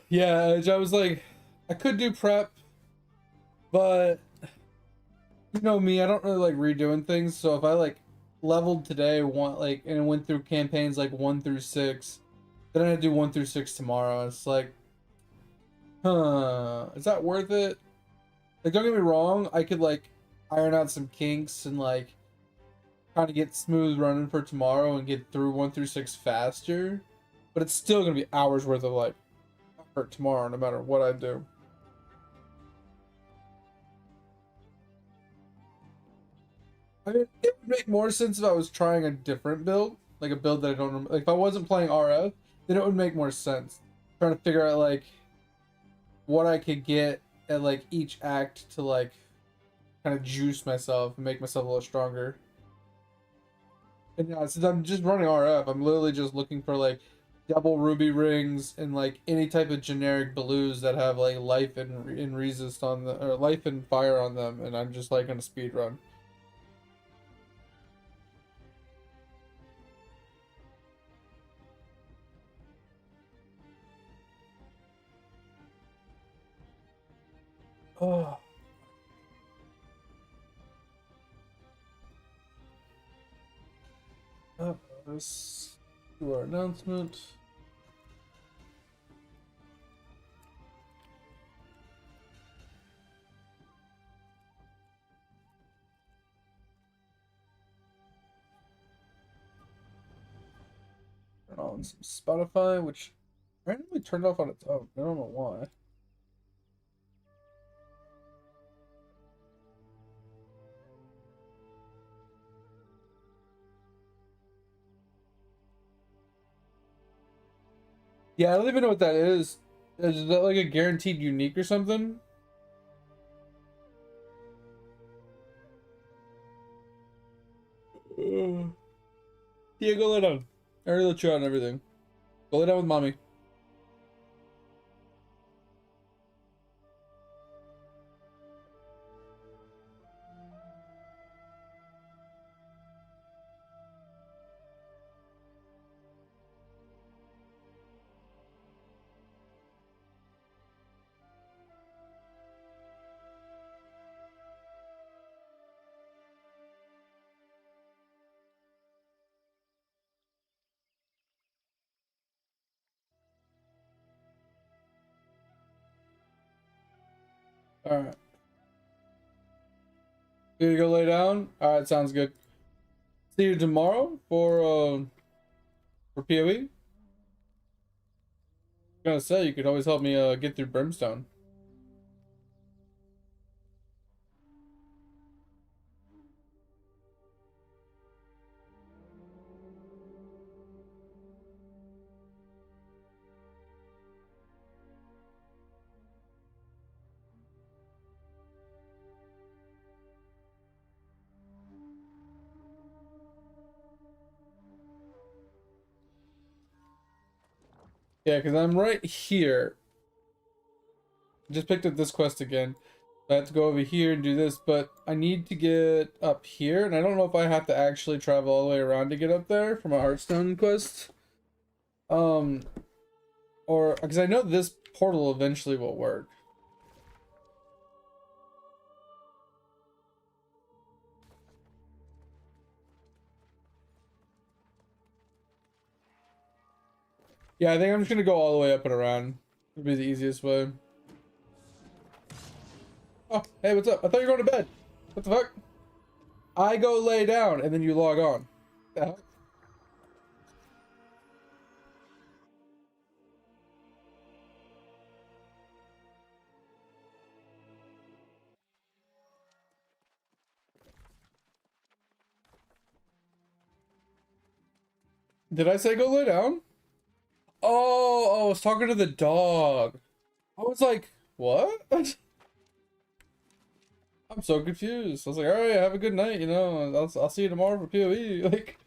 Yeah, I was like, I could do prep, but you know me, I don't really like redoing things. So if I like leveled today, one like and went through campaigns like 1 through 6, then I do 1 through 6 tomorrow. It's like, is that worth it? Like, don't get me wrong, I could like iron out some kinks and like kind of get smooth running for tomorrow and get through 1 through 6 faster, but it's still gonna be hours worth of like effort tomorrow, no matter what I do. I mean, it would make more sense if I was trying a different build, like a build that I don't remember. Like if I wasn't playing RF, then it would make more sense. Trying to figure out like what I could get at like each act to like kind of juice myself and make myself a little stronger. And yeah, since I'm just running RF, I'm literally just looking for like double ruby rings and like any type of generic blues that have like life and resist on the or life and fire on them, and I'm just like gonna speed run. Oh. Let's do our announcement. Turn on some Spotify, which randomly turned off on its own. I don't know why. Yeah, I don't even know what that is. Is that like a guaranteed unique or something? Yeah, go lay down. I already let you out and everything. Go lay down with mommy. Alright. You go lay down? Alright, sounds good. See you tomorrow for PoE. Gonna say you could always help me get through Brimstone. Yeah, because I'm right here. Just picked up this quest again. I have to go over here and do this, but I need to get up here, and I don't know if I have to actually travel all the way around to get up there for my Hearthstone quest. Um, or because I know this portal eventually will work. Yeah, I think I'm just gonna go all the way up and around. It'll be the easiest way. Oh, hey, what's up? I thought you were going to bed. What the fuck? I go lay down and then you log on. The hell? Did I say go lay down? Oh, I was talking to the dog. I was like, what? I'm so confused. I was like, all right, have a good night. You know, I'll see you tomorrow for PoE. Like,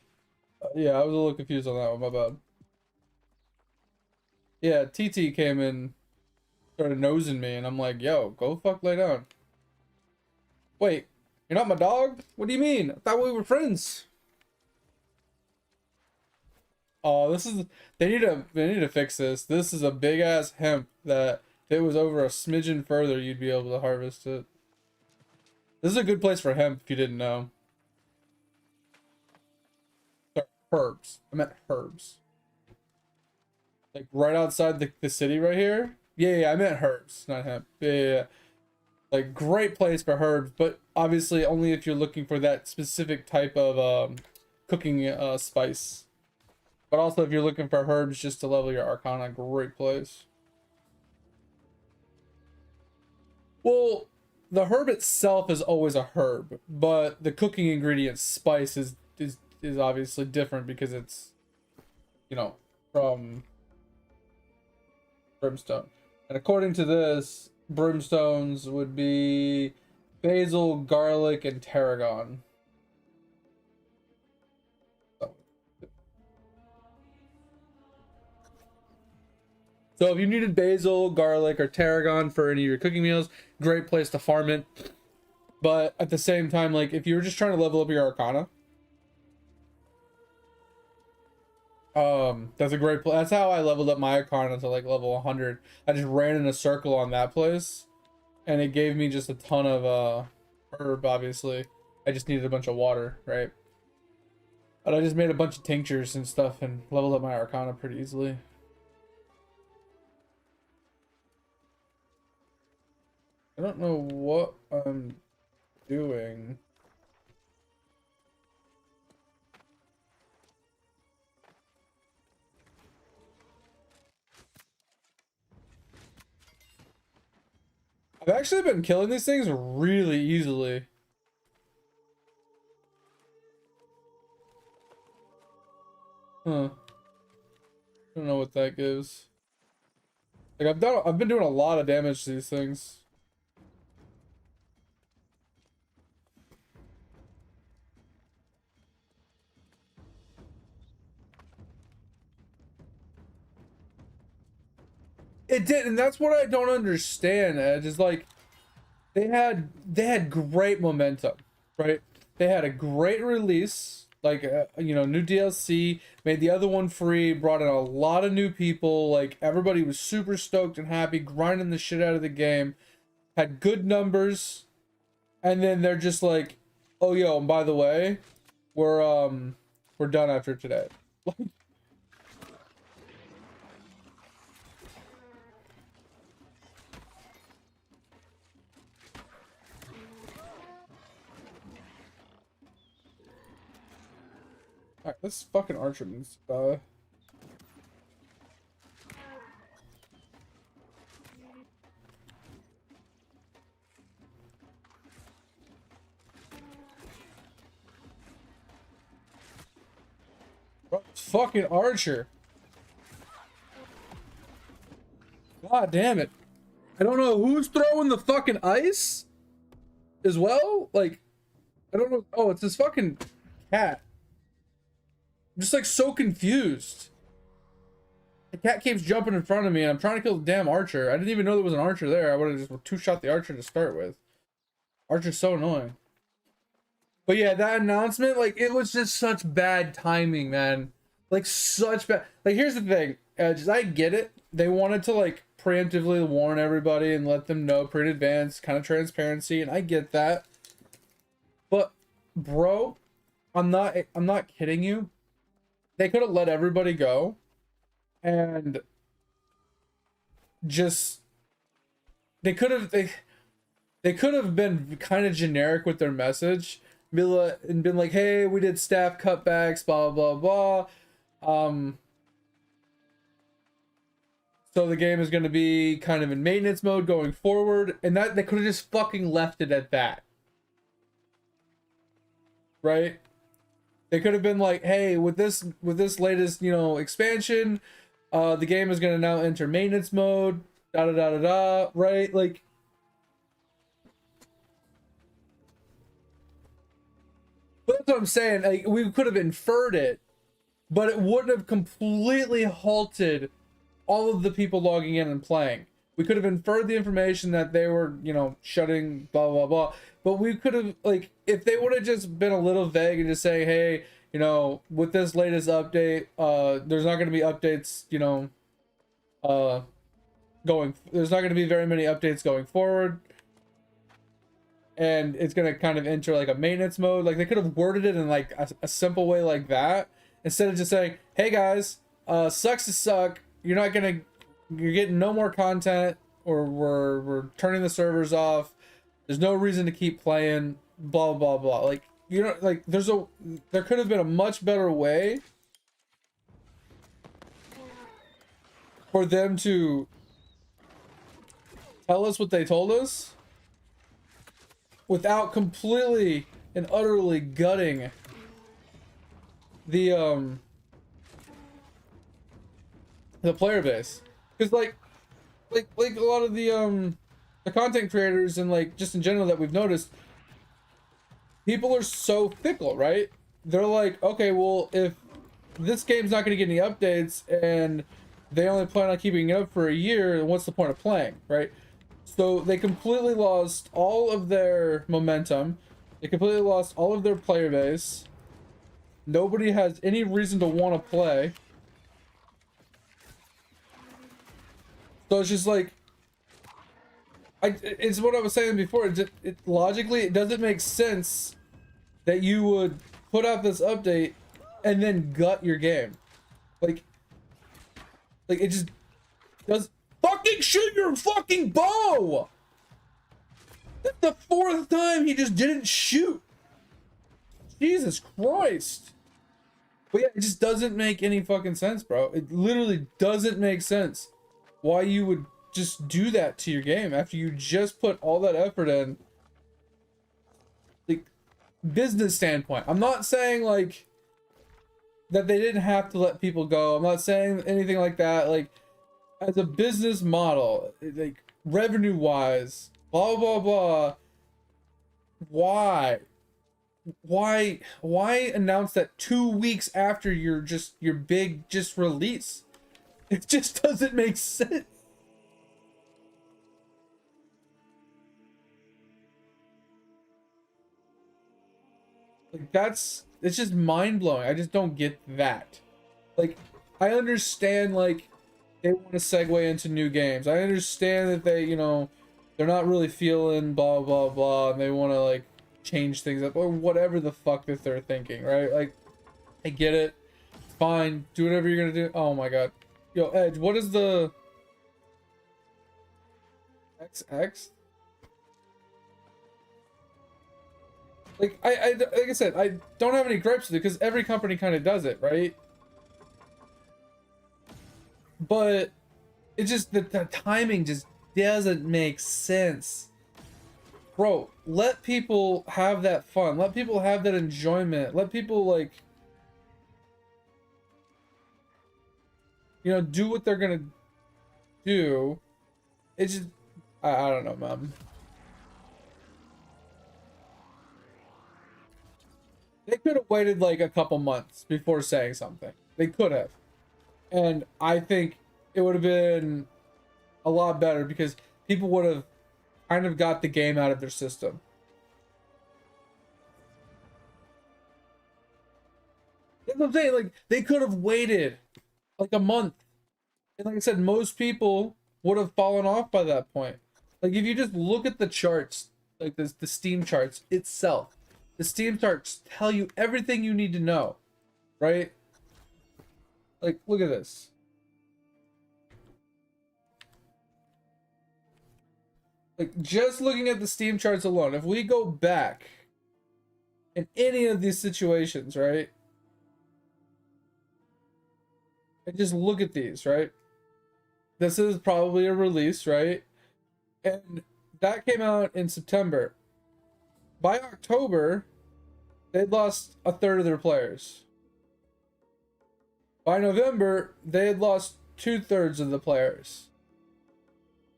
yeah, I was a little confused on that one. My bad. Yeah, TT came in, started nosing me, and I'm like, yo, go fuck lay down. Wait, you're not my dog? What do you mean? I thought we were friends. Oh, this is they need to fix this. This is a big ass hemp that if it was over a smidgen further, you'd be able to harvest it. This is a good place for hemp if you didn't know. Sorry, herbs. I meant herbs. Like right outside the city right here. Yeah, I meant herbs, not hemp. Yeah. Like great place for herbs, but obviously only if you're looking for that specific type of cooking spice. But also if you're looking for herbs just to level your Arcana, great place. Well, the herb itself is always a herb, but the cooking ingredient spice is obviously different because it's, you know, from brimstone. And according to this, brimstones would be basil, garlic, and tarragon. So if you needed basil, garlic, or tarragon for any of your cooking meals, great place to farm it. But at the same time, like if you were just trying to level up your Arcana, that's a great place. That's how I leveled up my Arcana to like level 100. I just ran in a circle on that place, and it gave me just a ton of herb. Obviously, I just needed a bunch of water, right? But I just made a bunch of tinctures and stuff and leveled up my Arcana pretty easily. I don't know what I'm doing. I've actually been killing these things really easily. Huh. I don't know what that gives. Like I've been doing a lot of damage to these things. It did, and that's what I don't understand, Edge, is like they had great momentum, right? They had a great release, like you know, new DLC, made the other one free, brought in a lot of new people, like everybody was super stoked and happy, grinding the shit out of the game, had good numbers, and then they're just like, "Oh yo, and by the way, we're done after today." Alright, this fucking archer needs to die. Fucking archer. God damn it. I don't know who's throwing the fucking ice as well. Like, I don't know. Oh, it's this fucking cat. I'm just like so confused. The cat keeps jumping in front of me and I'm trying to kill the damn archer. I didn't even know there was an archer there. I would have just two-shot the archer to start with. Archer's so annoying. But yeah, that announcement, like, it was just such bad timing, man. Like, such bad. Like, here's the thing. Just, I get it. They wanted to, like, preemptively warn everybody and let them know pre advance, kind of transparency, and I get that. But, bro, I'm not kidding you. They could have let everybody go and just they could have been kind of generic with their message, and been like, hey, we did staff cutbacks, blah blah blah. So the game is going to be kind of in maintenance mode going forward, and that they could have just fucking left it at that, right? They could have been like, hey, with this latest, you know, expansion, the game is going to now enter maintenance mode, da da da da da, right? Like, but that's what I'm saying. Like, we could have inferred it, but it wouldn't have completely halted all of the people logging in and playing. We could have inferred the information that they were, you know, shutting blah blah blah. But we could have, like, if they would have just been a little vague and just say, hey, you know, with this latest update, there's not going to be updates, you know, there's not going to be very many updates going forward, and it's going to kind of enter like a maintenance mode. Like they could have worded it in like a simple way like that, instead of just saying, hey guys, sucks to suck, you're getting no more content, or we're turning the servers off, there's no reason to keep playing, blah blah blah. Like, you know, like there could have been a much better way for them to tell us what they told us without completely and utterly gutting the player base. Because like a lot of the content creators, and like just in general that we've noticed, people are so fickle, right? They're like, okay, well, if this game's not going to get any updates and they only plan on keeping it up for a year, then what's the point of playing, right? So they completely lost all of their momentum. They completely lost all of their player base. Nobody has any reason to want to play. So it's just like, it's what I was saying before. Logically, it doesn't make sense that you would put out this update and then gut your game. Like it just does. Fucking shoot your fucking bow! That's the 4th time he just didn't shoot. Jesus Christ. But yeah, it just doesn't make any fucking sense, bro. It literally doesn't make sense why you would just do that to your game after you just put all that effort in. Like, business standpoint, I'm not saying like that they didn't have to let people go. I'm not saying anything like that. Like, as a business model, like revenue wise, blah blah blah, why announce that 2 weeks after your big release? It just doesn't make sense. Like, it's just mind-blowing. I just don't get that. Like, I understand like they want to segue into new games. I understand that they, you know, they're not really feeling blah blah blah, and they want to like change things up or whatever the fuck that they're thinking, right? Like, I get it. Fine, do whatever you're gonna do. Oh my god, yo, Edge, what is the XX? Like, like I said, I don't have any gripes with it because every company kind of does it, right? But it just, the timing just doesn't make sense. Bro, let people have that fun. Let people have that enjoyment. Let people, like, you know, do what they're gonna do. It's just, I don't know, man. They could have waited like a couple months before saying something. They could have. And I think it would have been a lot better because people would have kind of got the game out of their system. That's what I'm saying. Like, they could have waited like a month. And like I said, most people would have fallen off by that point. Like, if you just look at the charts, like the Steam charts itself, the Steam charts tell you everything you need to know, right? Like, look at this. Like, just looking at the Steam charts alone, if we go back in any of these situations, right? And just look at these, right? This is probably a release, right? And that came out in September. By October, they'd lost a third of their players. By November, they had lost 2/3 of the players.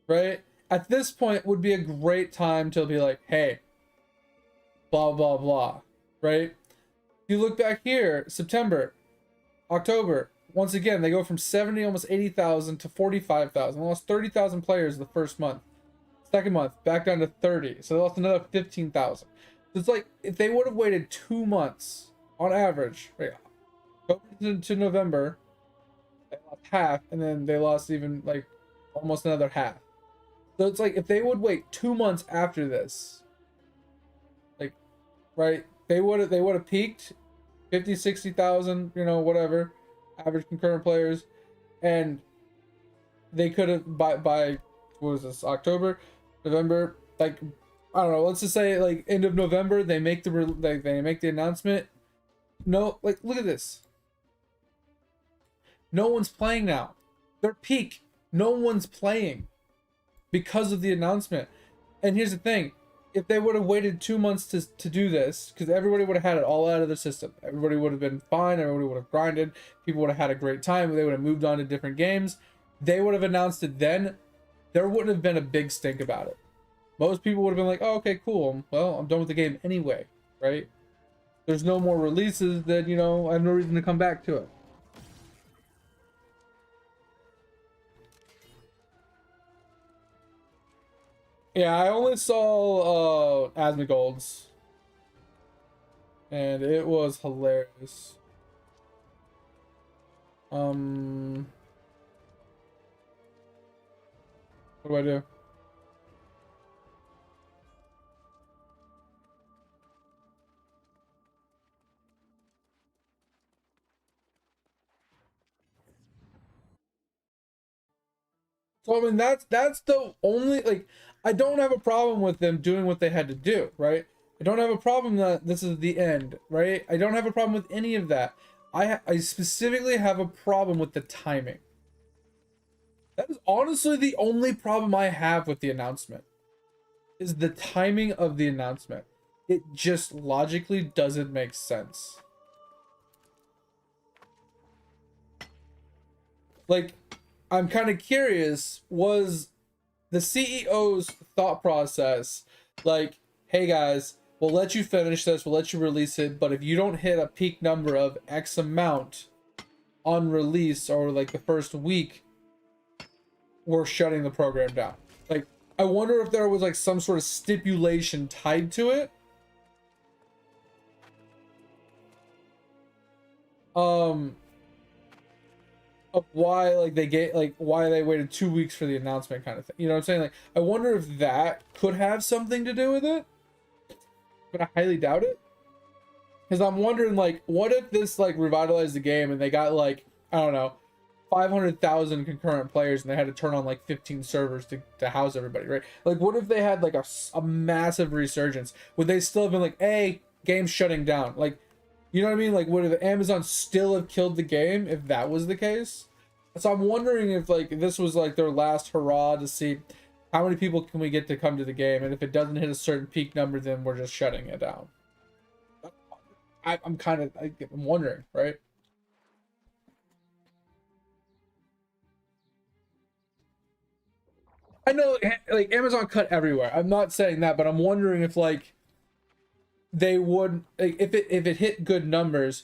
Right? At this point would be a great time to be like, hey, blah, blah, blah. Right? You look back here, September, October, once again, they go from 70, almost 80,000 to 45,000. They lost 30,000 players the first month. Second month, back down to 30. So they lost another 15,000. So it's like, if they would have waited 2 months on average, right? October to November, they lost half, and then they lost even like almost another half. So it's like if they would wait 2 months after this, like, right, they would have peaked 50, 60,000, whatever, average concurrent players, and they could have by what was this, October, November, like, I don't know, let's just say like end of November, they make they make the announcement. No, like, look at this. No one's playing now. Their peak. No one's playing because of the announcement. And here's the thing. If they would have waited 2 months to do this, because everybody would have had it all out of the system. Everybody would have been fine. Everybody would have grinded. People would have had a great time. They would have moved on to different games. They would have announced it then. There wouldn't have been a big stink about it. Most people would have been like, oh, okay, cool. Well, I'm done with the game anyway, right? There's no more releases, then, I have no reason to come back to it. Yeah, I only saw Asmongold's, and it was hilarious. What do I do? So I mean, that's the only, like, I don't have a problem with them doing what they had to do, right? I don't have a problem that this is the end, right? I don't have a problem with any of that. I specifically have a problem with the timing. That is honestly the only problem I have with the announcement, is the timing of the announcement. It just logically doesn't make sense. Like, I'm kind of curious, was the CEO's thought process like, hey guys, we'll let you finish this, we'll let you release it, but if you don't hit a peak number of X amount on release or like the first week, we're shutting the program down? Like, I wonder if there was like some sort of stipulation tied to it. Of why, like, they get, like, why they waited 2 weeks for the announcement, kind of thing. You know what I'm saying? Like, I wonder if that could have something to do with it, but I highly doubt it. Because I'm wondering, like, what if this, like, revitalized the game and they got, like, I don't know, 500,000 concurrent players and they had to turn on, like, 15 servers to house everybody, right? Like, what if they had, like, a massive resurgence? Would they still have been like, hey, game's shutting down? Like, you know what I mean? Like, would have Amazon still have killed the game if that was the case? So I'm wondering if, like, this was like their last hurrah to see how many people can we get to come to the game, and if it doesn't hit a certain peak number, then we're just shutting it down. I'm wondering, right? I know, like, Amazon cut everywhere. I'm not saying that, but I'm wondering if, like, they would, like, if it hit good numbers,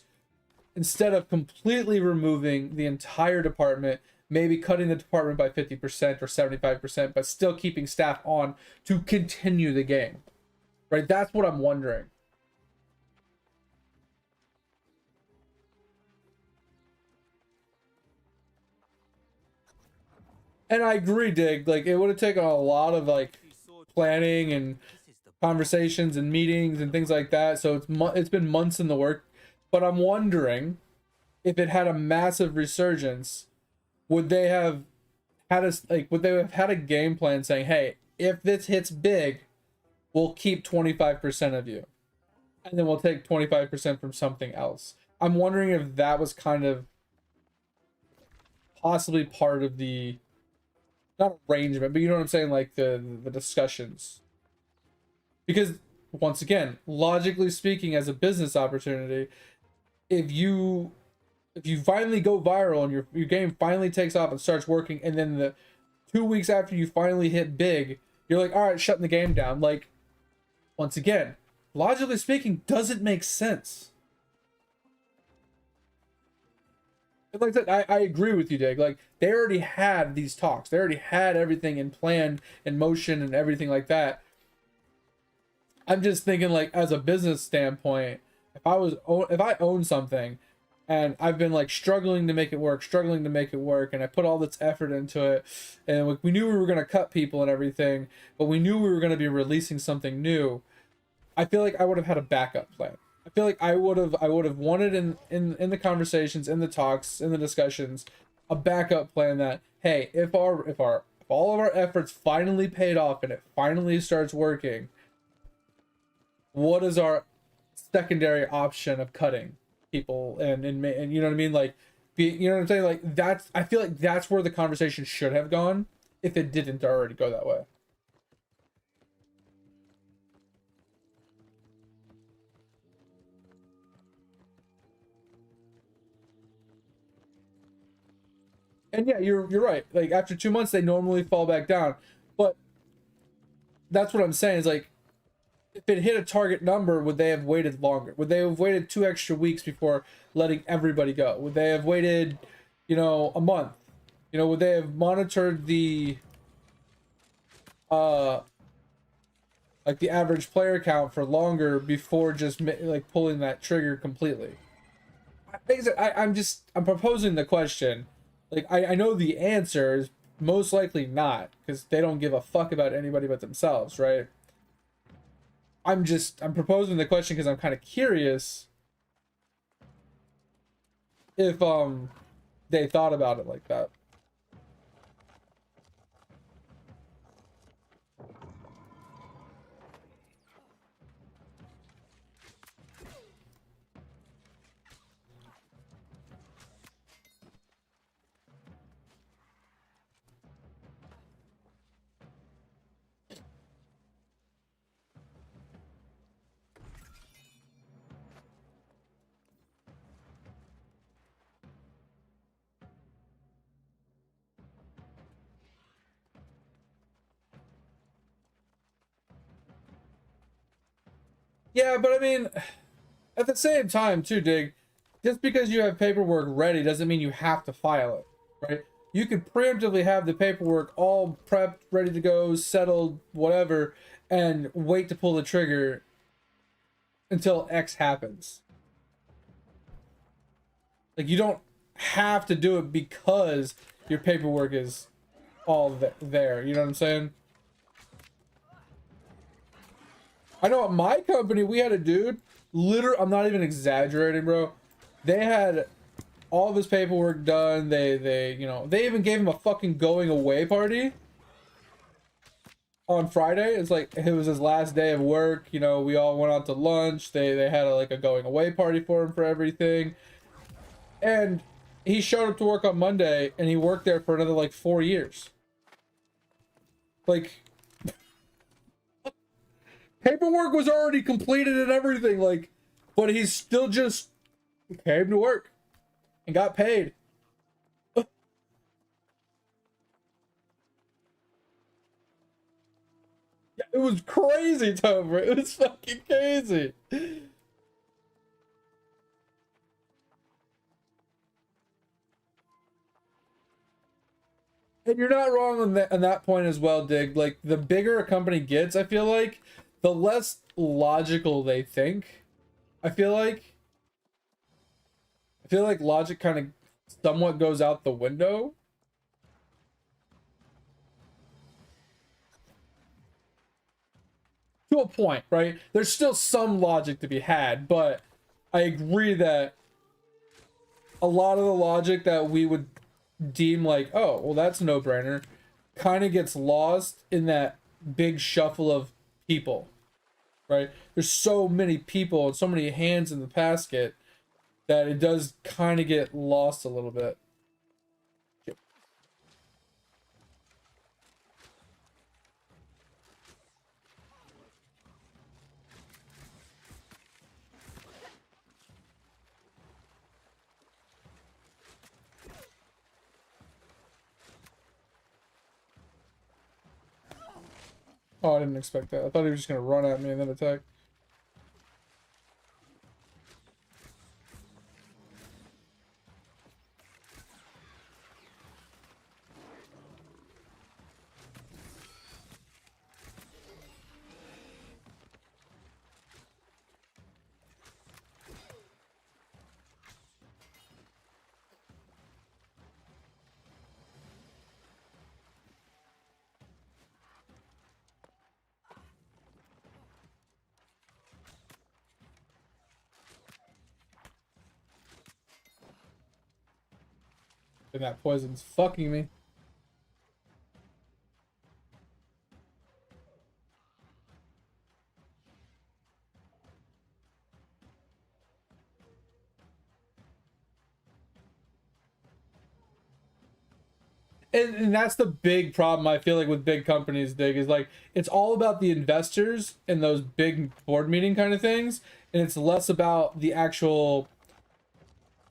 instead of completely removing the entire department, maybe cutting the department by 50% or 75%, but still keeping staff on to continue the game, right? That's what I'm wondering. And I agree, Dig. Like, it would have taken a lot of, like, planning and conversations and meetings and things like that. So it's been months in the work. But I'm wondering if it had a massive resurgence, would they have would they have had a game plan saying, hey, if this hits big, we'll keep 25% of you, and then we'll take 25% from something else? I'm wondering if that was kind of possibly part of the, not arrangement, but you know what I'm saying, like the discussions. Because once again, logically speaking, as a business opportunity, if you finally go viral and your game finally takes off and starts working, and then the 2 weeks after you finally hit big, you're like, all right, shutting the game down. Like, once again, logically speaking, doesn't make sense. And like I said, I agree with you, Dig. Like, they already had these talks. They already had everything in plan, in motion, and everything like that. I'm just thinking, like, as a business standpoint, If I own something and I've been like struggling to make it work, and I put all this effort into it, and like, we knew we were going to cut people and everything, but we knew we were going to be releasing something new. I feel like I would have had a backup plan. I feel like I would have wanted in the conversations, in the talks, in the discussions, a backup plan that, hey, if all of our efforts finally paid off and it finally starts working, what is our secondary option of cutting people and you know what I mean, like, you know what I'm saying, like, that's, I feel like that's where the conversation should have gone if it didn't already go that way. And yeah, you're right. Like after 2 months, they normally fall back down. But that's what I'm saying is like, if it hit a target number, would they have waited longer? Would they have waited 2 extra weeks before letting everybody go? Would they have waited, a month? Would they have monitored the uh like the average player count for longer before just like pulling that trigger completely? I'm proposing the question. Like I know the answer is most likely not, because they don't give a fuck about anybody but themselves, right? I'm proposing the question because I'm kind of curious if they thought about it like that. Yeah, but I mean, at the same time, too, Dig, just because you have paperwork ready doesn't mean you have to file it, right? You could preemptively have the paperwork all prepped, ready to go, settled, whatever, and wait to pull the trigger until X happens. Like, you don't have to do it because your paperwork is all there. You know what I'm saying? I know at my company, we had a dude, literally, I'm not even exaggerating, bro. They had all of his paperwork done. They even gave him a fucking going away party on Friday. It's like, it was his last day of work. We all went out to lunch. They had like a going away party for him for everything. And he showed up to work on Monday and he worked there for another like 4 years. Like, paperwork was already completed and everything, like, but he's still just came to work and got paid. It was crazy, Tober. It was fucking crazy. And you're not wrong on that point as well, Dig. Like, the bigger a company gets, I feel like, the less logical they think. I feel like logic kind of somewhat goes out the window. To a point, right? There's still some logic to be had, but I agree that a lot of the logic that we would deem like, oh, well, that's a no-brainer, kind of gets lost in that big shuffle of people, right? There's so many people and so many hands in the basket that it does kind of get lost a little bit. Oh, I didn't expect that. I thought he was just gonna run at me and then attack. And that poison's fucking me. And that's the big problem I feel like with big companies, Dig, is like it's all about the investors and those big board meeting kind of things, and it's less about the actual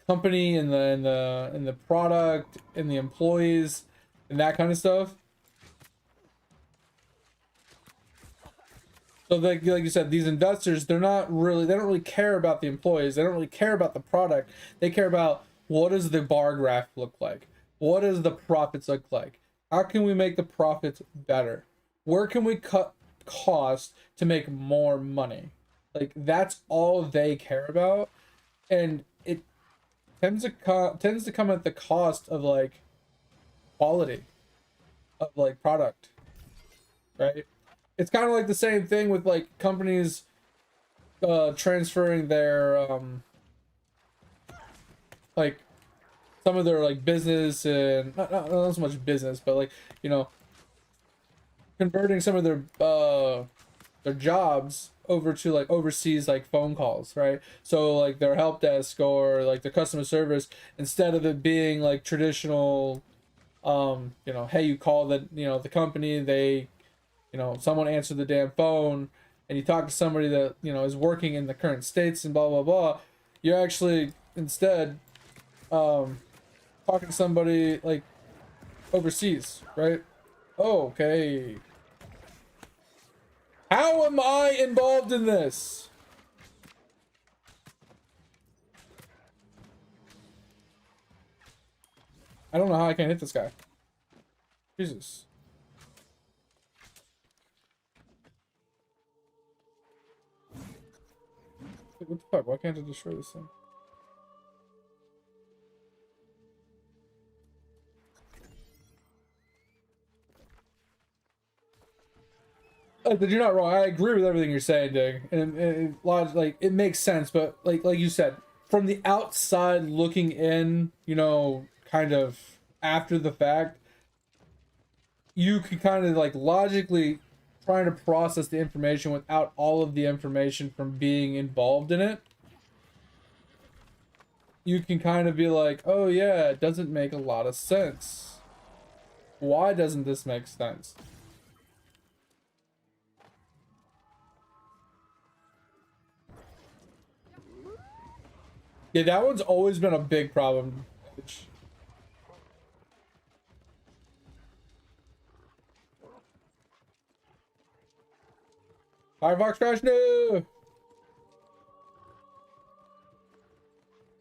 company and the product and the employees and that kind of stuff. So like you said, these investors, they don't really care about the employees. They don't really care about the product. They care about what does the bar graph look like? What does the profits look like? How can we make the profits better? Where can we cut costs to make more money? Like that's all they care about, and it tends to come at the cost of like quality of like product, right? It's kind of like the same thing with like companies transferring their like some of their like business and not so much business, but like, you know, converting some of their jobs over to like overseas like phone calls, right? So like their help desk or like their customer service, instead of it being like traditional, you know, hey, you call the company, they, you know, someone answered the damn phone, and you talk to somebody that, you know, is working in the current states and blah blah blah. You're actually instead talking to somebody like overseas, right? Oh, okay. How am I involved in this? I don't know how I can't hit this guy. Jesus. What the fuck? Why can't I destroy this thing? You're not wrong. I agree with everything you're saying, Dig, and like it makes sense. But like you said, from the outside looking in, you know, kind of after the fact, you can kind of like logically trying to process the information without all of the information from being involved in it. You can kind of be like, oh yeah, it doesn't make a lot of sense. Why doesn't this make sense? Yeah, that one's always been a big problem. Firefox crash, no!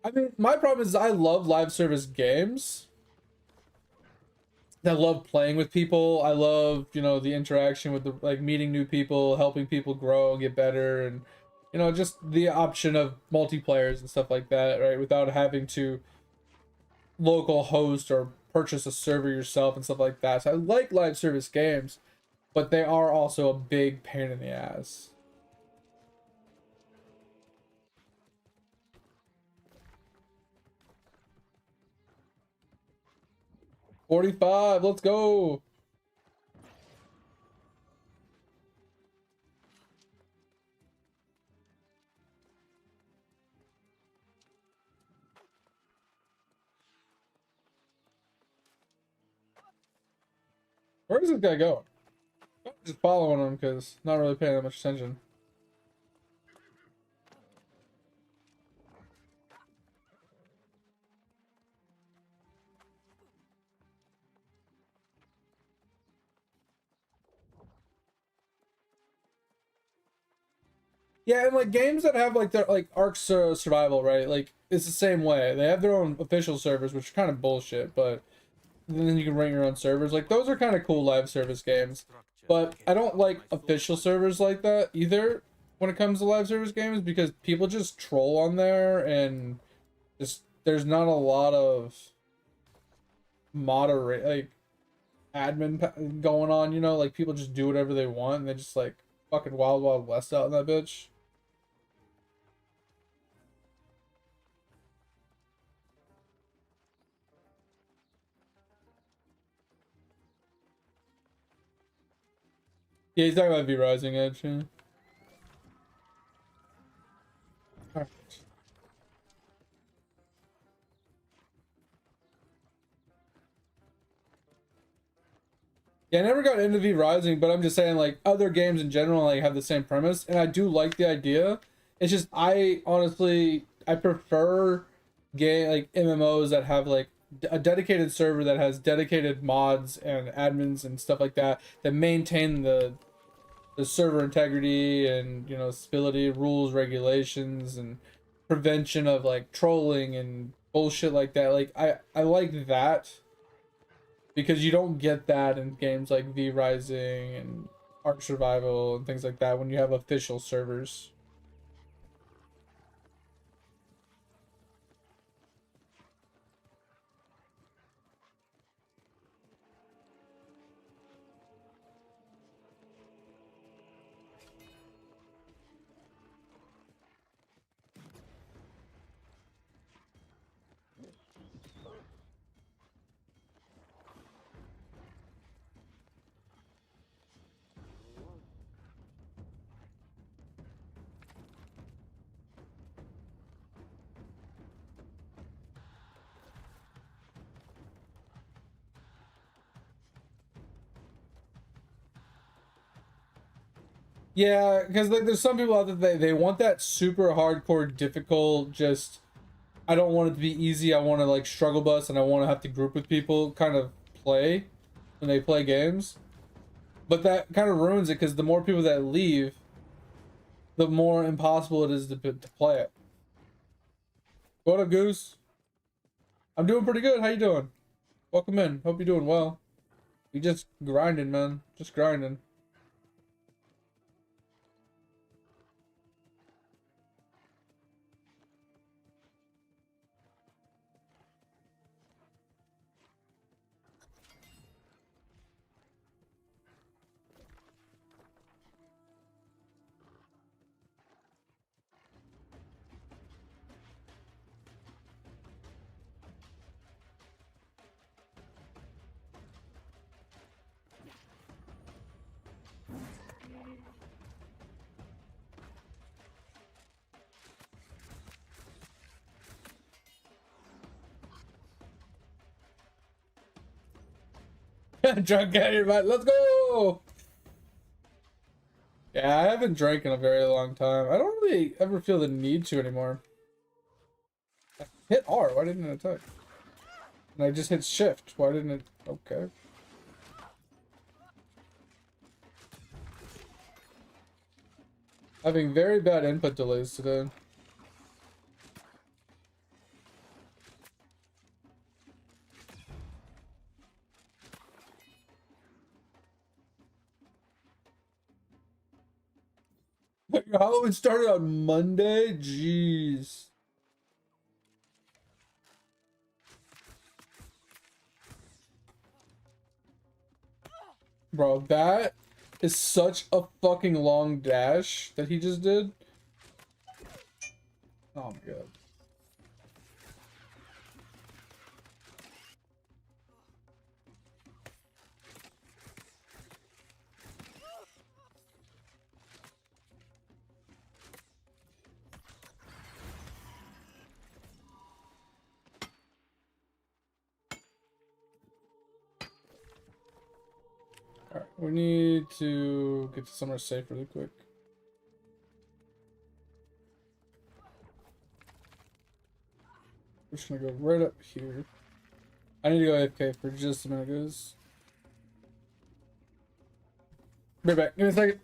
I mean, my problem is I love live service games. I love playing with people. I love, you know, the interaction with the, like, meeting new people, helping people grow and get better, and, you know, just the option of multiplayers and stuff like that, right? Without having to local host or purchase a server yourself and stuff like that. So I like live service games, but they are also a big pain in the ass. 45, let's go. Where does this guy go? I'm just following him because not really paying that much attention. Yeah, and like games that have like their like Ark Survival, right? Like it's the same way. They have their own official servers, which are kind of bullshit, but then you can run your own servers. Like those are kind of cool live service games. But I don't like official servers like that either when it comes to live service games because people just troll on there and just there's not a lot of moderate like going on, you know, like people just do whatever they want and they just like fucking wild wild west out in that bitch. Yeah, he's talking about V Rising Edge. Yeah. Alright. Yeah, I never got into V Rising, but I'm just saying, like, other games in general, like, have the same premise, and I do like the idea. It's just, I honestly, I prefer game, like, MMOs that have, like, a dedicated server that has dedicated mods and admins and stuff like that, that maintain the server integrity and, you know, stability, rules, regulations, and prevention of, like, trolling and bullshit like that. Like, I like that because you don't get that in games like V Rising and Ark Survival and things like that when you have official servers. Yeah, because like there's some people out there they want that super hardcore difficult, just I don't want it to be easy, I want to like struggle bus and I want to have to group with people kind of play when they play games. But that kind of ruins it because the more people that leave, the more impossible it is to play it. What up, Goose? I'm doing pretty good. How you doing? Welcome in. Hope you're doing well. You just grinding, man. Just grinding. Drunk out your mind. Let's go. Yeah, I haven't drank in a very long time. I don't really ever feel the need to anymore. I hit R. Why didn't it attack? And I just hit shift. Why didn't it? Okay. Having very bad input delays today. Halloween started on Monday? Jeez. Bro, that is such a fucking long dash that he just did. Oh my god. Alright, we need to get to somewhere safe really quick. We're just gonna go right up here. I need to go AFK for just a minute, guys. Be back. Give me a second.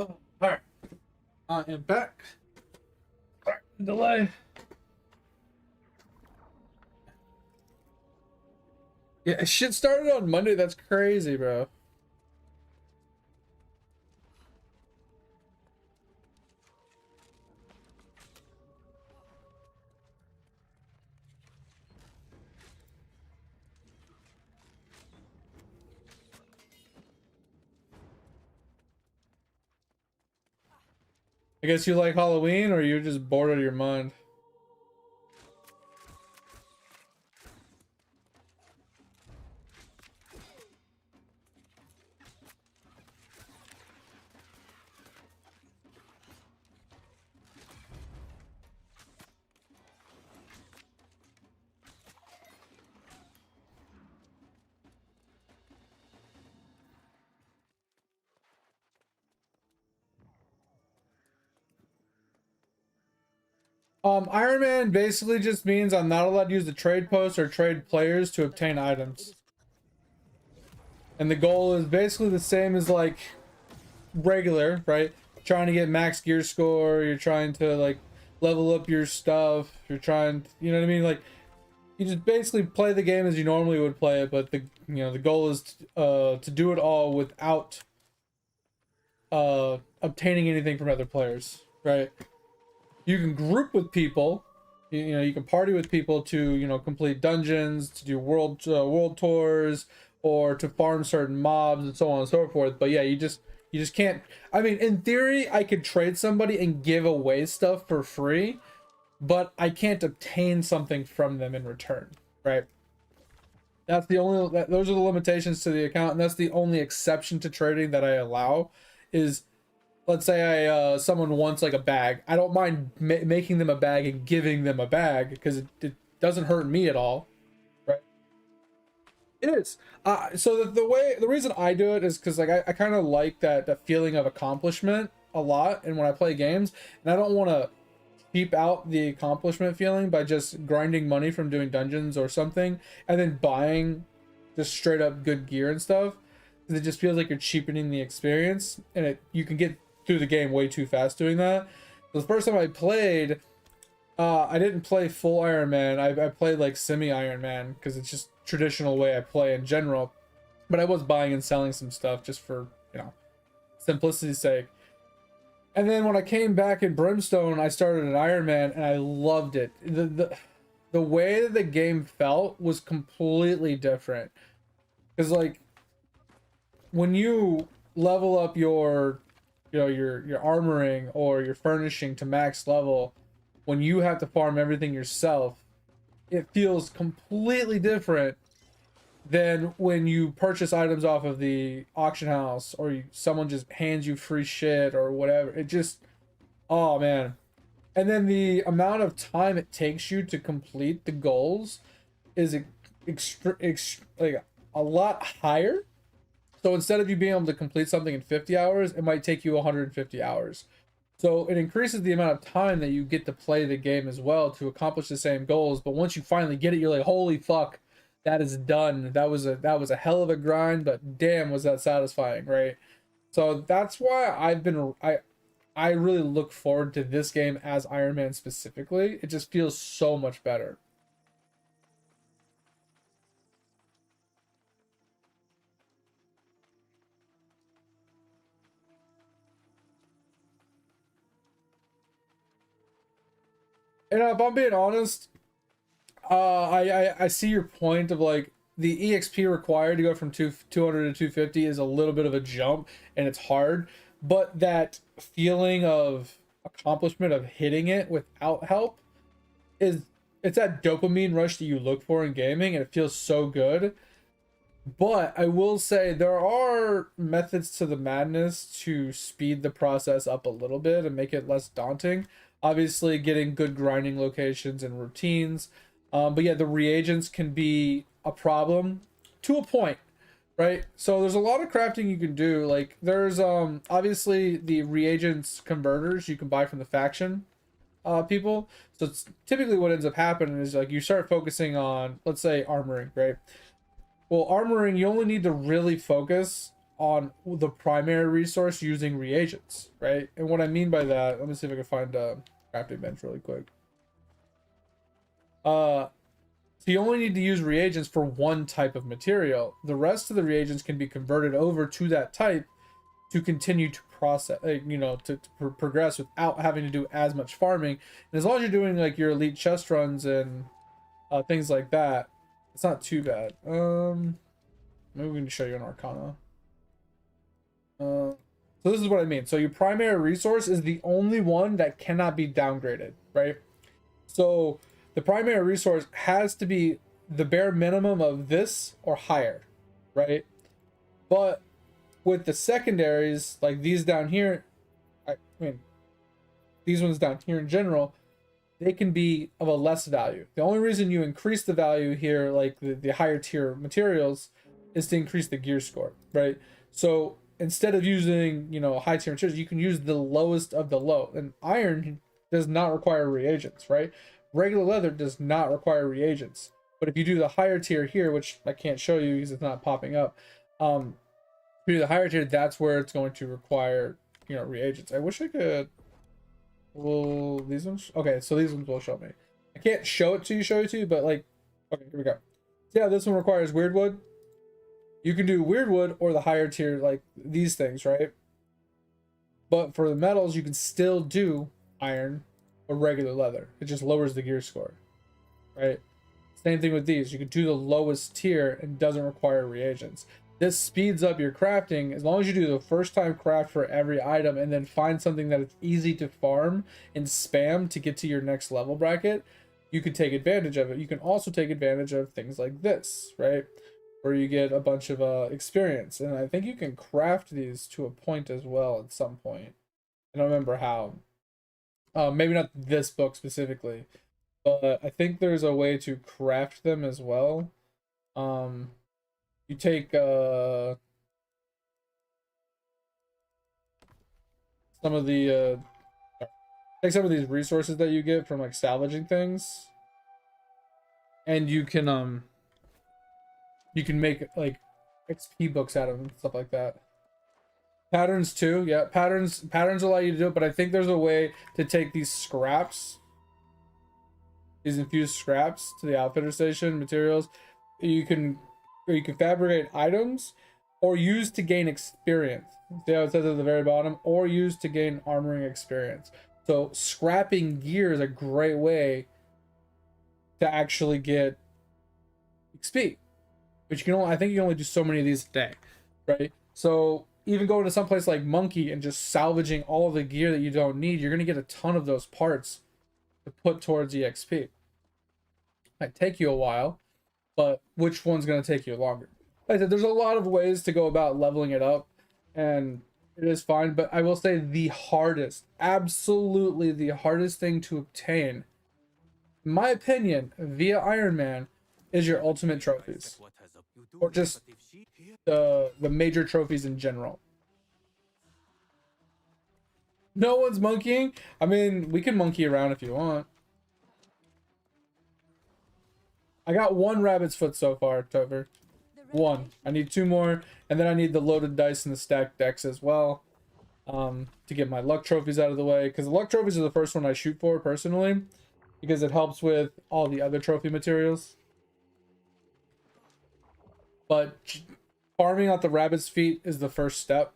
All right, I am back. Sorry, delay. Yeah, shit started on Monday. That's crazy, bro. I guess you like Halloween, or you're just bored out of your mind. Iron Man basically just means I'm not allowed to use the trade post or trade players to obtain items. And the goal is basically the same as like regular, right? Trying to get max gear score, you're trying to like level up your stuff, you're trying, you know what I mean? Like you just basically play the game as you normally would play it, but the goal is to do it all without obtaining anything from other players, right? You can group with people, you can party with people to complete dungeons, to do world tours, or to farm certain mobs and so on and so forth. But yeah, you just can't. I mean, in theory I could trade somebody and give away stuff for free, but I can't obtain something from them in return, right? That's the only those are the limitations to the account, and that's the only exception to trading that I allow. Is, let's say someone wants like a bag. I don't mind making them a bag and giving them a bag because it doesn't hurt me at all, right? It is. So the reason I do it is because like I kind of like that feeling of accomplishment a lot, and when I play games, and I don't want to keep out the accomplishment feeling by just grinding money from doing dungeons or something, and then buying just straight up good gear and stuff. Because it just feels like you're cheapening the experience, and you can get through the game way too fast doing that. The first time I played, I didn't play full Iron Man. I played like semi Iron Man because it's just traditional way I play in general. But I was buying and selling some stuff just for simplicity's sake. And then when I came back in Brimstone, I started an Iron Man, and I loved it. The way that the game felt was completely different. Because like when you level up your your armoring or your furnishing to max level, when you have to farm everything yourself, it feels completely different than when you purchase items off of the auction house, or someone just hands you free shit or whatever. It just, oh man. And then the amount of time it takes you to complete the goals is like a lot higher. So instead of you being able to complete something in 50 hours, it might take you 150 hours. So it increases the amount of time that you get to play the game as well to accomplish the same goals. But once you finally get it, you're like, holy fuck, that is done. That was a hell of a grind, but damn, was that satisfying, right? So that's why I really look forward to this game as Iron Man specifically. It just feels so much better. And if I'm being honest, I see your point of like the EXP required to go from 200 to 250 is a little bit of a jump, and it's hard, but that feeling of accomplishment of hitting it without help is, it's that dopamine rush that you look for in gaming, and it feels so good. But I will say there are methods to the madness to speed the process up a little bit and make it less daunting. Obviously, getting good grinding locations and routines. But yeah, the reagents can be a problem to a point, right? So there's a lot of crafting you can do. Like there's obviously the reagents converters you can buy from the faction people. So it's typically what ends up happening is like you start focusing on, let's say, armoring, right? Well, armoring, you only need to really focus on the primary resource using reagents, right? And what I mean by that, let me see if I can find a crafting bench really quick. So you only need to use reagents for one type of material. The rest of the reagents can be converted over to that type to continue to process, you know, to progress without having to do as much farming. And as long as you're doing like your elite chest runs and things like that, it's not too bad. Maybe we can show you an Arcana. So this is what I mean. So your primary resource is the only one that cannot be downgraded, right? So the primary resource has to be the bare minimum of this or higher, right? But with the secondaries, like these down here, I mean, these ones down here in general, they can be of a less value. The only reason you increase the value here, like the higher tier materials, is to increase the gear score, right? So instead of using, you know, high tier materials, you can use the lowest of the low. And iron does not require reagents, right? Regular leather does not require reagents. But if you do the higher tier here, which I can't show you because it's not popping up, if you do the higher tier, that's where it's going to require, you know, reagents. I wish I could. Well, these ones. Okay, so these ones will show me. I can't show it to you, but like, okay, here we go. So yeah, this one requires weird wood. You can do weird wood or the higher tier, like these things, right? But for the metals, you can still do iron or regular leather. It just lowers the gear score, right? Same thing with these. You can do the lowest tier and doesn't require reagents. This speeds up your crafting as long as you do the first time craft for every item and then find something that is easy to farm and spam to get to your next level bracket. You can take advantage of it. You can also take advantage of things like this, right? Where you get a bunch of experience. And I think you can craft these to a point as well at some point. I don't remember how. Maybe not this book specifically, but I think there's a way to craft them as well. You take some of the take some of these resources that you get from like salvaging things, and you can make like XP books out of them, stuff like that. Patterns too, yeah. Patterns allow you to do it, but I think there's a way to take these scraps, these infused scraps to the outfitter station materials. You can fabricate items or use to gain experience. See how it says at the very bottom, or use to gain armoring experience. So scrapping gear is a great way to actually get XP, but you can only, I think you can only do so many of these a day, right? So even going to someplace like Monkey and just salvaging all of the gear that you don't need, you're going to get a ton of those parts to put towards EXP. Might take you a while, but which one's going to take you longer? Like I said, there's a lot of ways to go about leveling it up, and it is fine, but I will say the hardest, absolutely the hardest thing to obtain, in my opinion, via Ironman, is your ultimate trophies. Or just the major trophies in general. No one's monkeying? I mean, we can monkey around if you want. I got one rabbit's foot so far, Tover. One. I need two more, and then I need the loaded dice and the stacked decks as well, to get my luck trophies out of the way, because the luck trophies are the first one I shoot for personally, because it helps with all the other trophy materials. But farming out the rabbit's feet is the first step,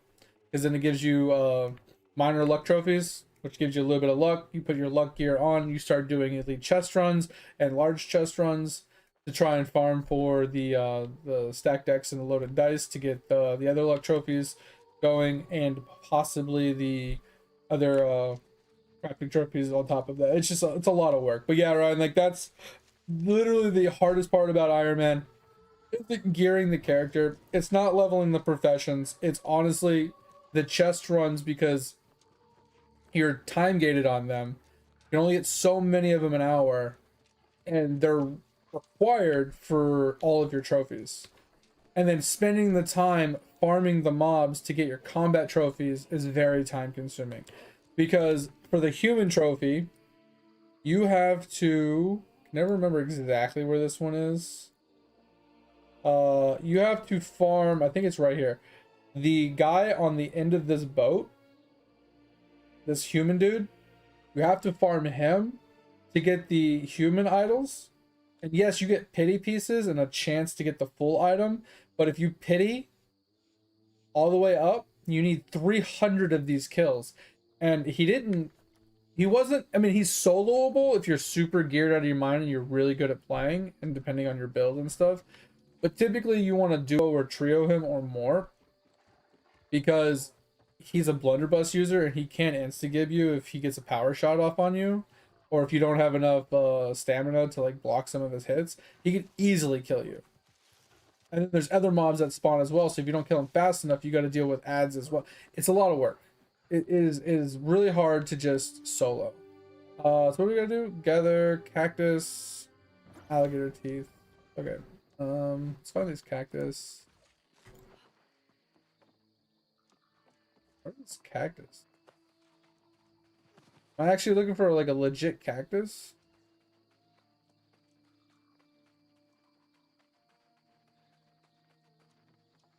because then it gives you minor luck trophies, which gives you a little bit of luck. You put your luck gear on, you start doing elite chest runs and large chest runs to try and farm for the stack decks and the loaded dice to get the other luck trophies going, and possibly the other crafting trophies on top of that. It's just it's a lot of work. But yeah, Ryan, like that's literally the hardest part about Ironman. It's gearing the character. It's not leveling the professions. It's honestly the chest runs, because you're time gated on them. You can only get so many of them an hour, and they're required for all of your trophies. And then spending the time farming the mobs to get your combat trophies is very time consuming, because for the human trophy you have to, never remember exactly where this one is. You have to farm, I think it's right here. The guy on the end of this boat, this human dude, you have to farm him to get the human idols. And yes, you get pity pieces and a chance to get the full item, but if you pity all the way up, you need 300 of these kills. And he wasn't, I mean, he's soloable if you're super geared out of your mind and you're really good at playing, and depending on your build and stuff. But typically you want to duo or trio him or more, because he's a blunderbuss user and he can't insta-gib you if he gets a power shot off on you, or if you don't have enough stamina to like block some of his hits. He can easily kill you. And then there's other mobs that spawn as well, so if you don't kill him fast enough, you got to deal with ads as well. It's a lot of work. It is really hard to just solo. So what are we gonna do? Gather cactus, alligator teeth. Okay. Let's find these cactus. Where's this cactus? I'm actually looking for like a legit cactus.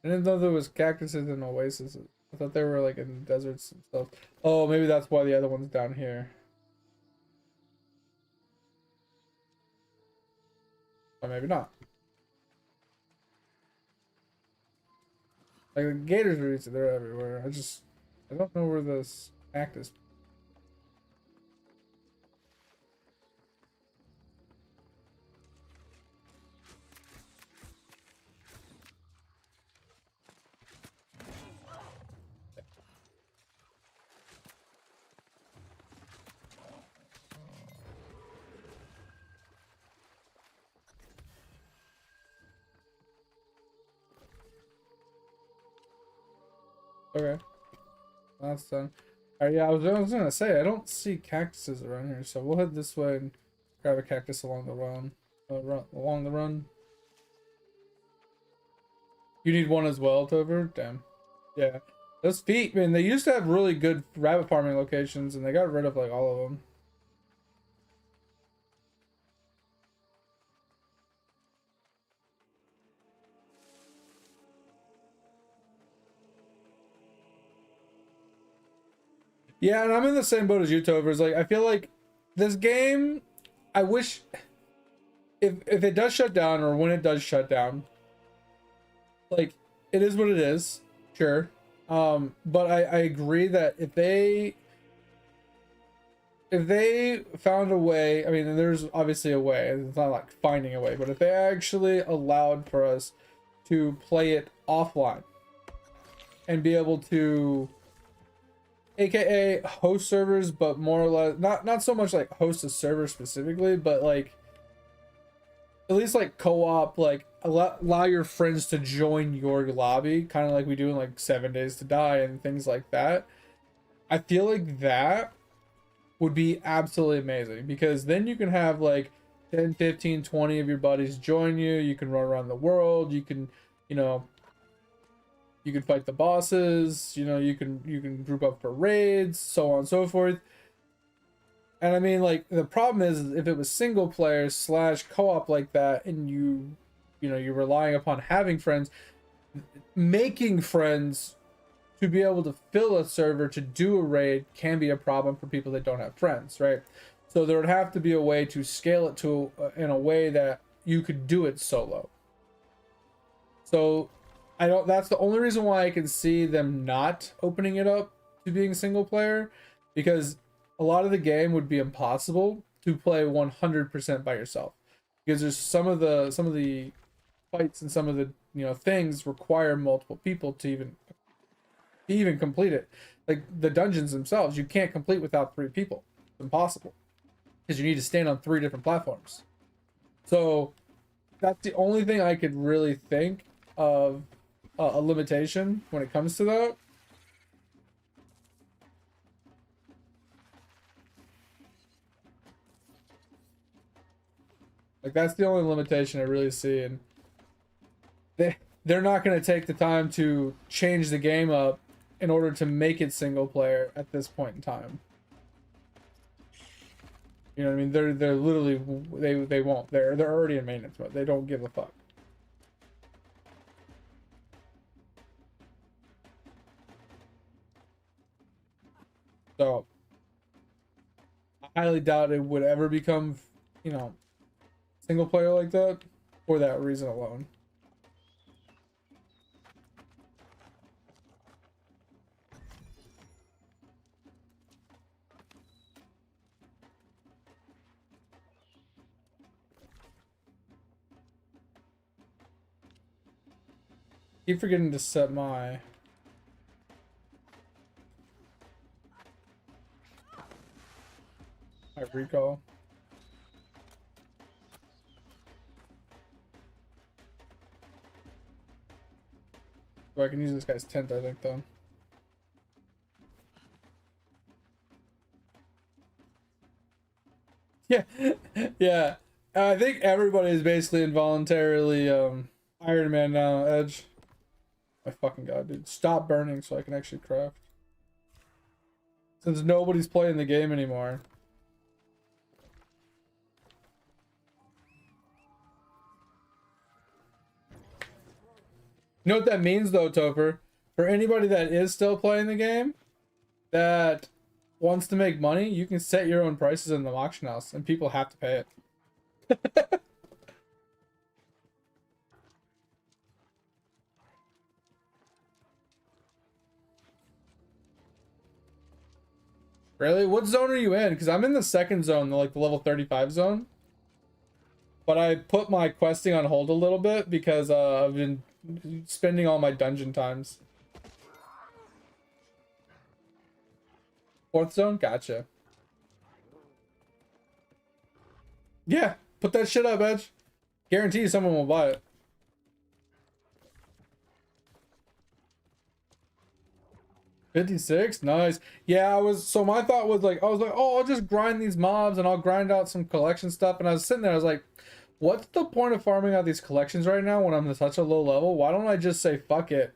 I didn't know there was cactuses in oases. I thought they were like in deserts and stuff. Oh, maybe that's why the other one's down here. Or maybe not. Like the gators are easy, they're everywhere. I don't know where this cactus. Okay, that's done. Alright, yeah, I was gonna say I don't see cactuses around here, so we'll head this way and grab a cactus along the run. Along the run. You need one as well, Tover? Damn. Yeah. Those feet, man, they used to have really good rabbit farming locations and they got rid of like all of them. Yeah, and I'm in the same boat as you, Tovers. Like, I feel like this game, I wish if it does shut down, or when it does shut down, like, it is what it is, sure. But I agree that if they found a way, I mean, there's obviously a way, it's not like finding a way, but if they actually allowed for us to play it offline and be able to, aka host servers, but more or less not so much like host a server specifically, but like at least like co-op, like allow your friends to join your lobby, kind of like we do in like 7 Days to Die and things like that. I feel like that would be absolutely amazing, because then you can have like 10, 15, 20 of your buddies join you. You can run around the world. You can, you know, you can fight the bosses, you know, you can group up for raids, so on and so forth. And I mean, like, the problem is if it was single player slash co-op like that, and you know, you're relying upon having friends, making friends to be able to fill a server to do a raid can be a problem for people that don't have friends, right? So there would have to be a way to scale it to in a way that you could do it solo. So I don't, that's the only reason why I can see them not opening it up to being single player, because a lot of the game would be impossible to play 100% by yourself, because there's some of the fights and some of the, you know, things require multiple people to even complete it. Like the dungeons themselves, you can't complete without 3 people. It's impossible, because you need to stand on 3 different platforms. So that's the only thing I could really think of a limitation when it comes to that. Like, that's the only limitation I really see, and they're not going to take the time to change the game up in order to make it single player at this point in time. You know what I mean? They're literally, they won't. They're already in maintenance mode. They don't give a fuck. So I highly doubt it would ever become, you know, single player like that for that reason alone. Keep forgetting to set my recall. So I can use this guy's tent, I think, though. Yeah, yeah. I think everybody is basically involuntarily Iron Man now, Edge. My fucking god, dude. Stop burning so I can actually craft. Since nobody's playing the game anymore. You know what that means though, Topher? For anybody that is still playing the game, that wants to make money, you can set your own prices in the auction house and people have to pay it. Really? What zone are you in? Because I'm in the second zone, like the level 35 zone. But I put my questing on hold a little bit because I've been spending all my dungeon times. Fourth zone? Gotcha. Yeah, put that shit up, Edge. Guarantee someone will buy it. $56? Nice. Yeah, so my thought was like, oh, I'll just grind these mobs and I'll grind out some collection stuff. And I was sitting there, I was like, what's the point of farming out these collections right now when I'm at such a low level? Why don't I just say fuck it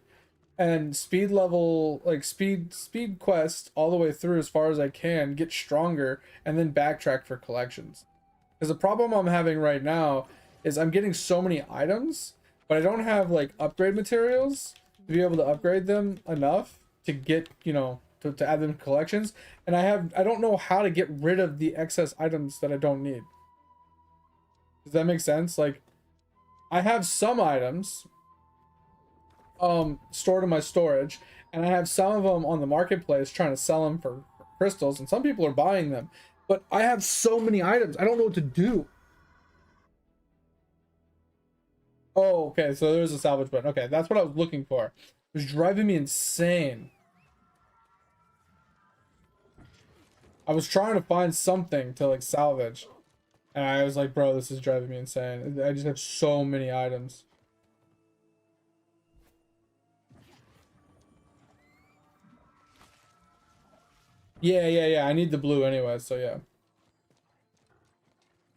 and speed level, like speed quest all the way through as far as I can, get stronger, and then backtrack for collections? Because the problem I'm having right now is I'm getting so many items, but I don't have like upgrade materials to be able to upgrade them enough to get, you know, to add them to collections. And I don't know how to get rid of the excess items that I don't need. Does that make sense? Like, I have some items stored in my storage, and I have some of them on the marketplace trying to sell them for crystals, and some people are buying them. But I have so many items, I don't know what to do. Oh, okay, so there's a salvage button. Okay, that's what I was looking for. It was driving me insane. I was trying to find something to like salvage, and I was like, bro, this is driving me insane. I just have so many items. Yeah. I need the blue anyway, so yeah.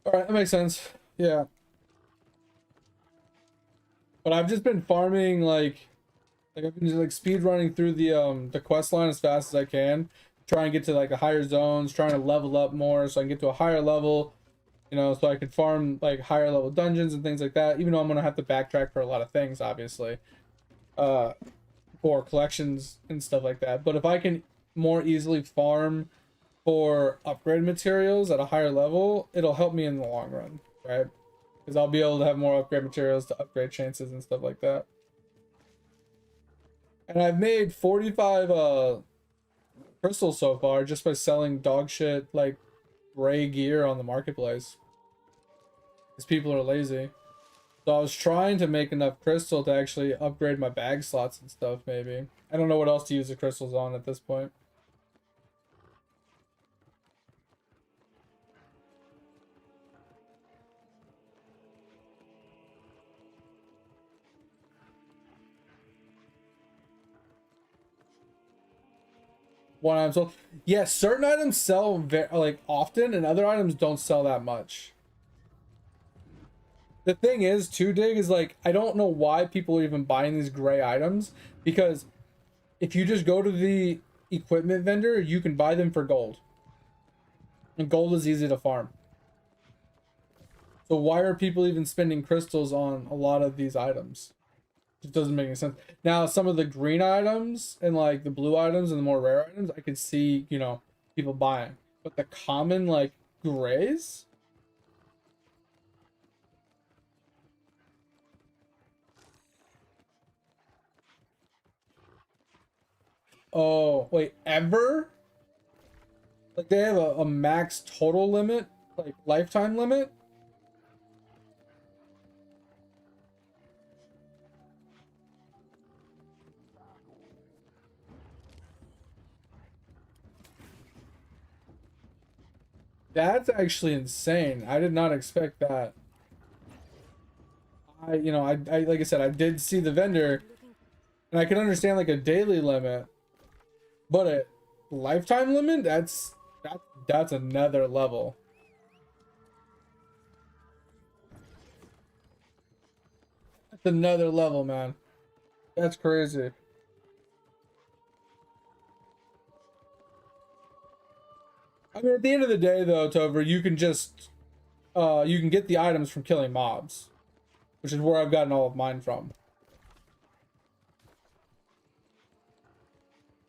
Alright, that makes sense. Yeah. But I've just been farming like I've been just like speed running through the quest line as fast as I can. Try and get to like the higher zones, trying to level up more so I can get to a higher level, you know, so I could farm like higher level dungeons and things like that, even though I'm gonna have to backtrack for a lot of things, obviously. For collections and stuff like that. But if I can more easily farm for upgrade materials at a higher level, it'll help me in the long run, right? Because I'll be able to have more upgrade materials to upgrade chances and stuff like that. And I've made 45 crystals so far just by selling dog shit like gray gear on the marketplace. Because people are lazy. So I was trying to make enough crystal to actually upgrade my bag slots and stuff, maybe. I don't know what else to use the crystals on at this point. One item sold. Yeah, certain items sell like often, and other items don't sell that much. The thing is, too, Dig, is like I don't know why people are even buying these gray items, because if you just go to the equipment vendor, you can buy them for gold, and gold is easy to farm. So why are people even spending crystals on a lot of these items? It doesn't make any sense. Now, some of the green items and like the blue items and the more rare items, I could see, you know, people buying. But the common like grays? Oh, wait, ever? Like they have a max total limit, like lifetime limit? That's actually insane. I did not expect that. I like I said, I did see the vendor, and I can understand like a daily limit, but a lifetime limit, that's another level. That's another level, man. That's crazy. I mean, at the end of the day, though, Tover, you can just you can get the items from killing mobs, which is where I've gotten all of mine from.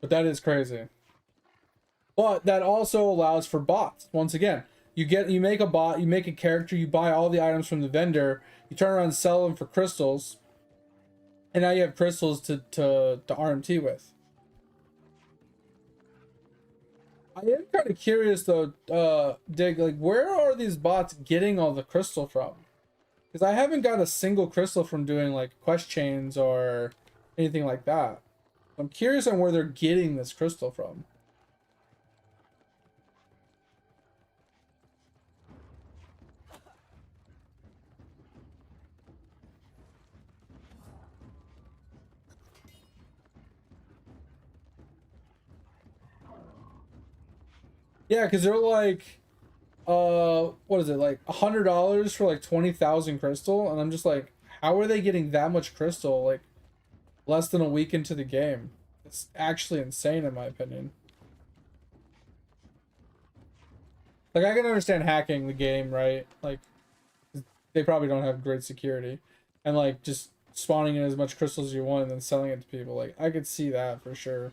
But that is crazy. But that also allows for bots. Once again, you make a bot, you make a character, you buy all the items from the vendor, you turn around and sell them for crystals, and now you have crystals to RMT with. I am kind of curious though, Dig, like where are these bots getting all the crystal from? Because I haven't got a single crystal from doing like quest chains or anything like that. I'm curious on where they're getting this crystal from. Yeah, because they're like, what is it, like $100 for like 20,000 crystal? And I'm just like, how are they getting that much crystal like less than a week into the game? It's actually insane in my opinion. Like I can understand hacking the game, right? Like they probably don't have great security, and like just spawning in as much crystals as you want and then selling it to people. Like I could see that for sure.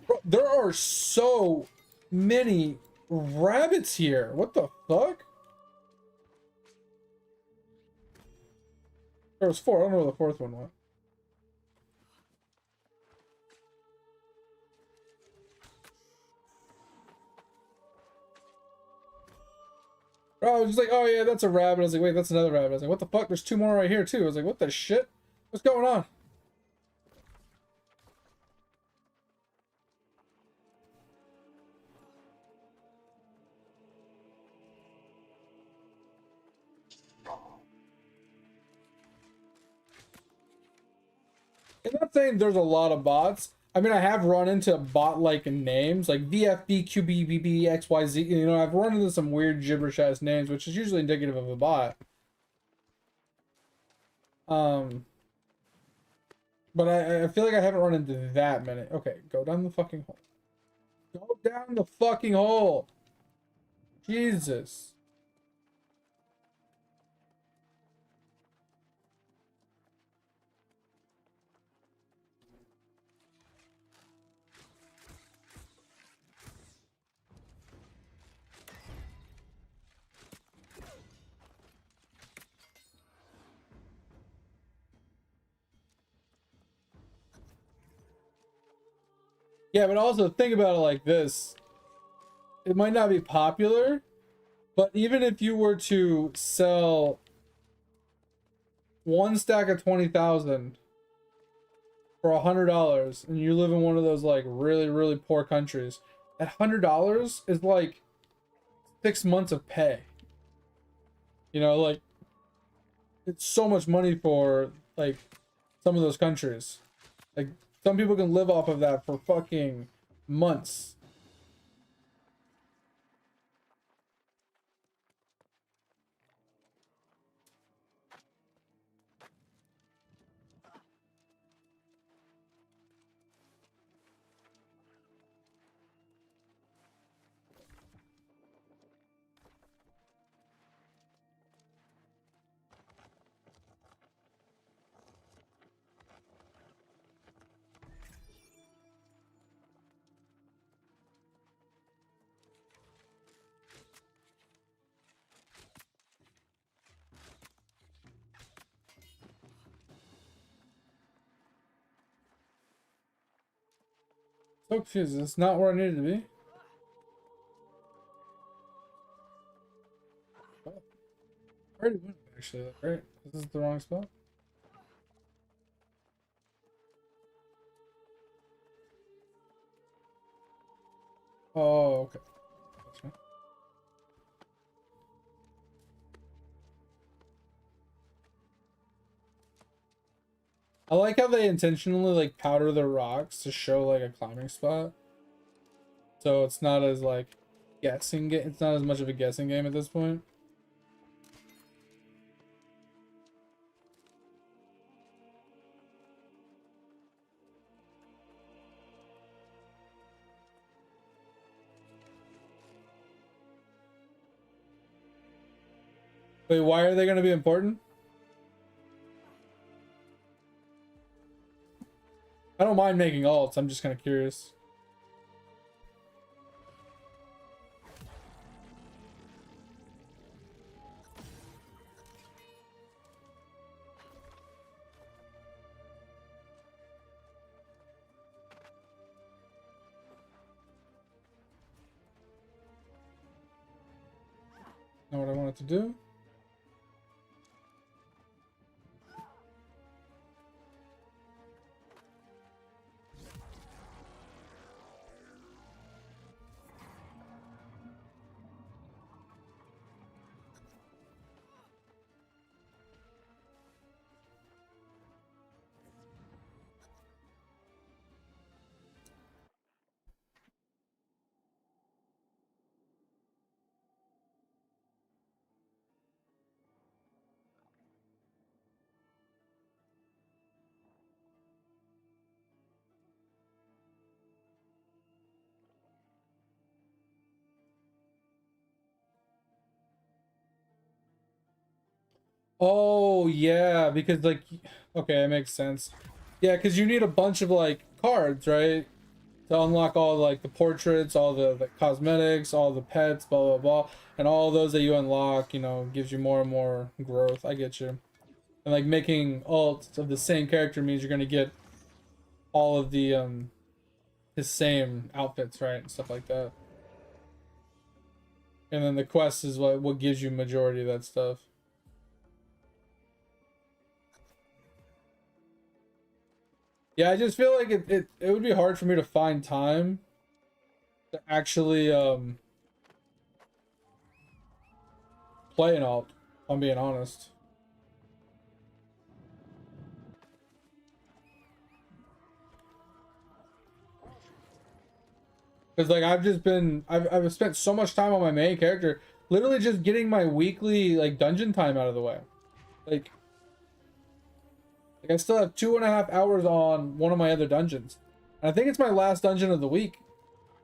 Bro, there are so many rabbits here. What the fuck? There was four. I don't know where the fourth one went. Bro, I was just like, oh yeah, that's a rabbit. I was like, wait, that's another rabbit. I was like, what the fuck? There's two more right here too. I was like, what the shit? What's going on? I'm not saying there's a lot of bots. I mean, I have run into bot-like names like VFB, QBBB, XYZ. You know, I've run into some weird gibberish ass names, which is usually indicative of a bot. Um, but I feel like I haven't run into that many. Okay, go down the fucking hole. Go down the fucking hole. Jesus. Yeah, but also think about it like this. It might not be popular, but even if you were to sell one stack of 20,000 for $100 and you live in one of those like really, really poor countries, that $100 is like 6 months of pay. You know, like it's so much money for like some of those countries. Like some people can live off of that for fucking months. So confused. It's not where I needed to be. Oh, I already went actually, right? This is the wrong spot. Oh, okay. Gotcha. I like how they intentionally like powder the rocks to show like a climbing spot. So it's not as like guessing game. It's not as much of a guessing game at this point. Wait, why are they going to be important? I don't mind making alts. I'm just kind of curious. Know what I wanted to do? Oh, yeah, because like, okay, it makes sense. Yeah, because you need a bunch of like cards, right? To unlock all like the portraits, all the cosmetics, all the pets, blah, blah, blah. And all those that you unlock, you know, gives you more and more growth. I get you. And like making alts of the same character means you're going to get all of the, his same outfits, right? And stuff like that. And then the quest is what gives you majority of that stuff. Yeah, I just feel like it would be hard for me to find time to actually play an alt, if I'm being honest. Because like I've spent so much time on my main character, literally just getting my weekly like dungeon time out of the way. Like like I still have 2.5 hours on one of my other dungeons. And I think it's my last dungeon of the week.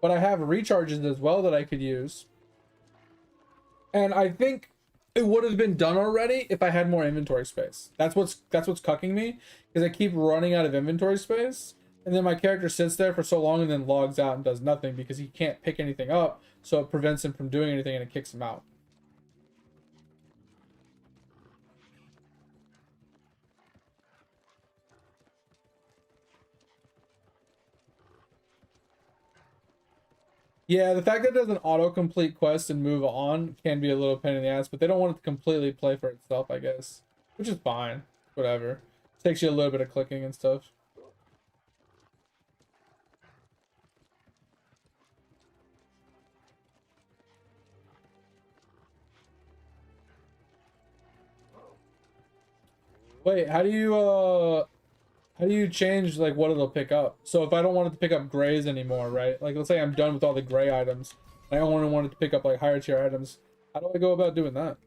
But I have recharges as well that I could use. And I think it would have been done already if I had more inventory space. That's what's cucking me, because I keep running out of inventory space, and then my character sits there for so long and then logs out and does nothing because he can't pick anything up, so it prevents him from doing anything and it kicks him out. Yeah, the fact that it doesn't auto-complete quests and move on can be a little pain in the ass, but they don't want it to completely play for itself, I guess. Which is fine. Whatever. Takes you a little bit of clicking and stuff. Wait, how do you change like what it'll pick up? So if I don't want it to pick up grays anymore, right? Like let's say I'm done with all the gray items. And I only wanted to pick up like higher tier items. How do I go about doing that?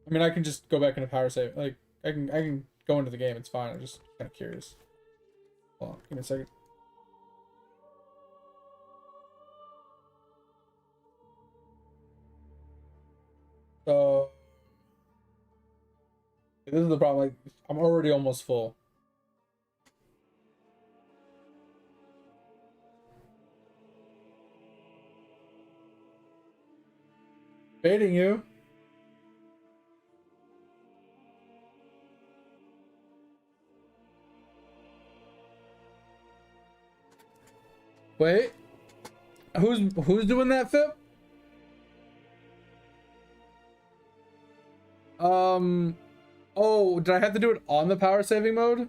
I mean, I can just go back into power save. Like I can go into the game. It's fine. I'm just kind of curious. Hold on, give me a second. So this is the problem. Like I'm already almost full. Baiting you. Wait, who's doing that, Phip? Oh, did I have to do it on the power saving mode?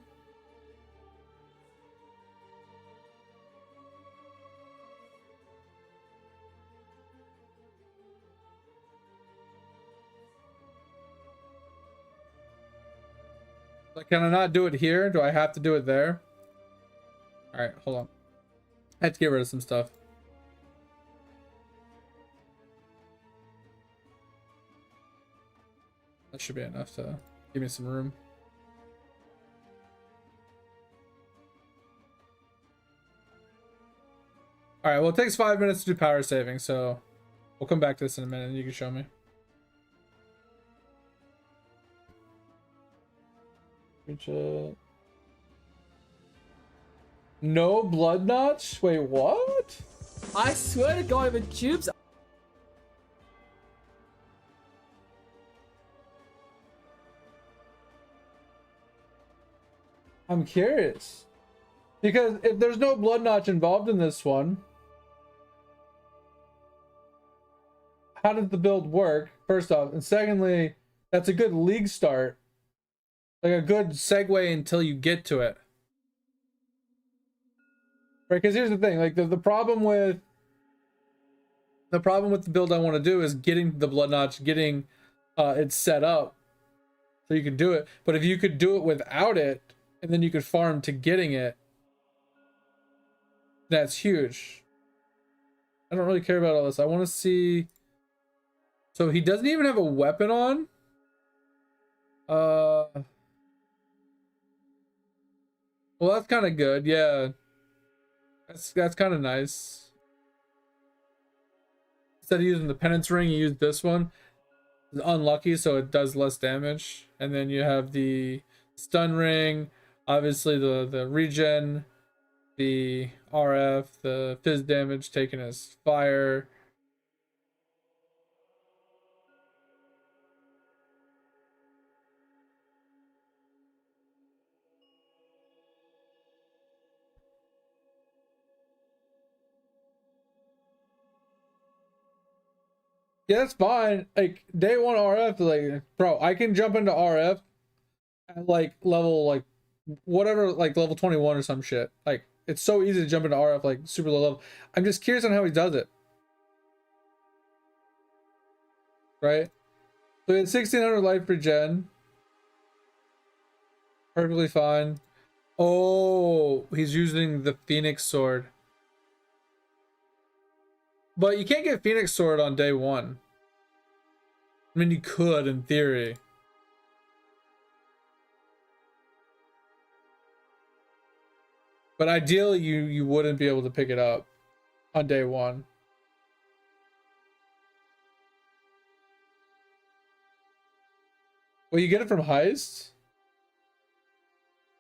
Like, can I not do it here? Do I have to do it there? All right, hold on. I have to get rid of some stuff. That should be enough to give me some room. All right, well, it takes 5 minutes to do power saving, so we'll come back to this in a minute and you can show me. No blood notch? Wait, what? I swear to God, if it tubes. I'm curious. Because if there's no blood notch involved in this one, how does the build work? First off, and secondly, that's a good league start. Like a good segue until you get to it. Right, because here's the thing, like the problem with the build I want to do is getting the blood notch, getting it set up so you can do it. But if you could do it without it, and then you could farm to getting it, that's huge. I don't really care about all this. I want to see. So he doesn't even have a weapon on. Well, that's kind of good. Yeah. That's kind of nice. Instead of using the penance ring, you use this one. It's unlucky, so it does less damage. And then you have the stun ring, obviously the regen, the RF, the fizz damage taken as fire. Yeah, that's fine. Like day one RF, like bro, I can jump into RF at like level like whatever, like level 21 or some shit. Like it's so easy to jump into RF like super low level. I'm just curious on how he does it. Right? So he had 1600 life regen. Perfectly fine. Oh, he's using the Phoenix sword. But you can't get Phoenix sword on day one. I mean, you could in theory. But ideally, you wouldn't be able to pick it up on day one. Well, you get it from heist?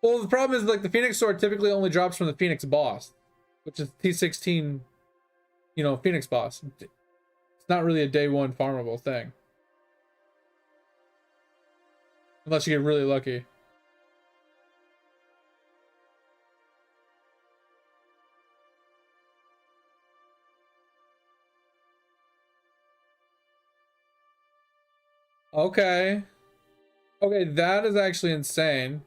Well, the problem is like the Phoenix sword typically only drops from the Phoenix boss, which is T16, you know, Phoenix boss. It's not really a day one farmable thing. Unless you get really lucky. Okay. Okay, that is actually insane.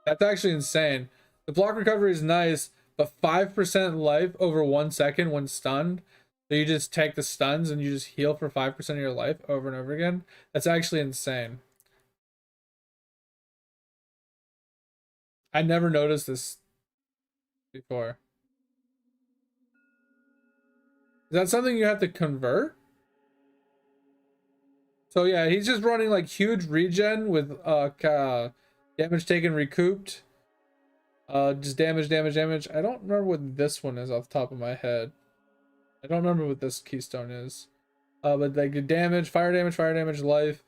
That's actually insane. The block recovery is nice, but 5% life over 1 second when stunned. So you just take the stuns and you just heal for 5% of your life over and over again. That's actually insane. I never noticed this before. Is that something you have to convert? So yeah, he's just running like huge regen with damage taken recouped. Just damage. I don't remember what this one is off the top of my head. I don't remember what this keystone is. But like damage, fire damage, life,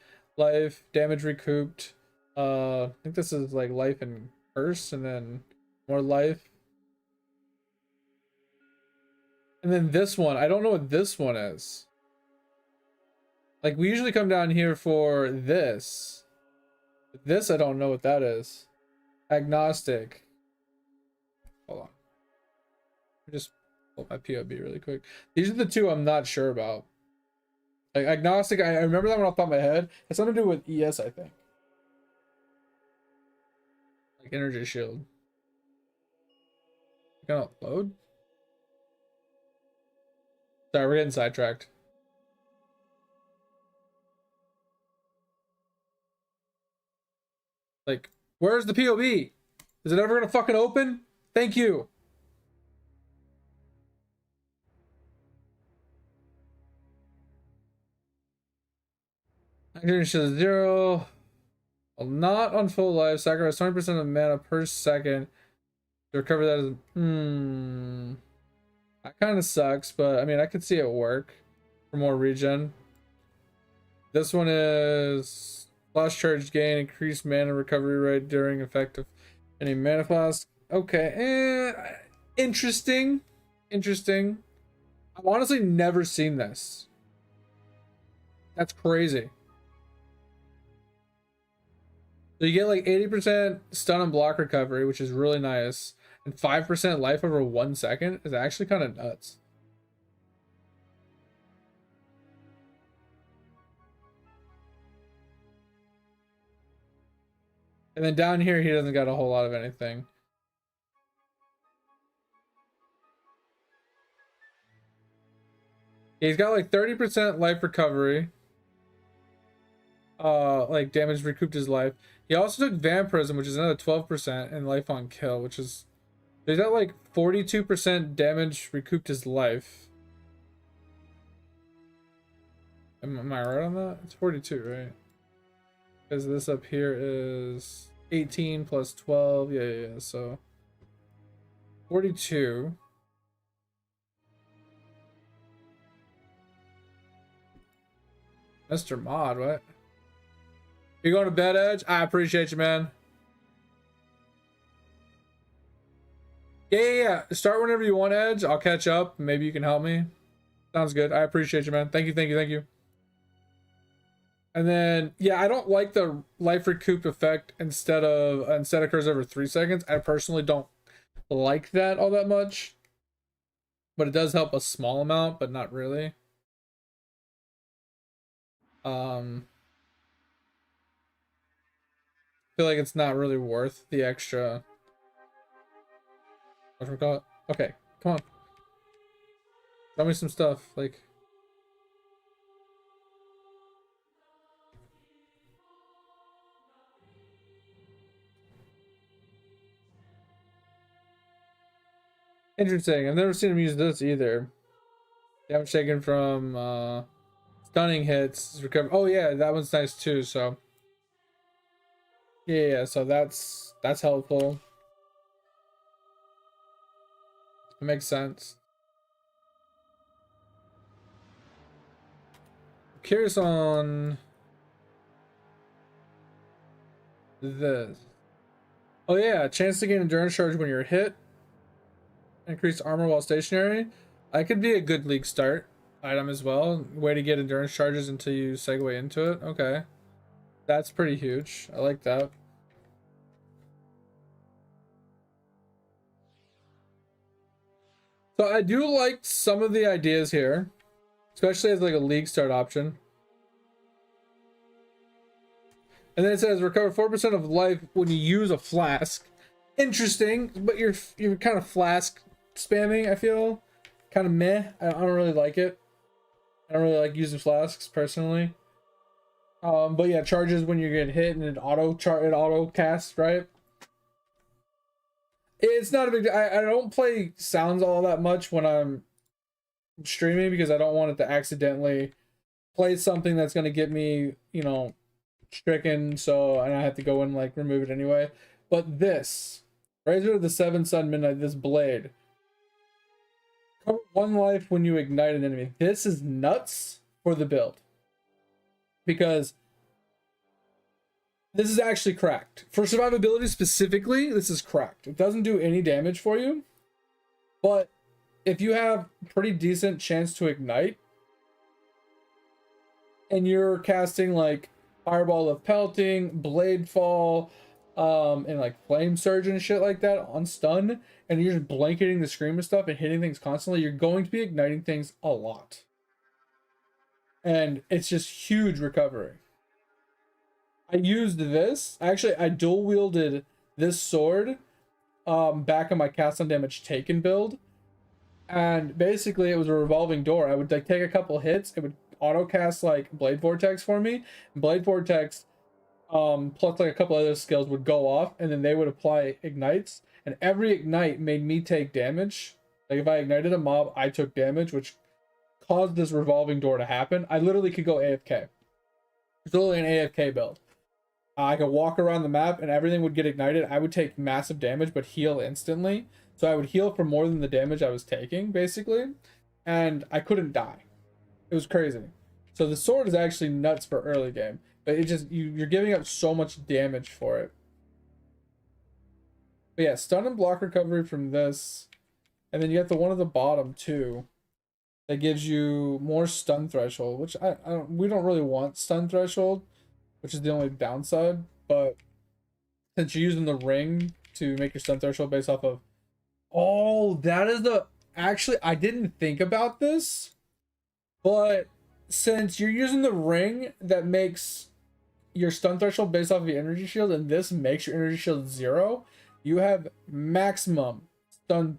damage recouped. I think this is like life and curse, and then more life. And then this one, I don't know what this one is. Like, we usually come down here for this. This, I don't know what that is. Agnostic. Hold on. Just pull my POB really quick. These are the two I'm not sure about. Like, agnostic, I remember that one off the top of my head. It's something to do with ES, I think. Like, energy shield. Gonna load? Sorry, we're getting sidetracked. Like, where's the POB? Is it ever gonna fucking open? Thank you. Energy shield is 0. Well, not on full life. Sacrifice 20% of mana per second to recover that as that kind of sucks, but I mean I could see it work for more regen. This one is flash charge gain, increased mana recovery rate during effect of any mana flask. Okay, interesting. Interesting. I've honestly never seen this. That's crazy. So you get like 80% stun and block recovery, which is really nice. And 5% life over 1 second is actually kind of nuts. And then down here, he doesn't got a whole lot of anything. He's got like 30% life recovery. Like damage recouped his life. He also took vampirism, which is another 12%, and life on kill, which is, there's that like 42% damage recouped his life. Am I right on that? It's 42, right? Because this up here is 18 plus 12. Yeah. So 42. Mr. Mod, what? You going to bed, Edge? I appreciate you, man. Yeah. Start whenever you want, Edge. I'll catch up. Maybe you can help me. Sounds good. I appreciate you, man. Thank you. And then, yeah, I don't like the life recoup effect instead occurs over 3 seconds. I personally don't like that all that much. But it does help a small amount, but not really. I feel like it's not really worth the extra. What do we call it? Okay, come on. Tell me some stuff, like. Interesting. I've never seen him use this either. Damage taken from stunning hits. Recover. Oh yeah, that one's nice too. So yeah. So that's helpful. It makes sense. I'm curious on this. Oh yeah, chance to gain endurance charge when you're hit. Increased armor while stationary. That could be a good league start item as well. Way to get endurance charges until you segue into it. Okay. That's pretty huge. I like that. So I do like some of the ideas here, especially as like a league start option. And then it says recover 4% of life when you use a flask. Interesting, but you're kind of flask spamming, I feel. Kind of meh. I don't really like it. I don't really like using flasks personally. But yeah, charges when you get hit and it auto casts, right? It's not a big. I don't play sounds all that much when I'm streaming because I don't want it to accidentally play something that's gonna get me, stricken. So and I have to go and like remove it anyway. But this Razor of the Seven Sun Midnight, this blade. Cover 1 life when you ignite an enemy. This is nuts for the build. Because this is actually cracked. For survivability specifically, this is cracked. It doesn't do any damage for you. But if you have pretty decent chance to ignite, and you're casting like Fireball of Pelting, Blade Fall, and like Flame Surge and shit like that on stun, and you're just blanketing the screen with stuff and hitting things constantly, you're going to be igniting things a lot. And it's just huge recovery. I used this. Actually, I dual wielded this sword back on my cast on damage taken build. And basically it was a revolving door. I would like take a couple hits, it would auto cast like Blade Vortex for me. Blade Vortex plus like a couple other skills would go off, and then they would apply ignites, and every ignite made me take damage. Like if I ignited a mob, I took damage, which caused this revolving door to happen. I literally could go AFK. It's literally an AFK build. I could walk around the map and everything would get ignited. I would take massive damage but heal instantly. So I would heal for more than the damage I was taking, basically. And I couldn't die. It was crazy. So the sword is actually nuts for early game. But it just, you're giving up so much damage for it. But yeah, stun and block recovery from this. And then you get the one at the bottom too. That gives you more stun threshold, which we don't really want stun threshold, which is the only downside. But since you're using the ring to make your stun threshold based off of, oh, that is the, actually I didn't think about this, but since you're using the ring that makes your stun threshold based off of your energy shield, and this makes your energy shield 0, you have maximum stun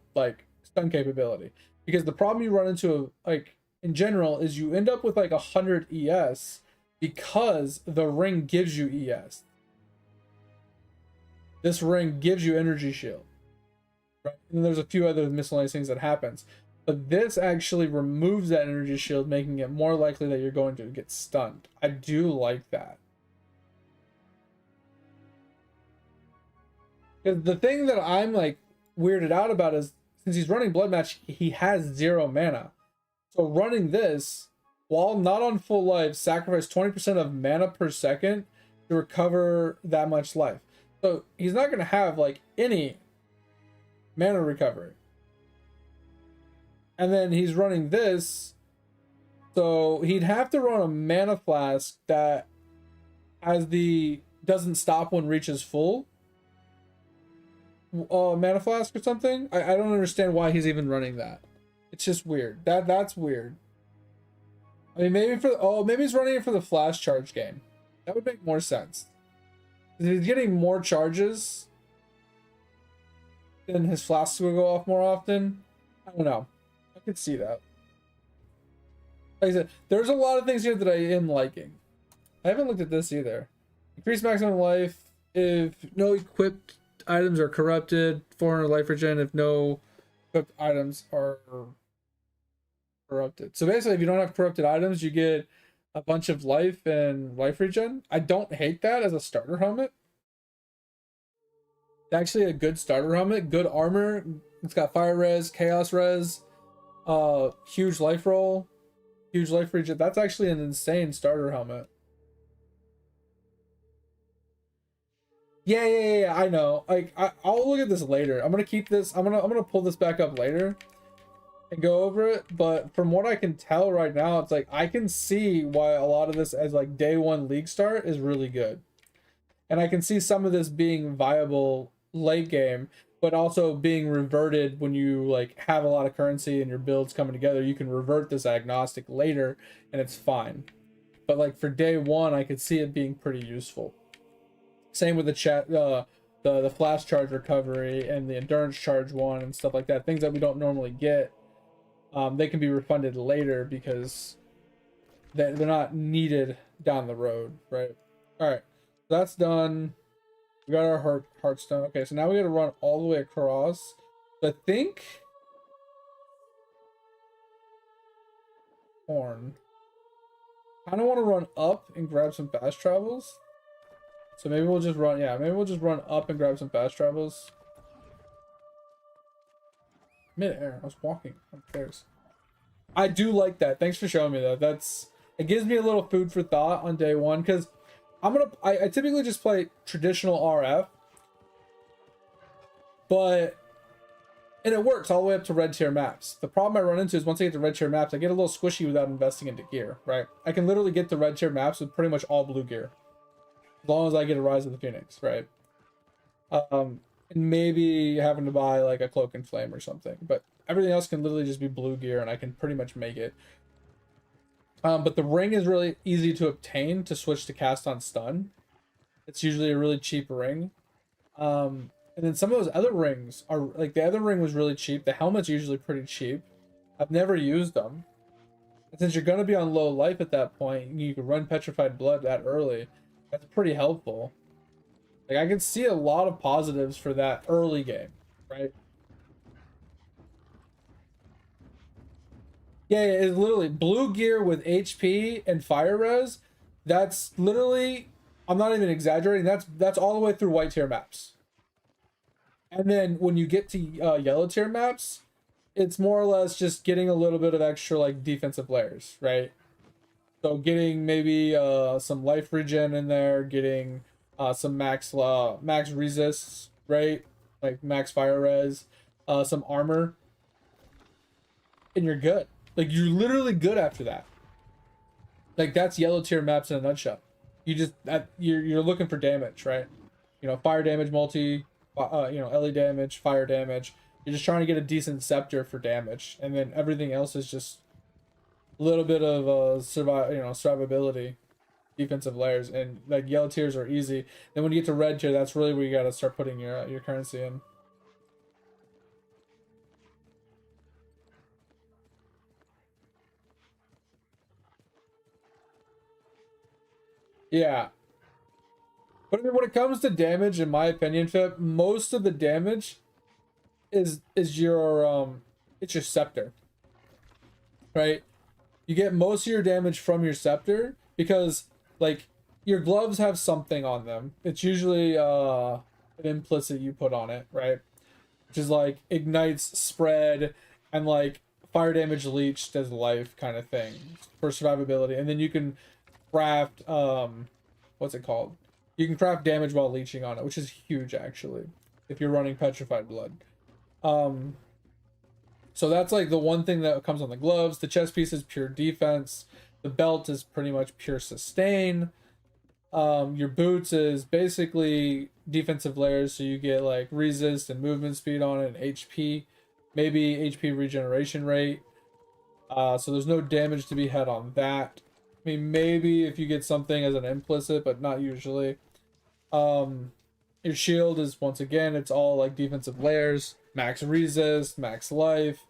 capability. Because the problem you run into, like, in general, is you end up with, like, 100 ES because the ring gives you ES. This ring gives you energy shield. Right? And there's a few other miscellaneous things that happens. But this actually removes that energy shield, making it more likely that you're going to get stunned. I do like that. Because the thing that I'm, like, weirded out about is, since he's running Blood Match, he has 0 mana. So running this, while not on full life, sacrifice 20% of mana per second to recover that much life. So he's not going to have like any mana recovery. And then he's running this, so he'd have to run a mana flask that doesn't stop when reaches full. Mana flask or something. I don't understand why he's even running that. It's just weird. That's weird. I mean, maybe maybe he's running it for the flash charge game. That would make more sense. If he's getting more charges, then his flasks will go off more often. I don't know. I could see that. Like I said, there's a lot of things here that I am liking. I haven't looked at this either. Increase maximum life if no equipped items are corrupted, 400 life regen if no equipped items are corrupted. So basically, if you don't have corrupted items, you get a bunch of life and life regen. I don't hate that as a starter helmet. It's actually a good starter helmet, good armor. It's got fire res, chaos res, huge life roll, huge life regen. That's actually an insane starter helmet. Yeah, I know. Like, I'll look at this later. I'm gonna keep this. I'm gonna pull this back up later and go over it. But from what I can tell right now, it's like I can see why a lot of this as like day 1 league start is really good, and I can see some of this being viable late game, but also being reverted when you like have a lot of currency and your builds coming together. You can revert this agnostic later, and it's fine. But like for day 1, I could see it being pretty useful. Same with the flash charge recovery and the endurance charge one and stuff like that. Things that we don't normally get, they can be refunded later because they're not needed down the road, right? All right, that's done. We got our heartstone. Okay, so now we got to run all the way across. I think horn. I kind of want to run up and grab some fast travels. So maybe we'll just run, maybe we'll just run up and grab some fast travels. Mid-air, I was walking, who cares? I do like that. Thanks for showing me that. It gives me a little food for thought on day 1, because I typically just play traditional RF. But And it works all the way up to red tier maps. The problem I run into is once I get to red tier maps, I get a little squishy without investing into gear, right? I can literally get to red tier maps with pretty much all blue gear. As long as I get a Rise of the Phoenix, right? And maybe having to buy like a Cloak and Flame or something. But everything else can literally just be blue gear and I can pretty much make it. But the ring is really easy to obtain to switch to cast on stun. It's usually a really cheap ring. And then some of those other rings are like the other ring was really cheap. The helmet's usually pretty cheap. I've never used them. And since you're going to be on low life at that point, you can run Petrified Blood that early. That's pretty helpful. Like I can see a lot of positives for that early game, right? Yeah, it's literally blue gear with HP and fire res. That's literally, I'm not even exaggerating. That's all the way through white tier maps. And then when you get to yellow tier maps, it's more or less just getting a little bit of extra like defensive layers, right? So getting maybe some life regen in there, getting some max resists, right? Like max fire res, some armor, and you're good. Like you're literally good after that. Like that's yellow tier maps in a nutshell. You just you're looking for damage, right? You know, fire damage multi. You know, LE damage, fire damage. You're just trying to get a decent scepter for damage, and then everything else is just a little bit of survivability, defensive layers, and like yellow tiers are easy. Then when you get to red tier, that's really where you got to start putting your currency in. Yeah. But I mean, when it comes to damage, in my opinion, Fip, most of the damage is your it's your scepter, right? You get most of your damage from your scepter because like your gloves have something on them. It's usually an implicit you put on it, right? Which is like ignites, spread, and like fire damage leached as life kind of thing for survivability, and then you can craft what's it called? You can craft damage while leeching on it, which is huge actually, if you're running Petrified Blood. So that's like the one thing that comes on the gloves. The chest piece is pure defense. The belt is pretty much pure sustain. Your boots is basically defensive layers, so you get like resist and movement speed on it, and HP, maybe HP regeneration rate. So there's no damage to be had on that. I mean, maybe if you get something as an implicit, but not usually. Your shield is, once again, it's all like defensive layers, max resist, max life,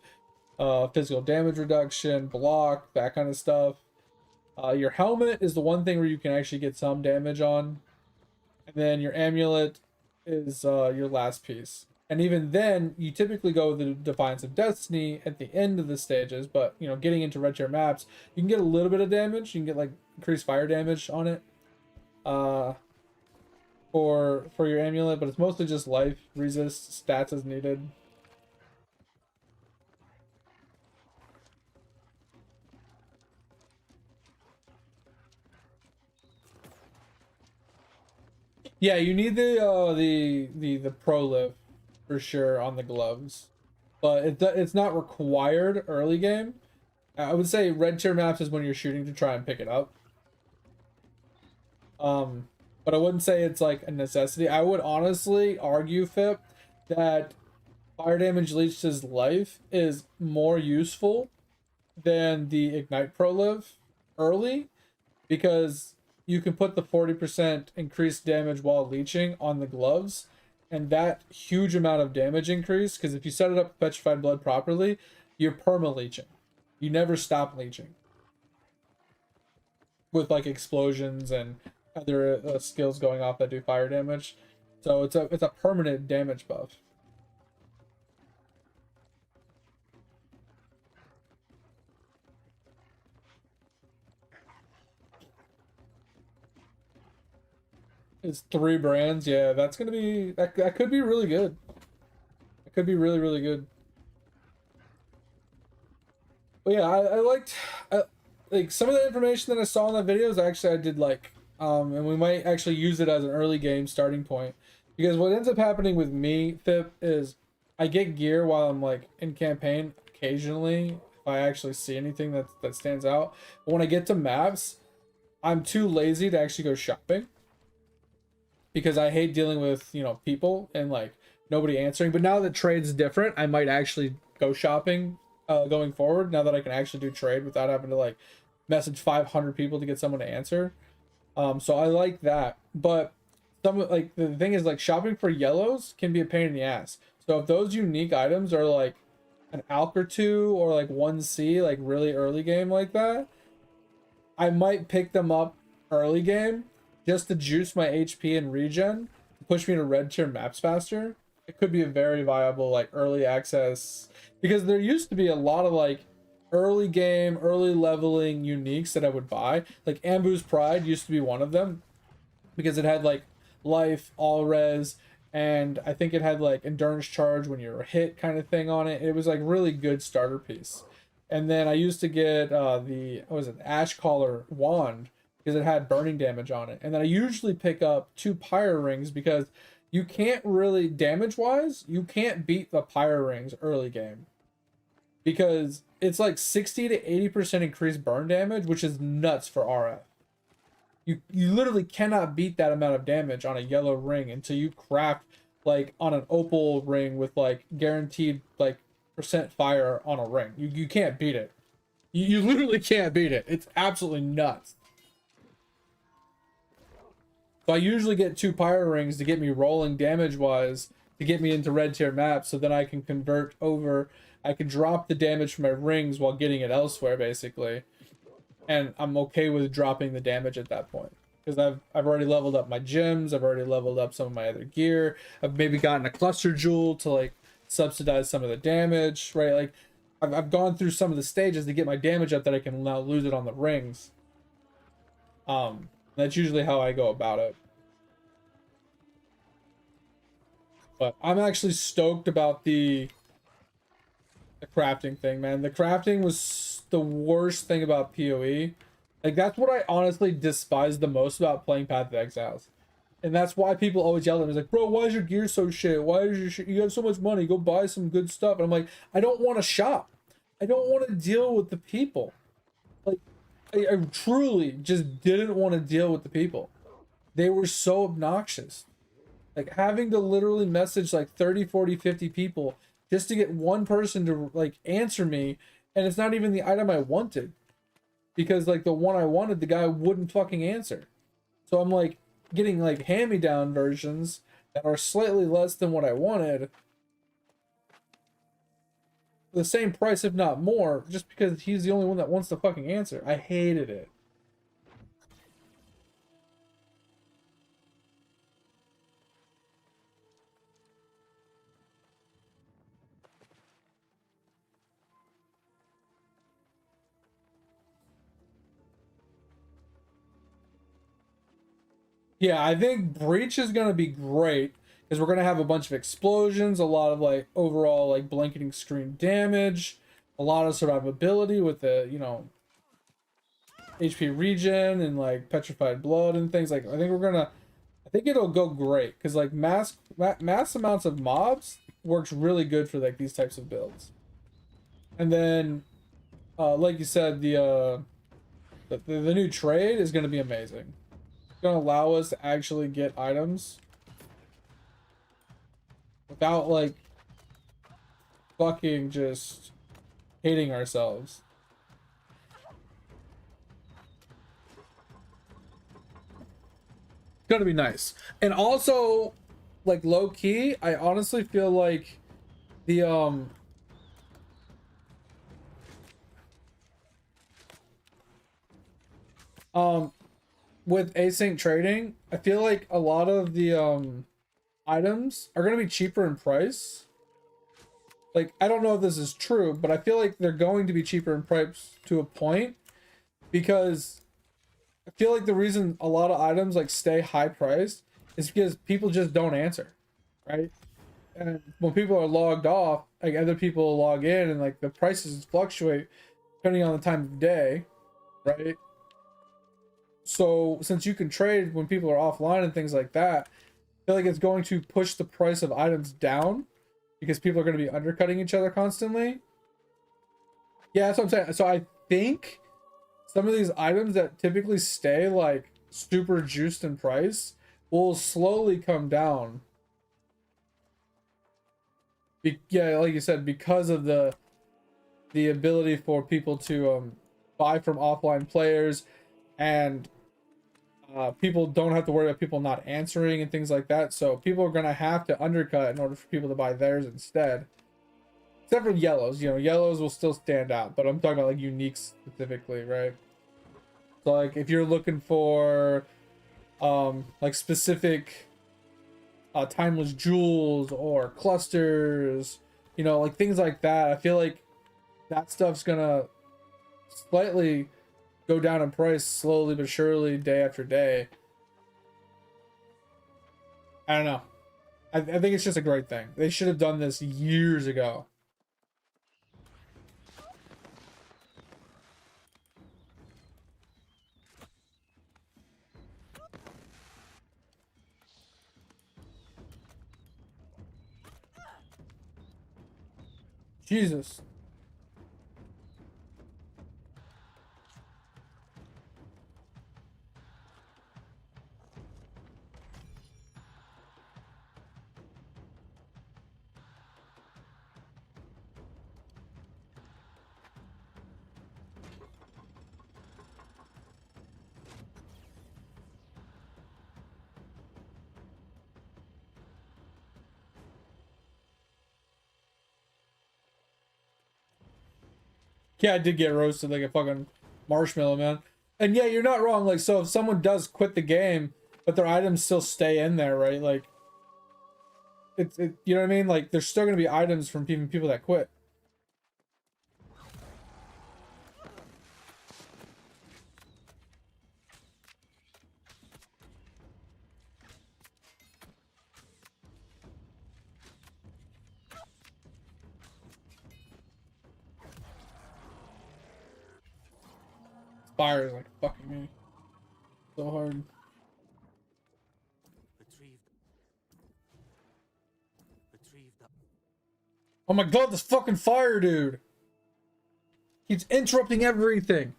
physical damage reduction, block, that kind of stuff. Your helmet is the one thing where you can actually get some damage on. And then your amulet is your last piece. And even then, you typically go with the Defiance of Destiny at the end of the stages, but, you know, getting into red tier maps, you can get a little bit of damage. You can get, like, increased fire damage on it for your amulet, but it's mostly just life, resist, stats as needed. Yeah, you need the pro live for sure on the gloves, but it's not required early game. I would say red tier maps is when you're shooting to try and pick it up. But I wouldn't say it's like a necessity. I would honestly argue, Fip, that fire damage leech to life is more useful than the ignite pro live early, because you can put the 40% increased damage while leeching on the gloves, and that huge amount of damage increase, because if you set it up with Petrified Blood properly, you're perma-leeching. You never stop leeching. With like explosions and other skills going off that do fire damage. So it's a permanent damage buff. It's 3 brands. Yeah, that's gonna be that could be really good. It could be really, really good. But yeah, I liked like some of the information that I saw in the videos. Actually, I did like, and we might actually use it as an early game starting point, because what ends up happening with me, Fip, is I get gear while I'm like in campaign occasionally if I actually see anything that stands out. But when I get to maps, I'm too lazy to actually go shopping because I hate dealing with, you know, people and like nobody answering. But now that trade's different, I might actually go shopping going forward now that I can actually do trade without having to like message 500 people to get someone to answer. So I like that. But some like the thing is like shopping for yellows can be a pain in the ass. So if those unique items are like an Alk or two or like 1C, like really early game like that, I might pick them up early game just to juice my HP and regen, push me to red tier maps faster. It could be a very viable like early access because there used to be a lot of like early game, early leveling uniques that I would buy. Like Ambu's Pride used to be one of them because it had like life, all res, and I think it had like endurance charge when you were hit kind of thing on it. It was like really good starter piece. And then I used to get the what was it, Ash Caller wand because it had burning damage on it. And then I usually pick up 2 pyre rings because you can't really damage wise, you can't beat the pyre rings early game because it's like 60 to 80% increased burn damage, which is nuts for RF. You literally cannot beat that amount of damage on a yellow ring until you craft like on an opal ring with like guaranteed like percent fire on a ring. You can't beat it. You literally can't beat it. It's absolutely nuts. So I usually get 2 pyre rings to get me rolling damage wise to get me into red tier maps so then I can convert over. I can drop the damage from my rings while getting it elsewhere basically. And I'm okay with dropping the damage at that point because I've already leveled up my gems. I've already leveled up some of my other gear. I've maybe gotten a cluster jewel to like subsidize some of the damage, right? Like I've gone through some of the stages to get my damage up that I can now lose it on the rings. That's usually how I go about it. But I'm actually stoked about the crafting thing, man. The crafting was the worst thing about PoE. Like that's what I honestly despise the most about playing Path of Exiles. And that's why people always yell at me like, bro, why is your gear so shit? Why is your shit? You have so much money, go buy some good stuff. And I'm like, I don't want to shop. I don't want to deal with the people. Like I truly just didn't want to deal with the people. They were so obnoxious. Like having to literally message like 30, 40, 50 people just to get one person to like answer me, and it's not even the item I wanted because like the one I wanted the guy wouldn't fucking answer. So I'm like getting like hand-me-down versions that are slightly less than what I wanted, the same price if not more, just because he's the only one that wants to fucking answer. I hated it. Yeah, I think Breach is going to be great because we're going to have a bunch of explosions, a lot of like overall like blanketing screen damage, a lot of survivability with the, you know, HP regen and like petrified blood and things. Like I think I think it'll go great because like mass amounts of mobs works really good for like these types of builds. And then like you said, the new trade is going to be amazing. Gonna allow us to actually get items without like fucking just hating ourselves. It's gonna be nice. And also like low key, I honestly feel like the with async trading, I feel like a lot of the items are going to be cheaper in price. Like I don't know if this is true, but I feel like they're going to be cheaper in price to a point because I feel like the reason a lot of items like stay high priced is because people just don't answer, right? And when people are logged off, like other people log in and like the prices fluctuate depending on the time of day, right? So since you can trade when people are offline and things like that, I feel like it's going to push the price of items down because people are going to be undercutting each other constantly. Yeah, that's what I'm saying. So I think some of these items that typically stay like super juiced in price will slowly come down. Yeah, like you said, because of the ability for people to buy from offline players, and people don't have to worry about people not answering and things like that. So people are gonna have to undercut in order for people to buy theirs instead. Except for yellows, you know, yellows will still stand out, but I'm talking about like uniques specifically, right? So like if you're looking for like specific timeless jewels or clusters, you know, like things like that, I feel like that stuff's gonna slightly go down in price slowly but surely, day after day. I don't know. I think it's just a great thing. They should have done this years ago. Jesus. Yeah, I did get roasted like a fucking marshmallow, man. And yeah, you're not wrong. Like, so if someone does quit the game, but their items still stay in there, right? Like, you know what I mean? Like, there's still gonna be items from even people that quit. Fire is like fucking me so hard. Oh my god, this fucking fire, dude! He's interrupting everything.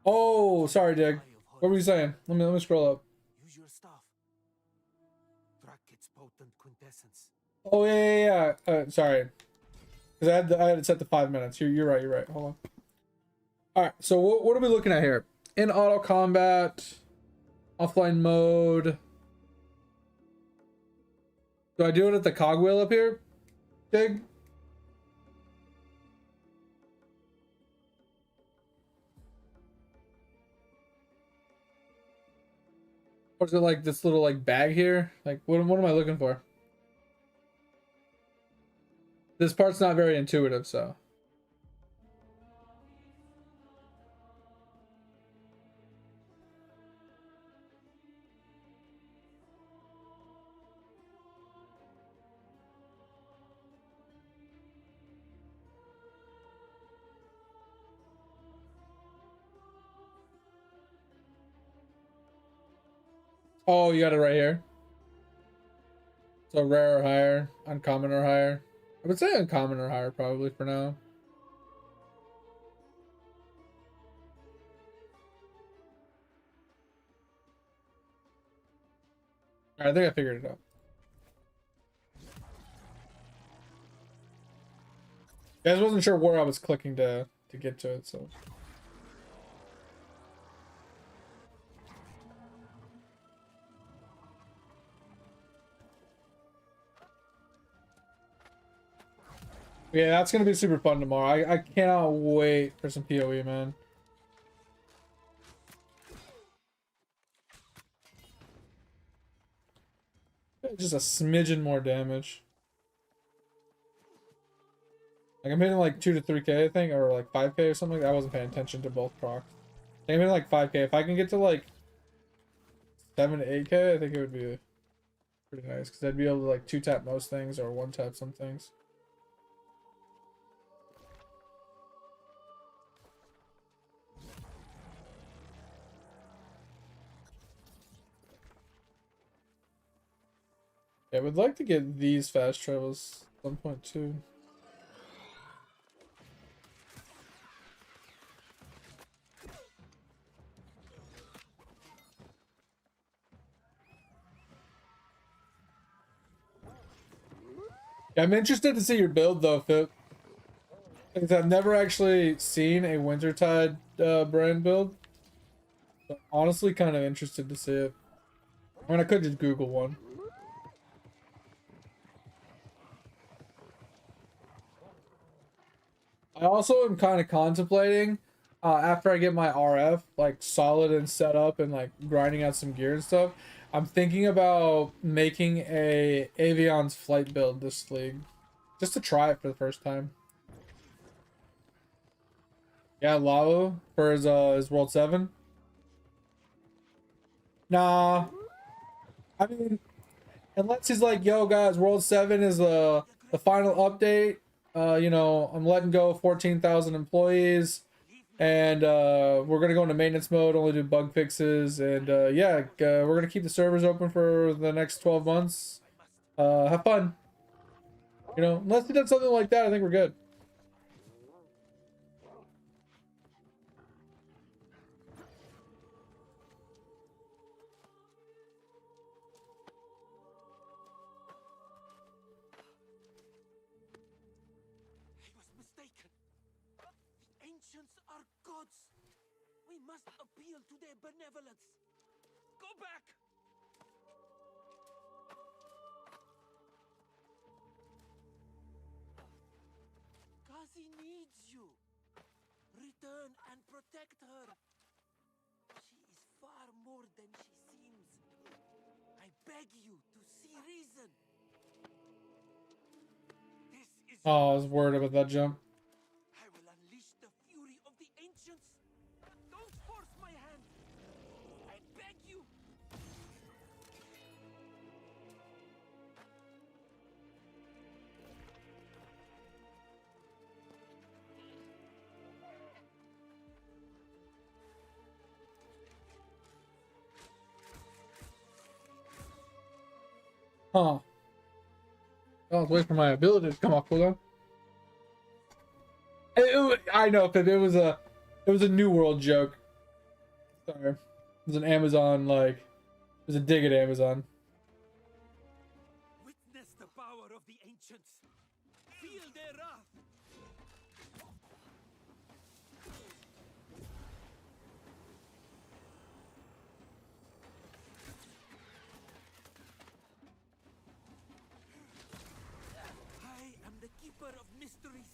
Oh, sorry, Dig. What were you saying? Let me scroll up. Use your stuff. Track its potent quintessence. Oh yeah, yeah, yeah. Sorry, because I had it set to 5 minutes. You're right. You're right. Hold on. All right. So what are we looking at here? In auto combat, offline mode. Do I do it at the cogwheel up here, Dig? Or is it like this little like bag here? Like what am I looking for? This part's not very intuitive, so. Oh, you got it right here. So rare or higher, uncommon or higher. I would say uncommon or higher probably for now. All right, I think I figured it out. I just wasn't sure where I was clicking to get to it, so. Yeah, that's gonna be super fun tomorrow. I cannot wait for some PoE, man. Just a smidgen more damage. Like I'm hitting like 2 to 3k, I think, or like 5k or something like that. I wasn't paying attention to both procs. I'm hitting like 5k. If I can get to like 7 to 8k, I think it would be pretty nice because I'd be able to like 2-tap most things or 1-tap some things. Yeah, we'd like to get these fast travels at some point too. Yeah, I'm interested to see your build though, Fit. Because I've never actually seen a Wintertide brand build. So I'm honestly kind of interested to see it. I mean, I could just Google one. I also am kind of contemplating, after I get my RF like solid and set up and like grinding out some gear and stuff, I'm thinking about making a Avion's flight build this league, just to try it for the first time. Yeah, Lavo for his World 7. Nah, I mean, unless he's like, yo guys, World 7 is the final update. You know, I'm letting go of 14,000 employees. And we're gonna go into maintenance mode, only do bug fixes, and yeah, we're gonna keep the servers open for the next 12 months. Have fun. You know, unless he did something like that, I think we're good. He was mistaken. The ancients are gods. We must appeal to their benevolence. Go back! Kazi needs you. Return and protect her. She is far more than she seems. I beg you to see reason. This is Oh, I was worried about that jump. I will unleash the fury of the ancients. Don't force my hand. I beg you. Huh. I was waiting for my ability to come off cooldown. I know, Pip. It was a New World joke. Sorry, it was an Amazon like, it was a dig at Amazon. Witness the power of the ancients. Feel their wrath. I am the keeper of mysteries,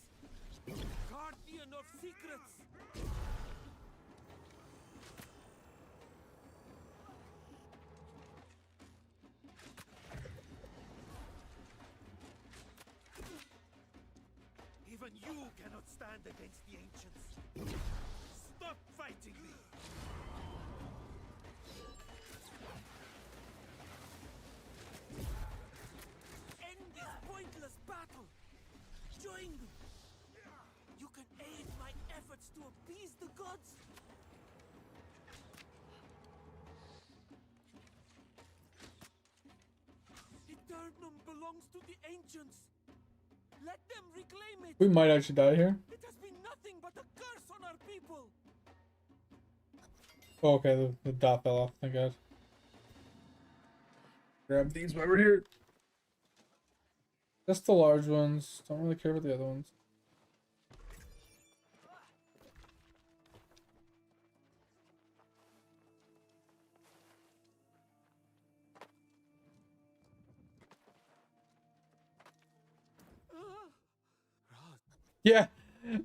guardian of secrets. Even you cannot stand against the ancients. Stop fighting me. End this pointless battle. Join me. You can aid my efforts to appease the gods. Eternum belongs to the ancients. Let them reclaim it. We might actually die here. It has been nothing but a curse on our people. Oh, okay, the dot fell off. Thank God. Grab these while we're here. Just the large ones. Don't really care about the other ones. Yeah,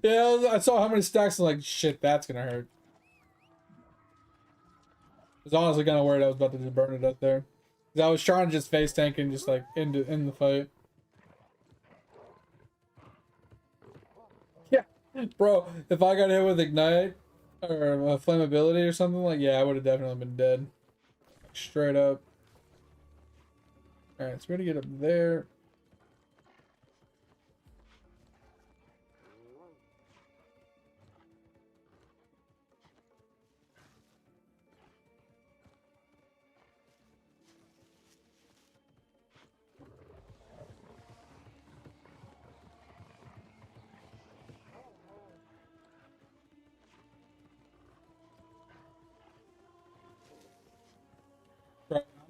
yeah. I saw how many stacks and like, shit, that's gonna hurt. I was honestly kind of worried I was about to just burn it up there. 'Cause I was trying to just face tank and just like end the fight. Yeah, bro. If I got hit with ignite or flammability or something, like, yeah, I would have definitely been dead. Like, straight up. All right, so we're gonna get up there.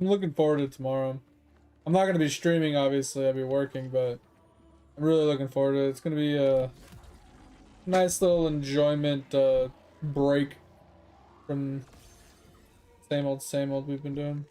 I'm looking forward to tomorrow. I'm not gonna be streaming, obviously. I'll be working, but I'm really looking forward to it. It's gonna be a nice little enjoyment break from same old we've been doing.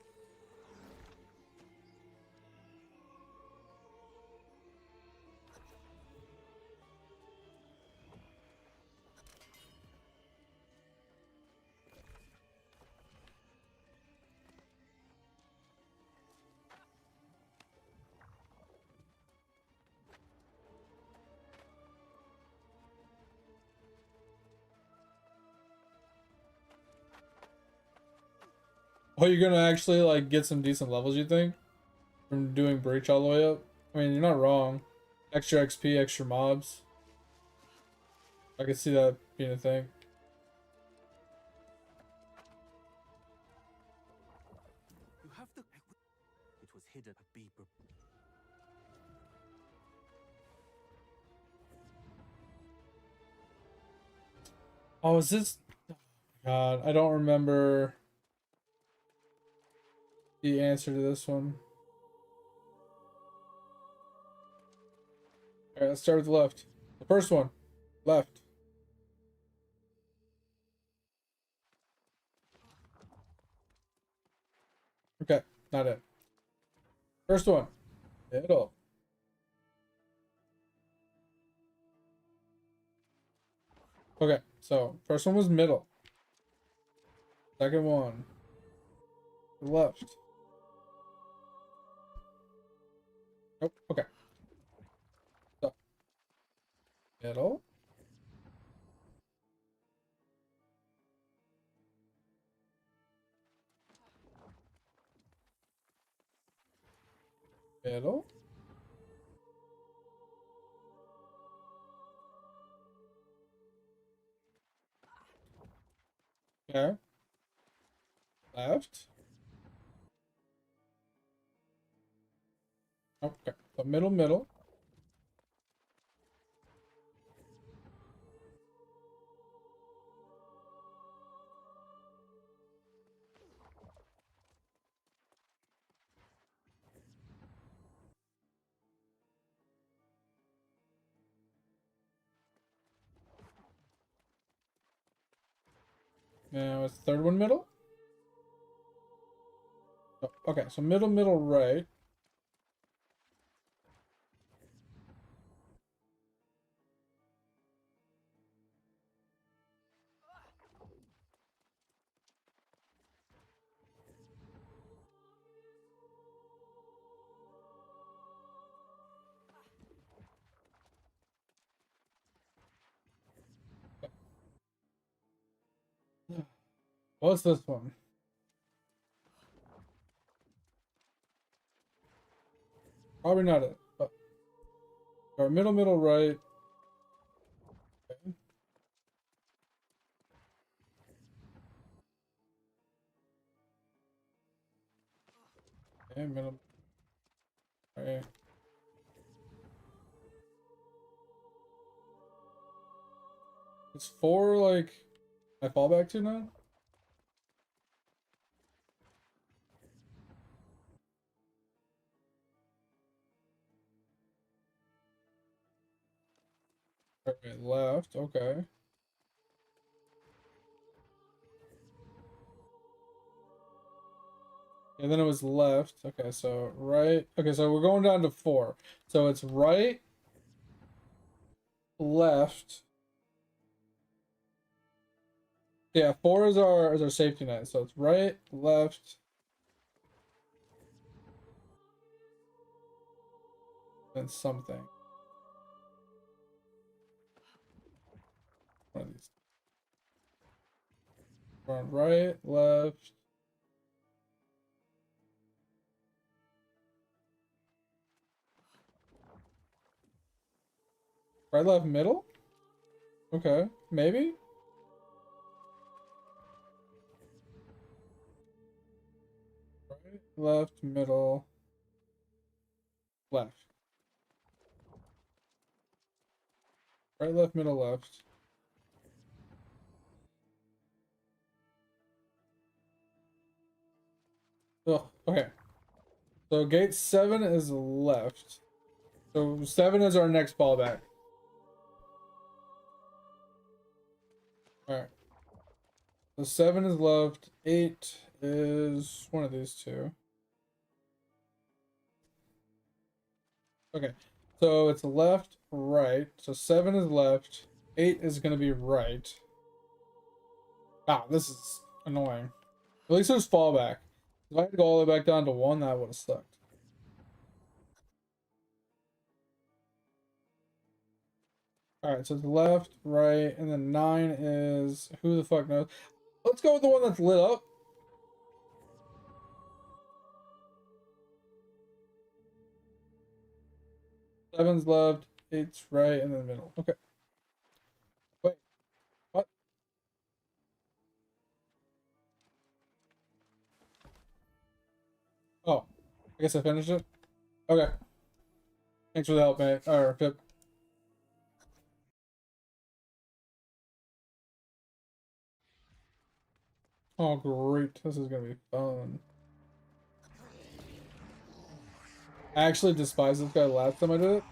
Oh, you're gonna actually like get some decent levels, you think? From doing breach all the way up? I mean, you're not wrong. Extra XP, extra mobs. I could see that being a thing. You have to. It was hidden. Be prepared. Oh, is this? God, I don't remember the answer to this one. All right, let's start with the left. The first one, left. Okay, not it. First one, middle. Okay, so first one was middle. Second one, left. Nope. Okay. So middle. Middle. Okay. Left. Okay. So middle, middle. Now it's third one, middle. Oh, okay, so middle, middle, right. What's this one? Probably not it. But all right, middle, middle, right. Okay. Okay, middle. Okay. It's four like I fall back to now. Okay, left. Okay. And then it was left. Okay, so right. Okay, so we're going down to four. So it's right, left. Yeah, four is our safety net. So it's right, left, and something. One of these. We're on right, left. Right, left, middle? Okay, maybe? Right, left, middle, left. Right, left, middle, left. Ugh. Okay. So gate 7 is left. So 7 is our next fallback. Alright. So 7 is left. 8 is one of these two. Okay. So it's left, right. So 7 is left. 8 is going to be right. Ah, this is annoying. At least there's fallback. If I had to go all the way back down to 1, that would have sucked. Alright, so it's left, right, and then 9 is... Who the fuck knows? Let's go with the one that's lit up. Seven's left, 8's right, and then middle. Okay. Wait, what? Oh, I guess I finished it? Okay. Thanks for the help, mate. Or Pip. Oh, great. This is gonna be fun. I actually despised this guy last time I did it.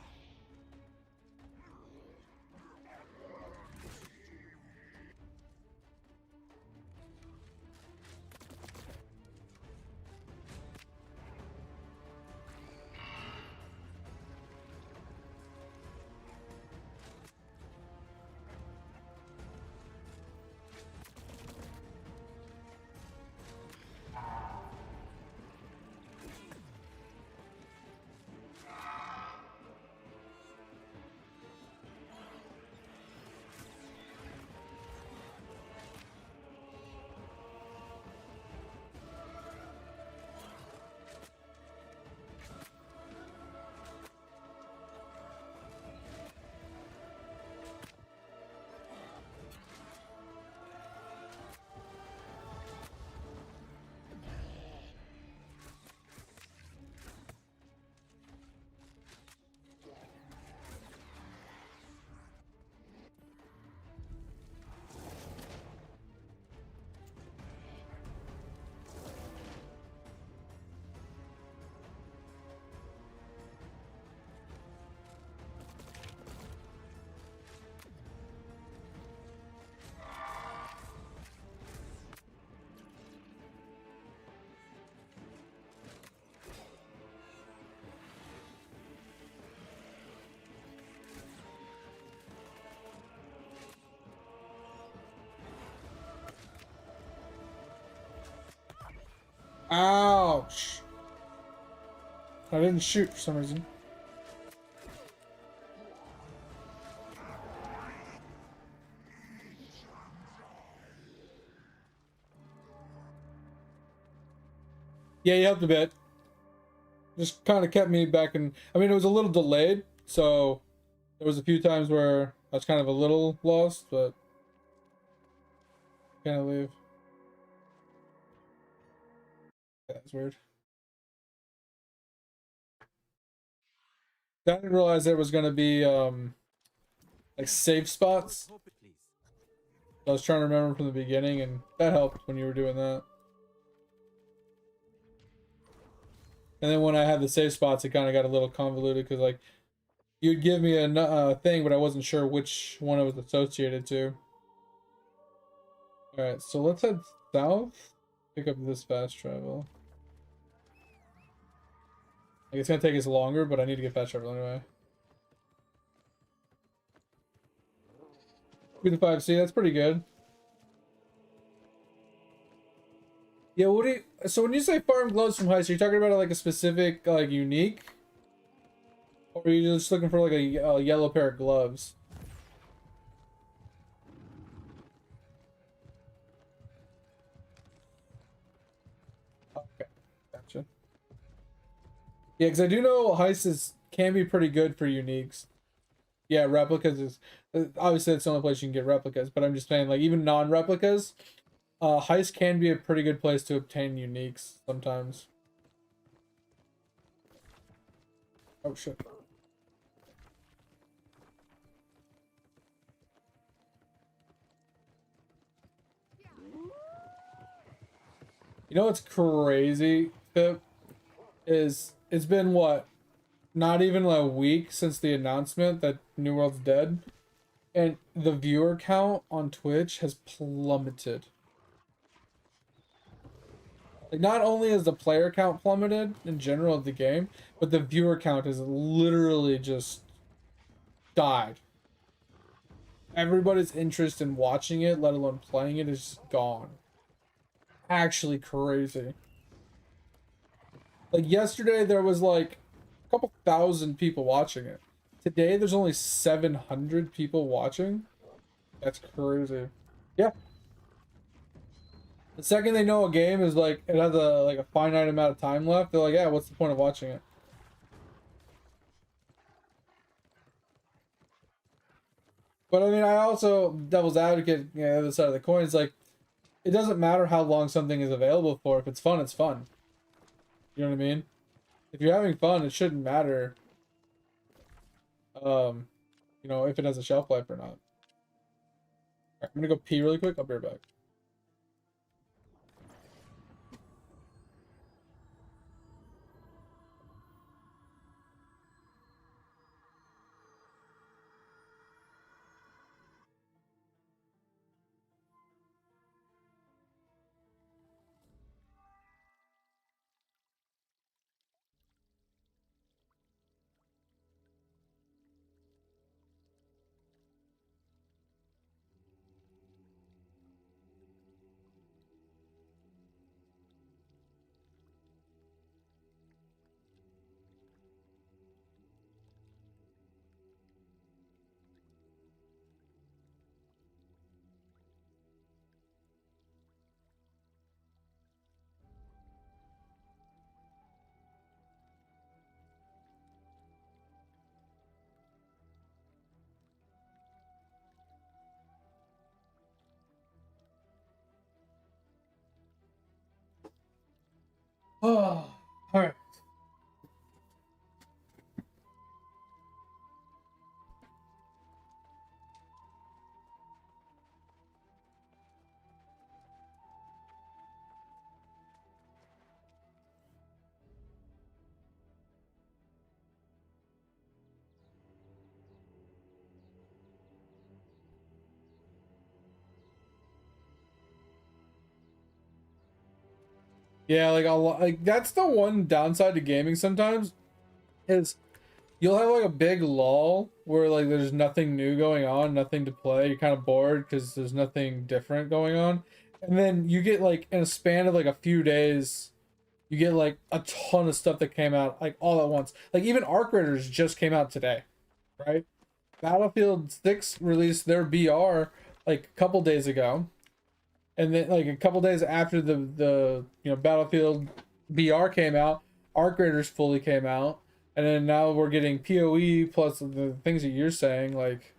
Ouch! I didn't shoot for some reason. Yeah, you helped a bit. Just kind of kept me back in. I mean, it was a little delayed, so there was a few times where I was kind of a little lost, but can't leave. That's weird. I didn't realize there was gonna be like safe spots. I was trying to remember from the beginning, and that helped when you were doing that. And then when I had the safe spots, it kind of got a little convoluted because like you'd give me a thing, but I wasn't sure which one it was associated to. All right, so let's head south. Pick up this fast travel. Like, it's gonna take us longer, but I need to get fast travel anyway. Be the 5C, that's pretty good. Yeah, what do you... So when you say farm gloves from Heist, are you talking about like a specific, like, unique? Or are you just looking for like a yellow pair of gloves? Okay, gotcha. Yeah, because I do know Heist can be pretty good for uniques. Yeah, replicas is... Obviously, it's the only place you can get replicas, but I'm just saying, like, even non-replicas, Heist can be a pretty good place to obtain uniques sometimes. Oh, shit. You know what's crazy? Pip, is it's been what, not even a week since the announcement that New World's dead, and the viewer count on Twitch has plummeted. Like, not only has the player count plummeted in general of the game, but the viewer count has literally just died. Everybody's interest in watching it, let alone playing it, is just gone. Actually crazy. Like, yesterday there was like a couple thousand people watching it. Today there's only 700 people watching. That's crazy. Yeah. The second they know a game is like, it has a finite amount of time left, they're like, yeah, what's the point of watching it? But I mean, I also, devil's advocate, you know, the other side of the coin is like, it doesn't matter how long something is available for. If it's fun, it's fun. You know what I mean? If you're having fun, it shouldn't matter, you know, if it has a shelf life or not. All right, I'm gonna go pee really quick. I'll be right back. Oh, all right. Yeah, like a lot, like that's the one downside to gaming sometimes is you'll have like a big lull where like there's nothing new going on, nothing to play. You're kind of bored because there's nothing different going on. And then you get like in a span of like a few days, you get like a ton of stuff that came out like all at once. Like even Arc Raiders just came out today, right? Battlefield 6 released their BR like a couple days ago. And then like a couple days after the you know Battlefield BR came out, Arc Raiders fully came out, and then now we're getting PoE plus the things that you're saying, like,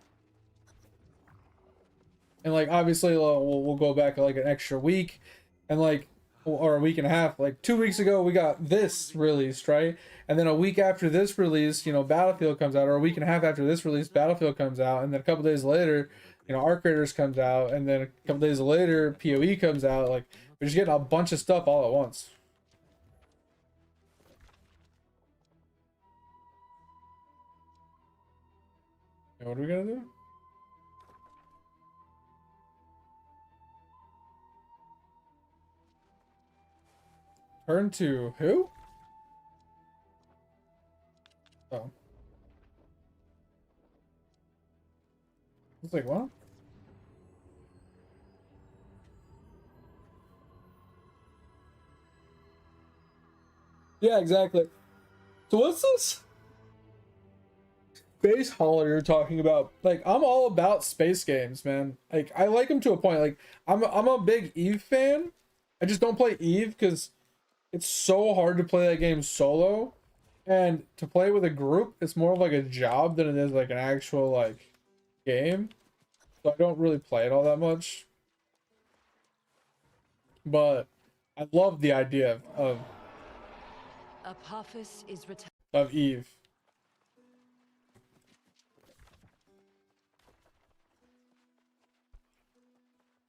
and like obviously we'll go back like an extra week, and like, or a week and a half. Like 2 weeks ago we got this released, right? And then a week after this release, you know, Battlefield comes out, or a week and a half after this release, Battlefield comes out, and then a couple days later, you know, Arc Raiders comes out, and then a couple days later, PoE comes out. Like, we're just getting a bunch of stuff all at once. Okay, what are we gonna do? Turn to who? Oh, it's like what? Yeah, exactly. So what's this space holiday you're talking about? Like, I'm all about space games, man. Like, I like them to a point. Like, I'm a big Eve fan. I just don't play Eve because it's so hard to play that game solo, and to play with a group, it's more of like a job than it is like an actual like game. So I don't really play it all that much. But I love the idea Apophis is of Eve.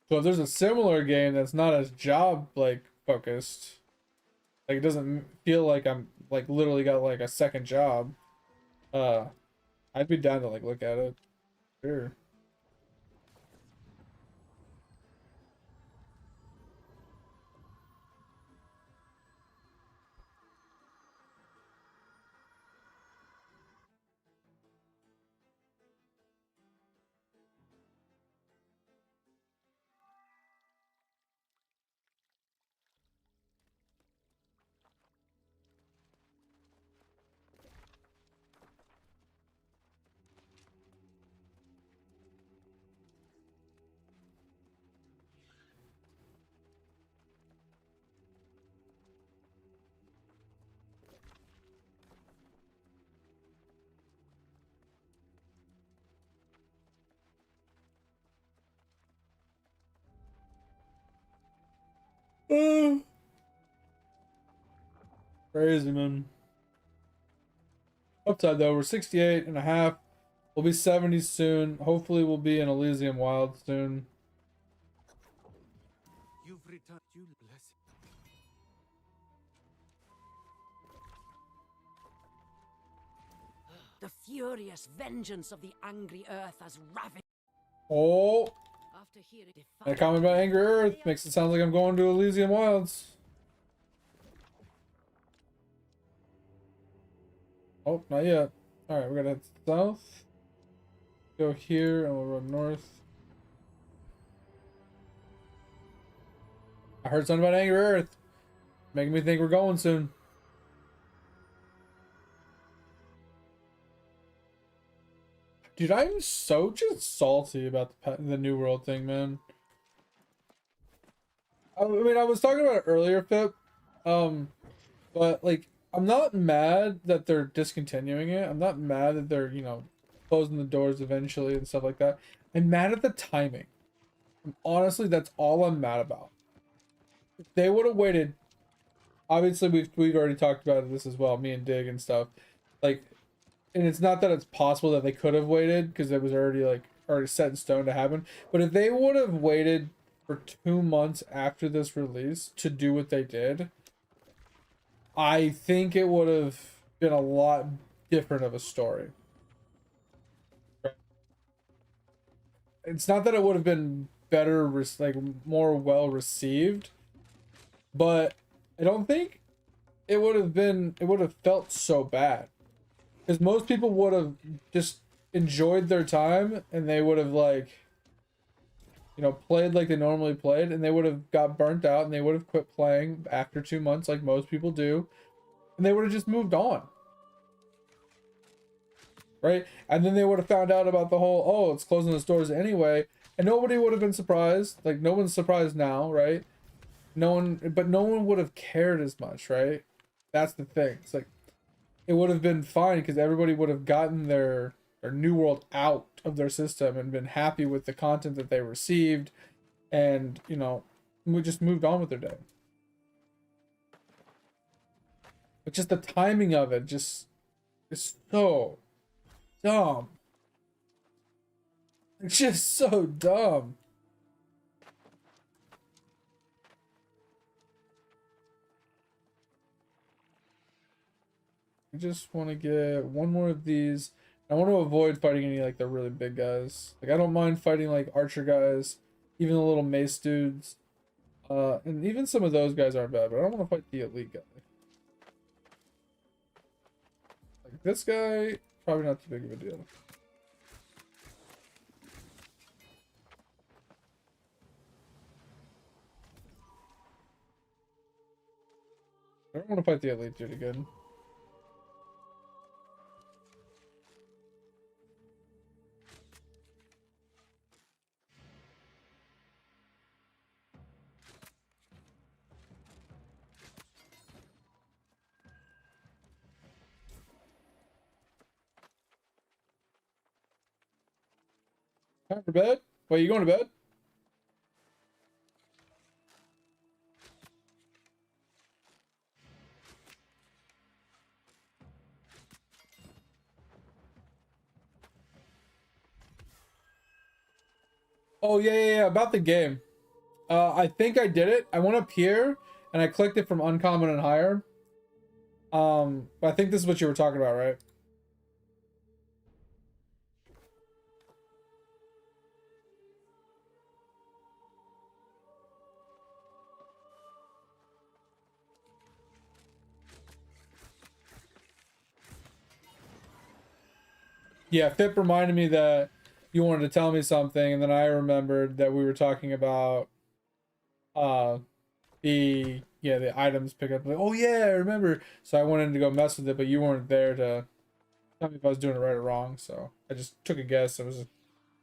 So if there's a similar game that's not as job like focused, Like it doesn't feel like I'm like literally got like a second job. Uh, I'd be down to like look at it. Sure. Crazy, man. Upside though, we're 68 and a half. We'll be 70 soon. Hopefully we'll be in Elysium Wild soon. You've returned. You bless it. The furious vengeance of the angry earth has ravaged. Oh, After hearing that comment about Angry Earth makes it sound like I'm going to Elysium Wilds. Oh, not yet. Alright, we're gonna head south. Go here and we'll run north. I heard something about Angry Earth. Making me think we're going soon. Dude, I'm so just salty about the New World thing, man. I mean, I was talking about it earlier, Pip. But like, I'm not mad that they're discontinuing it. I'm not mad that they're, you know, closing the doors eventually and stuff like that. I'm mad at the timing. Honestly, that's all I'm mad about. If they would have waited, obviously we've already talked about this as well, me and Dig and stuff. Like, and it's not that it's possible that they could have waited because it was already set in stone to happen. But if they would have waited for 2 months after this release to do what they did, I think it would have been a lot different of a story. It's not that it would have been better, like more well received, but I don't think it would have felt so bad. Because most people would have just enjoyed their time and they would have like, you know, played like they normally played, and they would have got burnt out and they would have quit playing after 2 months like most people do, and they would have just moved on. Right? And then they would have found out about the whole, oh, it's closing its doors anyway, and nobody would have been surprised. Like, no one's surprised now, right? No one would have cared as much, right? That's the thing. It's like, it would have been fine because everybody would have gotten their New World out of their system and been happy with the content that they received, and, you know, we just moved on with their day. But just the timing of it just is so dumb. It's just so dumb. I just want to get one more of these. I want to avoid fighting any like the really big guys. Like, I don't mind fighting like archer guys, even the little mace dudes. And even some of those guys aren't bad, but I don't want to fight the elite guy. Like this guy, probably not too big of a deal. I don't want to fight the elite dude again. Time for bed? Wait, you going to bed? Oh yeah, about the game. I think I did it. I went up here and I clicked it from uncommon and higher. I think this is what you were talking about, right? Yeah, Fip reminded me that you wanted to tell me something, and then I remembered that we were talking about uh the items pickup. Like, oh yeah, I remember. So I wanted to go mess with it, but you weren't there to tell me if I was doing it right or wrong. So I just took a guess. I was just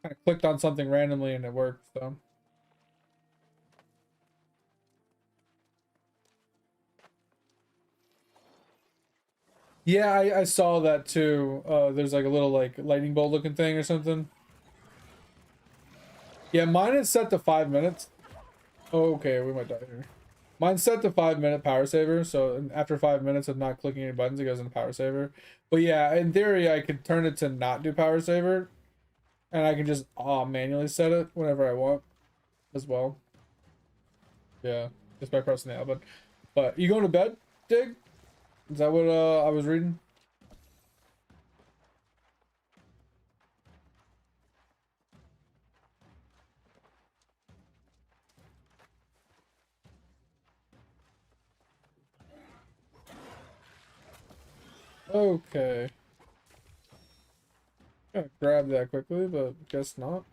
kind of clicked on something randomly and it worked. So yeah, I saw that too. There's like a little like lightning bolt looking thing or something. Yeah, mine is set to 5 minutes. Oh, okay, we might die here. Mine's set to 5 minute power saver, so after 5 minutes of not clicking any buttons, it goes into power saver. But yeah, in theory, I could turn it to not do power saver, and I can just manually set it whenever I want as well. Yeah, just by pressing the L button. But you going to bed, Dig? Is that what I was reading? Okay. Gonna grab that quickly, but guess not.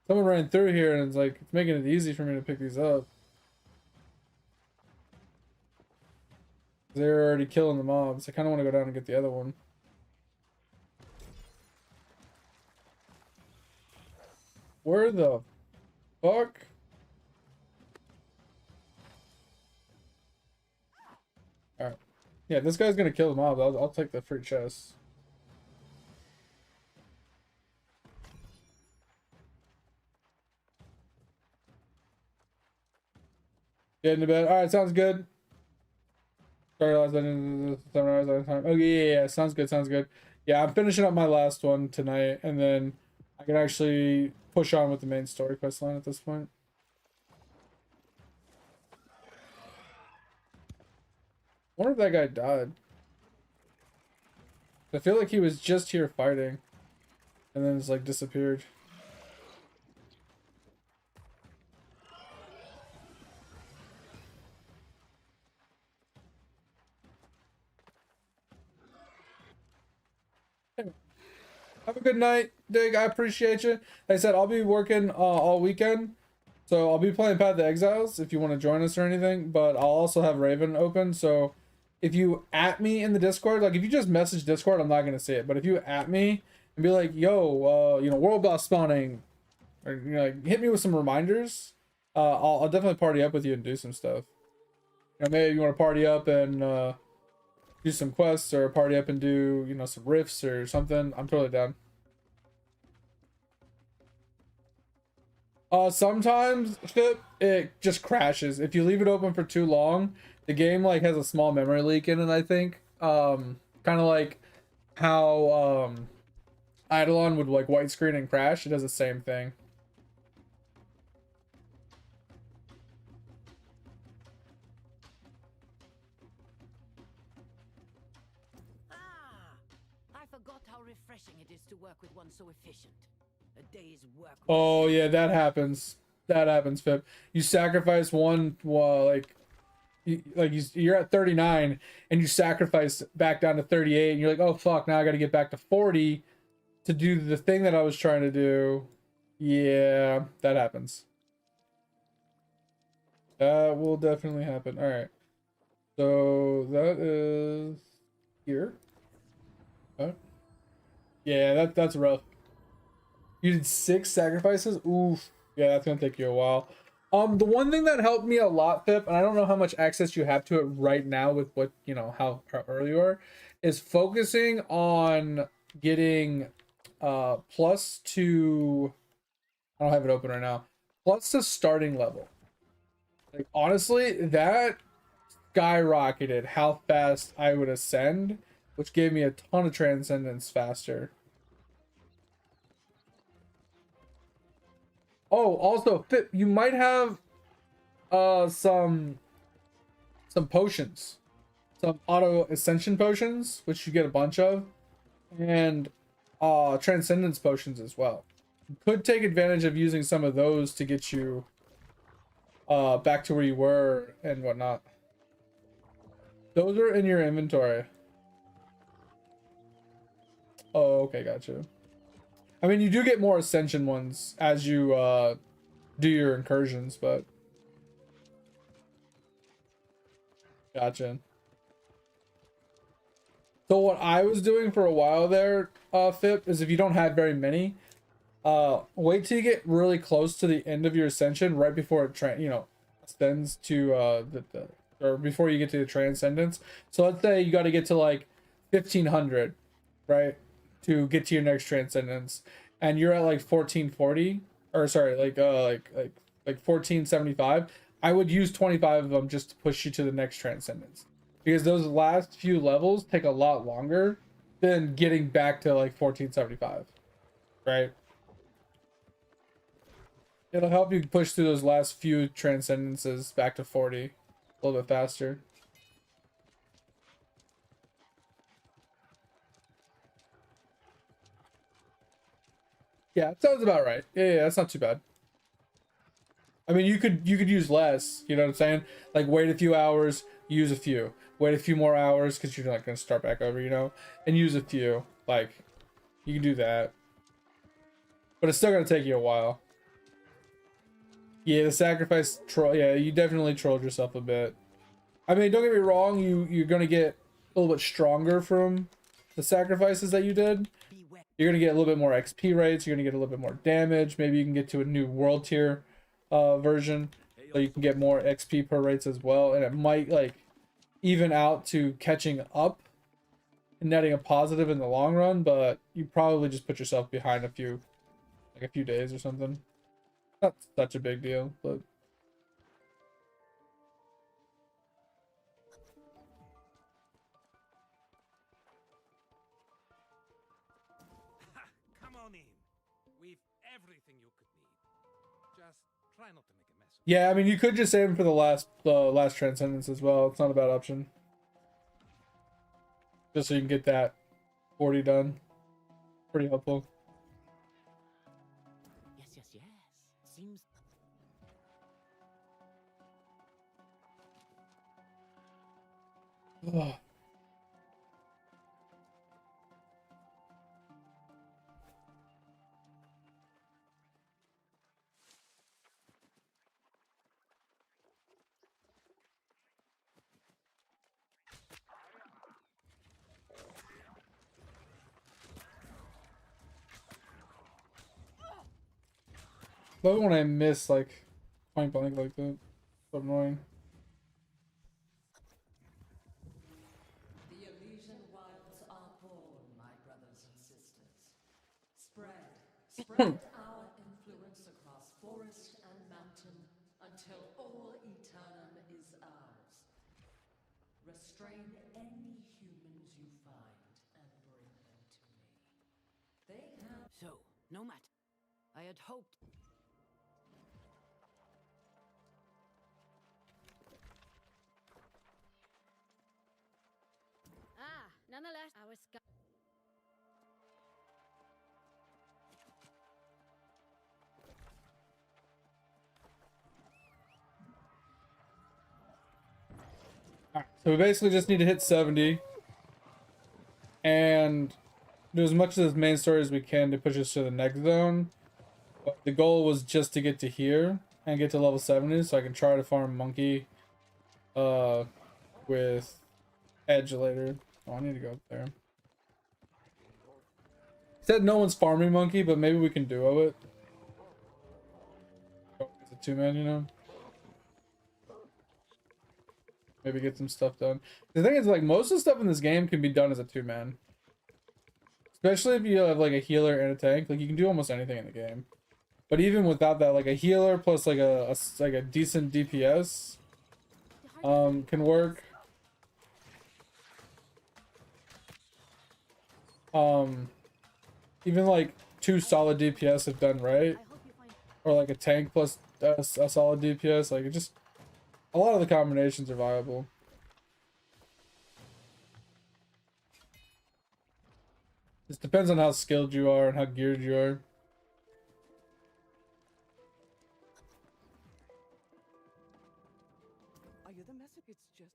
Someone ran through here and it's like, it's making it easy for me to pick these up. They're already killing the mobs. I kind of want to go down and get the other one. Where the fuck? Alright. Yeah, this guy's gonna kill the mobs. I'll take the free chest. Get into bed. Alright, sounds good. Sorry, last 7 hours at a time. Okay, yeah, sounds good, sounds good. Yeah, I'm finishing up my last one tonight, and then I can actually push on with the main story quest line at this point. I wonder if that guy died. I feel like he was just here fighting, and then it's like disappeared. Have a good night, Dig. I appreciate you. Like I said, I'll be working all weekend, so I'll be playing Path of the Exiles if you want to join us or anything. But I'll also have Raven open, so if you at me in the Discord, like if you just message Discord, I'm not gonna see it. But if you at me and be like, "Yo, world boss spawning," or like, hit me with some reminders, I'll definitely party up with you and do some stuff. Maybe you want to party up and do some quests or party up and do some rifts or something. I'm totally down. Sometimes it just crashes if you leave it open for too long. The game like has a small memory leak in it, I think. Kind of like how Eidolon would like white screen and crash. It does the same thing. I forgot how refreshing it is to work with one so efficient. A day's work. Oh yeah, that happens. That happens, Pip. You sacrifice one, you're at 39 and you sacrifice back down to 38 and you're like, oh fuck, now I got to get back to 40 to do the thing that I was trying to do. Yeah, that happens. That will definitely happen. All right. So that is here. Yeah, that's rough. You did 6 sacrifices? Oof. Yeah, that's gonna take you a while. The one thing that helped me a lot, Pip, and I don't know how much access you have to it right now with what, how early you are, is focusing on getting plus to, I don't have it open right now, plus to starting level. Like, honestly, that skyrocketed how fast I would ascend, which gave me a ton of transcendence faster. Oh, also, you might have some potions, some auto ascension potions, which you get a bunch of, and transcendence potions as well. You could take advantage of using some of those to get you back to where you were and whatnot. Those are in your inventory. Oh, okay, gotcha. I mean, you do get more ascension ones as you do your incursions, but gotcha. So what I was doing for a while there, Fip, is if you don't have very many, wait till you get really close to the end of your ascension, right before it ascends to or before you get to the transcendence. So let's say you got to get to like 1500, right, to get to your next transcendence, and you're at like 1440, or sorry, like 1475. I would use 25 of them just to push you to the next transcendence, because those last few levels take a lot longer than getting back to like 1475, right? It'll help you push through those last few transcendences back to 40 a little bit faster. Yeah, it sounds about right. Yeah, that's not too bad. I mean, you could use less, you know what I'm saying? Like wait a few hours, use a few. Wait a few more hours because you're not gonna start back over, and use a few. Like you can do that. But it's still gonna take you a while. Yeah, the sacrifice troll. Yeah, you definitely trolled yourself a bit. I mean, don't get me wrong. You're gonna get a little bit stronger from the sacrifices that you did. You're gonna get a little bit more XP rates. You're gonna get a little bit more damage. Maybe you can get to a new world tier version, so you can get more XP per rates as well. And it might like even out to catching up and netting a positive in the long run. But you probably just put yourself behind a few days or something. Not such a big deal, but Come on in. We've everything you could need. Just try not to make a mess of it. yeah, I mean, you could just save him for the last transcendence as well. It's not a bad option, just so you can get that 40 done. Pretty helpful. Yes. Seems. Ugh. Love it when I miss like point blank like that. So annoying. The Elysian wilds are born, my brothers and sisters. Spread our influence across forest and mountain until all Eternum is ours. Restrain any humans you find and bring them to me. They have... So, no matter. I had hoped. Nonetheless, I was. Alright, so we basically just need to hit 70 and do as much of this main story as we can to push us to the next zone. But the goal was just to get to here and get to level 70 so I can try to farm monkey with edge later. Oh, I need to go up there. Said no one's farming monkey, but maybe we can duo it. It's a two-man, Maybe get some stuff done. The thing is, like, most of the stuff in this game can be done as a two-man. Especially if you have, like, a healer and a tank. Like, you can do almost anything in the game. But even without that, like, a healer plus, like, a decent DPS can work. Even, like, 2 solid DPS if done right. or like a tank plus a solid DPS. Like it just a lot of the combinations are viable. Just depends on how skilled you are and how geared you are. Are you the messenger? It's just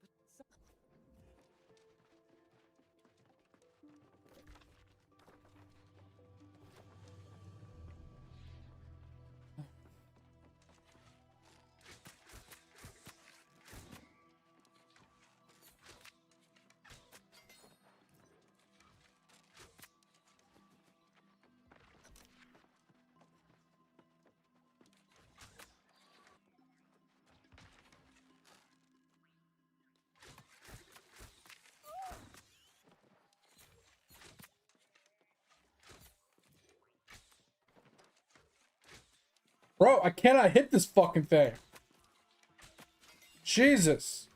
Bro, I cannot hit this fucking thing. Jesus.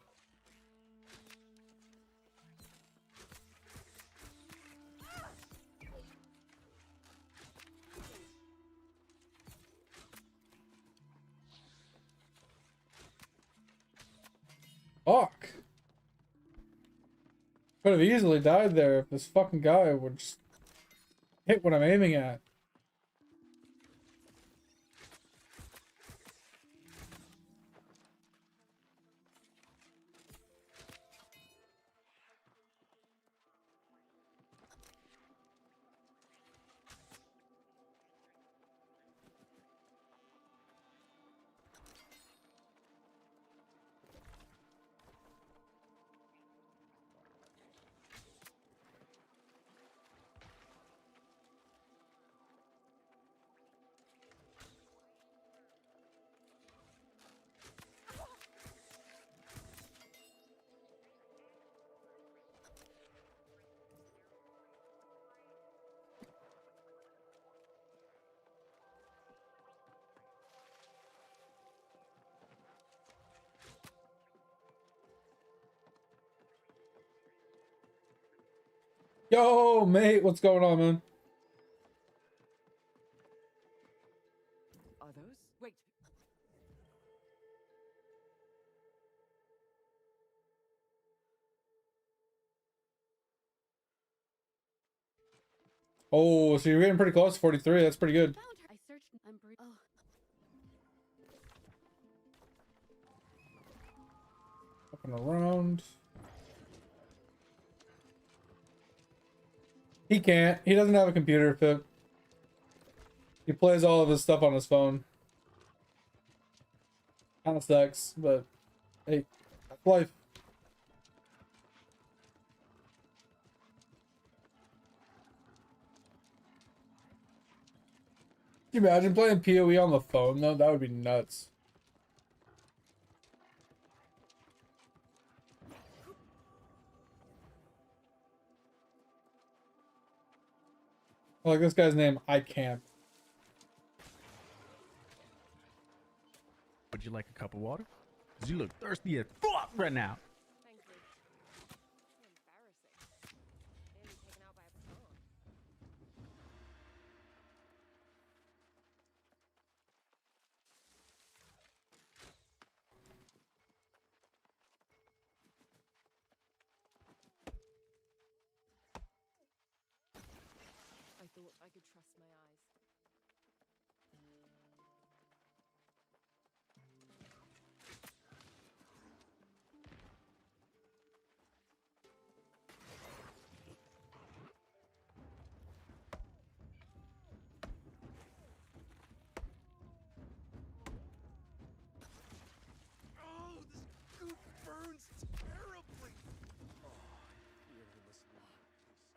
Fuck. Could have easily died there if this fucking guy would just hit what I'm aiming at. Yo, mate, what's going on, man? are those? Wait. Oh, so you're getting pretty close to 43. That's pretty good. Found her. I searched. I'm oh. Up and around. He can't. He doesn't have a computer, Pip. He plays all of his stuff on his phone. Kind of sucks, but hey, that's life. Can you imagine playing PoE on the phone, though? That would be nuts. Like this guy's name, I can't. Would you like a cup of water? Cause you look thirsty as fuck right now. Thank you. So embarrassing. Nearly taken out by a baton. I thought I could trust my eyes. Oh, this goop burns terribly. Oh, here we must not taste.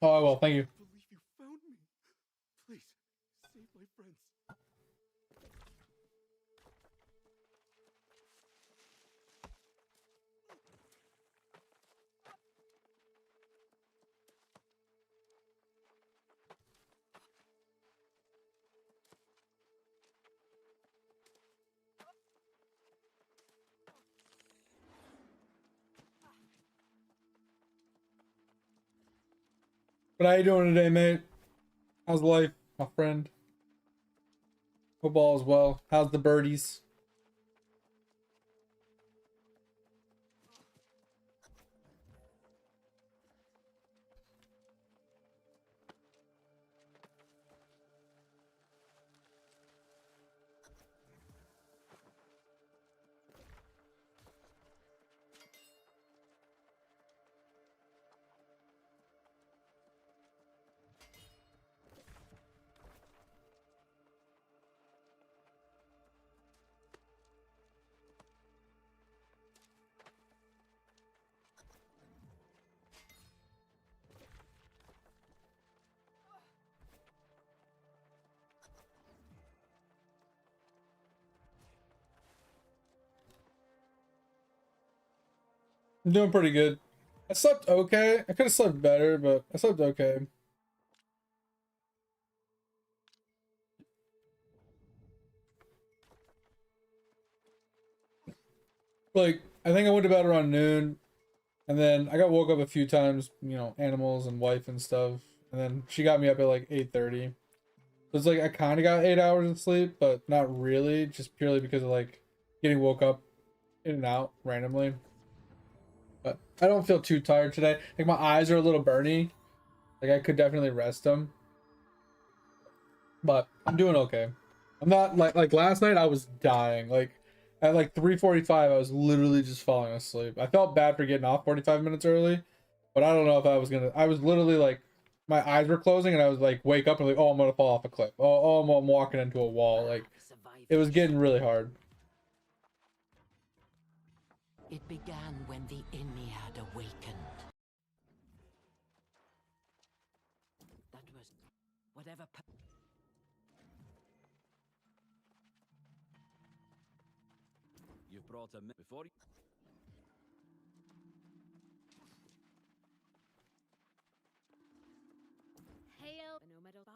Oh, well, thank you. I believe you found me. Please, save my friends. But how you doing today, mate? How's life, my friend? Hope all is well. How's the birdies? I'm doing pretty good. I slept okay. I could have slept better, but I slept okay. Like, I think I went to bed around noon, and then I got woke up a few times, you know, animals and wife and stuff. And then she got me up at like 8:30. So it's like I kind of got 8 hours of sleep, but not really, just purely because of like getting woke up in and out randomly. But I don't feel too tired today. Like my eyes are a little burny. Like I could definitely rest them, but I'm doing okay. I'm not like last night I was dying. Like at like 3:45 I was literally just falling asleep. I felt bad for getting off 45 minutes early, but I don't know if I was literally like my eyes were closing and I was like wake up and like, oh, I'm gonna fall off a cliff. I'm walking into a wall. Like it was getting really hard. It began when the Ennead awakened. That was whatever. You brought a before. Hail, no medal 5.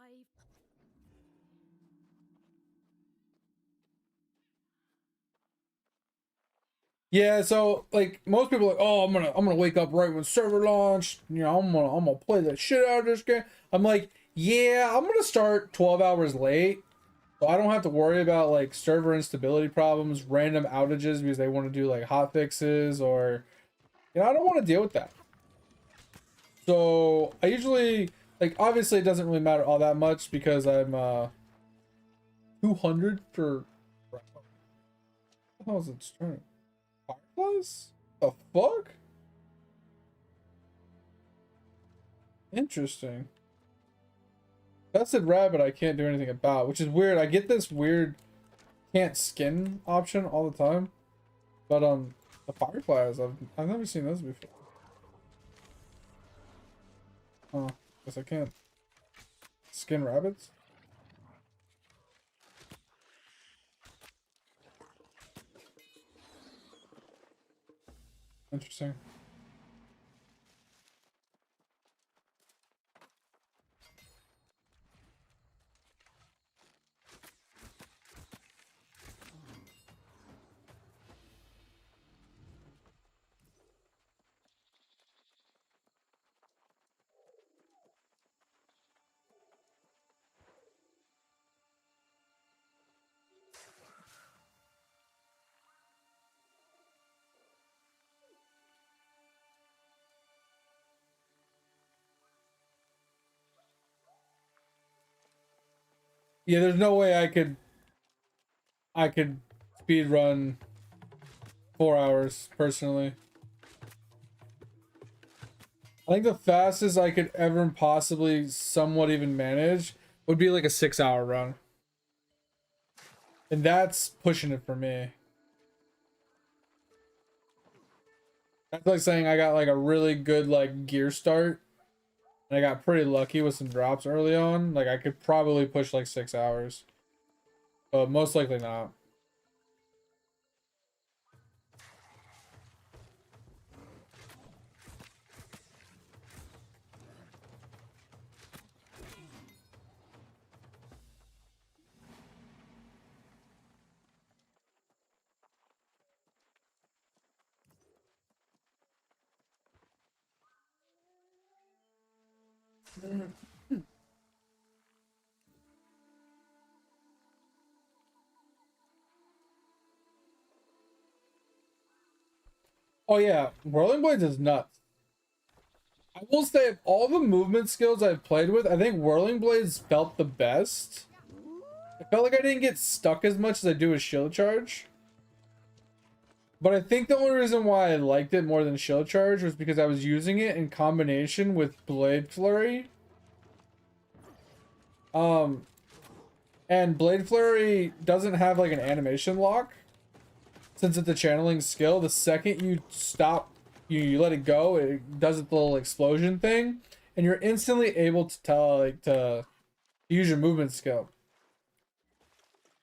Yeah, so like most people are like, oh, I'm gonna wake up right when server launch. You know, I'm gonna play the shit out of this game. I'm like, yeah, I'm gonna start 12 hours late, so I don't have to worry about like server instability problems, random outages because they want to do like hot fixes, or you know, I don't want to deal with that. So I usually like obviously it doesn't really matter all that much because I'm 200 for how is it starting? Fireflies? The fuck? Interesting. Vested rabbit I can't do anything about, which is weird. I get this weird can't skin option all the time. But the fireflies, I've never seen those before. Oh, guess I can't skin rabbits. Interesting. Yeah, there's no way I could speed run 4 hours personally. I think the fastest I could ever possibly somewhat even manage would be like a 6 hour run. And that's pushing it for me. That's like saying I got like a really good like gear start. And I got pretty lucky with some drops early on. Like I could probably push like 6 hours. But most likely not. Oh yeah, Whirling Blades is nuts. I will say of all the movement skills I've played with, I think Whirling Blades felt the best. I felt like I didn't get stuck as much as I do with Shield Charge. But I think the only reason why I liked it more than Shield Charge was because I was using it in combination with Blade Flurry. And Blade Flurry doesn't have like an animation lock. Since it's a channeling skill, the second you stop, you let it go, it does its little explosion thing, and you're instantly able to tell, like, to use your movement skill.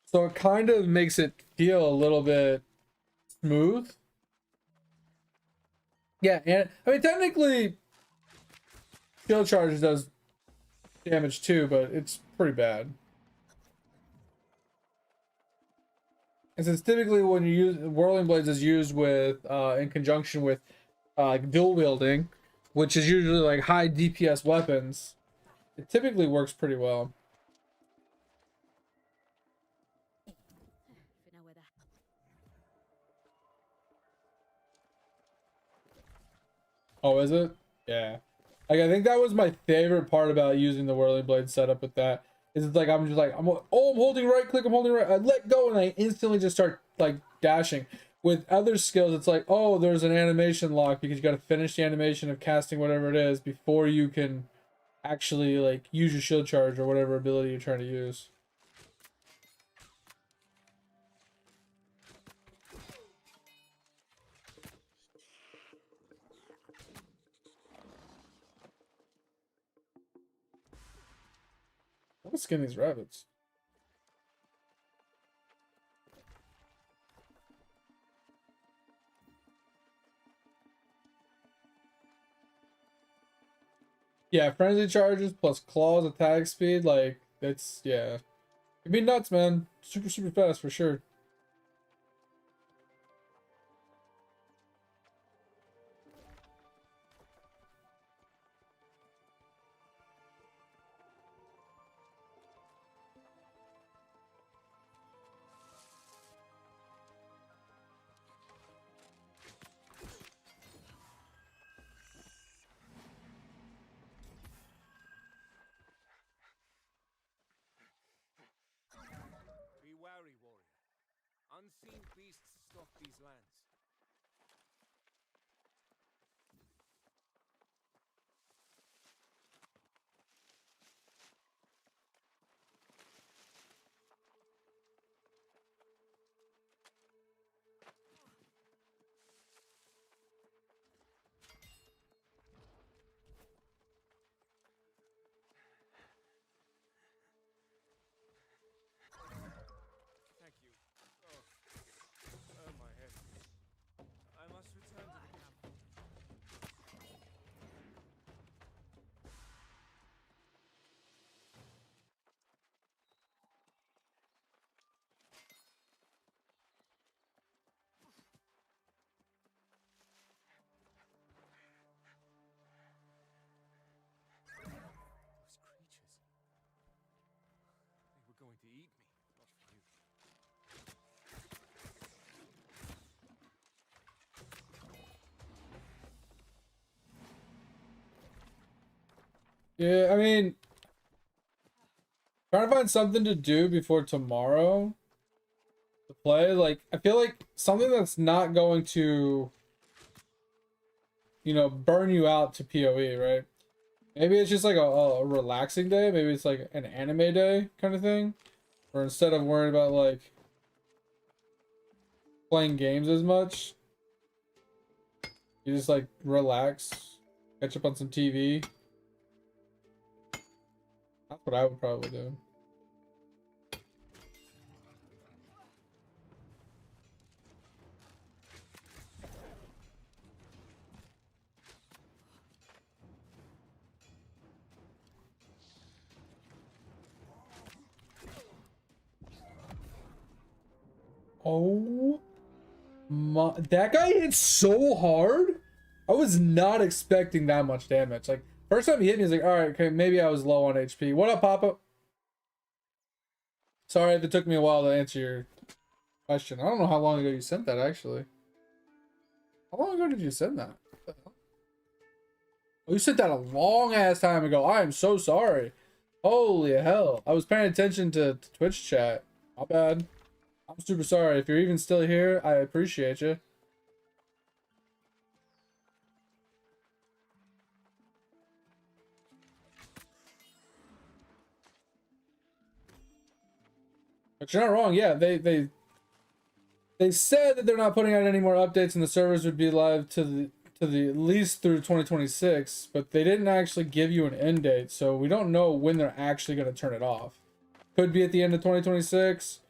So it kind of makes it feel a little bit smooth. Yeah, and I mean technically Shield Charge does damage too, but it's pretty bad. And since typically when you use Whirling Blades is used with in conjunction with dual wielding, which is usually like high DPS weapons, it typically works pretty well. Oh, is it? Yeah. Like I think that was my favorite part about using the Whirling Blade setup with that. Is it's like I'm just like I'm holding right click, I'm holding right, I let go and I instantly just start like dashing. With other skills, it's like, oh, there's an animation lock because you got to finish the animation of casting whatever it is before you can actually like use your Shield Charge or whatever ability you're trying to use. Let's skin these rabbits. Yeah, frenzy charges plus claws attack speed, like it's yeah. It'd be nuts, man. Super, super fast for sure. Be wary, warrior. Unseen beasts stalk these lands. Thank you. Oh, my head. I must return to the camp. Those creatures. They were going to eat me, not for you. Yeah, I mean, trying to find something to do before tomorrow to play. Like, I feel like something that's not going to, you know, burn you out to PoE, right? Maybe it's just like a relaxing day. Maybe it's like an anime day kind of thing. Or instead of worrying about like playing games as much, you just like relax, catch up on some TV. That's what I would probably do. Oh my, that guy hit so hard. I was not expecting that much damage. Like, First time he hit me, he's like, all right, okay, maybe I was low on HP. What up, Papa? Sorry if it took me a while to answer your question. I don't know how long ago you sent that, actually. How long ago did you send that? Oh, you sent that a long ass time ago. I am so sorry. Holy hell. I was paying attention to Twitch chat. My bad. I'm super sorry. If you're even still here, I appreciate you. But you're not wrong. Yeah, they said that they're not putting out any more updates and the servers would be live to the at least through 2026, but they didn't actually give you an end date, so we don't know when they're actually going to turn it off. Could be at the end of 2026,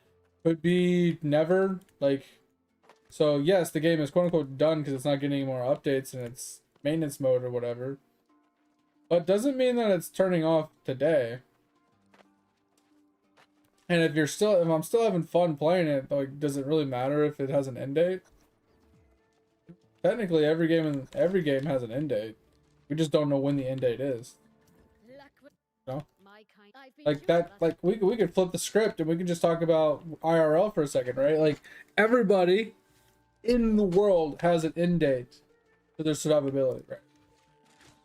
could be never. Like, so yes, the game is quote unquote done because it's not getting any more updates and it's maintenance mode or whatever, but doesn't mean that it's turning off today. And if I'm still having fun playing it, like, does it really matter if it has an end date? Technically, every game has an end date. We just don't know when the end date is. No, like that. Like we could flip the script and we could just talk about IRL for a second, right? Like everybody in the world has an end date for their survivability, right?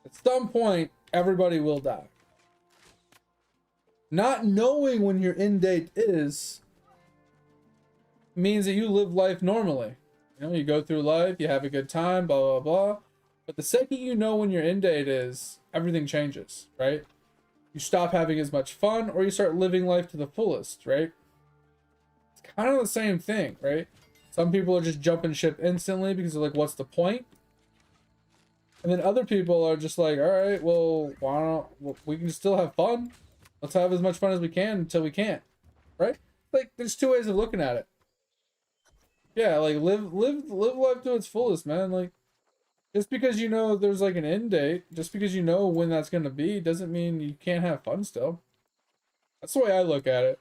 At some point, everybody will die. Not knowing when your end date is means that you live life normally. You know, you go through life, you have a good time, blah, blah, blah. But the second you know when your end date is, everything changes, right? You stop having as much fun or you start living life to the fullest, right? It's kind of the same thing, right? Some people are just jumping ship instantly because they're like, what's the point? And then other people are just like, all right, well, why don't we can still have fun? Let's have as much fun as we can until we can't, right? Like, there's two ways of looking at it. Yeah, like live life to its fullest, man. Like, just because you know there's like an end date, just because you know when that's gonna be, doesn't mean you can't have fun still. That's the way I look at it,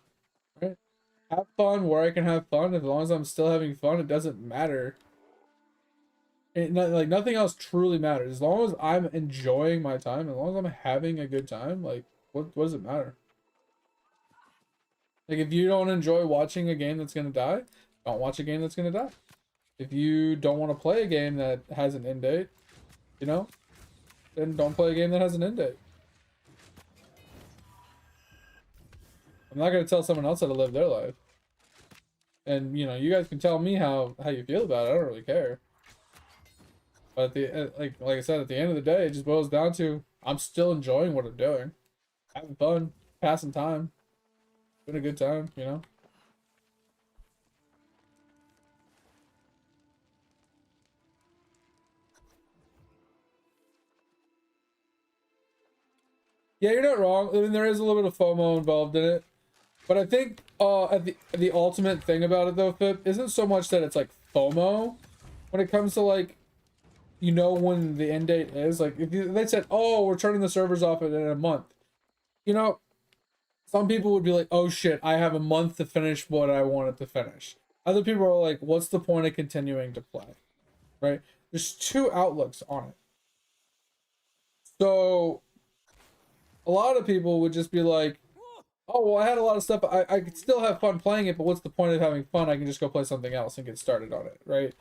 right? Have fun where I can have fun. As long as I'm still having fun, it doesn't matter. Like nothing else truly matters. As long as I'm enjoying my time, as long as I'm having a good time, like what does it matter? Like if you don't enjoy watching a game that's gonna die, don't watch a game that's gonna die. If you don't want to play a game that has an end date, you know, then don't play a game that has an end date. I'm not gonna tell someone else how to live their life. And you know, you guys can tell me how you feel about it. I don't really care. But at the like I said, at the end of the day, it just boils down to I'm still enjoying what I'm doing, having fun, passing time, having a good time, you know. Yeah, you're not wrong. I mean, there is a little bit of FOMO involved in it, but I think the ultimate thing about it though, Fip, isn't so much that it's like FOMO when it comes to like, you know, when the end date is. Like if they said, oh, we're turning the servers off in a month, you know, some people would be like, oh shit, I have a month to finish what I wanted to finish. Other people are like, what's the point of continuing to play, right? There's two outlooks on it. So a lot of people would just be like, oh, well, I had a lot of stuff. I could still have fun playing it, but what's the point of having fun? I can just go play something else and get started on it, right?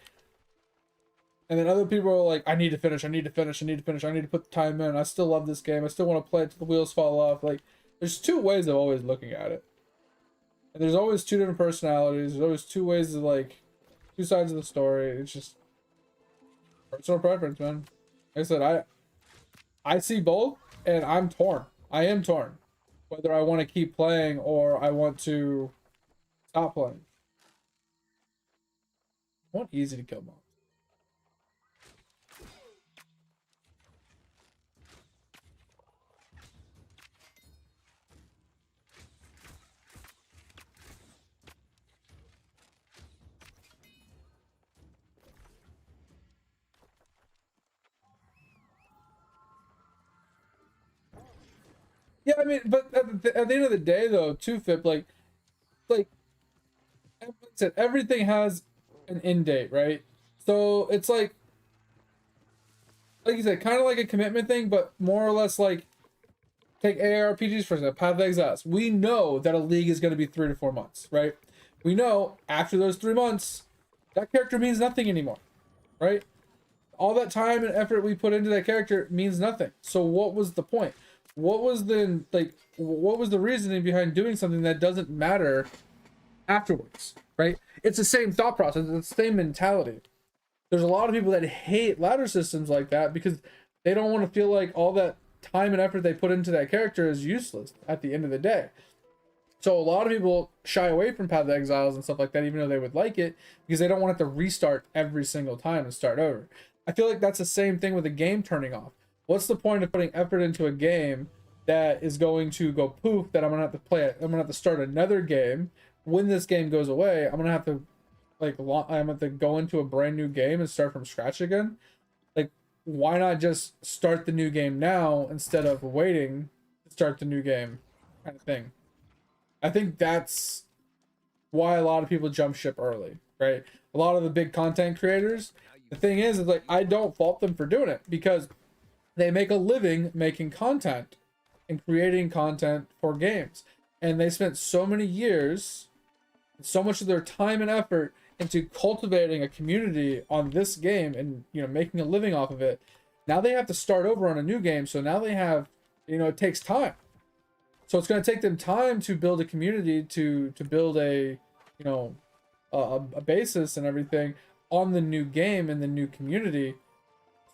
And then other people are like, I need to finish, I need to finish, I need to finish, I need to put the time in. I still love this game. I still want to play it till the wheels fall off. Like, there's two ways of always looking at it. And there's always two different personalities. There's always two ways of, like, two sides of the story. It's just personal preference, man. Like I said, I see both, and I'm torn. I am torn. Whether I want to keep playing or I want to stop playing. I want easy to kill mobs. Yeah, I mean, but at the end of the day, though, too, Fip, like I said, everything has an end date, right? So it's like like you said, kind of like a commitment thing, but more or less like take ARPGs for example, Path of Exiles. We know that a league is going to be 3 to 4 months, right? We know after those 3 months, that character means nothing anymore, right? All that time and effort we put into that character means nothing. So what was the point? What was the what was the reasoning behind doing something that doesn't matter afterwards, right? It's the same thought process, it's the same mentality. There's a lot of people that hate ladder systems like that because they don't want to feel like all that time and effort they put into that character is useless at the end of the day. So a lot of people shy away from Path of Exiles and stuff like that, even though they would like it, because they don't want it to restart every single time and start over. I feel like that's the same thing with a game turning off. What's the point of putting effort into a game that is going to go poof, that I'm gonna have to play it? I'm gonna have to start another game. When this game goes away, I'm gonna have to I'm gonna have to go into a brand new game and start from scratch again. Like, why not just start the new game now instead of waiting to start the new game, kind of thing. I think that's why a lot of people jump ship early, right? A lot of the big content creators, the thing is like, I don't fault them for doing it because they make a living making content and creating content for games. And they spent so many years, so much of their time and effort into cultivating a community on this game and, you know, making a living off of it. Now they have to start over on a new game. So now they have, you know, it takes time. So it's going to take them time to build a community, to build a, you know, a basis and everything on the new game and the new community.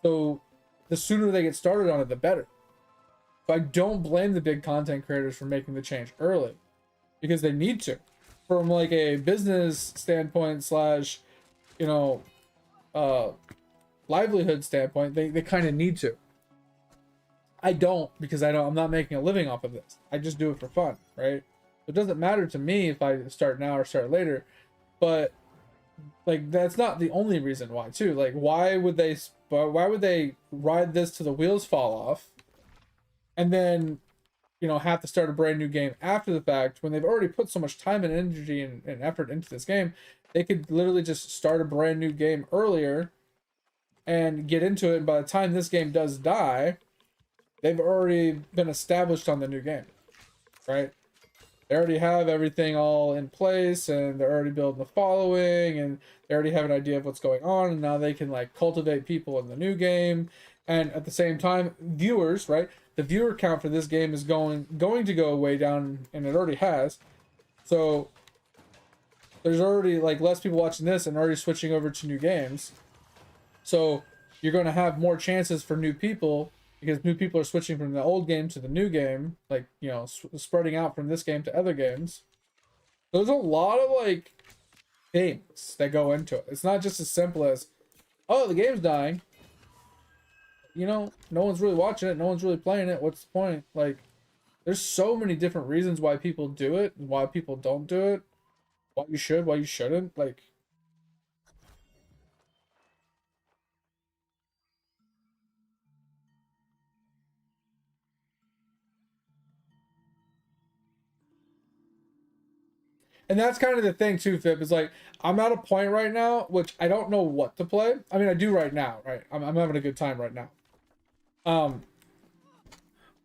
So the sooner they get started on it, the better. So I don't blame the big content creators for making the change early, because they need to. From like a business standpoint slash, you know, livelihood standpoint, they kind of need to. I don't, because I'm not making a living off of this. I just do it for fun, right? It doesn't matter to me if I start now or start later, but like that's not the only reason why too. Like why would they ride this till the wheels fall off and then, you know, have to start a brand new game after the fact when they've already put so much time and energy and effort into this game? They could literally just start a brand new game earlier and get into it, and by the time this game does die, they've already been established on the new game, right? They already have everything all in place, and they're already building the following, and they already have an idea of what's going on, and now they can like cultivate people in the new game. And at the same time, viewers, right? The viewer count for this game is going to go way down, and it already has. So there's already like less people watching this and already switching over to new games. So you're going to have more chances for new people, because new people are switching from the old game to the new game, like, you know, spreading out from this game to other games. There's a lot of like things that go into it. It's not just as simple as, oh, the game's dying. You know, no one's really watching it, no one's really playing it. What's the point? Like, there's so many different reasons why people do it and why people don't do it. Why you should, why you shouldn't. Like, and that's kind of the thing too, Fib, is like, I'm at a point right now, which I don't know what to play. I mean, I do right now, right? I'm having a good time right now.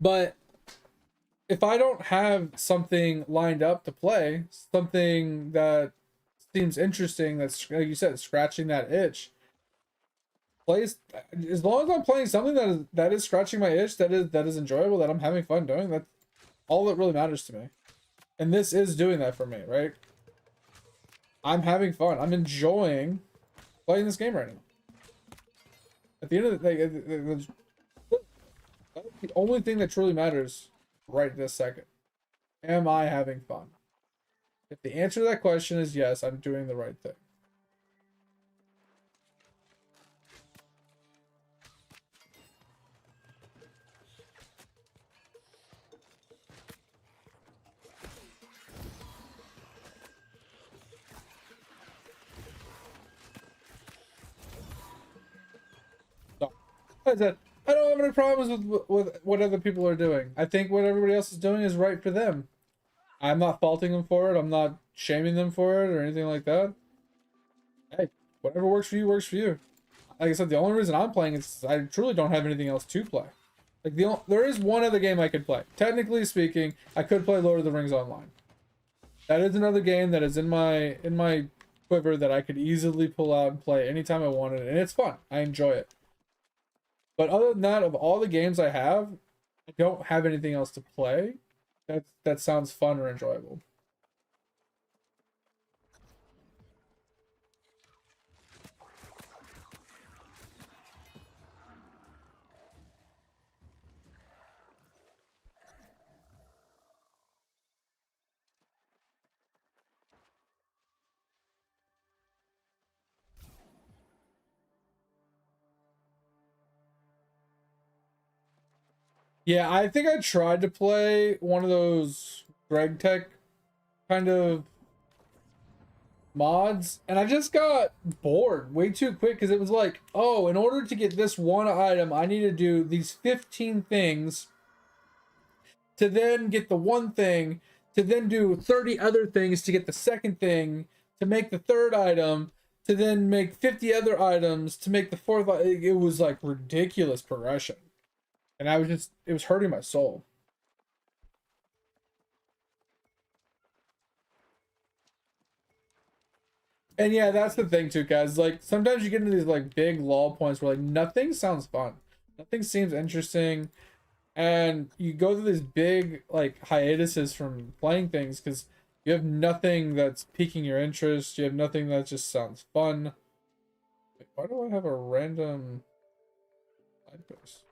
But if I don't have something lined up to play, something that seems interesting, that's, like you said, scratching that itch, plays, as long as I'm playing something that is scratching my itch, that is enjoyable, that I'm having fun doing, that's all that really matters to me. And this is doing that for me, right? I'm having fun. I'm enjoying playing this game right now. At the end of the day, that's the only thing that truly matters right this second. Am I having fun? If the answer to that question is yes, I'm doing the right thing. I said, I don't have any problems with what other people are doing. I think what everybody else is doing is right for them. I'm not faulting them for it. I'm not shaming them for it or anything like that. Hey, whatever works for you works for you. like I said, the only reason I'm playing is I truly don't have anything else to play. Like there is one other game I could play. Technically speaking, I could play Lord of the Rings Online. That is another game that is in my quiver that I could easily pull out and play anytime I wanted, and it's fun. I enjoy it. But other than that, of all the games I have, I don't have anything else to play that sounds fun or enjoyable. Yeah, I think I tried to play one of those Greg Tech kind of mods, and I just got bored way too quick because it was like, oh, in order to get this one item, I need to do these 15 things to then get the one thing, to then do 30 other things to get the second thing, to make the third item, to then make 50 other items to make the fourth. It was like ridiculous progression. And it was hurting my soul. And yeah, that's the thing too, guys. Like sometimes you get into these like big lull points where like nothing sounds fun, nothing seems interesting, and you go through these big like hiatuses from playing things because you have nothing that's piquing your interest. You have nothing that just sounds fun. Wait, why do I have a random side quest?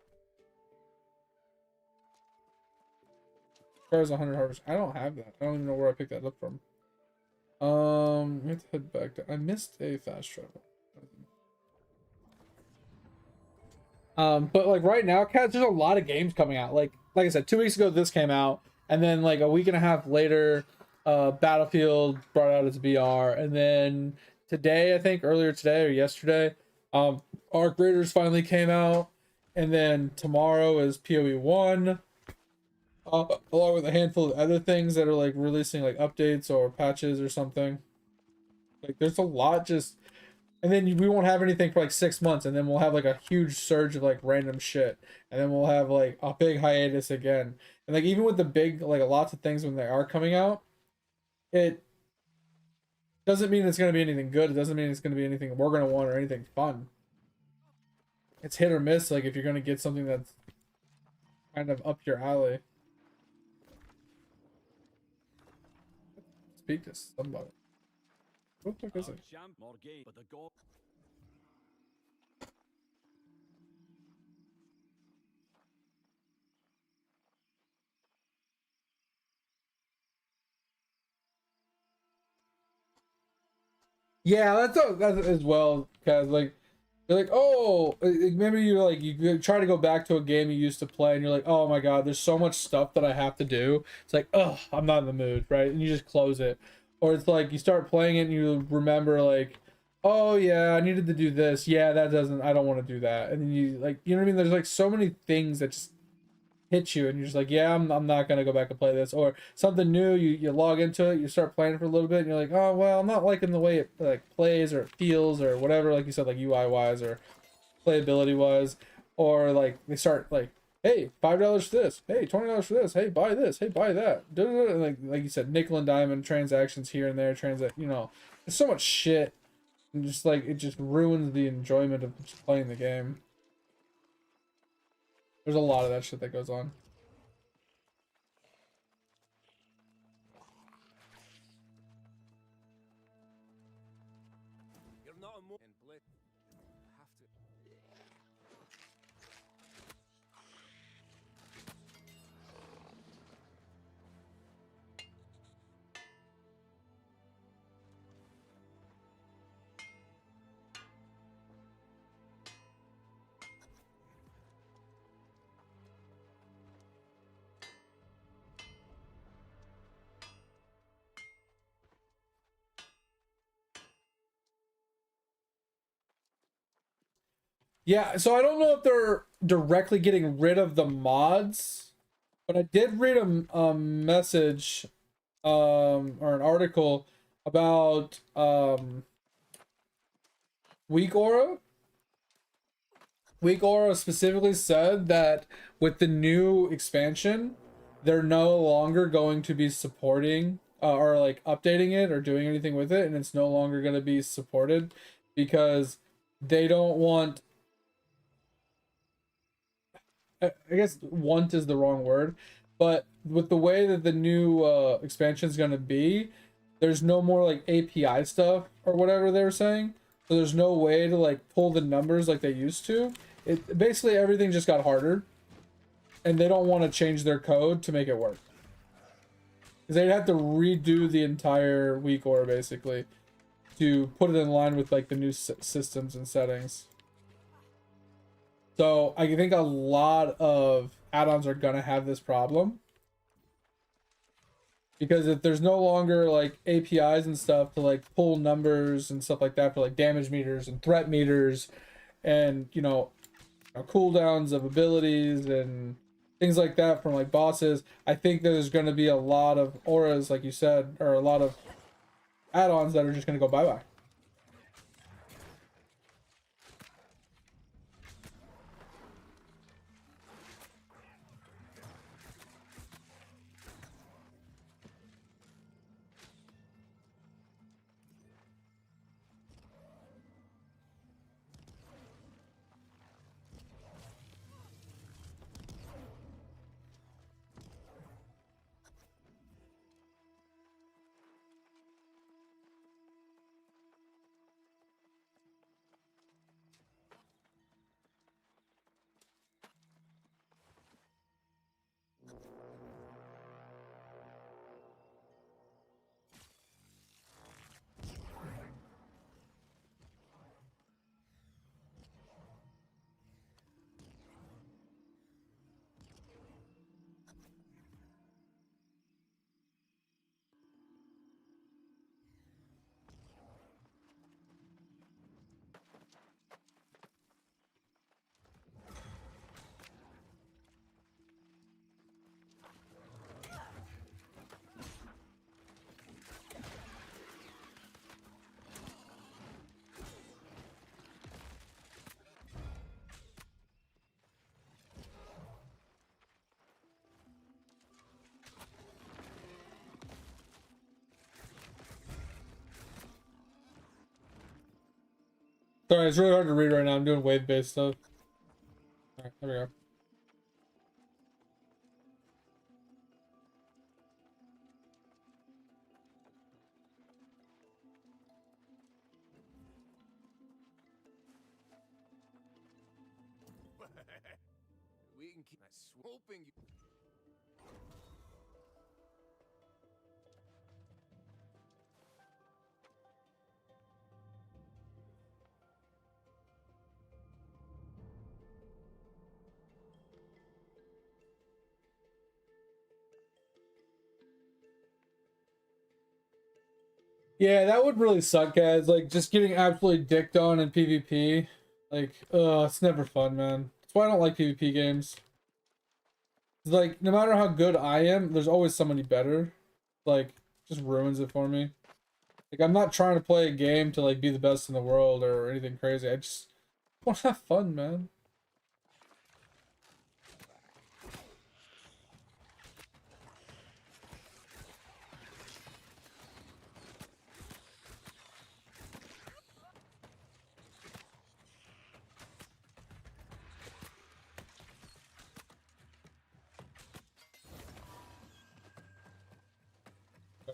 As 100 harvest. I don't have that. I don't even know where I picked that up from. We have to head back to. I missed a fast travel. But like right now, cats, there's a lot of games coming out. Like I said, 2 weeks ago this came out, and then like a week and a half later, Battlefield brought out its VR, and then today, I think earlier today or yesterday, Arc Raiders finally came out, and then tomorrow is PoE 1. Along with a handful of other things that are like releasing like updates or patches or something. Like there's a lot just, and then we won't have anything for like 6 months, and then we'll have like a huge surge of like random shit, and then we'll have like a big hiatus again. And like even with the big like lots of things when they are coming out, it doesn't mean it's gonna be anything good. It doesn't mean it's gonna be anything we're gonna want or anything fun. It's hit or miss. Like if you're gonna get something that's kind of up your alley. Speak to somebody. What the fuck is it? Yeah, that's as well, because like they're like, oh, maybe you try to go back to a game you used to play, and you're like, oh my god, there's so much stuff that I have to do. It's like, oh, I'm not in the mood, right? And you just close it. Or it's like you start playing it and you remember like, oh yeah, I needed to do this. Yeah, I don't want to do that. And then you like, you know what I mean? There's like so many things that just hit you, and you're just like, yeah, I'm not gonna go back and play this. Or something new, you log into it, you start playing for a little bit, and you're like, oh well, I'm not liking the way it like plays or it feels or whatever, like you said, like UI wise or playability wise. Or like they start like, hey, $5 for this, hey, $20 for this, hey, buy this, hey, buy that. And like you said, nickel and diamond transactions here and there, you know, there's so much shit, and just like it just ruins the enjoyment of just playing the game. There's a lot of that shit that goes on. You're not a mo- and Blake. I have to. Yeah, so I don't know if they're directly getting rid of the mods, but I did read a message or an article about Weak Aura, Weak Aura specifically said that with the new expansion, they're no longer going to be supporting or like updating it or doing anything with it, and it's no longer going to be supported because they don't want. I guess want is the wrong word, but with the way that the new expansion is going to be, there's no more like API stuff or whatever they were saying. So there's no way to like pull the numbers like they used to. It basically everything just got harder, and they don't want to change their code to make it work. Because they'd have to redo the entire week or basically to put it in line with like the new systems and settings. So I think a lot of add-ons are gonna have this problem. Because if there's no longer like APIs and stuff to like pull numbers and stuff like that for like damage meters and threat meters and cooldowns of abilities and things like that from like bosses, I think there's going to be a lot of auras, like you said, or a lot of add-ons that are just going to go bye-bye. Sorry, it's really hard to read right now. I'm doing wave-based stuff. Alright, there we go. We can keep swooping you. Yeah, that would really suck, guys. Like, just getting absolutely dicked on in PvP. Like, it's never fun, man. That's why I don't like PvP games. It's like, no matter how good I am, there's always somebody better. Like, just ruins it for me. Like, I'm not trying to play a game to, like, be the best in the world or anything crazy. I just want to have fun, man.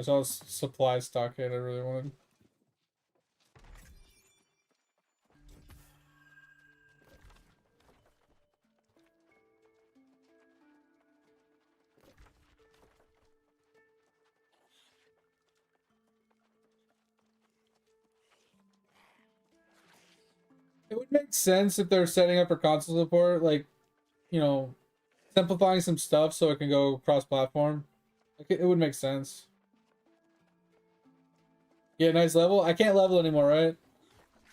I saw a supply stockade I really wanted. It would make sense if they're setting up for console support, like, simplifying some stuff so it can go cross-platform. Like, it would make sense. Yeah, nice level. I can't level anymore, right?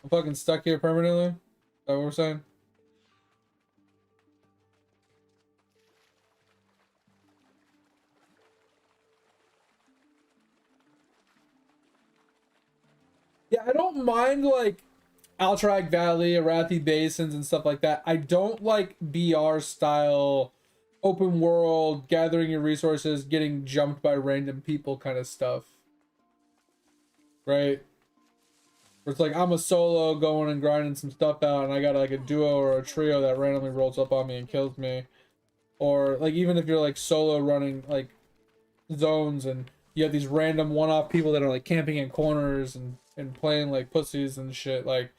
I'm fucking stuck here permanently. Is that what we're saying? Yeah, I don't mind, like, Alterac Valley, Arathi Basins, and stuff like that. I don't like BR style open world, gathering your resources, getting jumped by random people kind of stuff. Right? Where it's like I'm a solo going and grinding some stuff out, and I got like a duo or a trio that randomly rolls up on me and kills me. Or like even if you're like solo running like zones and you have these random one-off people that are like camping in corners and playing like pussies and shit, like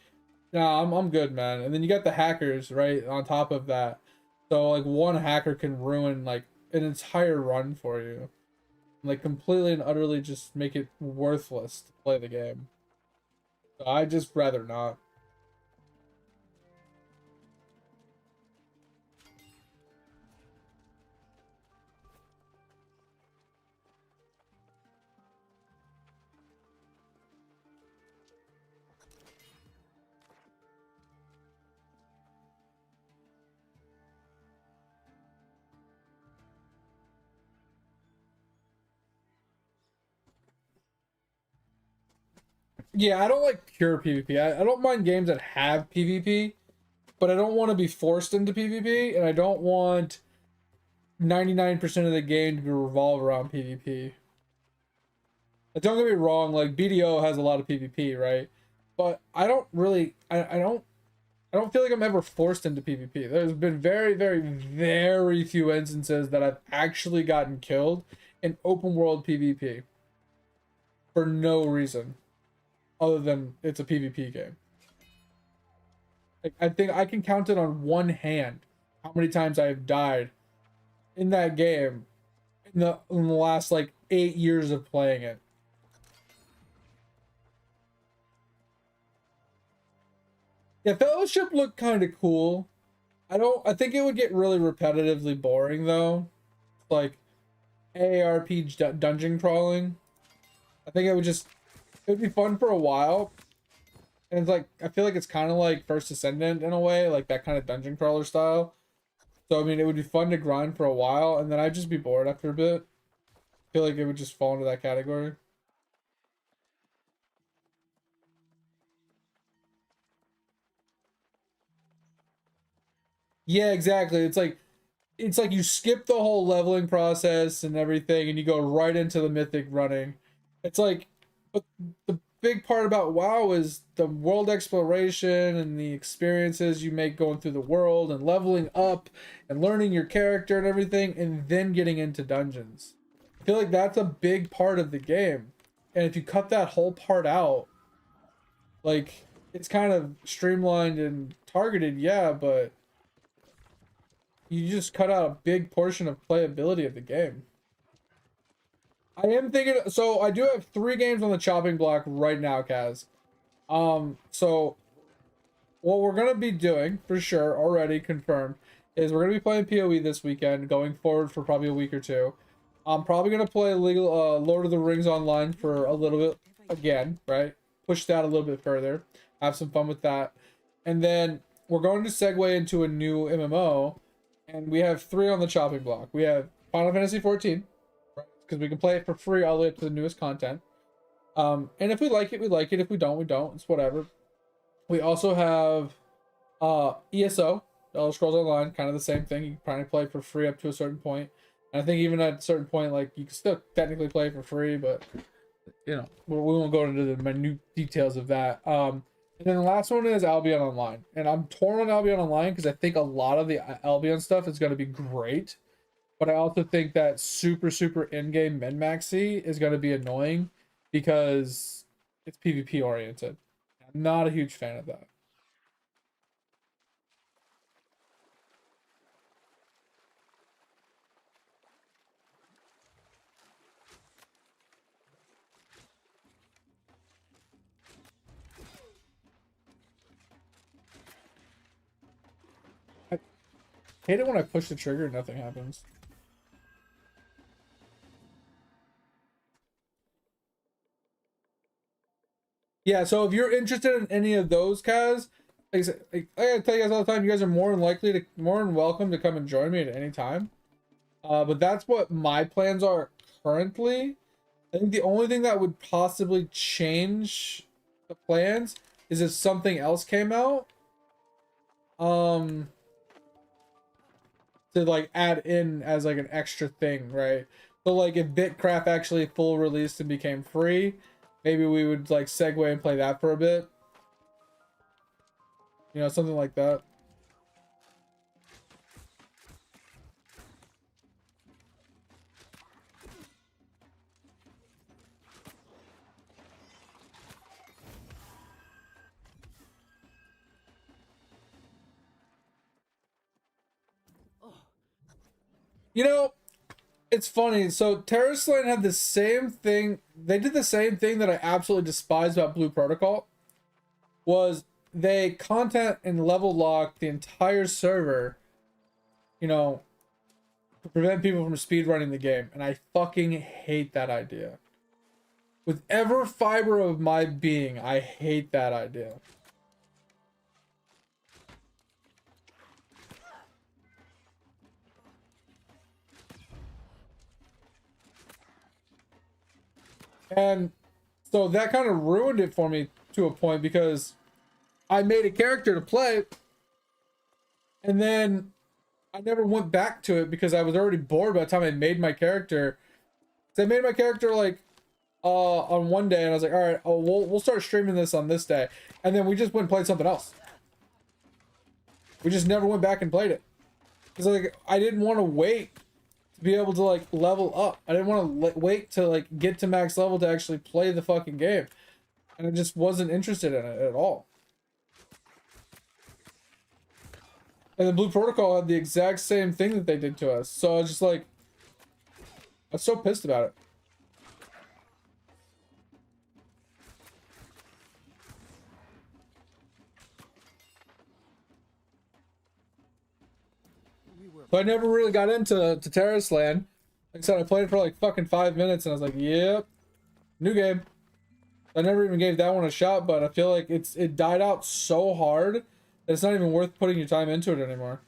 nah, I'm good, man. And then you got the hackers right on top of that. So like one hacker can ruin like an entire run for you. Like completely and utterly just make it worthless to play the game. So I just rather not. Yeah, I don't like pure PvP. I don't mind games that have PvP, but I don't want to be forced into PvP, and I don't want 99% of the game to revolve around PvP. Like, don't get me wrong, like BDO has a lot of PvP, right? But I don't really, I don't feel like I'm ever forced into PvP. There's been very, very, very few instances that I've actually gotten killed in open world PvP for no reason other than it's a PvP game. Like, I think I can count it on one hand how many times I've died in that game in the last like 8 years of playing it. Yeah, Fellowship looked kind of cool. I think it would get really repetitively boring though. Like AARP dungeon crawling. I think it would be fun for a while. And it's like I feel like it's kind of like First Ascendant in a way, like that kind of dungeon crawler style. So I mean, it would be fun to grind for a while, and then I'd just be bored after a bit. I feel like it would just fall into that category. Yeah, exactly. It's like you skip the whole leveling process and everything, and you go right into the mythic running. It's like, but the big part about WoW is the world exploration and the experiences you make going through the world and leveling up and learning your character and everything, and then getting into dungeons. I feel like that's a big part of the game. And if you cut that whole part out, like it's kind of streamlined and targeted, yeah, but you just cut out a big portion of playability of the game. I am thinking, so I do have 3 games on the chopping block right now, Kaz. So what we're gonna be doing for sure, already confirmed, is we're gonna be playing PoE this weekend, going forward for probably a week or two. I'm probably gonna play Lord of the Rings online for a little bit again, right? Push that a little bit further, have some fun with that, and then we're going to segue into a new MMO, and we have 3 on the chopping block. We have Final Fantasy 14, because we can play it for free all the way up to the newest content. And if we like it, we like it. If we don't, we don't. It's whatever. We also have ESO, Elder Scrolls Online, kind of the same thing. You can probably play for free up to a certain point. And I think even at a certain point, like you can still technically play for free, but you know, we won't go into the minute details of that. And then the last one is Albion Online, and I'm torn on Albion Online because I think a lot of the Albion stuff is going to be great, but I also think that super in-game min-maxy is going to be annoying because it's PvP oriented. I'm not a huge fan of that. I hate it when I push the trigger and nothing happens. Yeah, so if you're interested in any of those, Kaz, like I gotta tell you guys all the time, you guys are more than welcome to come and join me at any time. But that's what my plans are currently. I think the only thing that would possibly change the plans is if something else came out, to like add in as like an extra thing, right? So like if Bitcraft actually full released and became free, maybe we would like segue and play that for a bit. You know, something like that. You know, it's funny. So Terrorist Land had the same thing. They did the same thing that I absolutely despise about Blue Protocol. Was they content and level locked the entire server, you know, to prevent people from speedrunning the game. And I fucking hate that idea. With every fiber of my being, I hate that idea. And so that kind of ruined it for me to a point because I made a character to play and then I never went back to it because I was already bored by the time I made my character. So I made my character like on one day and I was like, all right, we'll start streaming this on this day. And then we just went and played something else. We just never went back and played it. Because like I didn't want to wait to be able to like level up. I didn't want to wait to like get to max level to actually play the fucking game. And I just wasn't interested in it at all. And the Blue Protocol had the exact same thing that they did to us. So I was just like, I was so pissed about it. So I never really got into Terrace Land. Like I said, I played it for like fucking 5 minutes and I was like, yep, new game. I never even gave that one a shot, but I feel like it died out so hard that it's not even worth putting your time into it anymore.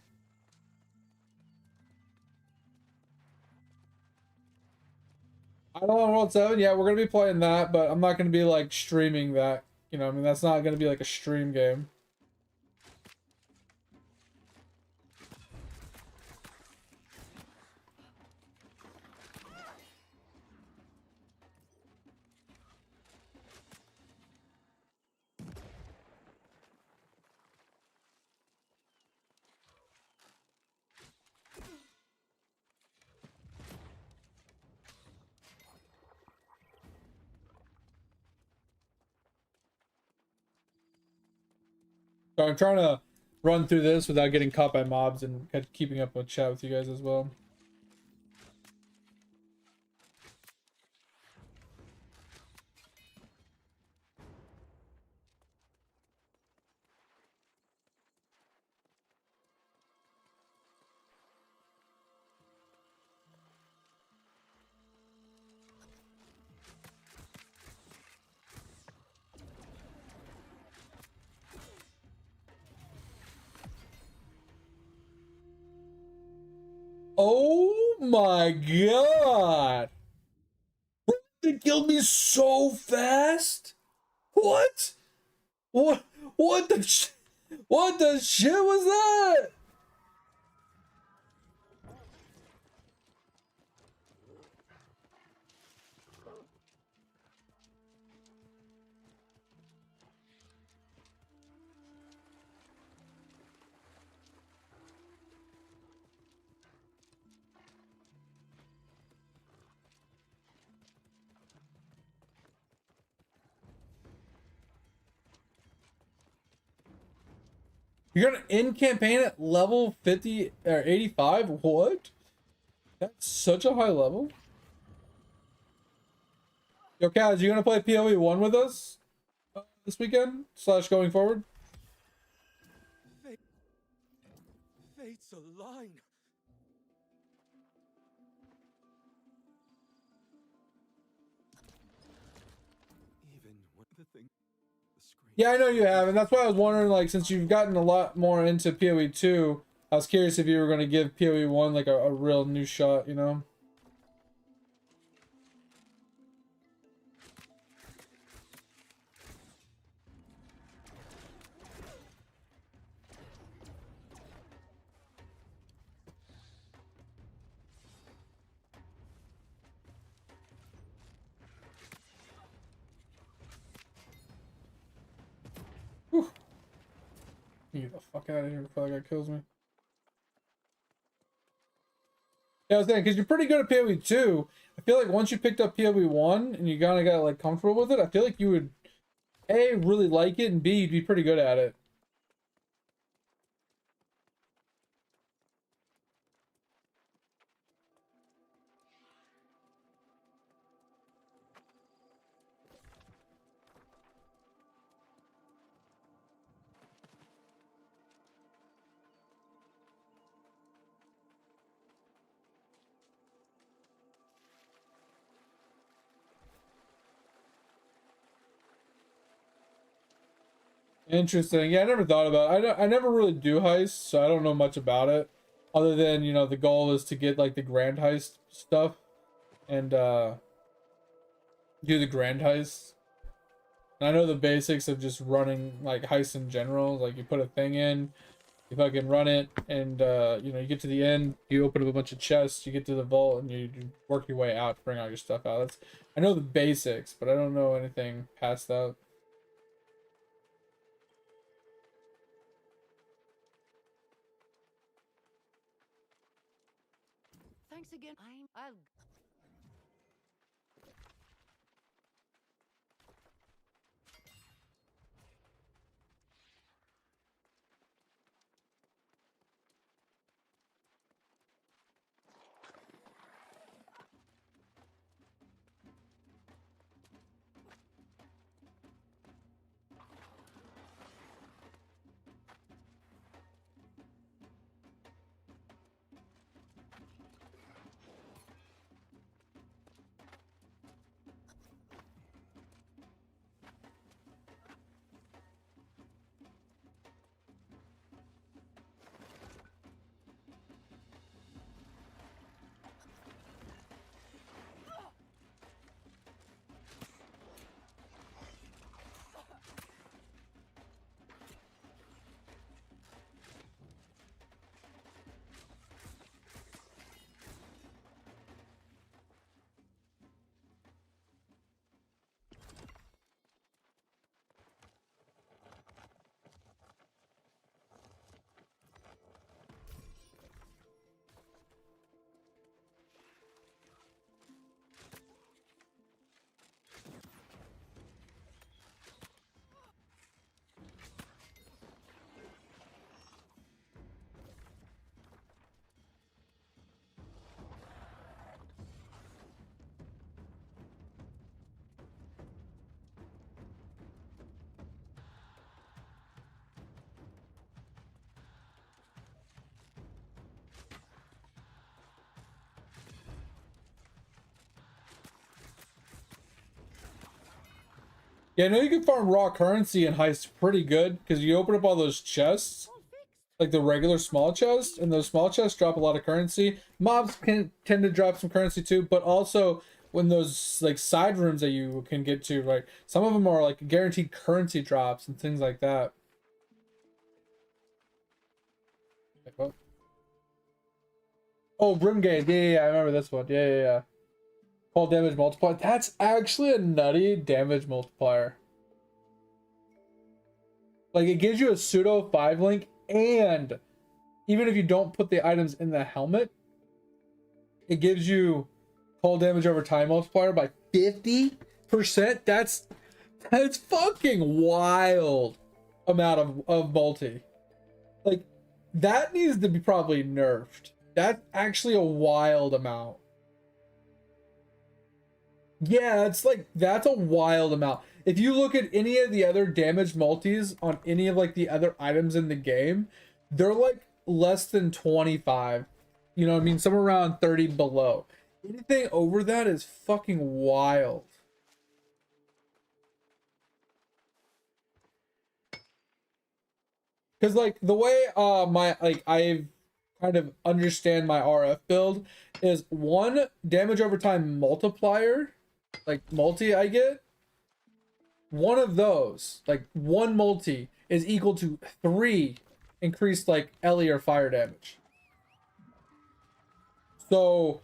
Idle on World 7, yeah, we're gonna be playing that, but I'm not gonna be like streaming that. You know, I mean, that's not gonna be like a stream game. So I'm trying to run through this without getting caught by mobs and keeping up with chat with you guys as well. Oh my god! They killed me so fast? What? What the what the shit was that? You're gonna end campaign at level 50 or 85? What? That's such a high level. Yo, Kaz, you gonna play PoE 1 with us this weekend? / going forward? Fate's align. Even what the thing. Yeah, I know you have, and that's why I was wondering, like, since you've gotten a lot more into PoE 2, I was curious if you were gonna give PoE 1 like a real new shot, you know? Get the fuck out of here before that guy kills me. Yeah, I was saying, because you're pretty good at PoE 2. I feel like once you picked up PoE 1 and you kind of got like comfortable with it, I feel like you would A, really like it, and B, you'd be pretty good at it. Interesting. Yeah, I never thought about it. I never really do heists, so I don't know much about it. Other than, you know, the goal is to get like the grand heist stuff and do the grand heist. And I know the basics of just running like heists in general. Like you put a thing in, you fucking run it, and you know, you get to the end, you open up a bunch of chests, you get to the vault, and you work your way out to bring all your stuff out. That's, I know the basics, but I don't know anything past that. Thanks again. I'll Yeah, I know you can farm raw currency in heists pretty good because you open up all those chests, like the regular small chests, and those small chests drop a lot of currency. Mobs can tend to drop some currency too, but also when those like side rooms that you can get to, like some of them are like guaranteed currency drops and things like that. Oh, Brimgate, yeah, I remember this one. Yeah. Fall damage multiplier. That's actually a nutty damage multiplier. Like it gives you a pseudo 5 link, and even if you don't put the items in the helmet, it gives you fall damage over time multiplier by 50%. That's fucking wild amount of multi. Like that needs to be probably nerfed. That's actually a wild amount. Yeah, it's like that's a wild amount. If you look at any of the other damage multis on any of like the other items in the game, they're like less than 25. You know what I mean? Somewhere around 30 below. Anything over that is fucking wild. Cause like the way my like I kind of understand my RF build is one damage over time multiplier, like multi I get. One of those, like one multi, is equal to 3 increased like LE or fire damage. So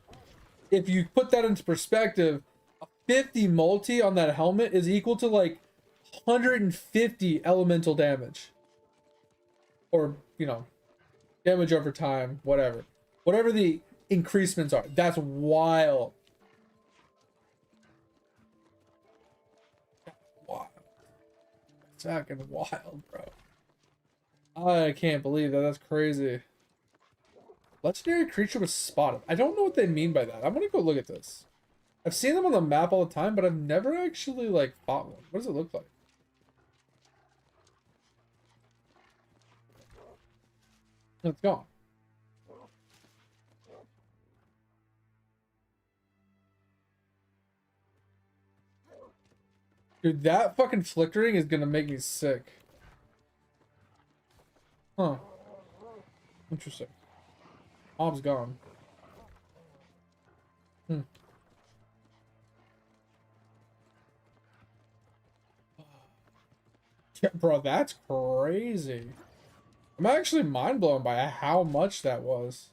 if you put that into perspective, a 50 multi on that helmet is equal to like 150 elemental damage. or, you know, damage over time, whatever. Whatever the increasements are. That's wild. Wild. That's fucking wild, bro. I can't believe that. That's crazy. Legendary creature was spotted. I don't know what they mean by that. I'm gonna go look at this. I've seen them on the map all the time, but I've never actually, like, fought one. What does it look like? It's gone. Dude, that fucking flickering is gonna make me sick. Huh. Interesting. Mob's gone. Hmm. Yeah, bro, that's crazy. I'm actually mind blown by how much that was.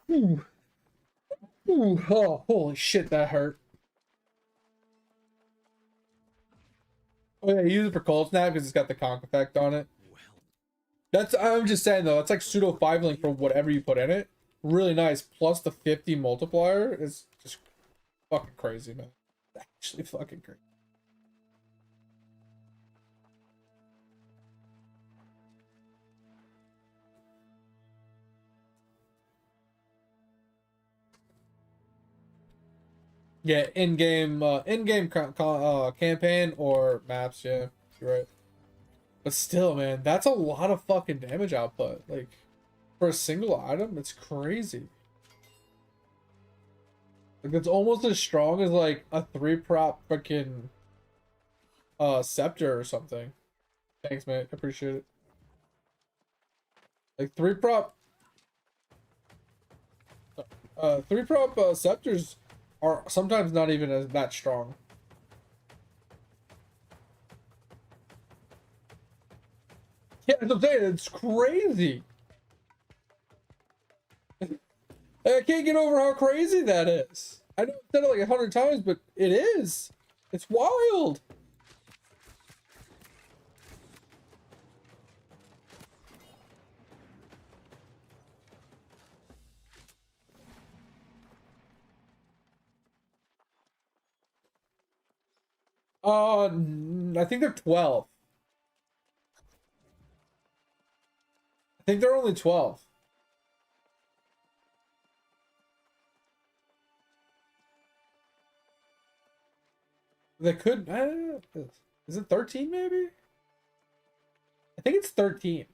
Ooh. Ooh. Oh, holy shit, that hurt. Oh yeah, use it for cold snap because it's got the conk effect on it. That's, I'm just saying though, that's like pseudo 5 link for whatever you put in it. Really nice. Plus the 50 multiplier is just fucking crazy, man. Actually fucking crazy. Yeah, in-game campaign or maps, yeah, you're right. But still, man, that's a lot of fucking damage output. Like, for a single item, it's crazy. Like, it's almost as strong as, like, a 3-prop fucking, scepter or something. Thanks, mate. Appreciate it. Like, 3-prop scepters are sometimes not even as that strong. Yeah, that's what I'm saying. It's crazy. I can't get over how crazy that is. I know I've said it like 100 times, but it is. It's wild. I think they're 12. I think they're only 12. They could. Is it 13 maybe? I think it's 13.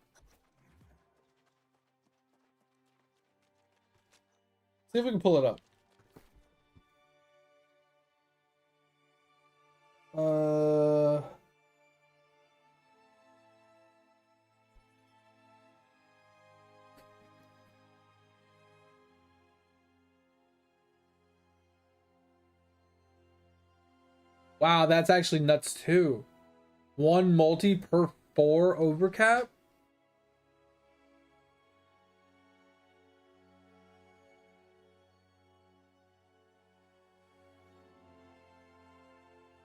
See if we can pull it up. Wow, that's actually nuts too. 1 multi per 4 overcap.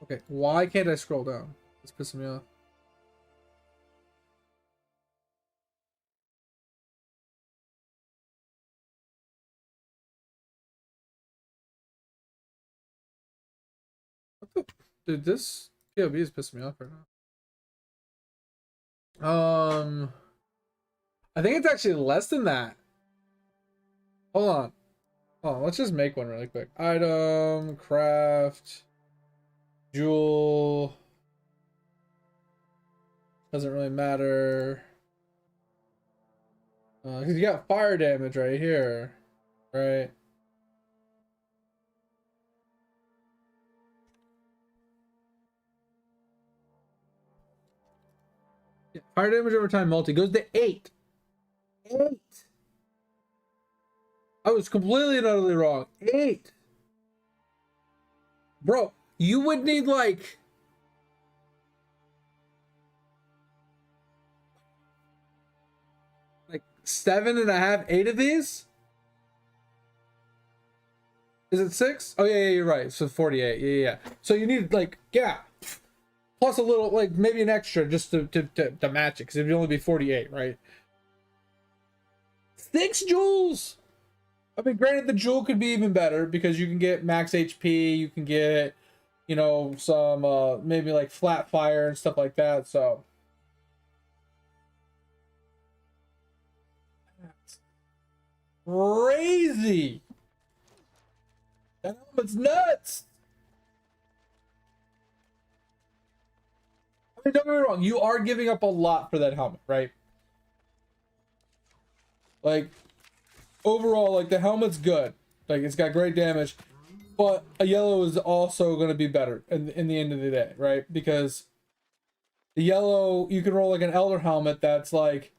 Okay, why can't I scroll down? It's pissing me off. Dude, this POV is pissing me off right now. I think it's actually less than that. Hold on. Oh, let's just make one really quick. Item, craft, jewel. Doesn't really matter. Because you got fire damage right here, right? Yeah, fire damage over time multi goes to 8. 8. I was completely and utterly wrong. 8. Bro, you would need like... like 7.5, 8 of these? Is it 6? Oh yeah, you're right. So 48. Yeah. So you need like, yeah, plus a little, like maybe an extra just to match it, because it'd only be 48, right? 6 jewels. I mean, granted, the jewel could be even better because you can get max HP, you can get, you know, some maybe like flat fire and stuff like that. So that's crazy. That helmet's nuts. I mean, don't get me wrong, you are giving up a lot for that helmet, right? Like, overall, like, the helmet's good. Like, it's got great damage. But a yellow is also going to be better in the end of the day, right? Because the yellow, you can roll like an Elder helmet that's like,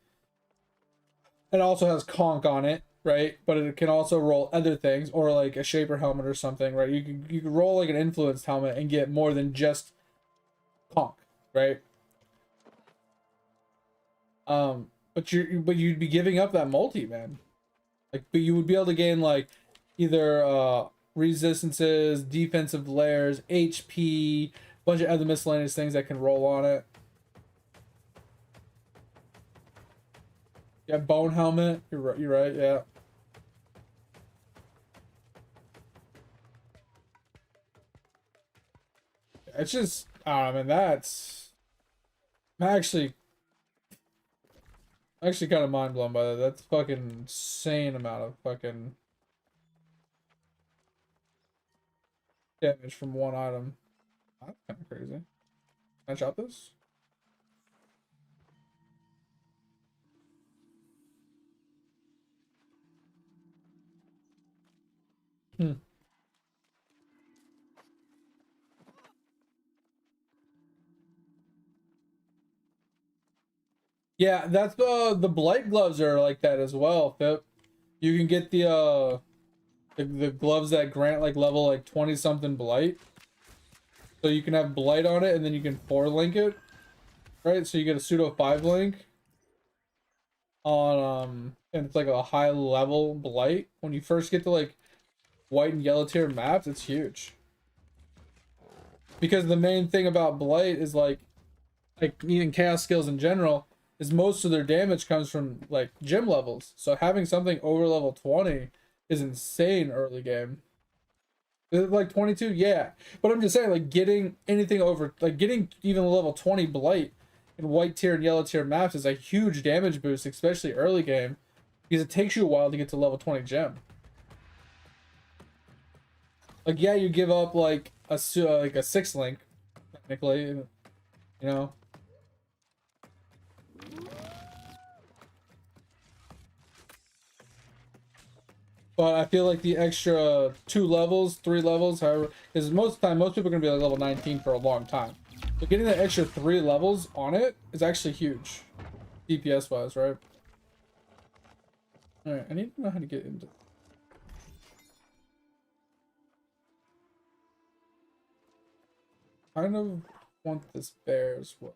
it also has conk on it, right? But it can also roll other things, or like a Shaper helmet or something, right? You can roll like an Influenced helmet and get more than just conk, right? But you'd be giving up that multi, man. Like, but you would be able to gain like either resistances, defensive layers, HP, bunch of other miscellaneous things that can roll on it. Yeah, bone helmet. You're right. You're right. Yeah. It's just, I don't know, man. That's actually kind of mind blown by that. That's fucking insane amount of fucking damage from one item. That's kind of crazy. Can I chop this? Hmm. Yeah, that's the blight gloves are like that as well, Pip. You can get the gloves that grant like level like 20 something blight. So you can have blight on it and then you can 4-link it. Right? So you get a pseudo 5-link on and it's like a high level blight. When you first get to like white and yellow tier maps, it's huge. Because the main thing about blight is like even chaos skills in general is most of their damage comes from like gym levels. So having something over level 20 is insane early game. Is it like 22? Yeah. But I'm just saying, like, getting anything over, like, getting even level 20 blight in white tier and yellow tier maps is a huge damage boost, especially early game, because it takes you a while to get to level 20 gem. Like, yeah, you give up like a 6-link, technically, you know. But I feel like the extra 2 levels, 3 levels, however, because most of the time, most people are going to be like level 19 for a long time. But getting that extra 3 levels on it is actually huge. DPS wise, right? Alright, I need to know how to get into... I kind of want this bear as well.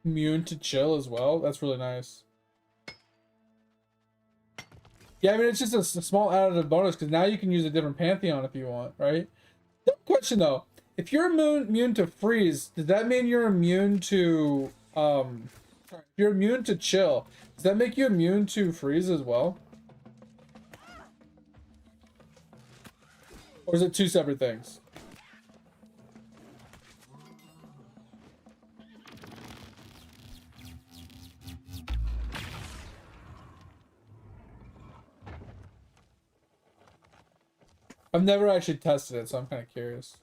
Immune to chill as well. That's really nice. Yeah, I mean, it's just a small additive bonus because now you can use a different Pantheon if you want, right? Dumb question though. If you're immune to freeze, does that mean you're immune to if you're immune to chill, does that make you immune to freeze as well? Or is it 2 separate things? I've never actually tested it, so I'm kind of curious.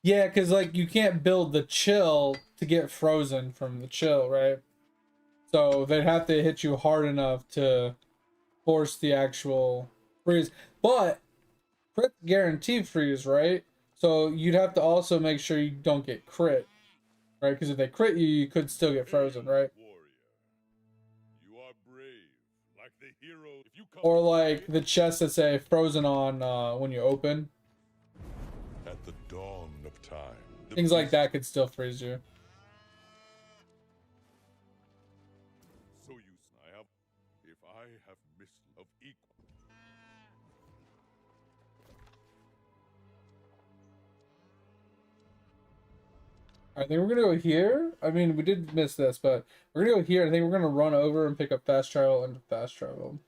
Yeah, because like you can't build the chill to get frozen from the chill, right? So they'd have to hit you hard enough to force the actual freeze. But crit guarantee freeze, right? So you'd have to also make sure you don't get crit, right? Because if they crit you, you could still get frozen, right? Warrior, you are brave, like the hero. If you come Or like the chests that say frozen on when you open. at the dawn of time, Things like that could still freeze you. So you, I have, if I have missed of equal. I think we're gonna go here. I mean, we did miss this, but we're gonna go here. I think we're gonna run over and pick up fast travel and fast travel.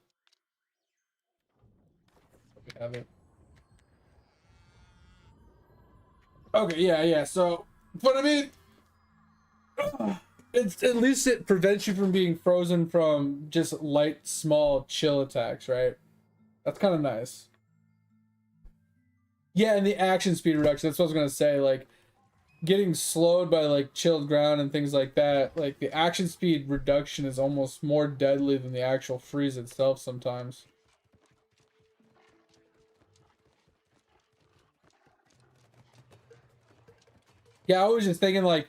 We have it. Okay, yeah. So, but I mean, it's at least it prevents you from being frozen from just light, small chill attacks, right? That's kind of nice. Yeah, and the action speed reduction. That's what I was gonna say. Like, getting slowed by like chilled ground and things like that, like the action speed reduction is almost more deadly than the actual freeze itself sometimes. Yeah, I was just thinking like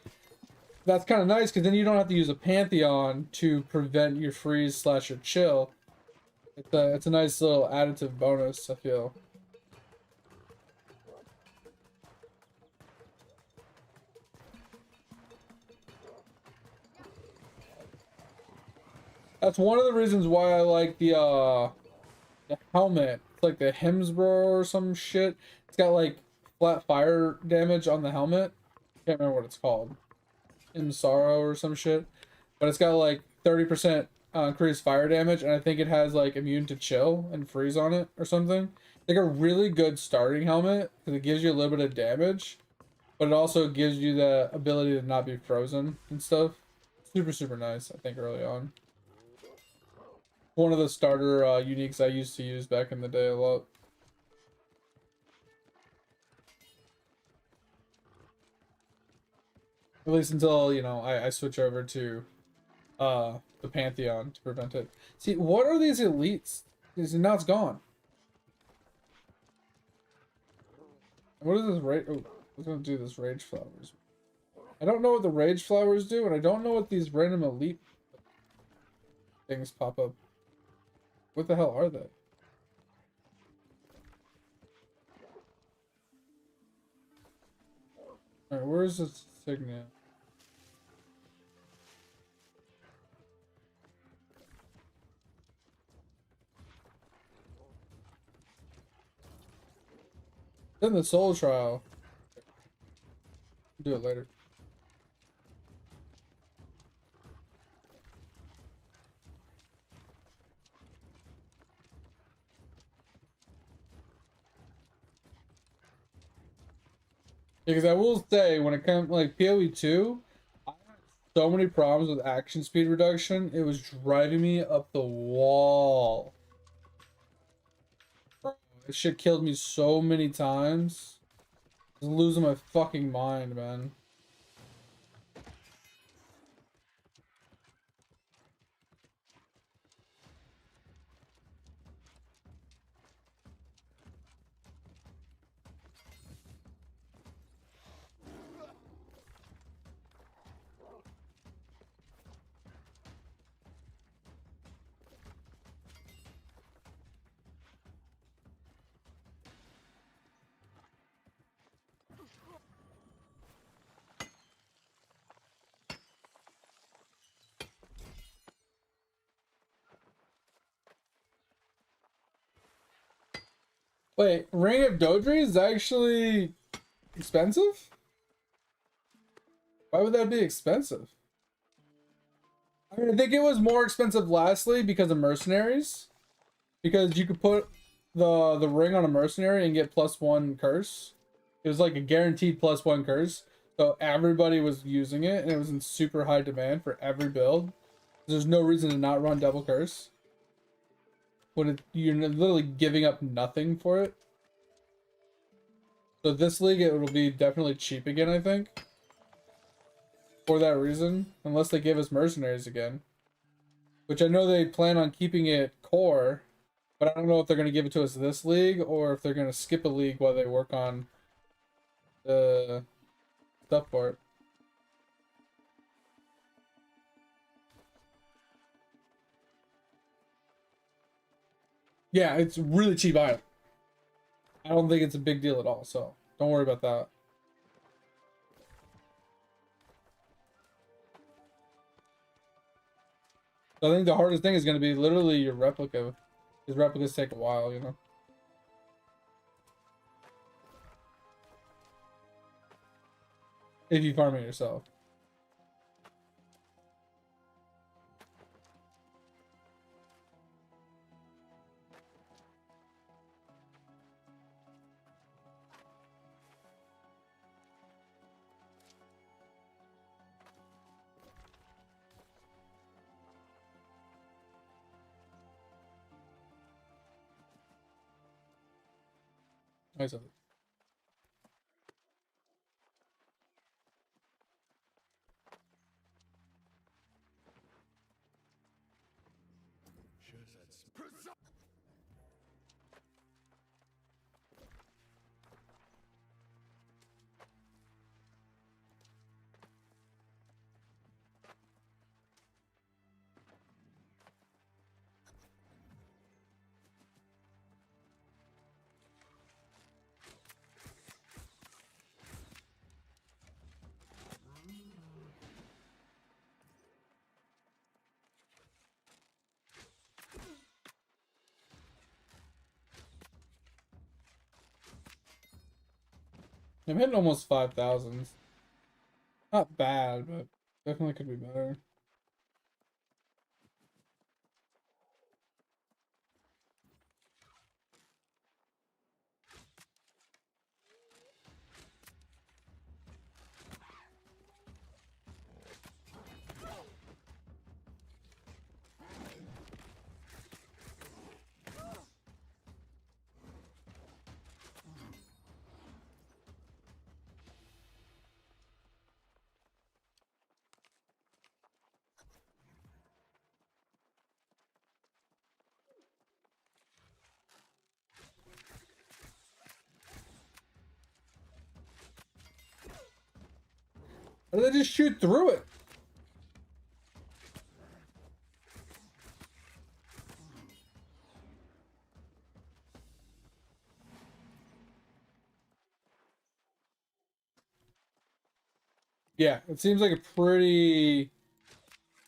that's kind of nice because then you don't have to use a Pantheon to prevent your freeze slash your chill. It's a nice little additive bonus, I feel. That's one of the reasons why I like the helmet. It's like the Hemsborough or some shit. It's got like flat fire damage on the helmet. Can't remember what it's called. Imsaro or some shit. But it's got like 30% increased fire damage, and I think it has like immune to chill and freeze on it or something. Like a really good starting helmet because it gives you a little bit of damage, but it also gives you the ability to not be frozen and stuff. Super nice, I think, early on. One of the starter uniques I used to use back in the day a lot. At least until, you know, I switch over to the Pantheon to prevent it. See, what are these elites? Because now it's gone. What is this rage? Oh, I was gonna do this rage flowers. I don't know what the rage flowers do, and I don't know what these random elite things pop up. What the hell are they? Alright, where's this signal? Then the soul trial. Do it later. Because I will say, when it comes like PoE 2, I had so many problems with action speed reduction. It was driving me up the wall. Bro, this shit killed me so many times. I was losing my fucking mind, man. Wait, Ring of Dodri is actually expensive? Why would that be expensive? I mean, I think it was more expensive lastly because of mercenaries. Because you could put the ring on a mercenary and get +1 curse. It was like a guaranteed +1 curse. So everybody was using it and it was in super high demand for every build. There's no reason to not run double curse. When you're literally giving up nothing for it. So this league, it will be definitely cheap again, I think. For that reason. Unless they give us mercenaries again. Which I know they plan on keeping it core. But I don't know if they're going to give it to us this league. Or if they're going to skip a league while they work on the stuff part. Yeah, it's really cheap item. I don't think it's a big deal at all, so don't worry about that. So I think the hardest thing is going to be literally your replica. Because replicas take a while, you know? If you farm it yourself. Nice of it. I'm hitting almost 5,000. Not bad, but definitely could be better. Or they just shoot through it. Yeah, it seems like a pretty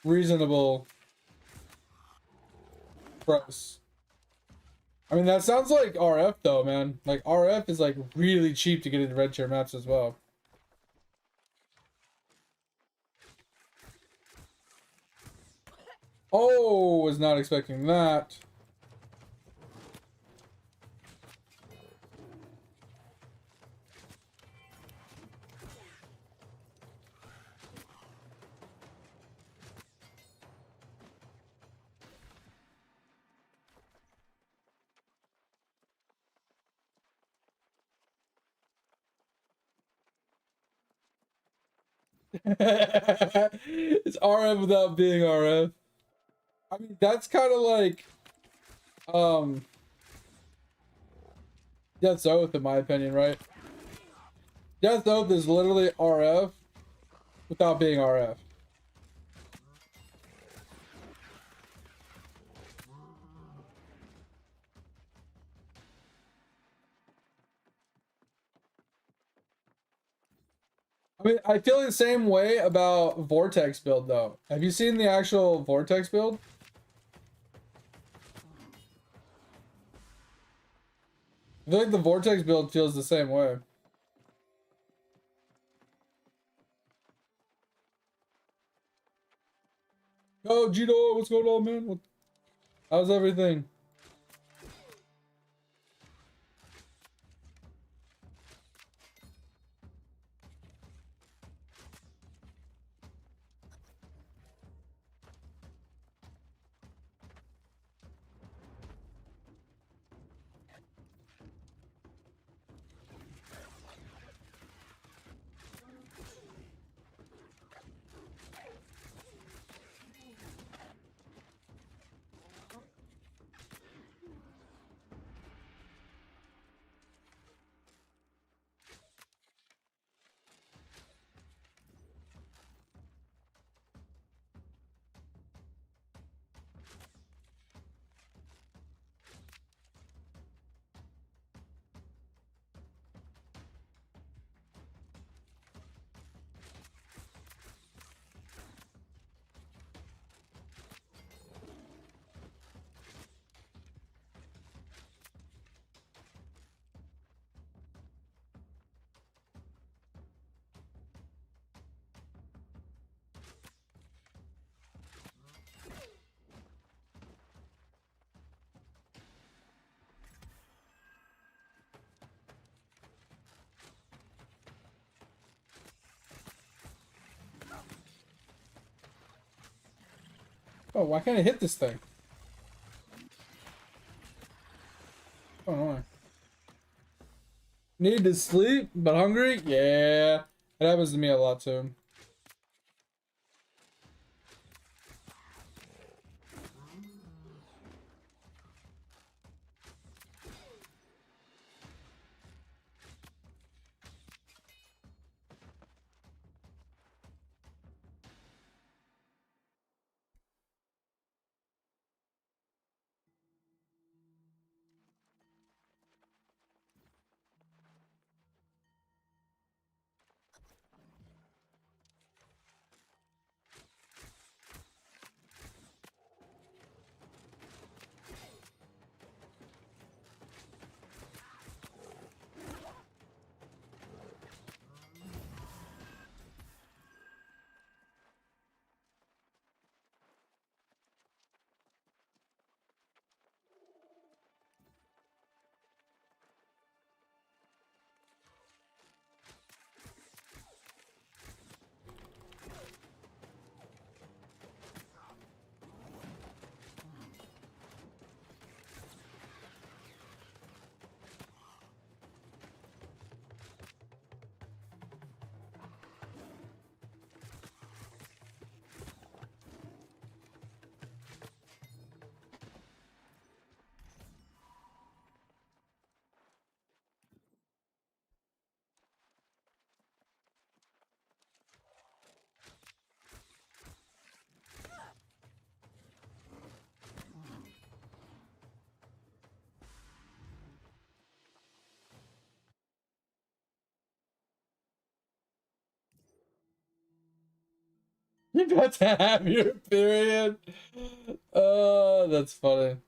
reasonable price. I mean, that sounds like RF though, man. Like RF is like really cheap to get into red chair maps as well. Oh, was not expecting that. It's RF without being RF. I mean, that's kind of like Death's Oath in my opinion, right? Death's Oath is literally RF without being RF. I mean, I feel the same way about Vortex build though. Have you seen the actual Vortex build? I feel like the Vortex build feels the same way. Yo, Gito, what's going on, man? How's everything? Oh, why can't I hit this thing? Oh no. Need to sleep, but hungry? Yeah. That happens to me a lot too. You got to have your period. That's funny.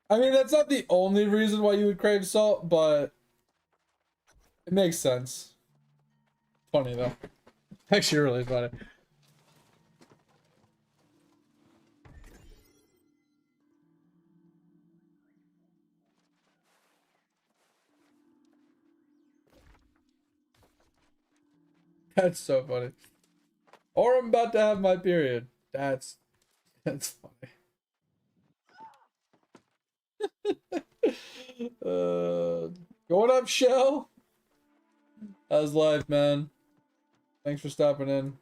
I mean, that's not the only reason why you would crave salt, but it makes sense. Funny though. Actually, really funny. That's so funny. Or I'm about to have my period. That's funny. Going up, Shell? How's life, man? Thanks for stopping in.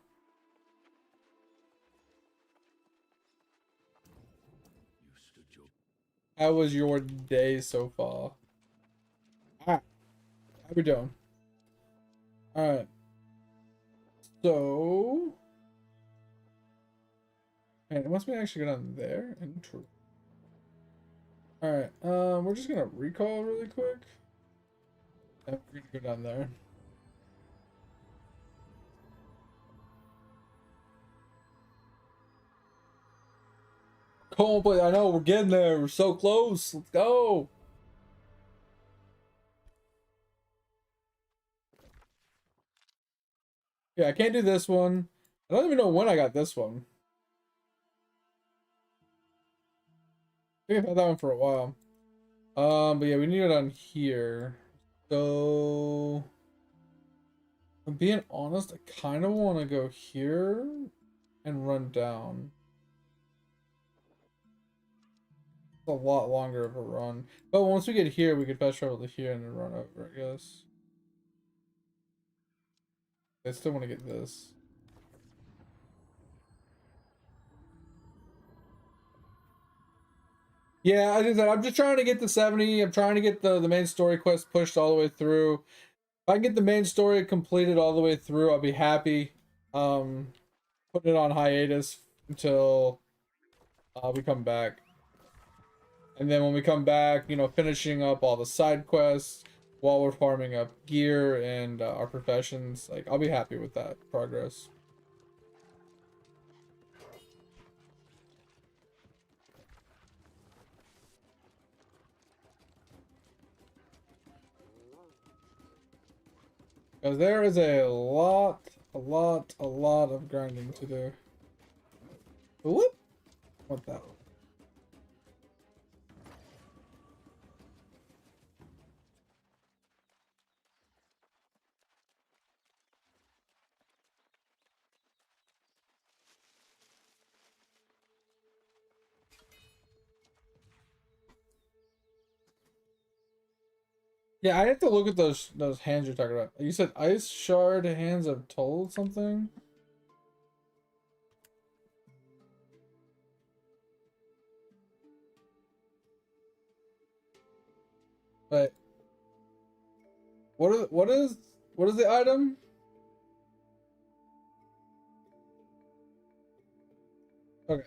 How was your day so far? Alright, how we doing? Alright. So... Man, it must be actually go down there. Intro. Alright, we're just gonna recall really quick. And we're gonna go down there. Coldplay, I know, we're getting there. We're so close. Let's go. Yeah, I can't do this one. I don't even know when I got this one. I think I've had that one for a while. But yeah, we need it on here. So, I'm being honest, I kind of want to go here and run down. It's a lot longer of a run. But once we get here, we could fast travel to here and then run over, I guess. I still want to get this. Yeah, I said, I'm just trying to get to 70. I'm trying to get the main story quest pushed all the way through. If I can get the main story completed all the way through, I'll be happy. Putting it on hiatus until we come back. And then when we come back, you know, finishing up all the side quests while we're farming up gear and our professions. Like, I'll be happy with that progress. Because there is a lot of grinding to do. Whoop! What that? Yeah, I have to look at those hands you're talking about. You said ice shard hands of told something? But what is the item? Okay.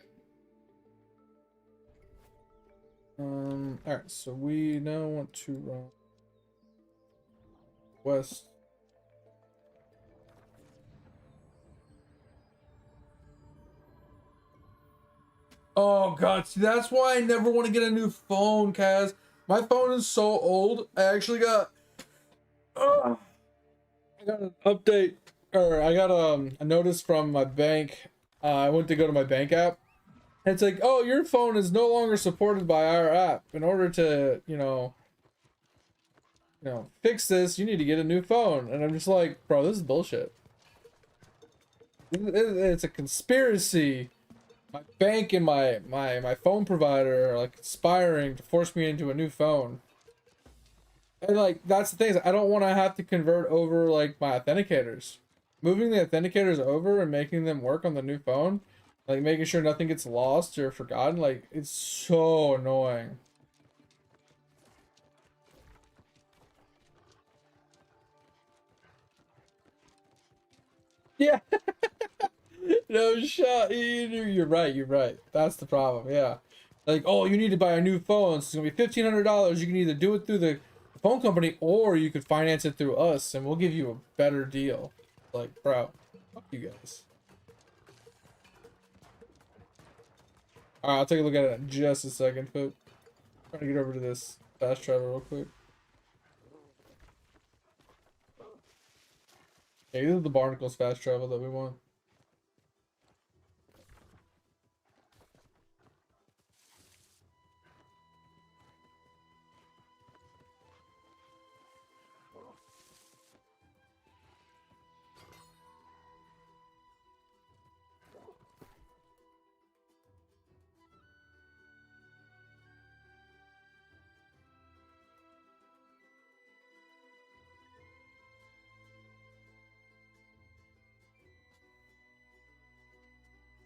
Alright, so we now want to run west. Oh god, see that's why I never want to get a new phone, Kaz. My phone is so old. I actually got I got an update, or I got a notice from my bank. I went to go to my bank app. And it's like, oh, your phone is no longer supported by our app. In order to, fix this, you need to get a new phone. And I'm just like, bro, this is bullshit. It's a conspiracy. My bank and my phone provider are like conspiring to force me into a new phone. And like that's the thing is I don't want to have to convert over like my authenticators. Moving the authenticators over and making them work on the new phone, like making sure nothing gets lost or forgotten, like it's so annoying. Yeah. No shot. You're right. You're right. That's the problem. Yeah. Like, oh, you need to buy a new phone. It's gonna be $1,500. You can either do it through the phone company or you could finance it through us, and we'll give you a better deal. Like, bro, fuck you guys. All right, I'll take a look at it in just a second, folks. Trying to get over to this fast travel real quick. Okay, this is the Barnacles fast travel that we want.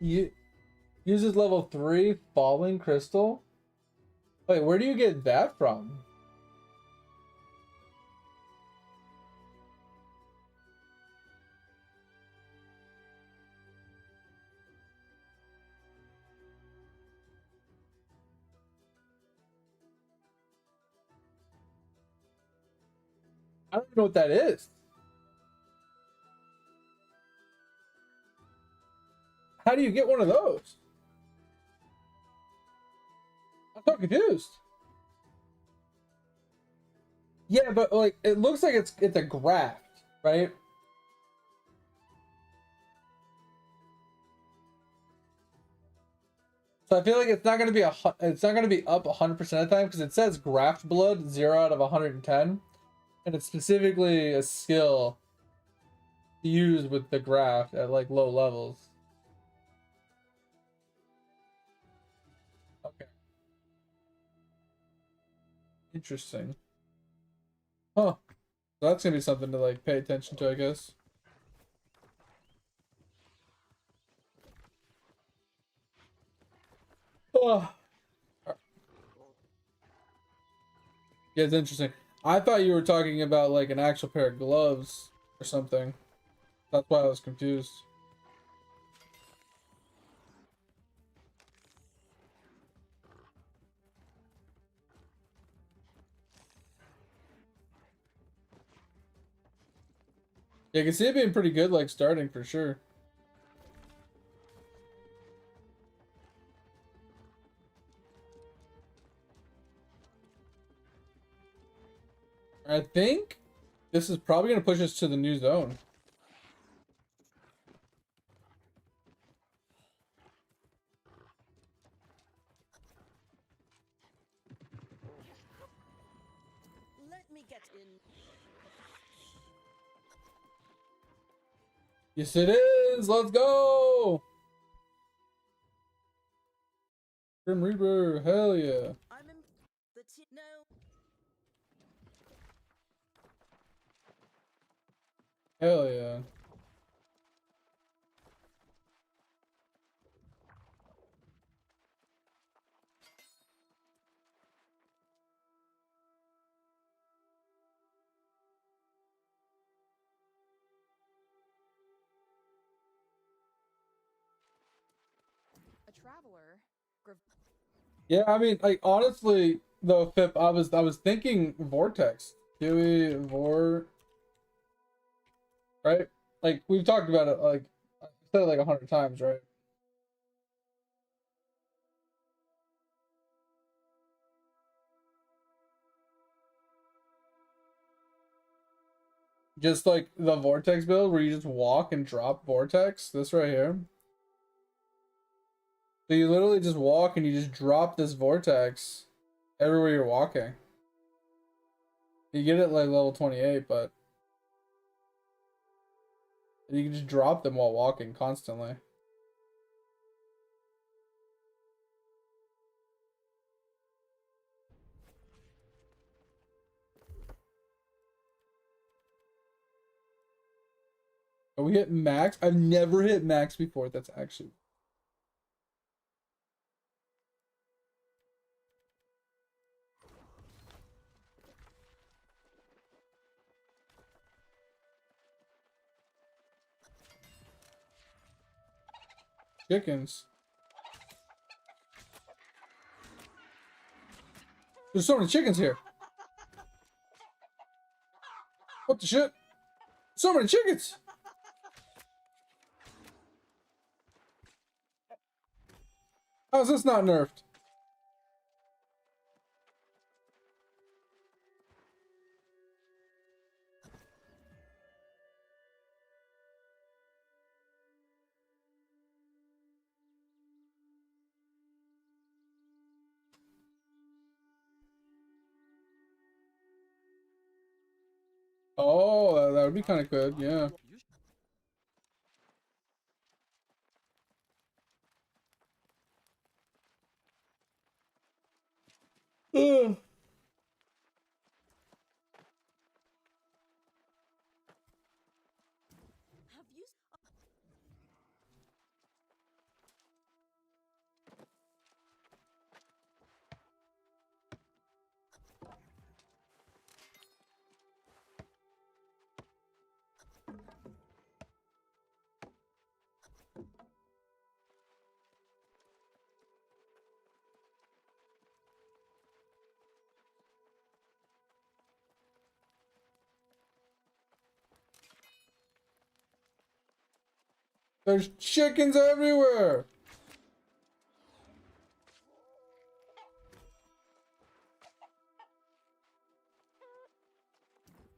You uses level 3 falling crystal. Wait, where do you get that from? I don't even know what that is. How do you get one of those? I'm so confused. Yeah, but like it looks like it's a graft, right? So I feel like it's not gonna be up 100% of the time because it says graft blood 0 out of 110, and it's specifically a skill used with the graft at like low levels. Okay, interesting. Huh. So that's gonna be something to like pay attention to, I guess. Oh. Yeah, it's interesting. I thought you were talking about like an actual pair of gloves or something. That's why I was confused. Yeah, I can see it being pretty good, like starting for sure. I think this is probably gonna push us to the new zone. Let me get in. Yes, it is. Let's go. Grim Reaper, hell yeah. I'm in the no. Hell yeah. A traveler. Yeah, I mean, like honestly, though, Pip, I was thinking Vortex. Huey Vor, right? Like we've talked about it, like I said it like 100 times, right? Just like the Vortex build where you just walk and drop Vortex. This right here. So you literally just walk and you just drop this Vortex everywhere you're walking. You get it like level 28, but you can just drop them while walking constantly. Are we hit max? I've never hit max before. That's actually chickens. There's so many chickens here. What the shit? So many chickens. How is this not nerfed? Oh, that would be kind of good, yeah. Ugh. Have you? There's chickens everywhere.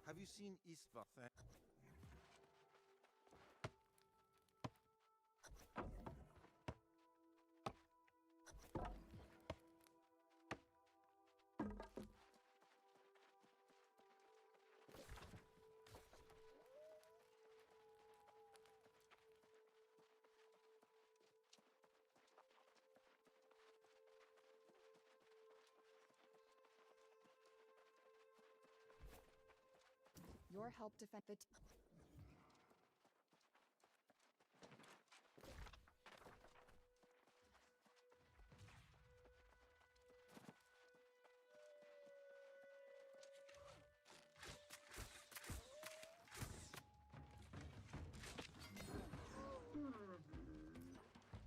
Have you seen Isva? Your help defend the.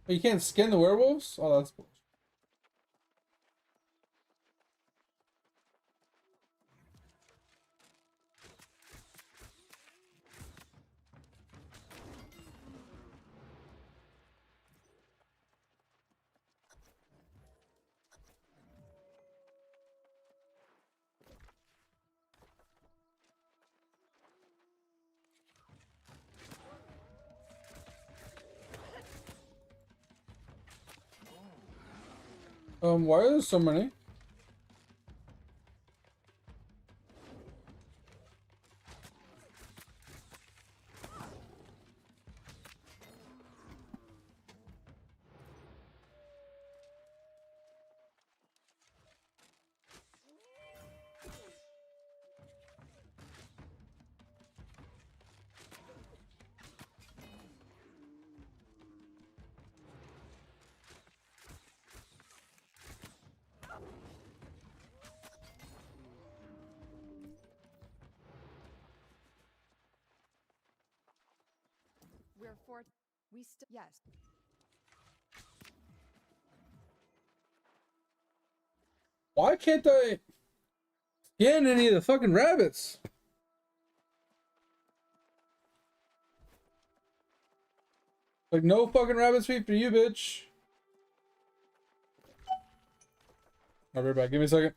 Oh, you can't skin the werewolves? Oh, that's bullshit. Why are there so many? After 4, we still yes. Why can't I scan any of the fucking rabbits? Like, no fucking rabbit feet for you, bitch. I'll be right back. Give me a second.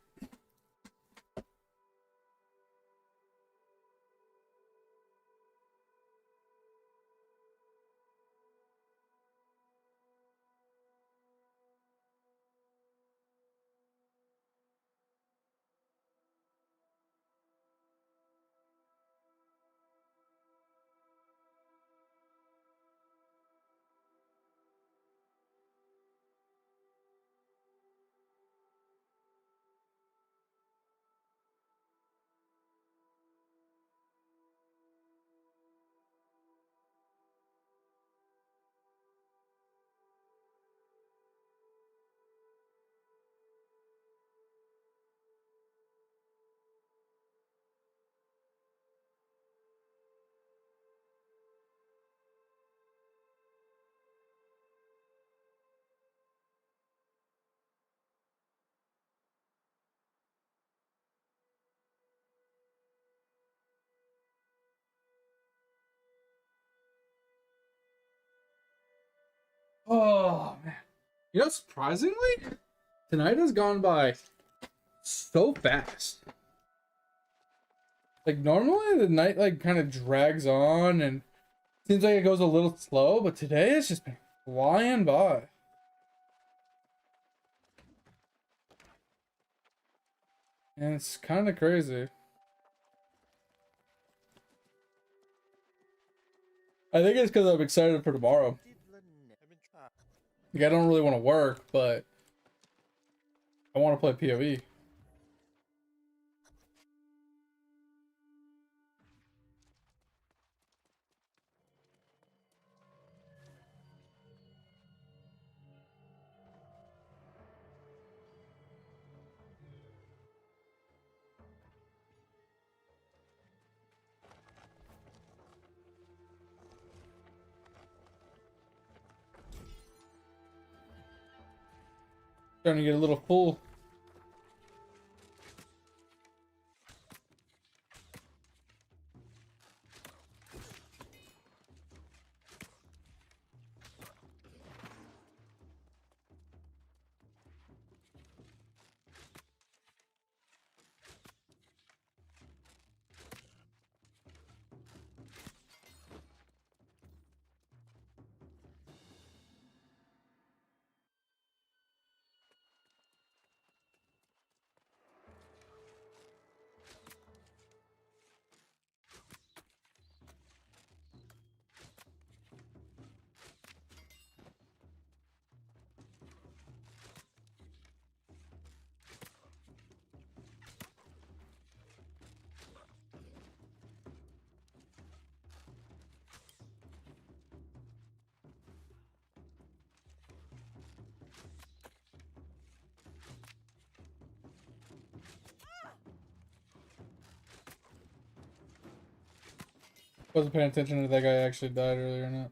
Oh, man. You know, surprisingly, tonight has gone by so fast. Like, normally the night, like, kind of drags on and seems like it goes a little slow, but today it's just been flying by. And it's kind of crazy. I think it's because I'm excited for tomorrow. Like, I don't really want to work, but I want to play PoE. Starting to get a little full. Wasn't paying attention to that guy actually died earlier or not.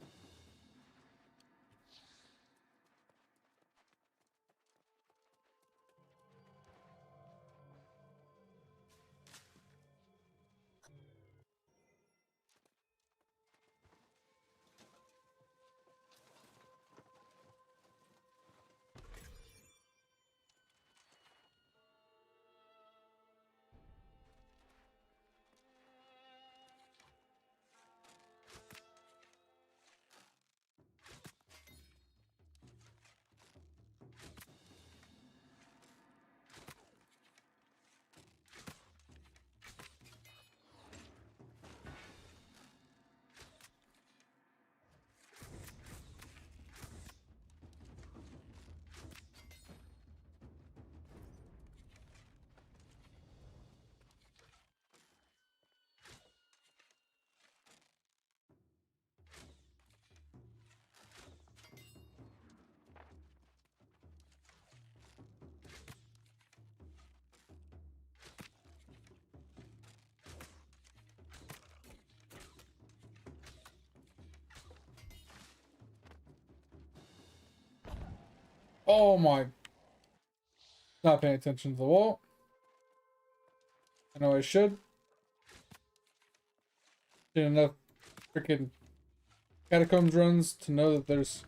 Oh my. Not paying attention to the wall. I know I should. Did enough freaking catacombs runs to know that there's.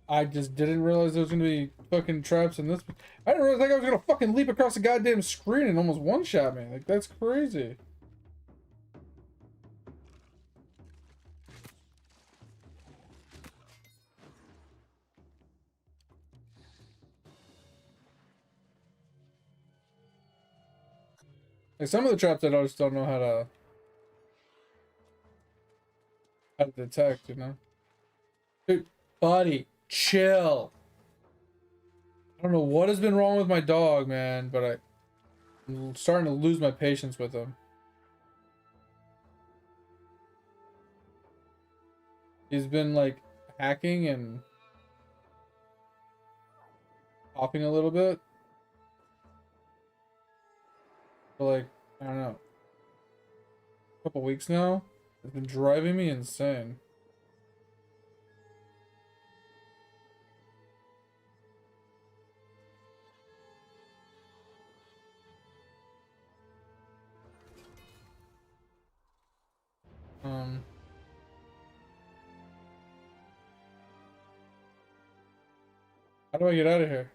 I just didn't realize there was gonna be fucking traps in this. I didn't realize I was gonna fucking leap across the goddamn screen and almost one-shot me. Like, that's crazy. Like, some of the traps I just don't know how to detect, you know? Dude, buddy, chill. I don't know what has been wrong with my dog, man, but I'm starting to lose my patience with him. He's been like hacking and hopping a little bit. For like, I don't know, a couple weeks now. It's been driving me insane. How do I get out of here?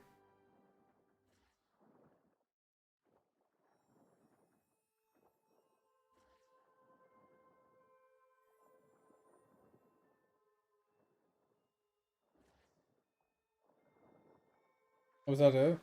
Was that it?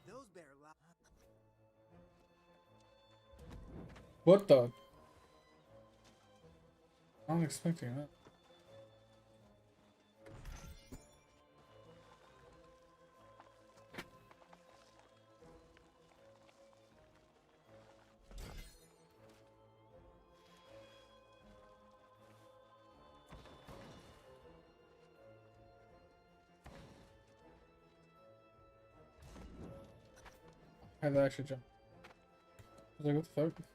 Those bear la- What the? I'm not expecting that. I had to actually jump. I was like, what the fuck?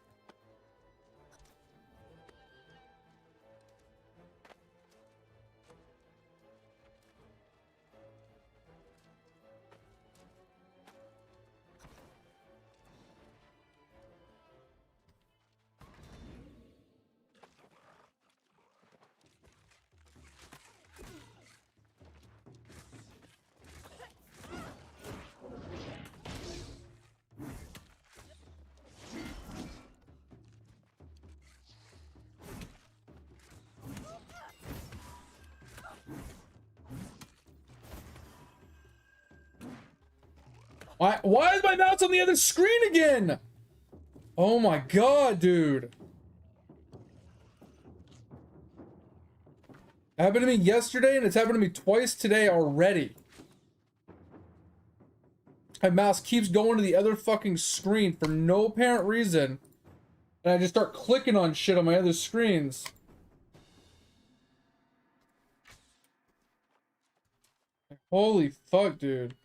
Why is my mouse on the other screen again? Oh my god, dude. It happened to me yesterday and it's happened to me twice today already. My mouse keeps going to the other fucking screen for no apparent reason. And I just start clicking on shit on my other screens. Holy fuck, dude.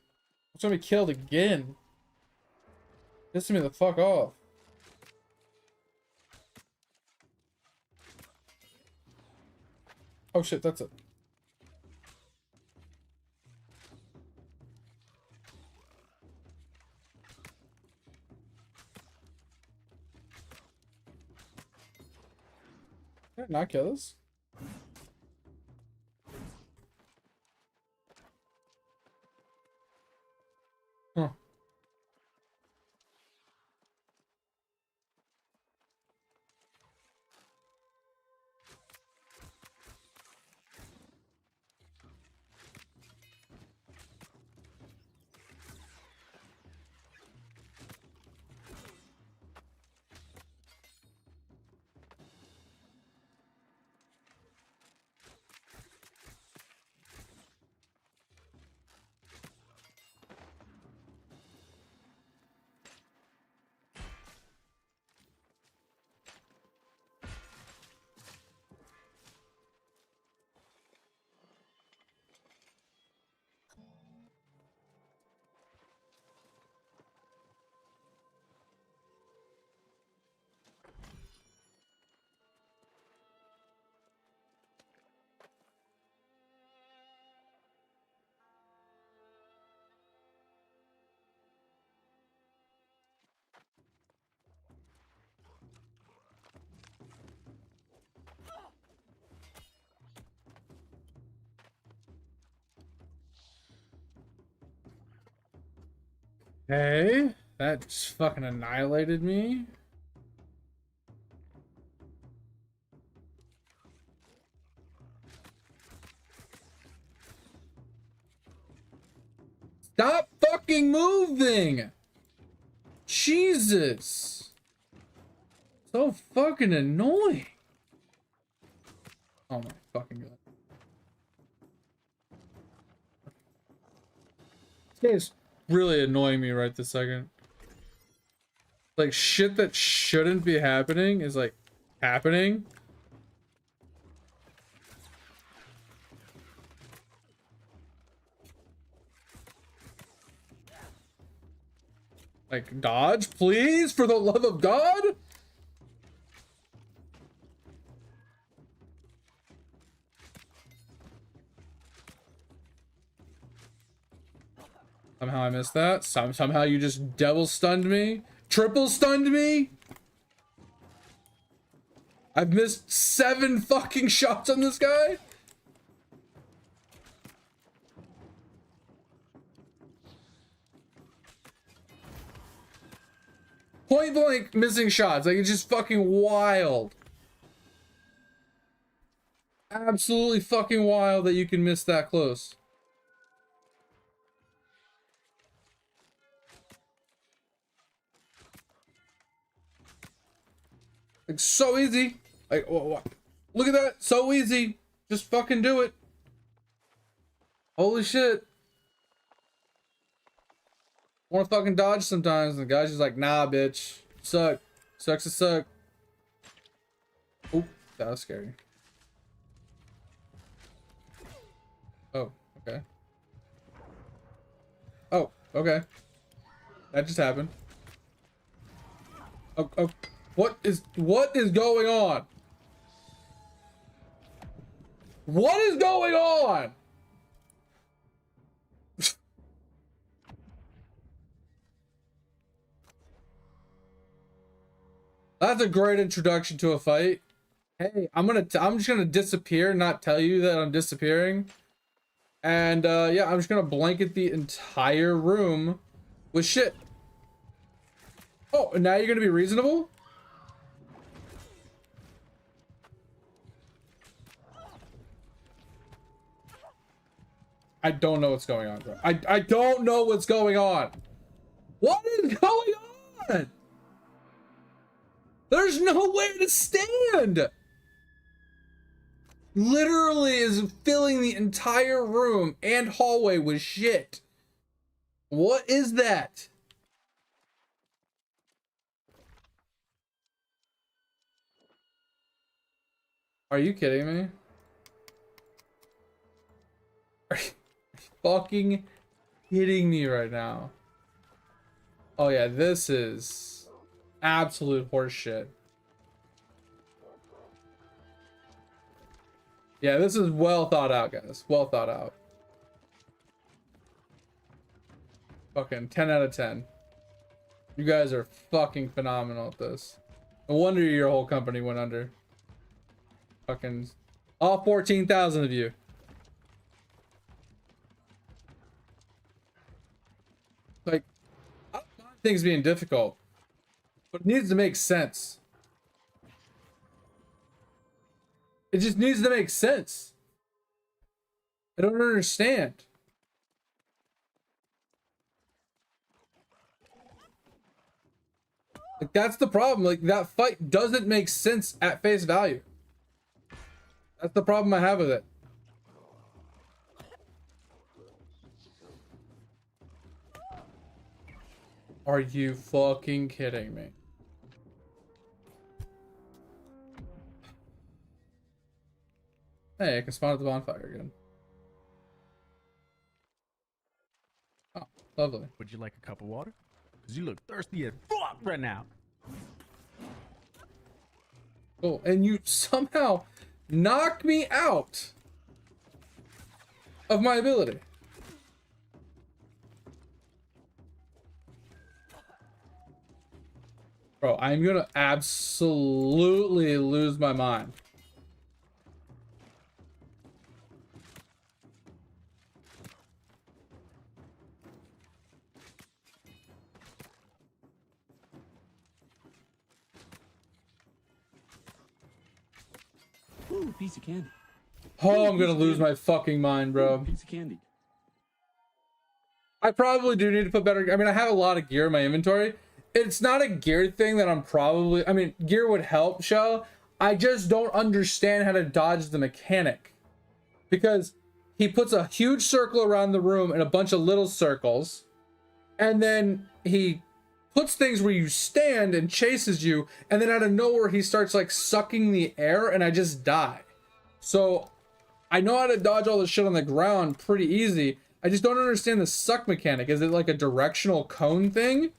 I'm gonna be killed again. Pissing me the fuck off. Oh shit, that's it. Did I not kill this? Huh. Okay, that just fucking annihilated me. Stop fucking moving! Jesus! So fucking annoying. Oh my fucking god. This game's really annoying me right this second. Like shit that shouldn't be happening is like happening. Like dodge, please, for the love of God. Somehow I missed that. Somehow you just double stunned me. Triple stunned me. I've missed 7 fucking shots on this guy. Point blank missing shots. Like it's just fucking wild. Absolutely fucking wild that you can miss that close. Like so easy. Like what? Look at that. So easy. Just fucking do it. Holy shit. Wanna fucking dodge sometimes, and the guy's just like, nah, bitch. Suck. Sucks to suck. Oop, that was scary. Oh, okay. Oh, okay. That just happened. Oh, what is going on? What is going on? That's a great introduction to a fight. Hey, I'm just gonna disappear, not tell you that I'm disappearing. And yeah, I'm just gonna blanket the entire room with shit. Oh, and now you're gonna be reasonable? I don't know what's going on, bro. I don't know what's going on. What is going on? There's nowhere to stand. Literally is filling the entire room and hallway with shit. What is that? Are you kidding me? Are you fucking kidding me right now? Oh yeah, this is absolute horseshit. Yeah, this is well thought out, guys. Well thought out. Fucking 10 out of 10. You guys are fucking phenomenal at this. No wonder your whole company went under. Fucking all 14,000 of you. Like, I don't mind things being difficult, but it needs to make sense. It just needs to make sense. I don't understand. Like, that's the problem. Like, that fight doesn't make sense at face value. That's the problem I have with it. Are you fucking kidding me? Hey, I can spawn at the bonfire again. Oh, lovely. Would you like a cup of water? Because you look thirsty as fuck right now. Cool. And you somehow knock me out of my ability. Bro, I'm gonna absolutely lose my mind. Ooh, piece of candy. Oh, I'm gonna lose my fucking mind, bro. Piece of candy. I probably do need to put better. I mean, I have a lot of gear in my inventory. It's not a gear thing that I'm probably. I mean, gear would help, Shell. I just don't understand how to dodge the mechanic. Because he puts a huge circle around the room and a bunch of little circles. And then he puts things where you stand and chases you. And then out of nowhere, he starts like sucking the air and I just die. So I know how to dodge all the shit on the ground pretty easy. I just don't understand the suck mechanic. Is it like a directional cone thing?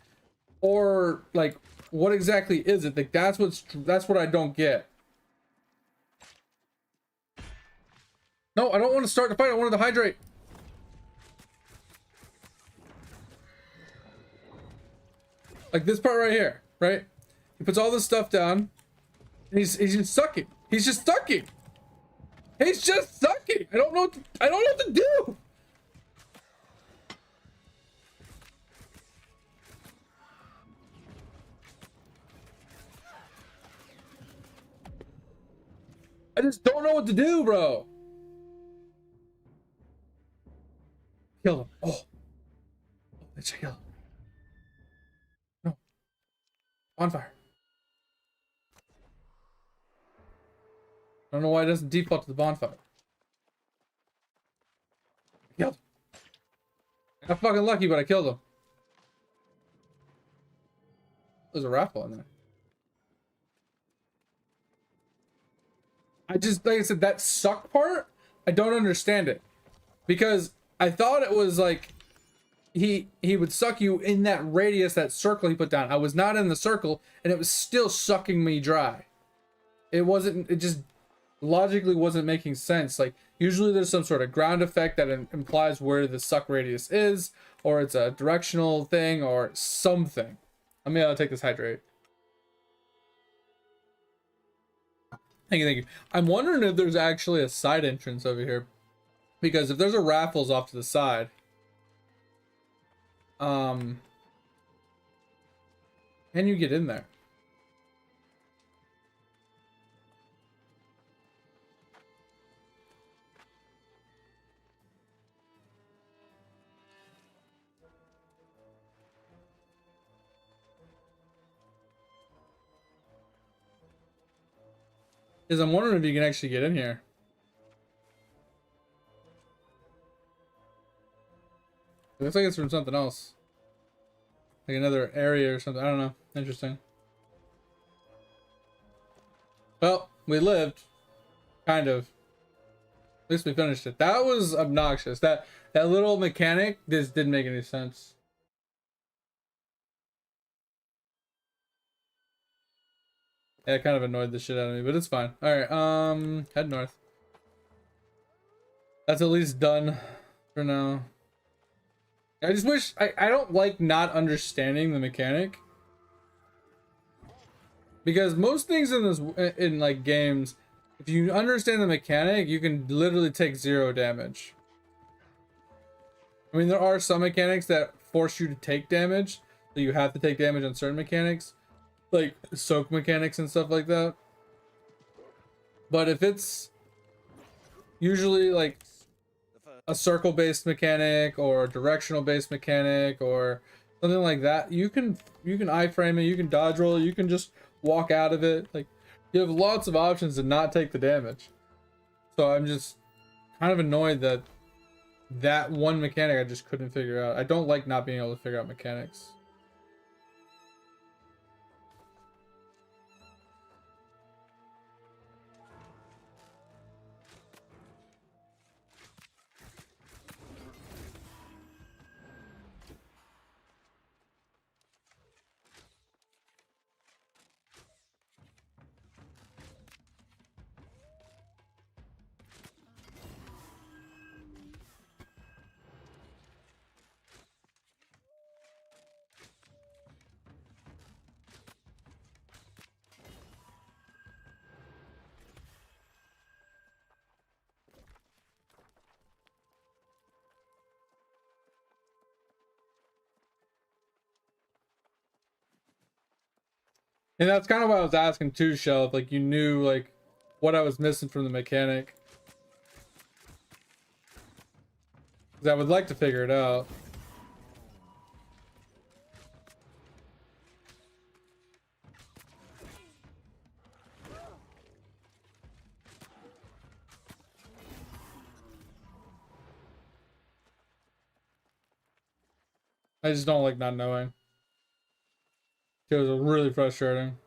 Or like what exactly is it? Like that's what I don't get. No, I don't want to start the fight. I wanted to hydrate. Like this part right here, right? He puts all this stuff down and he's just sucking. He's just sucking. He's just sucking. I don't know what to do. I just don't know what to do, bro. Kill him. Oh. Let's kill him. No. Bonfire. I don't know why it doesn't default to the bonfire. I killed him. I got fucking lucky, but I killed him. There's a raffle in there. I just, like I said, that suck part, I don't understand it. Because I thought it was like, he would suck you in that radius, that circle he put down. I was not in the circle, and it was still sucking me dry. It just logically wasn't making sense. Like, usually there's some sort of ground effect that implies where the suck radius is, or it's a directional thing, or something. Let me take this hydrate. Thank you, thank you. I'm wondering if there's actually a side entrance over here. Because if there's a raffles off to the side, can you get in there? Because I'm wondering if you can actually get in here. It looks like it's from something else. Like another area or something. I don't know. Interesting. Well, we lived. Kind of. At least we finished it. That was obnoxious. That little mechanic just didn't make any sense. Yeah, it kind of annoyed the shit out of me, but it's fine. Alright, head north. That's at least done for now. I just wish I don't like not understanding the mechanic. Because most things in like games, if you understand the mechanic, you can literally take 0 damage. I mean, there are some mechanics that force you to take damage, so you have to take damage on certain mechanics, like soak mechanics and stuff like that. But if it's usually like a circle based mechanic or a directional based mechanic or something like that, you can iframe it, you can dodge roll it, you can just walk out of it. Like, you have lots of options to not take the damage. So I'm just kind of annoyed that one mechanic I just couldn't figure out. I don't like not being able to figure out mechanics. And that's kind of what I was asking too, Shell. If, like, you knew, like, what I was missing from the mechanic. 'Cause I would like to figure it out. I just don't like not knowing. It was really frustrating.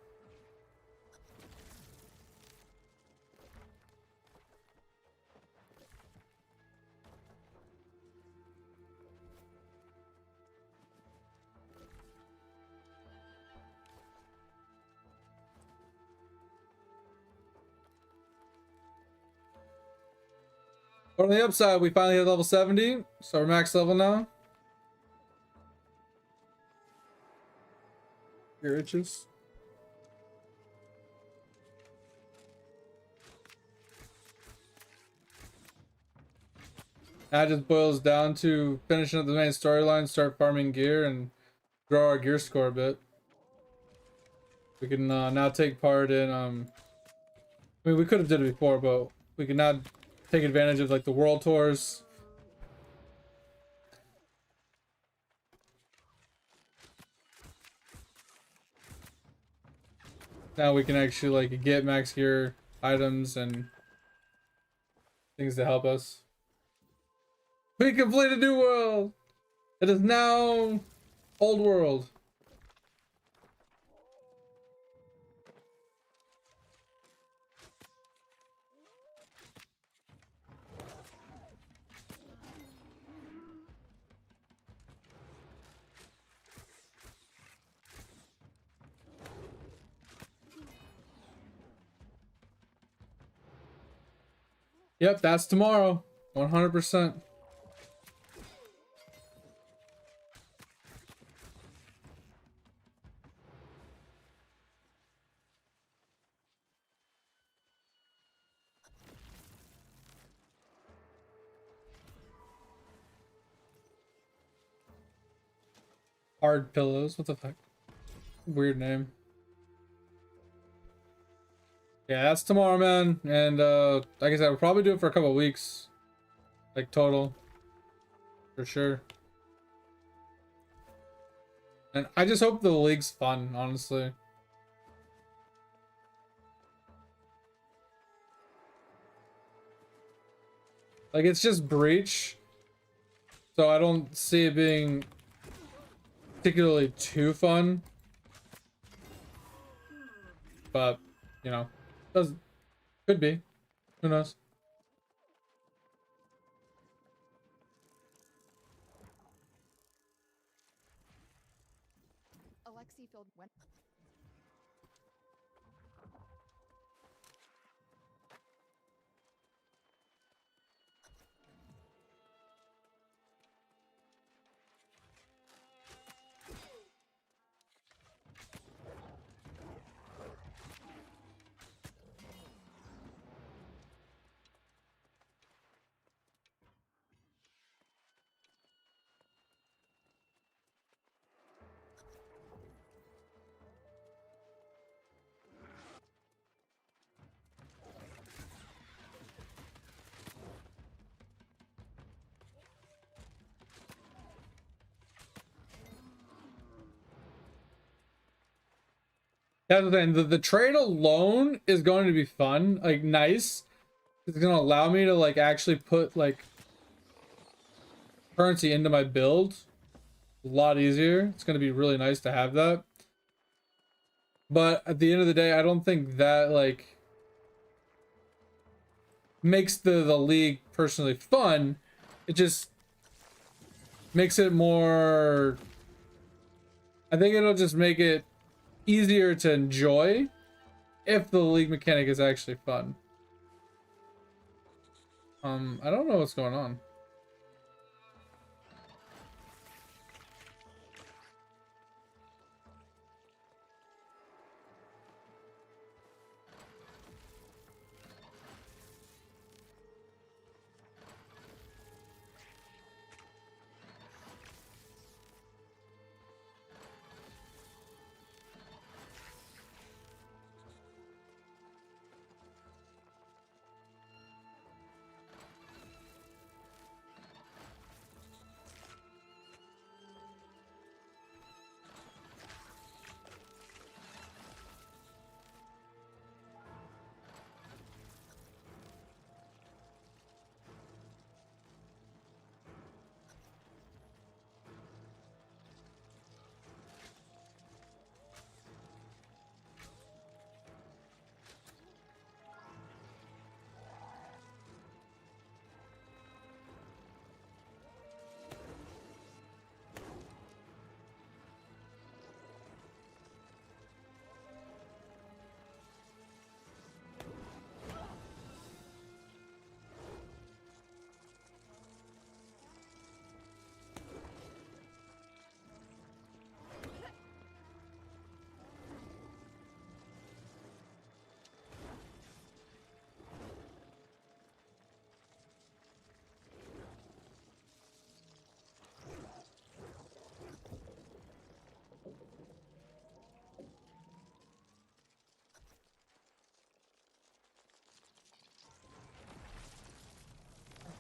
But on the upside, we finally hit level 70, so we're max level now. Your itches. That just boils down to finishing up the main storyline, start farming gear, and grow our gear score a bit. We can now take part in, I mean, we could have did it before, but we can now take advantage of like the world tours. Now we can actually like get max gear items and things to help us. We complete a new world! It is now old world. Yep, that's tomorrow. 100%. Hard pillows. What the fuck? Weird name. Yeah, that's tomorrow, man. And like I said, we'll probably do it for a couple of weeks. Like total. For sure. And I just hope the league's fun, honestly. Like, it's just Breach. So I don't see it being particularly too fun. But, you know, could be. Who knows? Alexi filled went. That's the thing. The trade alone is going to be fun. Like, nice. It's going to allow me to, like, actually put, like, currency into my build. A lot easier. It's going to be really nice to have that. But at the end of the day, I don't think that, like, makes the league personally fun. It just makes it more... I think it'll just make it easier to enjoy if the league mechanic is actually fun. I don't know what's going on.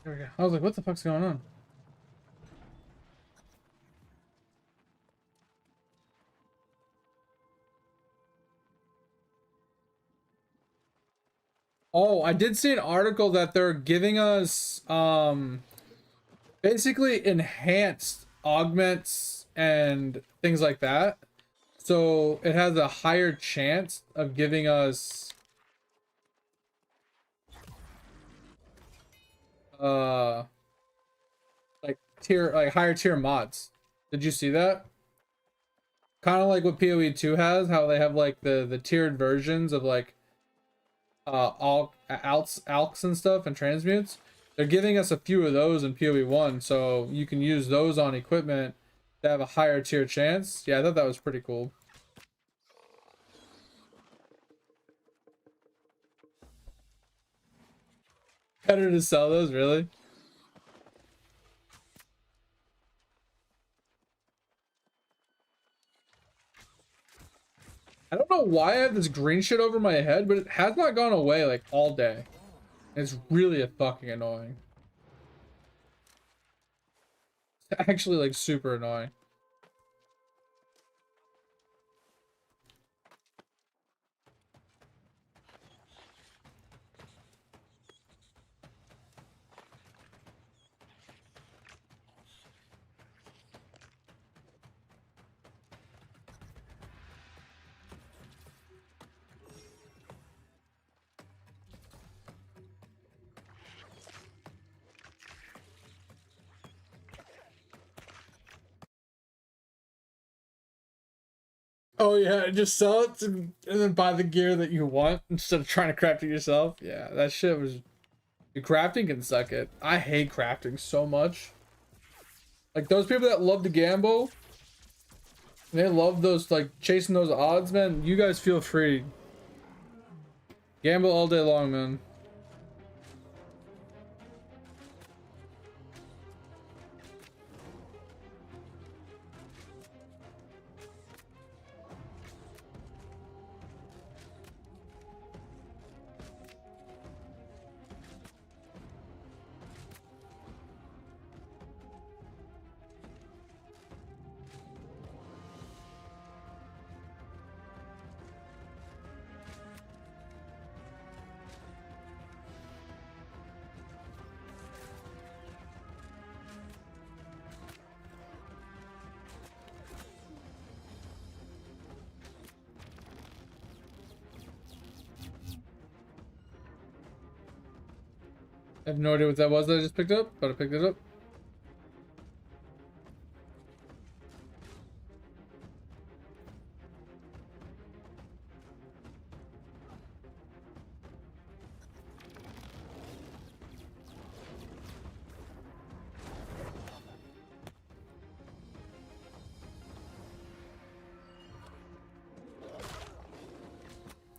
There we go. I was like, what the fuck's going on? Oh, I did see an article that they're giving us basically enhanced augments and things like that. So it has a higher chance of giving us like higher tier mods. Did you see that? Kind of like what PoE 2 has, how they have like the tiered versions of like alks and stuff and transmutes. They're giving us a few of those in PoE 1, so you can use those on equipment that have a higher tier chance. Yeah, I thought that was pretty cool. Better to sell those, really? I don't know why I have this green shit over my head, but it has not gone away like all day. It's really fucking annoying. It's actually like super annoying. Oh yeah, just sell it and then buy the gear that you want instead of trying to craft it yourself. Yeah, that shit was... Crafting can suck it. I hate crafting so much. Like those people that love to gamble, they love those like chasing those odds, man. You guys feel free. Gamble all day long, man. I have no idea what that was that I just picked up, but I picked it up.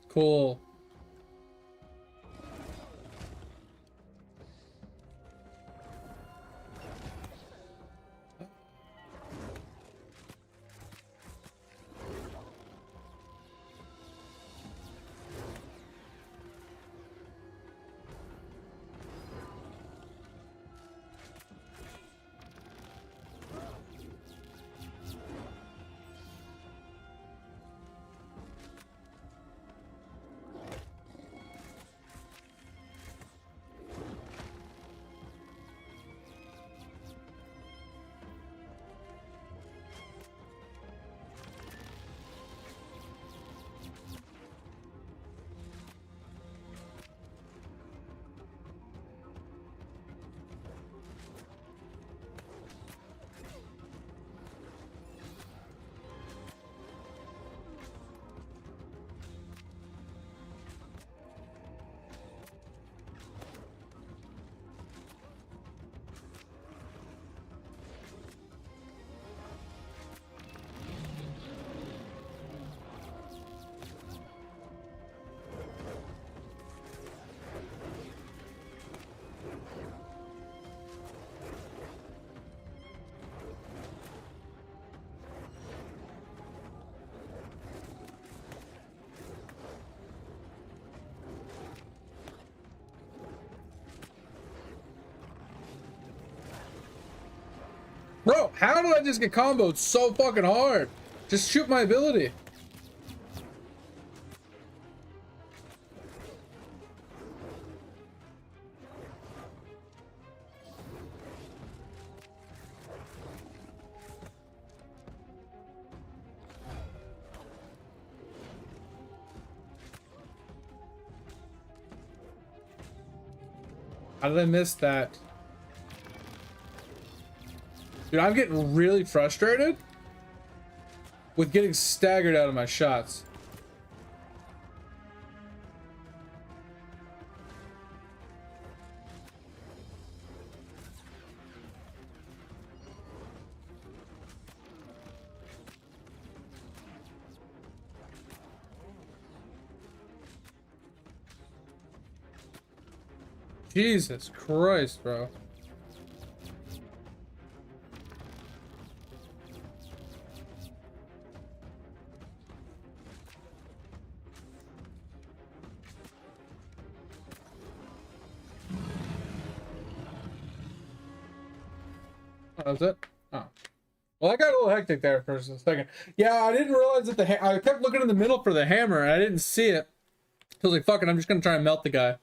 Cool. Bro, how did I just get comboed so fucking hard? Just shoot my ability. How did I miss that? Dude, I'm getting really frustrated with getting staggered out of my shots. Jesus Christ, bro. Oh, that was it? Oh. Well, I got a little hectic there for a second. Yeah, I didn't realize that I kept looking in the middle for the hammer, and I didn't see it. I was like, fuck it, I'm just gonna try and melt the guy.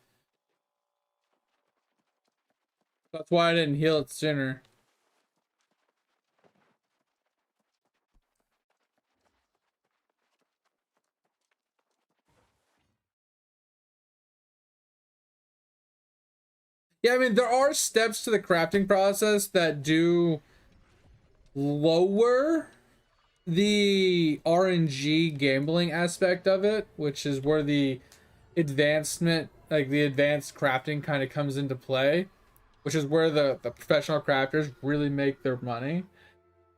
That's why I didn't heal it sooner. Yeah, I mean, there are steps to the crafting process that do lower the RNG gambling aspect of it, which is where the advancement, like the advanced crafting kind of comes into play, which is where the professional crafters really make their money.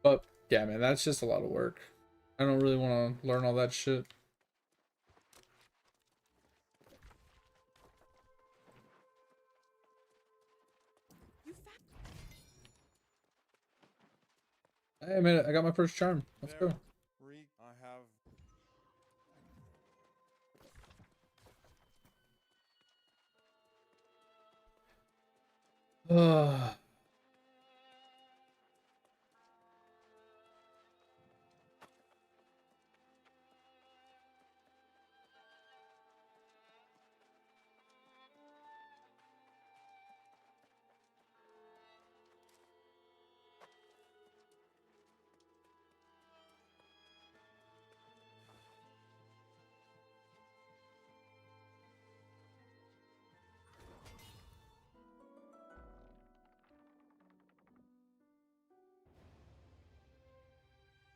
But yeah, man, that's just a lot of work. I don't really want to learn all that shit. Hey, I made it. I got my first charm. Let's go. I have.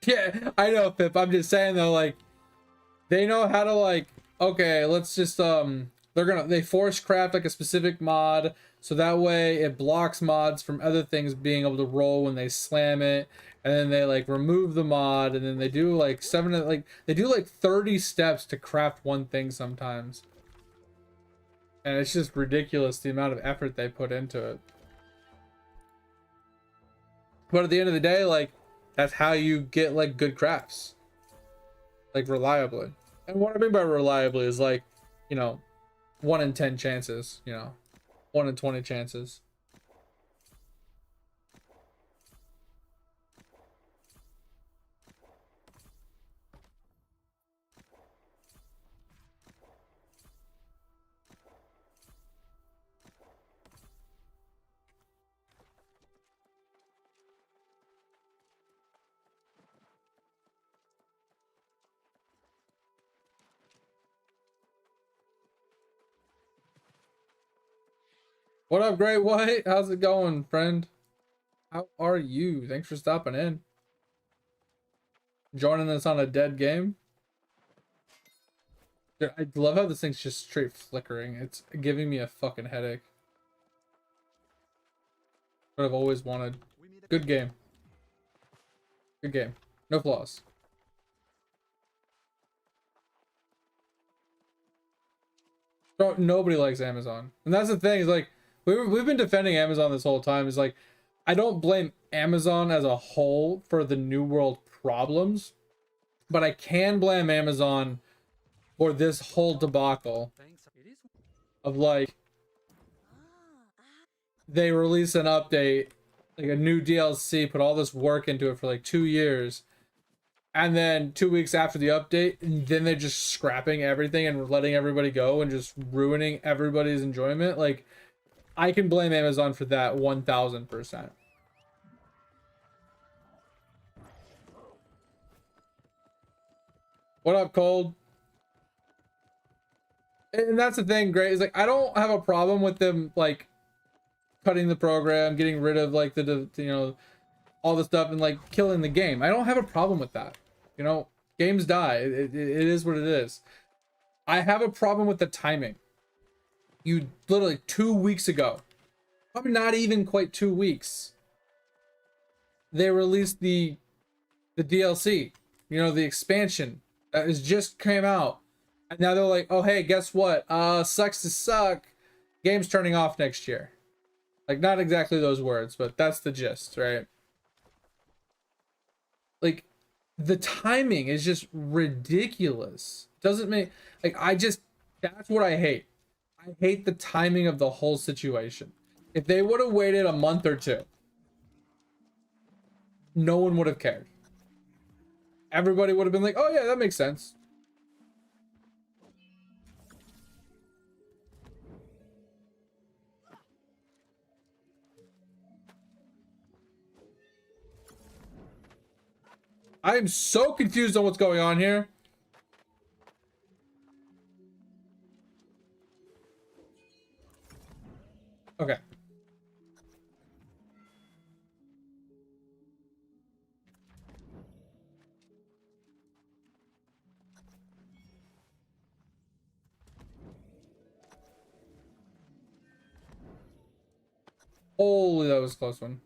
Yeah, I know, Pip. I'm just saying though, like, they know how to, like, okay, let's just they force craft like a specific mod so that way it blocks mods from other things being able to roll when they slam it, and then they like remove the mod, and then they do like they do like 30 steps to craft one thing sometimes. And it's just ridiculous the amount of effort they put into it. But at the end of the day, like, that's how you get like good crafts. Like reliably. And what I mean by reliably is like, you know, 1 in 10 chances, you know, 1 in 20 chances. What up, Great White? How's it going, friend? How are you? Thanks for stopping in. Joining us on a dead game. Dude, I love how this thing's just straight flickering. It's giving me a fucking headache. What I've always wanted. Good game. Good game. No flaws. Bro, nobody likes Amazon. And that's the thing, is like, we've been defending Amazon this whole time. Is like, I don't blame Amazon as a whole for the New World problems, but I can blame Amazon for this whole debacle of like, they release an update like a new DLC, put all this work into it for like 2 years, and then 2 weeks after the update, and then they're just scrapping everything and letting everybody go and just ruining everybody's enjoyment. Like, I can blame Amazon for that 1000%. What up, Cold? And that's the thing, great. Is like, I don't have a problem with them like cutting the program, getting rid of like the you know, all the stuff, and like killing the game. I don't have a problem with that. You know, games die. It is what it is. I have a problem with the timing. You literally 2 weeks ago, probably not even quite 2 weeks, they released the DLC. You know, the expansion that has just came out, and now they're like, oh hey, guess what? Sucks to suck. Game's turning off next year. Like, not exactly those words, but that's the gist, right? Like, the timing is just ridiculous. Doesn't make, like, that's what I hate. I hate the timing of the whole situation. If they would have waited a month or two, no one would have cared. Everybody would have been like, oh yeah, that makes sense. I am so confused on what's going on here. Okay. Holy, that was a close one.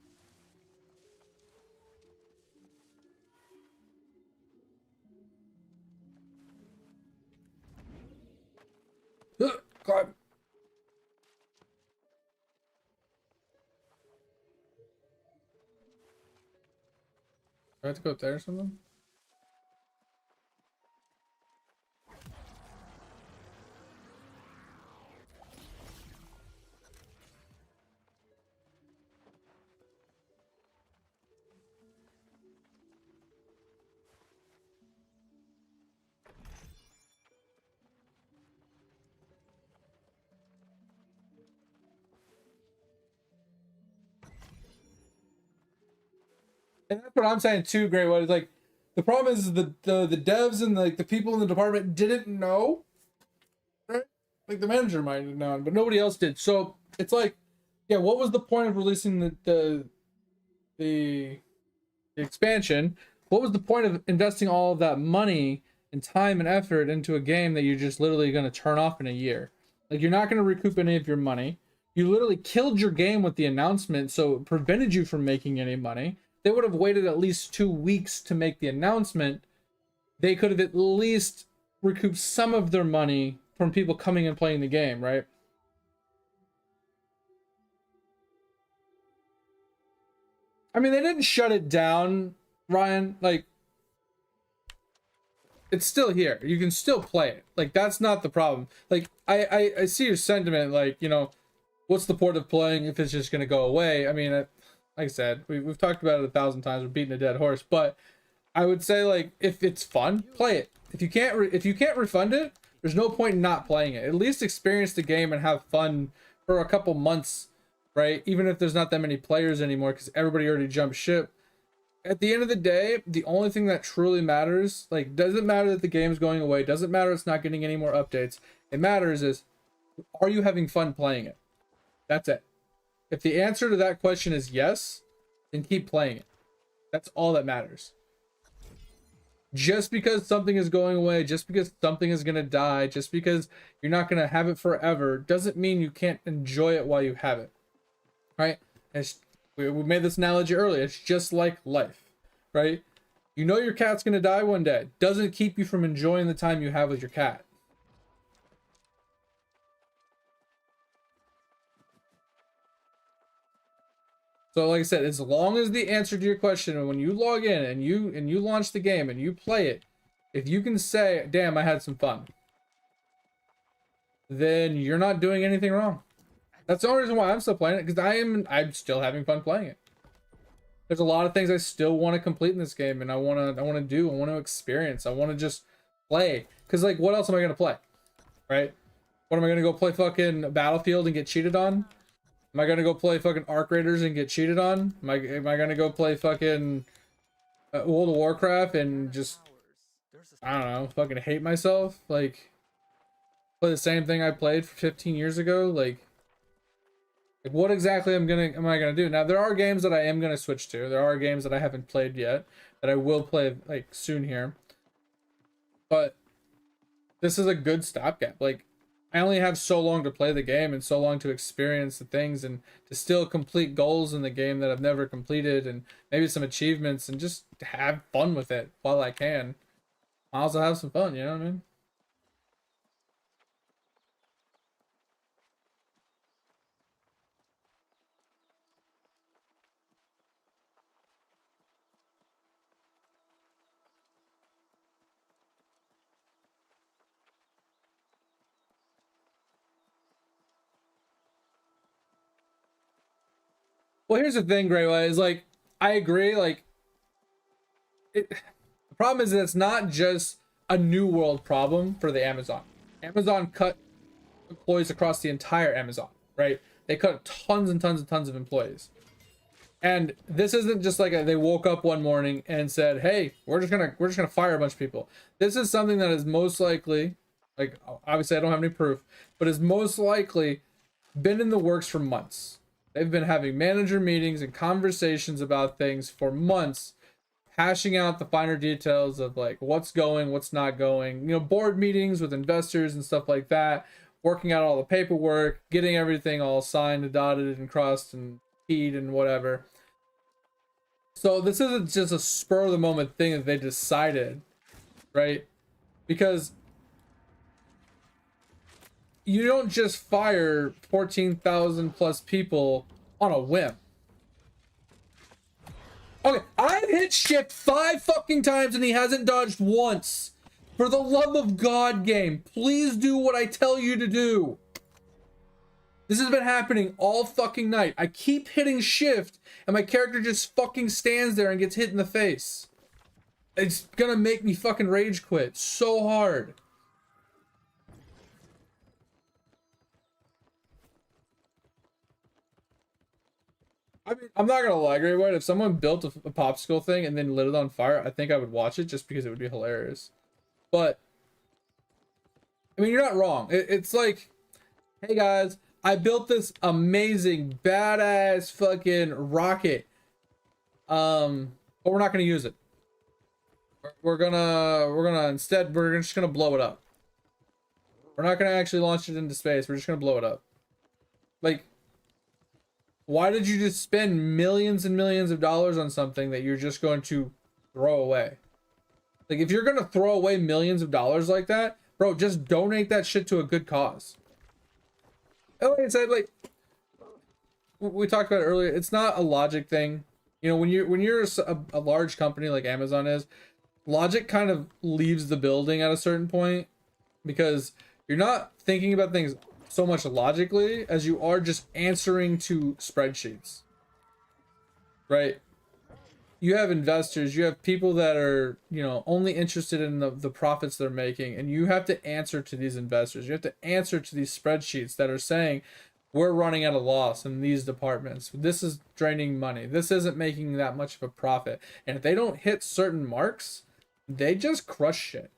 God. Do I have to go up there or something? And that's what I'm saying too, Great White. Is like, the problem is the devs and like the people in the department didn't know, right? Like, the manager might have known, but nobody else did. So it's like, yeah, what was the point of releasing the expansion? What was the point of investing all of that money and time and effort into a game that you're just literally going to turn off in a year? Like, you're not going to recoup any of your money. You literally killed your game with the announcement, so it prevented you from making any money. They would have waited at least 2 weeks to make the announcement. They could have at least recouped some of their money from people coming and playing the game, right? I mean, they didn't shut it down, Ryan. Like, it's still here. You can still play it. Like, that's not the problem. Like, I see your sentiment. Like, you know, what's the point of playing if it's just going to go away? I mean, like I said, we've talked about it 1,000 times. We're beating a dead horse. But I would say, like, if it's fun, play it. If you can't refund it, there's no point in not playing it. At least experience the game and have fun for a couple months, right? Even if there's not that many players anymore, because everybody already jumped ship. At the end of the day, the only thing that truly matters, like, doesn't matter that the game's going away, doesn't matter it's not getting any more updates. It matters is, are you having fun playing it? That's it. If the answer to that question is yes, then keep playing it. That's all that matters. Just because something is going away, just because something is going to die, just because you're not going to have it forever, doesn't mean you can't enjoy it while you have it. Right? We made this analogy earlier. It's just like life, right? You know your cat's going to die one day. Doesn't keep you from enjoying the time you have with your cat. So like I said, as long as the answer to your question, when you log in and you launch the game and you play it, if you can say, damn, I had some fun, then you're not doing anything wrong. That's the only reason why I'm still playing it, because I'm still having fun playing it. There's a lot of things I still want to complete in this game, and I want to experience. I want to just play. Because, like, what else am I going to play? Right? What am I going to go play fucking Battlefield and get cheated on? Am I going to go play fucking Arc Raiders and get cheated on? Am I going to go play fucking World of Warcraft and just, I don't know, fucking hate myself? Like, play the same thing I played 15 years ago? Like what exactly am I gonna do? Now there are games that I am gonna switch to. There are games that I haven't played yet that I will play like soon here. But this is a good stopgap. Like I only have so long to play the game and so long to experience the things and to still complete goals in the game that I've never completed and maybe some achievements and just have fun with it while I can. I also have some fun, you know what I mean? Well, here's the thing, Greyway, is like, I agree, like, the problem is that it's not just a New World problem for the Amazon. Amazon cut employees across the entire Amazon, right? They cut tons and tons and tons of employees. And this isn't just like they woke up one morning and said, hey, we're just gonna fire a bunch of people. This is something that is most likely, like, obviously I don't have any proof, but is most likely been in the works for months. They've been having manager meetings and conversations about things for months, hashing out the finer details of like what's going, what's not going, you know, board meetings with investors and stuff like that, working out all the paperwork, getting everything all signed and dotted and crossed and keyed and whatever. So this isn't just a spur of the moment thing that they decided, right? Because you don't just fire 14,000 plus people on a whim. Okay, I've hit shift 5 fucking times and he hasn't dodged once. For the love of God, game, please do what I tell you to do. This has been happening all fucking night. I keep hitting shift and my character just fucking stands there and gets hit in the face. It's gonna make me fucking rage quit so hard. I mean, I'm not gonna lie, Great White. If someone built a popsicle thing and then lit it on fire, I think I would watch it just because it would be hilarious. But I mean, you're not wrong. It's like, hey guys, I built this amazing, badass fucking rocket. But we're not gonna use it. We're gonna instead we're just gonna blow it up. We're not gonna actually launch it into space. We're just gonna blow it up. Like, why did you just spend millions and millions of dollars on something that you're just going to throw away? Like, if you're going to throw away millions of dollars like that, bro, just donate that shit to a good cause. And like I said, like, we talked about it earlier, it's not a logic thing. You know, when you're a large company like Amazon is, logic kind of leaves the building at a certain point because you're not thinking about things so much logically as you are just answering to spreadsheets, right? You have investors, you have people that are, you know, only interested in the profits they're making, and you have to answer to these investors. You have to answer to these spreadsheets that are saying we're running at a loss in these departments, this is draining money, this isn't making that much of a profit. And if they don't hit certain marks, they just crush shit.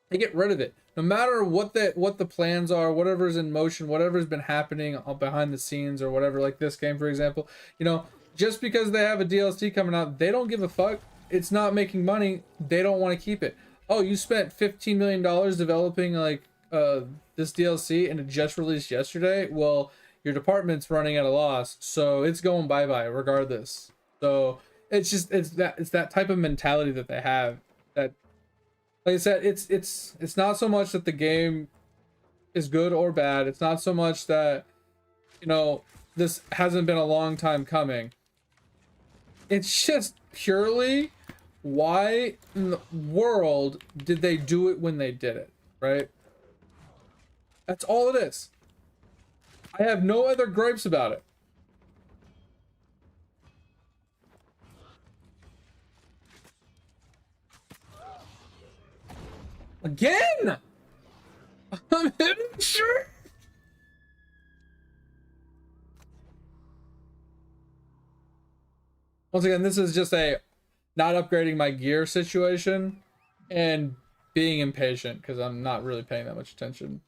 They get rid of it. No matter what the plans are, whatever's in motion, whatever's been happening behind the scenes or whatever, like this game, for example, you know, just because they have a DLC coming out, they don't give a fuck. It's not making money. They don't want to keep it. Oh, you spent $15 million developing like this DLC and it just released yesterday. Well, your department's running at a loss, so it's going bye-bye regardless. So it's that type of mentality that they have that, like I said, it's not so much that the game is good or bad. It's not so much that, you know, this hasn't been a long time coming. It's just purely why in the world did they do it when they did it, right? That's all it is. I have no other gripes about it. Again! I'm hitting sure. Once again, this is just a not upgrading my gear situation and being impatient because I'm not really paying that much attention.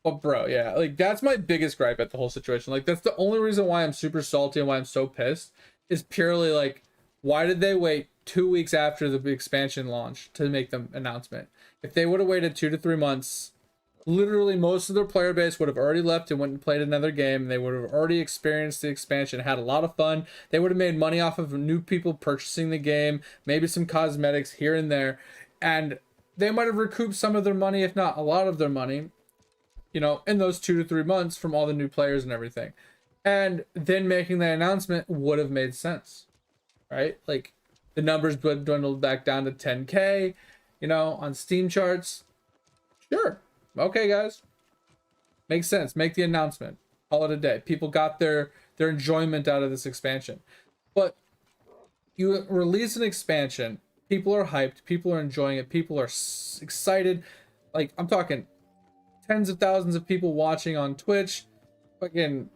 But bro, yeah, like that's my biggest gripe at the whole situation. Like that's the only reason why I'm super salty and why I'm so pissed is purely like, why did they wait 2 weeks after the expansion launch to make the announcement? If they would have waited 2 to 3 months, literally most of their player base would have already left and went and played another game. They would have already experienced the expansion, had a lot of fun. They would have made money off of new people purchasing the game, maybe some cosmetics here and there, and they might have recouped some of their money, if not a lot of their money, you know, in those 2 to 3 months from all the new players and everything. And then making that announcement would have made sense, right? Like the numbers would dwindle back down to 10K, you know, on Steam charts. Sure. Okay, guys. Makes sense. Make the announcement. Call it a day. People got their enjoyment out of this expansion. But you release an expansion, people are hyped, people are enjoying it, people are excited. Like, I'm talking tens of thousands of people watching on Twitch, fucking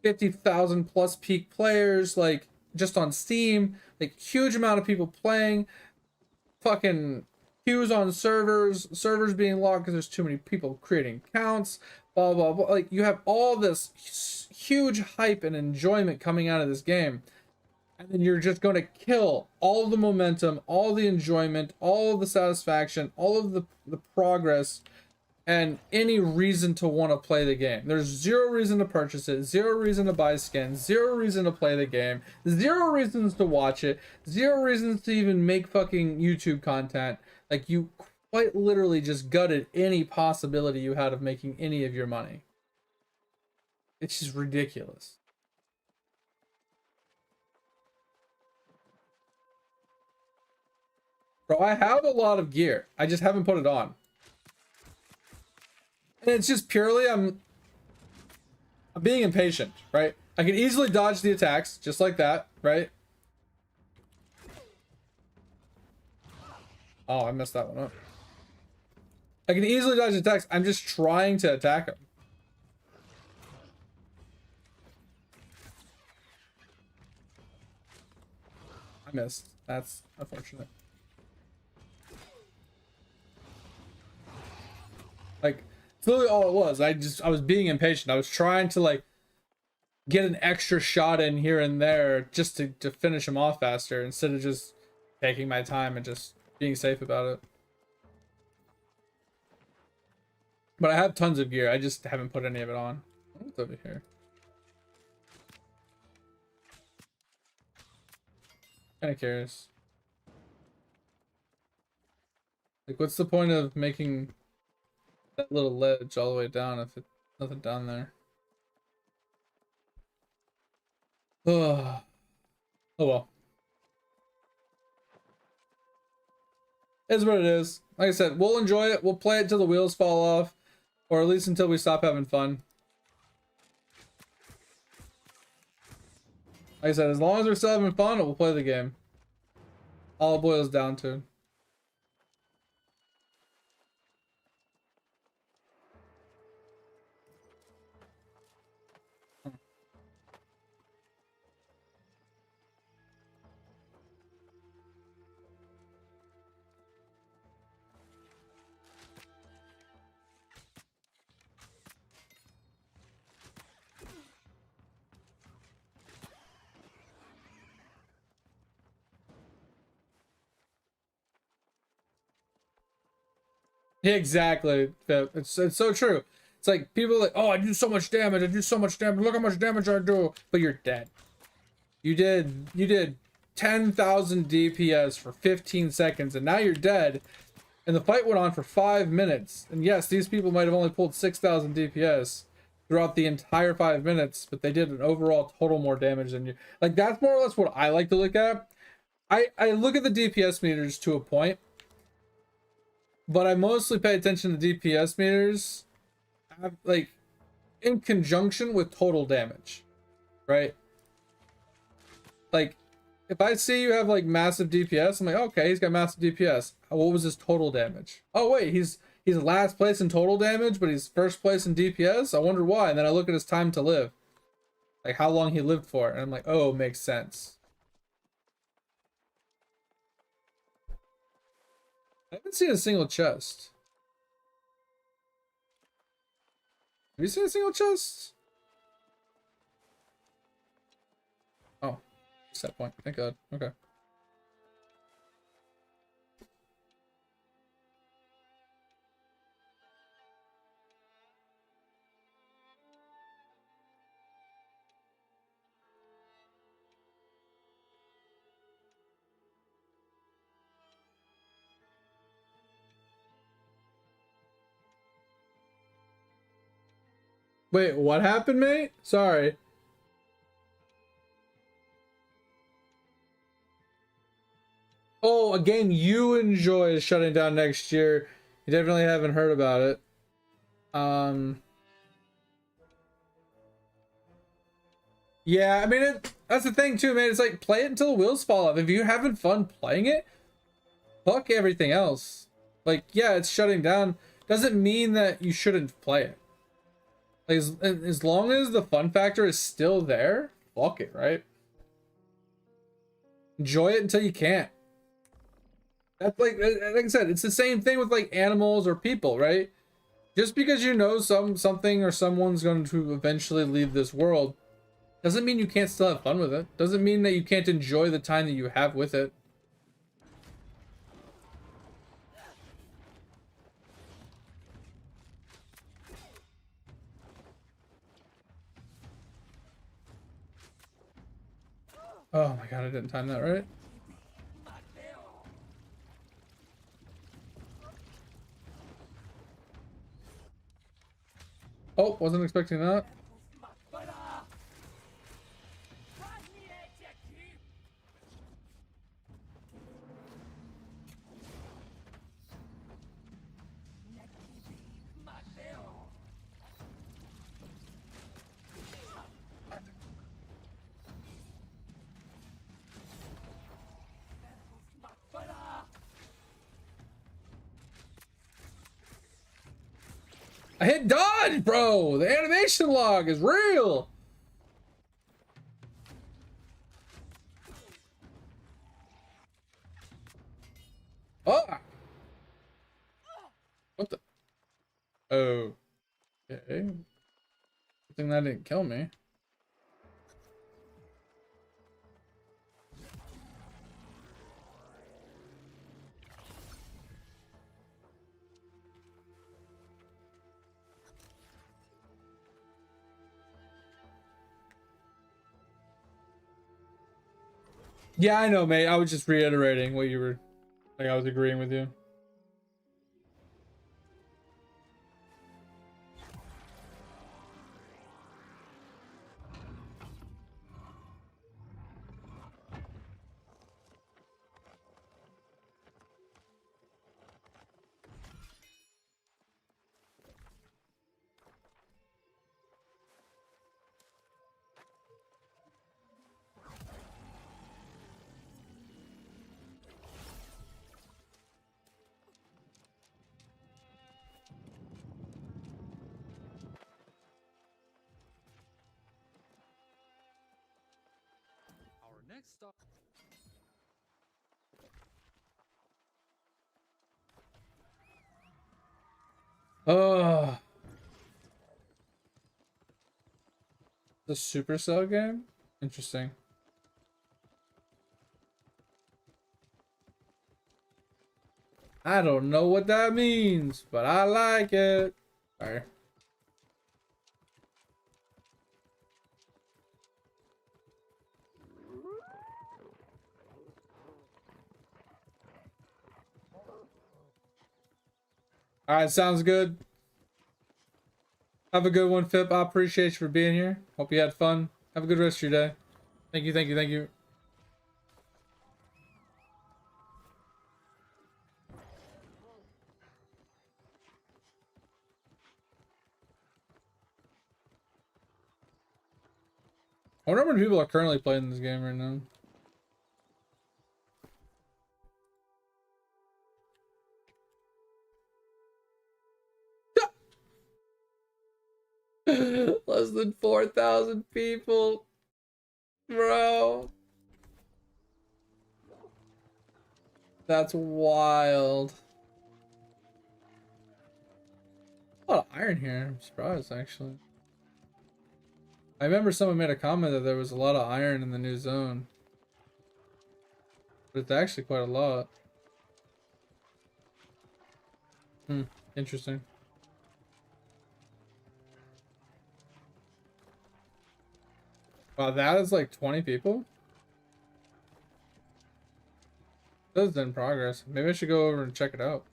50,000 plus peak players, like, just on Steam, like, huge amount of people playing, fucking queues on servers being locked because there's too many people creating accounts, blah blah blah. Like you have all this huge hype and enjoyment coming out of this game, and then you're just going to kill all of the momentum, all the enjoyment, all of the satisfaction, all of the progress, and any reason to want to play the game. There's zero reason to purchase it, zero reason to buy skins, zero reason to play the game, zero reasons to watch it, zero reasons to even make fucking YouTube content. Like, you quite literally just gutted any possibility you had of making any of your money. It's just ridiculous. Bro, I have a lot of gear. I just haven't put it on. And it's just purely I'm being impatient, right? I can easily dodge the attacks, just like that, right? Oh, I messed that one up. I can easily dodge attacks. I'm just trying to attack him. I missed. That's unfortunate. Like, it's literally all it was. I was being impatient. I was trying to, like, get an extra shot in here and there just to finish him off faster instead of just taking my time and just being safe about it. But I have tons of gear. I just haven't put any of it on. What's over here? Kind of curious. Like, what's the point of making that little ledge all the way down if it's nothing down there? Oh, oh well. Is what it is. Like I said, we'll enjoy it. We'll play it till the wheels fall off, or at least until we stop having fun. Like I said, as long as we're still having fun, we'll play the game. All it boils down to. Yeah, exactly. It's so true. It's like people are like, oh, I do so much damage. I do so much damage. Look how much damage I do. But you're dead. You did 10,000 DPS for 15 seconds, and now you're dead. And the fight went on for 5 minutes. And yes, these people might have only pulled 6,000 DPS throughout the entire 5 minutes, but they did an overall total more damage than you. Like, that's more or less what I like to look at. I look at the DPS meters to a point, but I mostly pay attention to DPS meters, like, in conjunction with total damage, right? Like, if I see you have like massive DPS, I'm like, okay, he's got massive DPS. What was his total damage? Oh wait, he's last place in total damage, but he's first place in DPS. I wonder why. And then I look at his time to live, like how long he lived for, and I'm like, oh, makes sense. I haven't seen a single chest. Have you seen a single chest? Oh, set point. Thank God. Okay. Wait, what happened, mate? Sorry. Oh, a game you enjoy is shutting down next year. You definitely haven't heard about it. Yeah, I mean, that's the thing too, man. It's like, play it until the wheels fall off. If you're having fun playing it, fuck everything else. Like, yeah, it's shutting down. Doesn't mean that you shouldn't play it. Like, as long as the fun factor is still there, fuck it, right? Enjoy it until you can't. That's like I said, it's the same thing with like animals or people, right? Just because you know something or someone's going to eventually leave this world doesn't mean you can't still have fun with it. Doesn't mean that you can't enjoy the time that you have with it. Oh my god, I didn't time that right. Oh, wasn't expecting that. I hit dodge, bro. The animation log is real. Oh. What the? Oh. Okay. Good thing that didn't kill me. Yeah, I know, mate. I was just reiterating what you were, like, I was agreeing with you. Our next stop. Oh, the Supercell game? Interesting. I don't know what that means, but I like it. Sorry. All right, sounds good. Have a good one, Fip. I appreciate you for being here. Hope you had fun. Have a good rest of your day. Thank you, thank you, thank you. I wonder how many people are currently playing this game right now. Less than 4,000 people. Bro. That's wild. A lot of iron here. I'm surprised, actually. I remember someone made a comment that there was a lot of iron in the new zone. But it's actually quite a lot. Interesting. Wow, that is like 20 people? This is in progress. Maybe I should go over and check it out.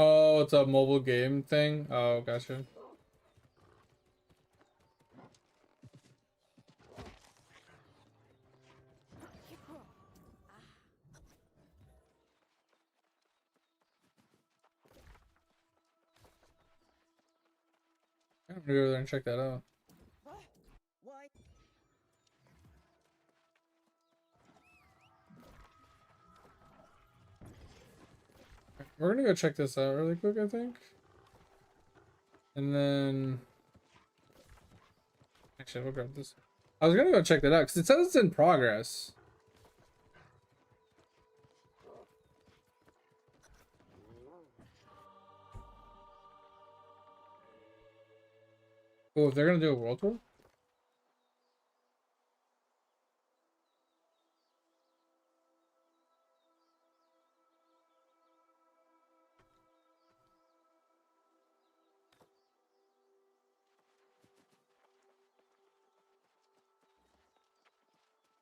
Oh, it's a mobile game thing? Oh, gotcha. I'm gonna go there and check that out. We're gonna go check this out really quick, I think. And then... Actually, we'll grab this. I was gonna go check that out, because it says it's in progress. Oh, if they're gonna do a world tour?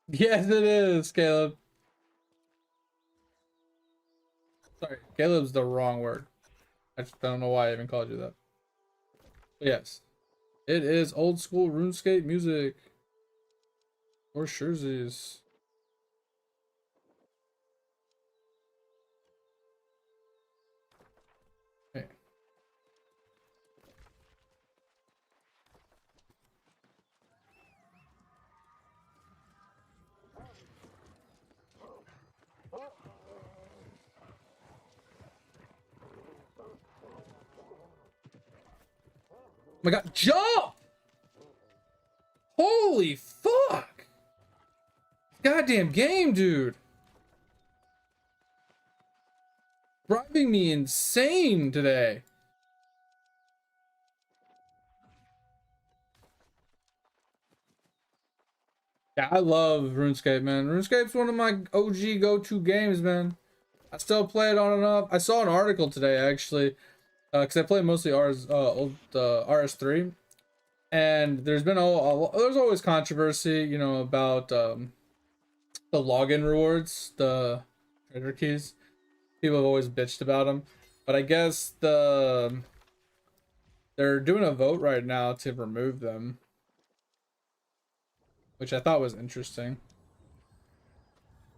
Yes, it is, Caleb. Sorry, Caleb's the wrong word. I just don't know why I even called you that. But yes, it is old school RuneScape music. Or jerseys. Hey. Oh my god, jump! Holy fuck! Goddamn game, dude. Driving me insane today. Yeah, I love RuneScape, man. RuneScape's one of my OG go-to games, man. I still play it on and off. I saw an article today, actually, because I play mostly RS3, and there's been there's always controversy, you know, about the login rewards, the treasure keys. People have always bitched about them, but I guess they're doing a vote right now to remove them, which I thought was interesting.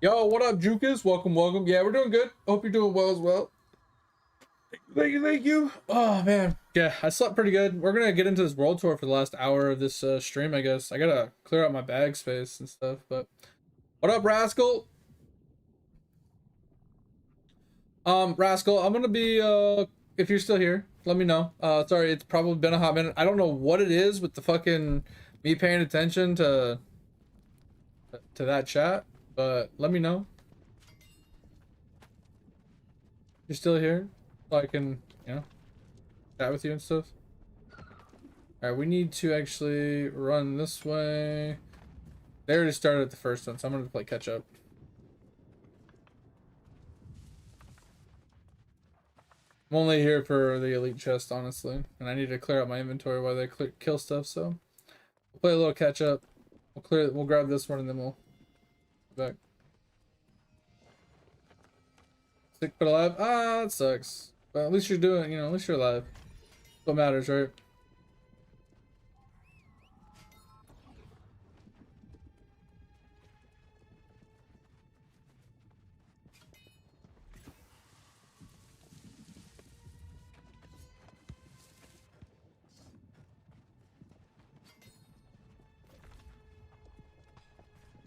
Yo, what up, Jukas? Welcome, welcome. Yeah, we're doing good. Hope you're doing well as well. Thank you, thank you. Oh man, yeah, I slept pretty good. We're gonna get into this world tour for the last hour of this stream, I guess. I gotta clear out my bag space and stuff. But what up, Rascal? Rascal, I'm gonna be if you're still here, let me know. Sorry, it's probably been a hot minute. I don't know what it is with the fucking me paying attention to that chat, but let me know. You're still here, so I can, you know, chat with you and stuff. All right, we need to actually run this way. They already started the first one, so I'm gonna play catch up. I'm only here for the elite chest, honestly, and I need to clear out my inventory while they kill stuff. So we'll play a little catch up. We'll grab this one and then we'll go back. Sick but alive. Ah, that sucks. But at least you're doing, you know, at least you're alive. What matters, right?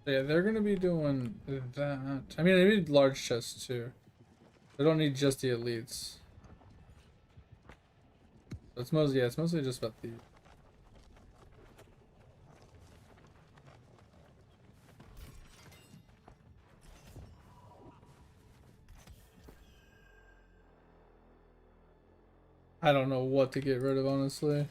So yeah, they're gonna be doing that. I mean, I need large chests too. I don't need just the elites. So it's mostly, yeah, it's mostly just about the. I don't know what to get rid of, honestly.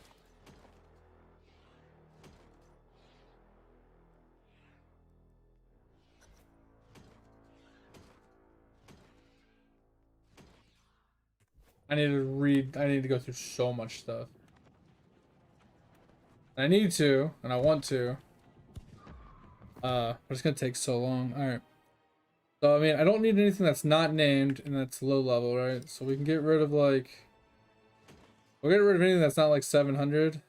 I need to read, I need to go through so much stuff. I need to, and I want to. But it's gonna take so long. Alright. So, I mean, I don't need anything that's not named and that's low level, right? So we can get rid of, like... We'll get rid of anything that's not, like, 700.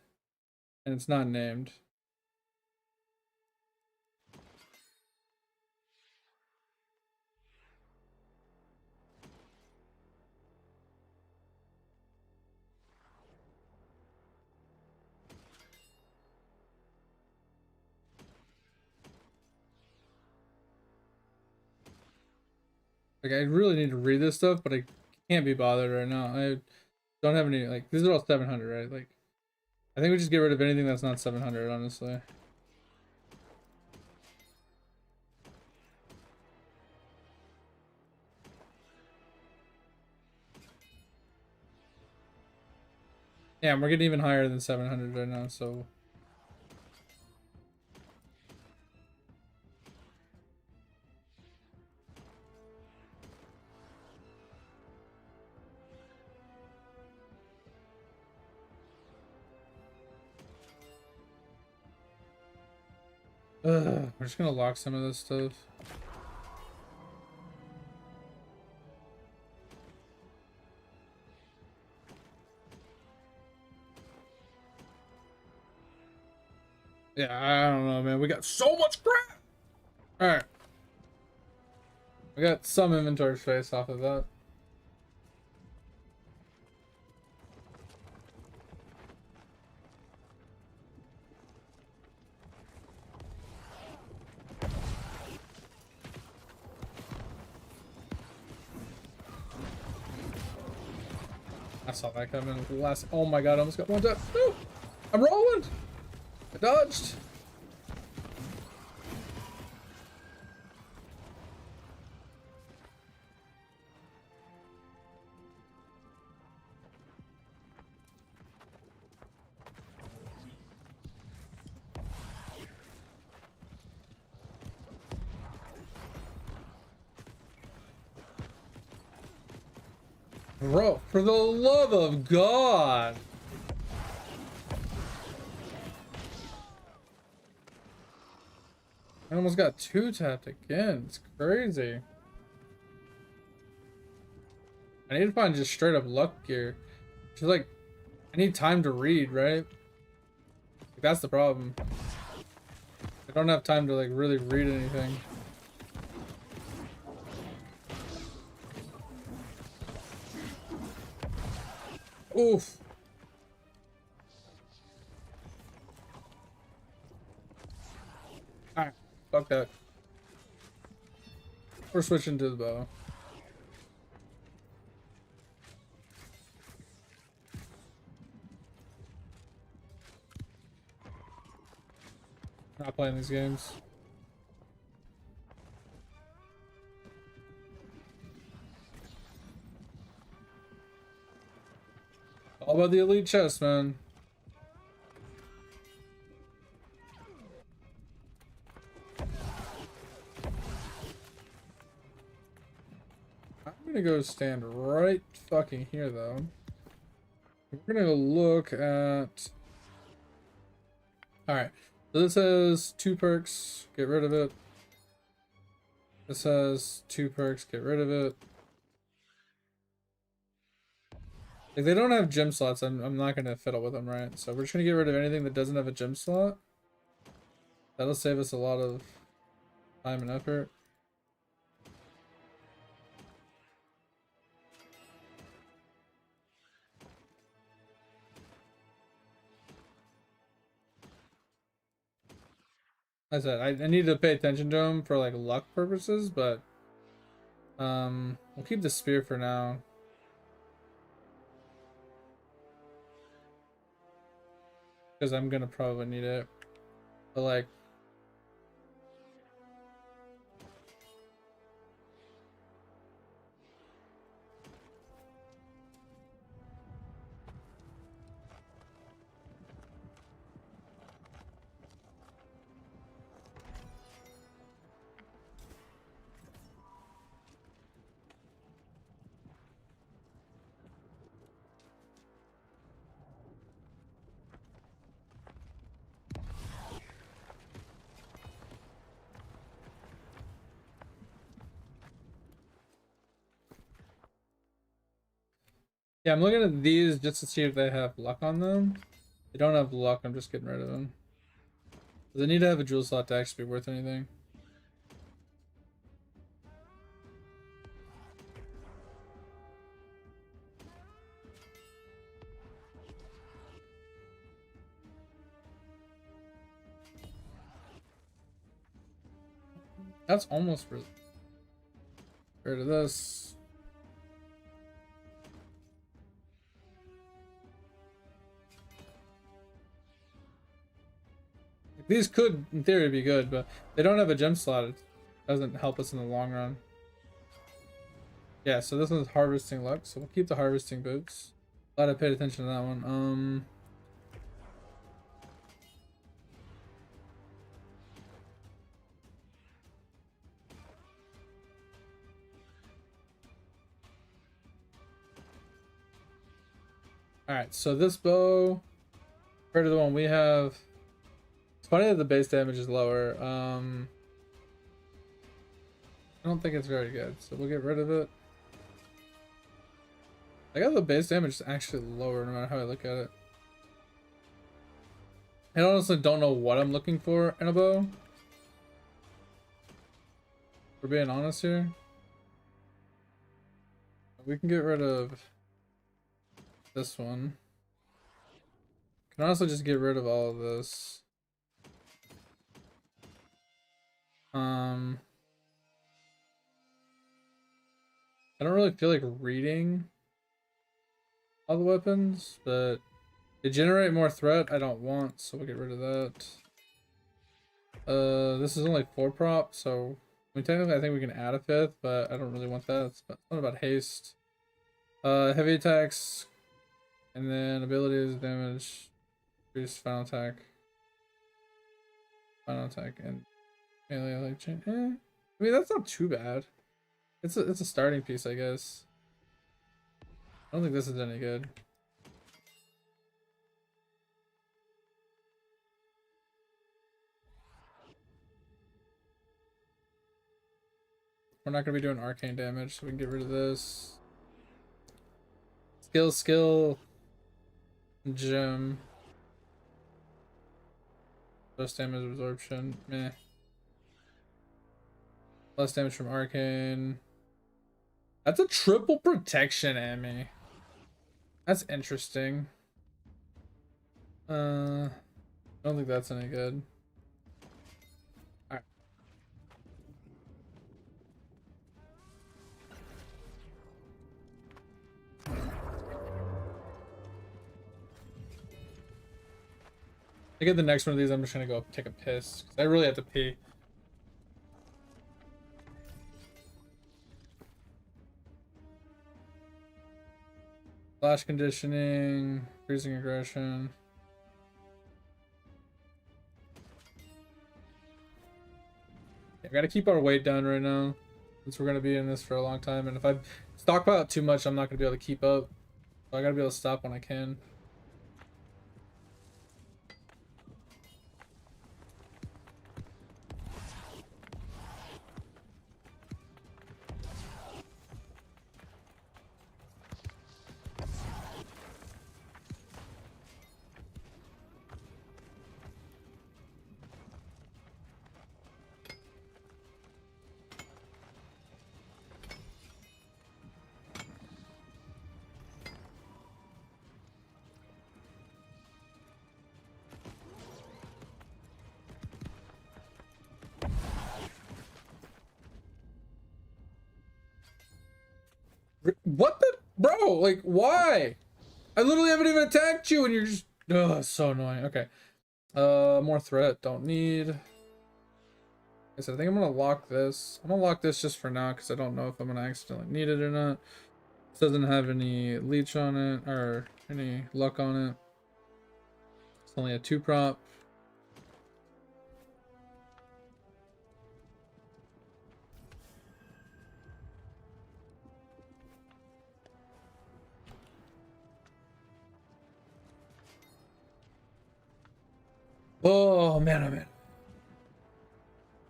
And it's not named. Like, I really need to read this stuff, but I can't be bothered right now. I don't have any, like, these are all 700, right? Like, I think we just get rid of anything that's not 700, honestly. Yeah, we're getting even higher than 700 right now, so... We're just gonna lock some of this stuff. Yeah, I don't know, man. We got so much crap! Alright. We got some inventory space off of that. I saw that coming with the last. Oh my god, I almost got one death. No! I'm rolling! I dodged! Bro, for the love of God! I almost got two tapped again. It's crazy. I need to find just straight up luck gear. Just like, I need time to read, right? Like, that's the problem. I don't have time to like really read anything. Oof. Alright, fuck that. We're switching to the bow. Not playing these games. All about the elite chest, man. I'm gonna go stand right fucking here, though. We're gonna go look at... Alright, so this has 2 perks, get rid of it. This has 2 perks, get rid of it. If they don't have gym slots, I'm not gonna fiddle with them, right? So we're just gonna get rid of anything that doesn't have a gym slot. That'll save us a lot of time and effort. Like I said, I need to pay attention to him for like luck purposes, but we'll keep the spear for now. Because I'm gonna probably need it. But like yeah, I'm looking at these just to see if they have luck on them. If they don't have luck, I'm just getting rid of them. They need to have a jewel slot to actually be worth anything. That's almost rid of this. These could, in theory, be good, but they don't have a gem slot. It doesn't help us in the long run. Yeah, so this one's harvesting luck, so we'll keep the harvesting boots. Glad I paid attention to that one. Alright, so this bow, compared to the one we have, it's funny that the base damage is lower. I don't think it's very good, so we'll get rid of it. I got the base damage is actually lower no matter how I look at it. I honestly don't know what I'm looking for in a bow. We're being honest here. We can get rid of this one. Can honestly just get rid of all of this. I don't really feel like reading all the weapons, but they generate more threat I don't want, so we'll get rid of that. This is only 4 prop, so I mean technically I think we can add a 5th, but I don't really want that. It's not about haste. Heavy attacks, and then abilities, damage, increase final attack, and melee like chain. I mean that's not too bad. It's a starting piece, I guess. I don't think this is any good. We're not gonna be doing arcane damage, so we can get rid of this. Skill, gem. Less damage absorption, meh. Less damage from arcane. That's a triple protection, Amy. That's interesting. I don't think that's any good. Alright. To get the next one of these, I'm just gonna go take a piss, 'cause I really have to pee. Flash conditioning, freezing aggression. Yeah, we gotta keep our weight down right now, since we're gonna be in this for a long time. And if I stockpile too much, I'm not gonna be able to keep up. So I gotta be able to stop when I can. What the bro? Like why? I literally haven't even attacked you and you're just it's so annoying. Okay. More threat, don't need. Like I said, I think I'm gonna lock this. I'm gonna lock this just for now because I don't know if I'm gonna accidentally need it or not. This doesn't have any leech on it or any luck on it. It's only a 2 prop. Oh man, oh man.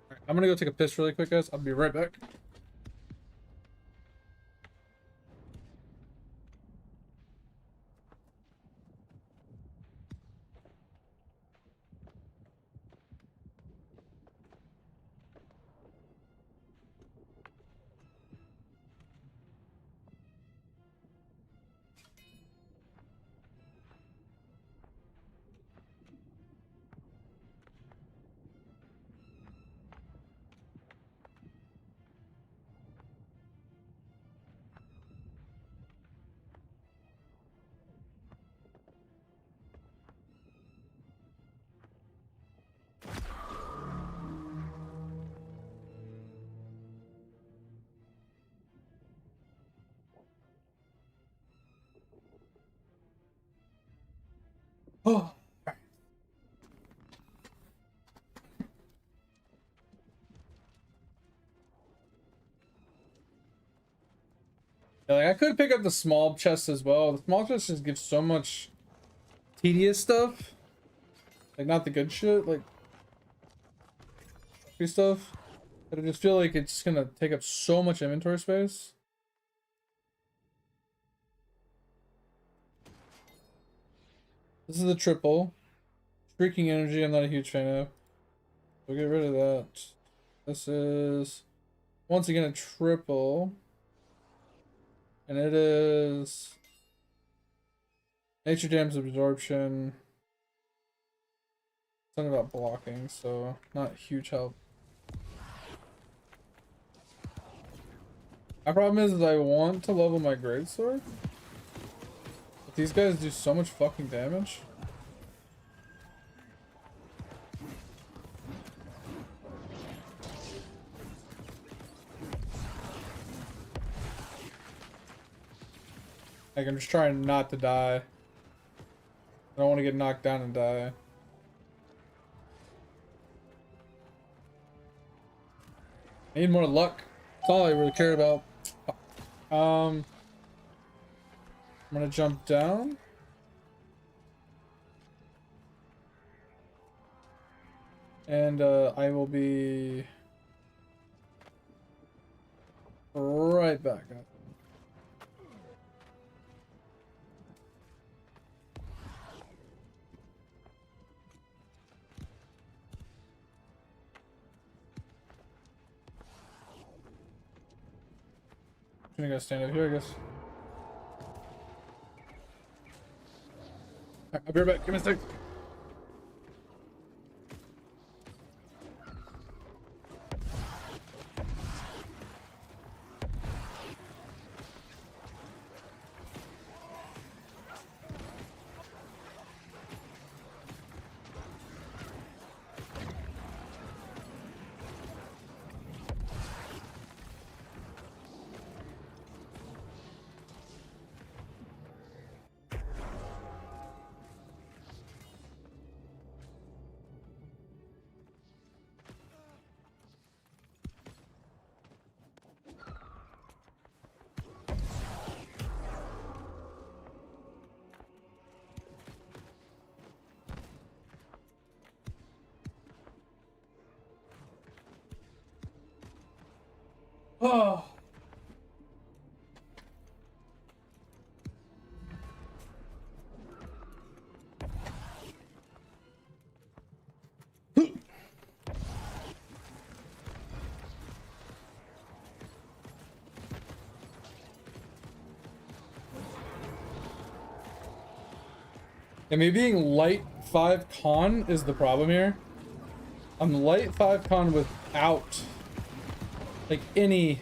Alright, I'm gonna go take a piss really quick, guys. I'll be right back. Oh. Yeah, like I could pick up the small chest as well. The small chest just gives so much tedious stuff. Like not the good shit, like free stuff. But I just feel like it's just gonna take up so much inventory space. This is the triple. Shrieking energy, I'm not a huge fan of. We'll get rid of that. This is once again a triple. And it is nature damage absorption. Something about blocking, so not huge help. My problem is I want to level my greatsword. But these guys do so much fucking damage. Like I'm just trying not to die. I don't want to get knocked down and die. I need more luck. That's all I really care about. I'm gonna jump down. And I will be right back. I'm gonna stand up here, I guess. Alright, I'll be right back. Give me a sec. Oh. And me being light 5 con is the problem here. I'm light 5 con without like any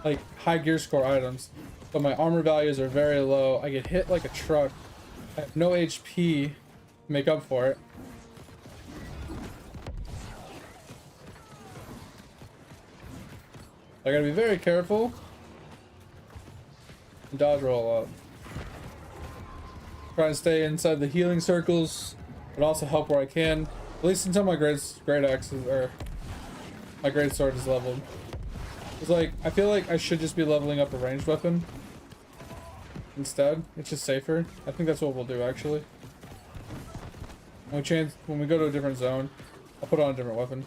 like high gear score items, but my armor values are very low. I get hit like a truck. I have no HP to make up for it. I gotta be very careful. And dodge roll a lot. Try and stay inside the healing circles, but also help where I can. At least until my great axe is, or my great sword is leveled. It's like, I feel like I should just be leveling up a ranged weapon instead. It's just safer. I think that's what we'll do actually. When we go to a different zone, I'll put on a different weapon.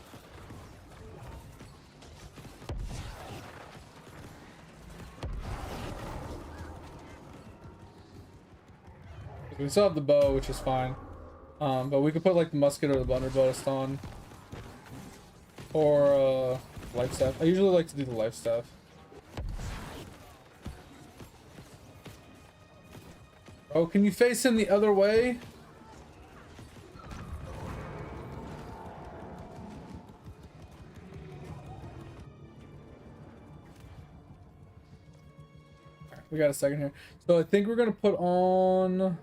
We still have the bow, which is fine. But we could put like the musket or the blunderbuss on. Or life staff. I usually like to do the life staff. Oh, can you face him the other way? Alright, we got a second here. So I think we're gonna put on...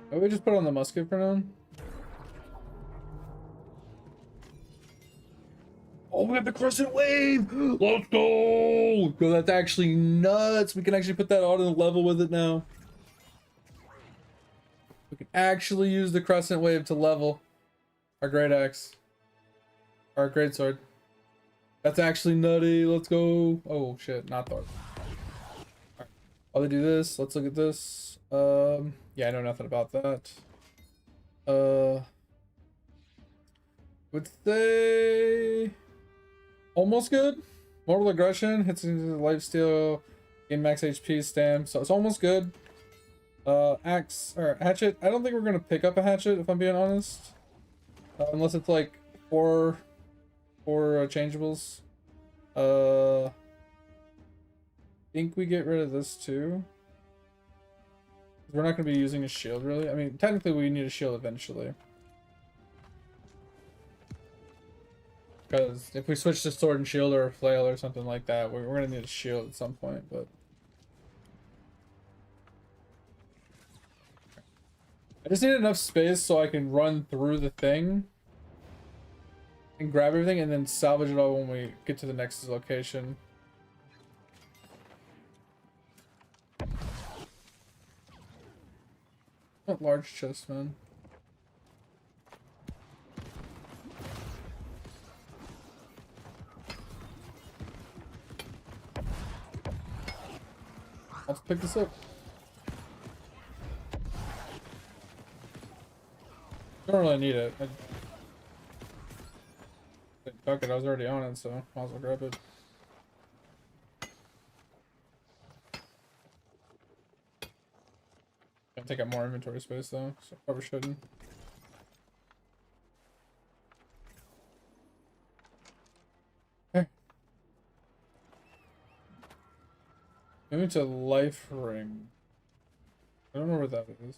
Maybe we just put on the musket for now. Oh, we have the crescent wave! Let's go! Bro, that's actually nuts. We can actually put that on and level with it now. We can actually use the crescent wave to level our great axe. Our great sword. That's actually nutty. Let's go. Oh shit, not Thor. Alright. While they do this, let's look at this. Yeah, I know nothing about that. Would say almost good. Mortal aggression hits into the lifesteal, gain max HP stamp, so it's almost good. Axe or hatchet. I don't think we're gonna pick up a hatchet if I'm being honest, unless it's like four changeables. Think we get rid of this too. We're not going to be using a shield, really. I mean, technically we need a shield eventually. Because if we switch to sword and shield or a flail or something like that, we're going to need a shield at some point, but... I just need enough space so I can run through the thing and grab everything and then salvage it all when we get to the next location. Not large chest, man. Let's pick this up. Don't really need it. Fuck it, I was already on it, so might as well grab it. Gonna take up more inventory space though, so probably shouldn't. Okay. Moving to life ring. I don't know where that is.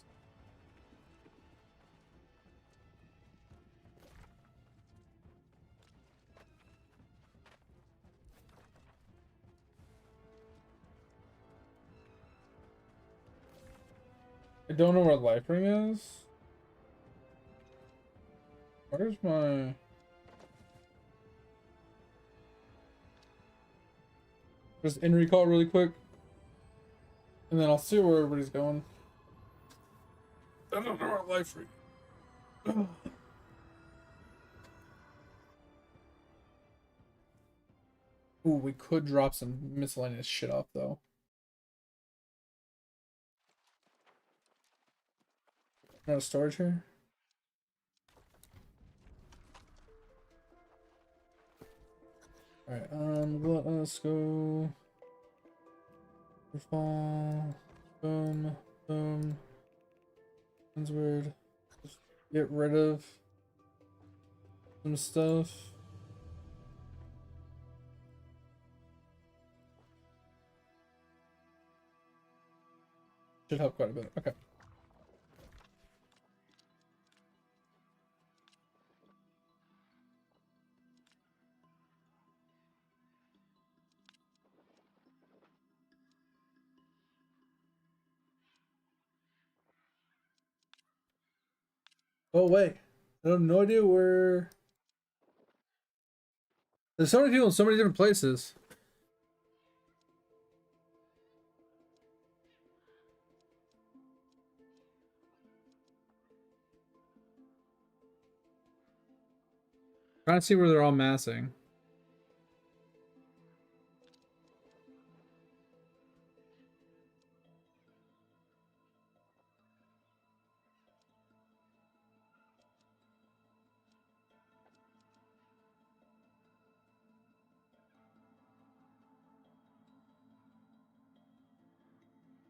I don't know where life ring is. Where's my... Just in recall really quick. And then I'll see where everybody's going. I don't know where life ring. Ooh, we could drop some miscellaneous shit off though. Not a storage here. Alright, let's go. Fall. Boom. Boom. That's weird. Just get rid of some stuff. Should help quite a bit. Okay. Oh wait, I have no idea where. There's so many people in so many different places. Trying to see where they're all massing.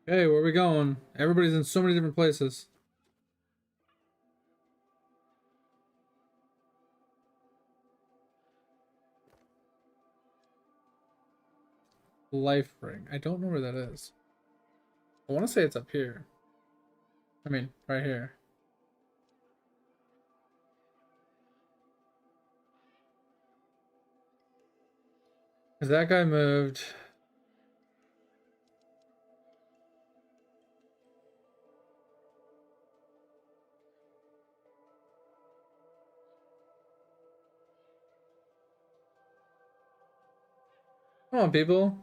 Hey, where are we going? Everybody's in so many different places. Life ring. I don't know where that is. I want to say it's up here. I mean, right here. Because that guy moved. Come on, people.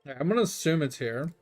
Yeah, I'm gonna assume it's here.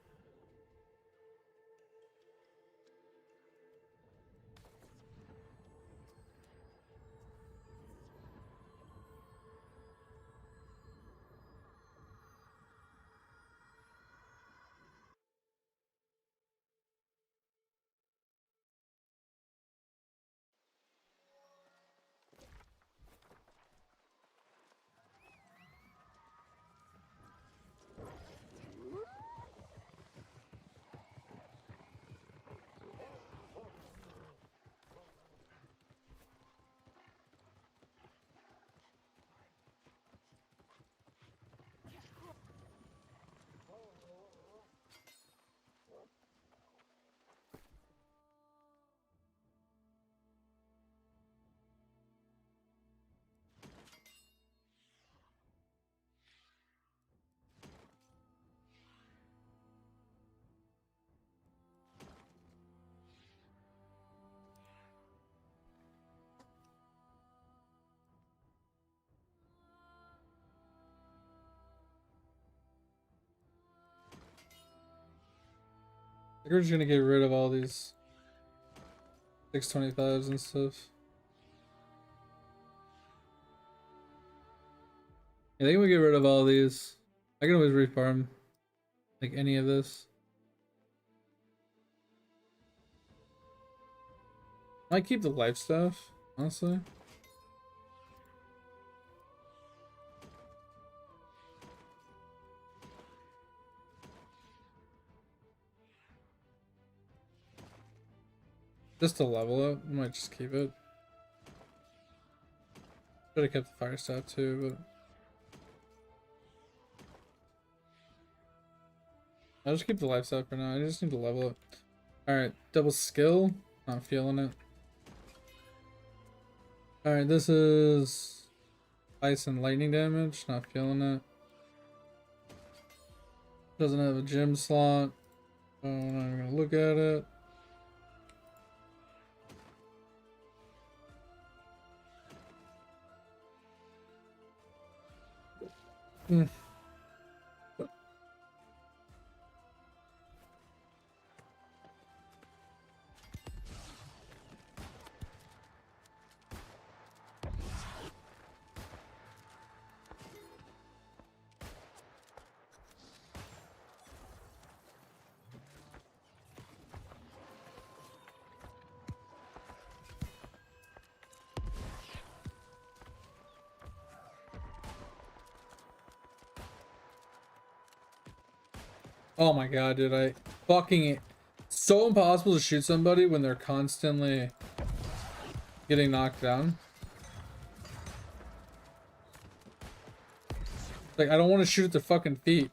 I think we're just gonna get rid of all these 625s and stuff. I think we get rid of all these. I can always refarm like any of this. Might keep the life stuff, honestly. Just to level it, I might just keep it. Should have kept the fire staff too, but I'll just keep the life staff for now. I just need to level it. Alright, double skill. Not feeling it. Alright, this is ice and lightning damage. Not feeling it. Doesn't have a gym slot. Oh, I'm not even gonna look at it. Hmm. Oh my god, dude, I fucking... So impossible to shoot somebody when they're constantly getting knocked down. Like, I don't want to shoot at their fucking feet.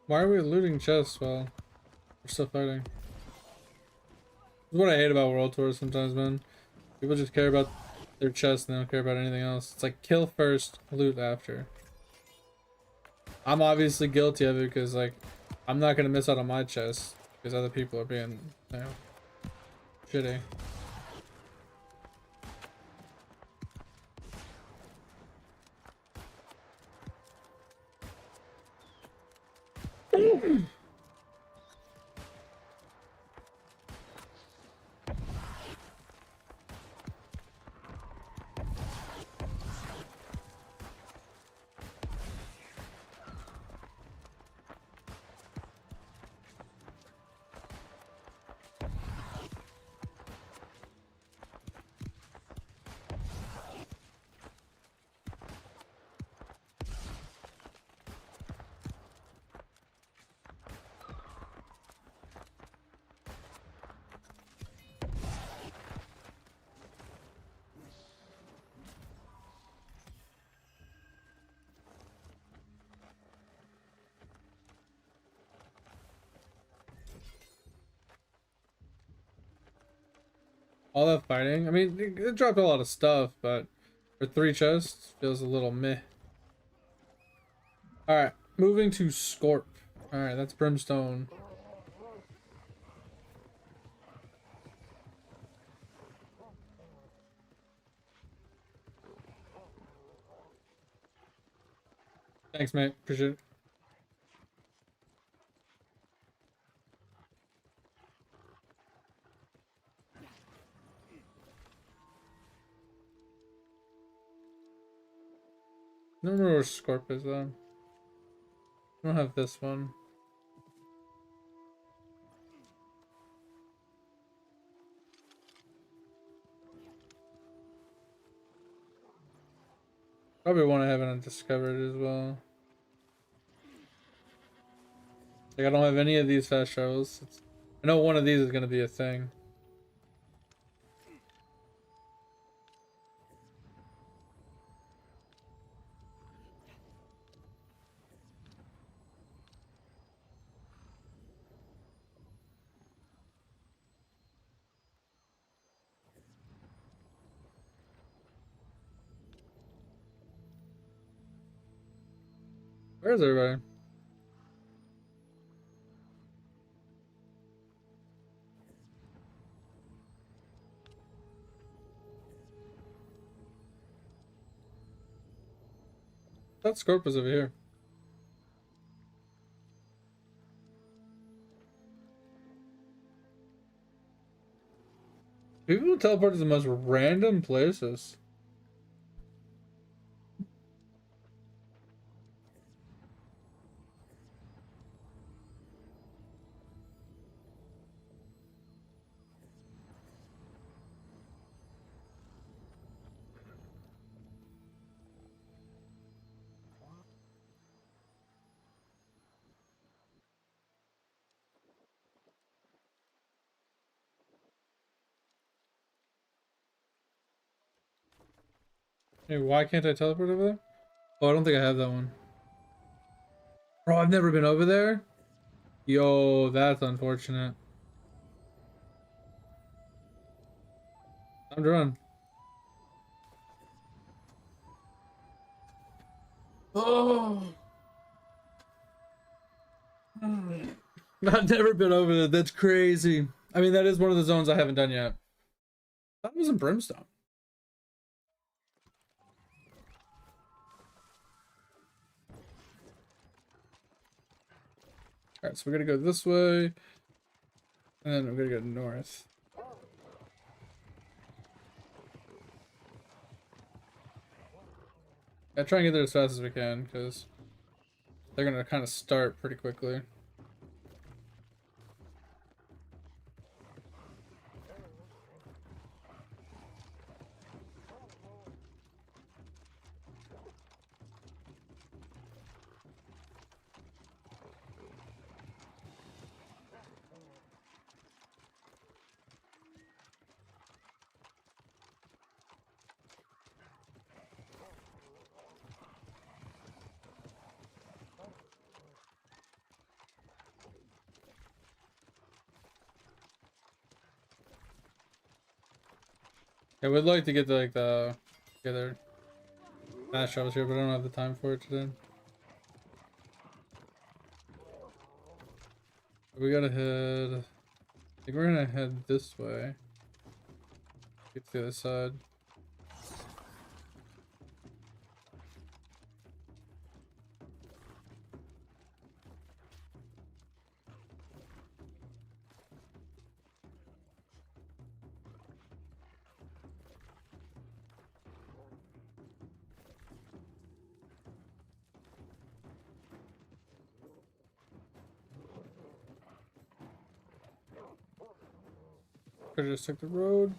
Why are we looting chests while we're still fighting? That's what I hate about World Tours sometimes, man. People just care about their chests and they don't care about anything else. It's like kill first, loot after. I'm obviously guilty of it because like I'm not gonna miss out on my chest because other people are being, you know, shitty. All that fighting. I mean, it dropped a lot of stuff, but for 3 chests, feels a little meh. Alright, moving to Scorp. Alright, that's Brimstone. Thanks, mate. Appreciate it. I don't remember where Scorp is, though. I don't have this one. Probably one I haven't discovered as well. Like, I don't have any of these fast travels. I know one of these is going to be a thing. Where is everybody? That Scorp was over here. People teleport to the most random places. Hey, why can't I teleport over there? Oh, I don't think I have that one. Bro, I've never been over there? Yo, that's unfortunate. Time to run. Oh. I've never been over there. That's crazy. I mean, that is one of the zones I haven't done yet. That was in Brimstone. Alright, so we're gonna go this way. And then we're gonna go north. Yeah, try and get there as fast as we can, because they're gonna kind of start pretty quickly. Yeah, we'd like to get like the together fast travels here, but I don't have the time for it today. We gotta head. I think we're gonna head this way. Get to the other side. Could've just took the road.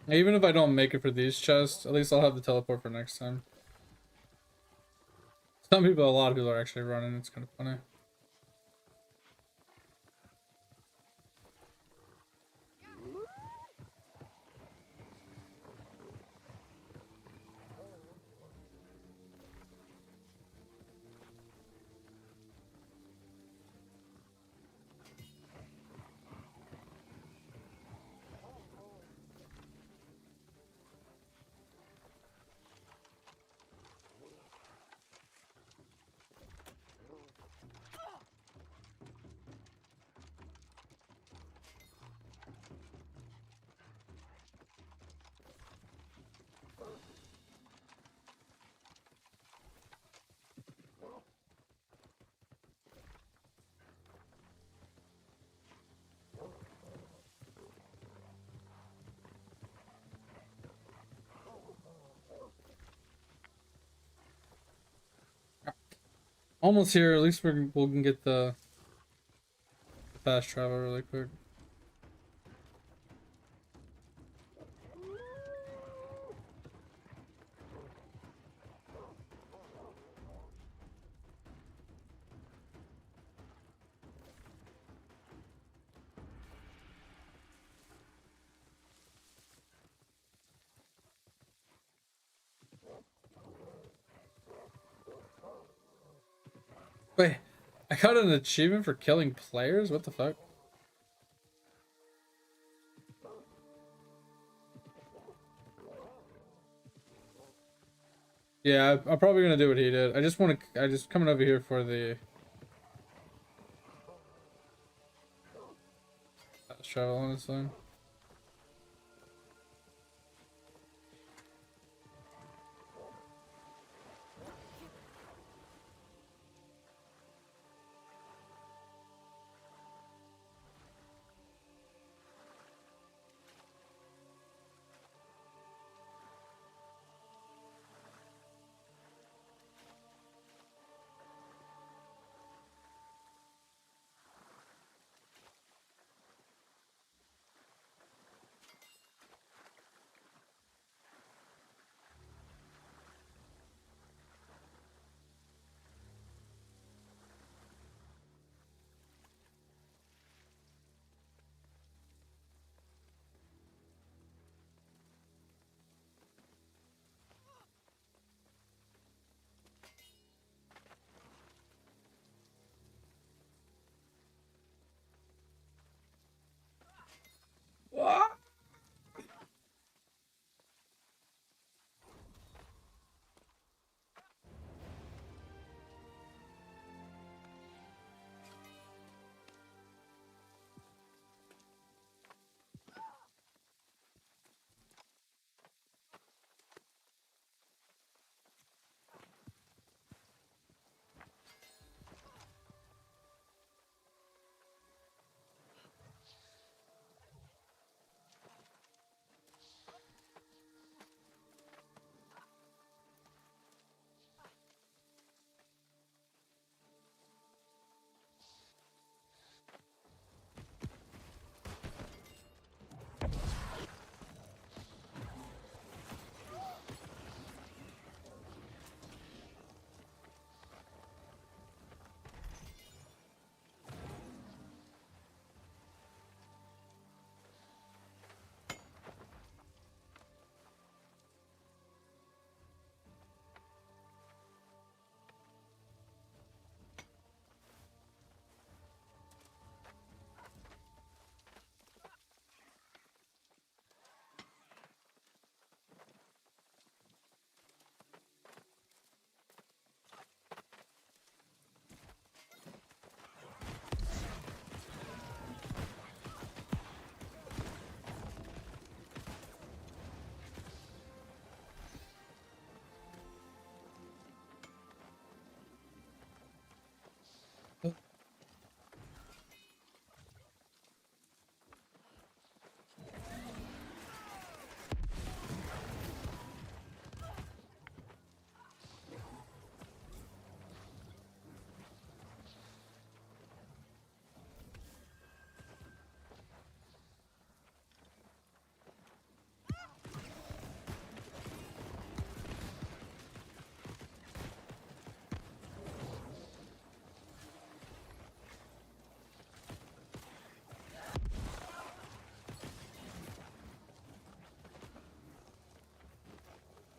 Even if I don't make it for these chests, at least I'll have the teleport for next time. A lot of people are actually running. It's kind of funny. Almost here. At least we can get the fast travel really quick. Wait, I got an achievement for killing players? What the fuck? Yeah, I'm probably gonna do what he did. I just coming over here for the fast travel, honestly.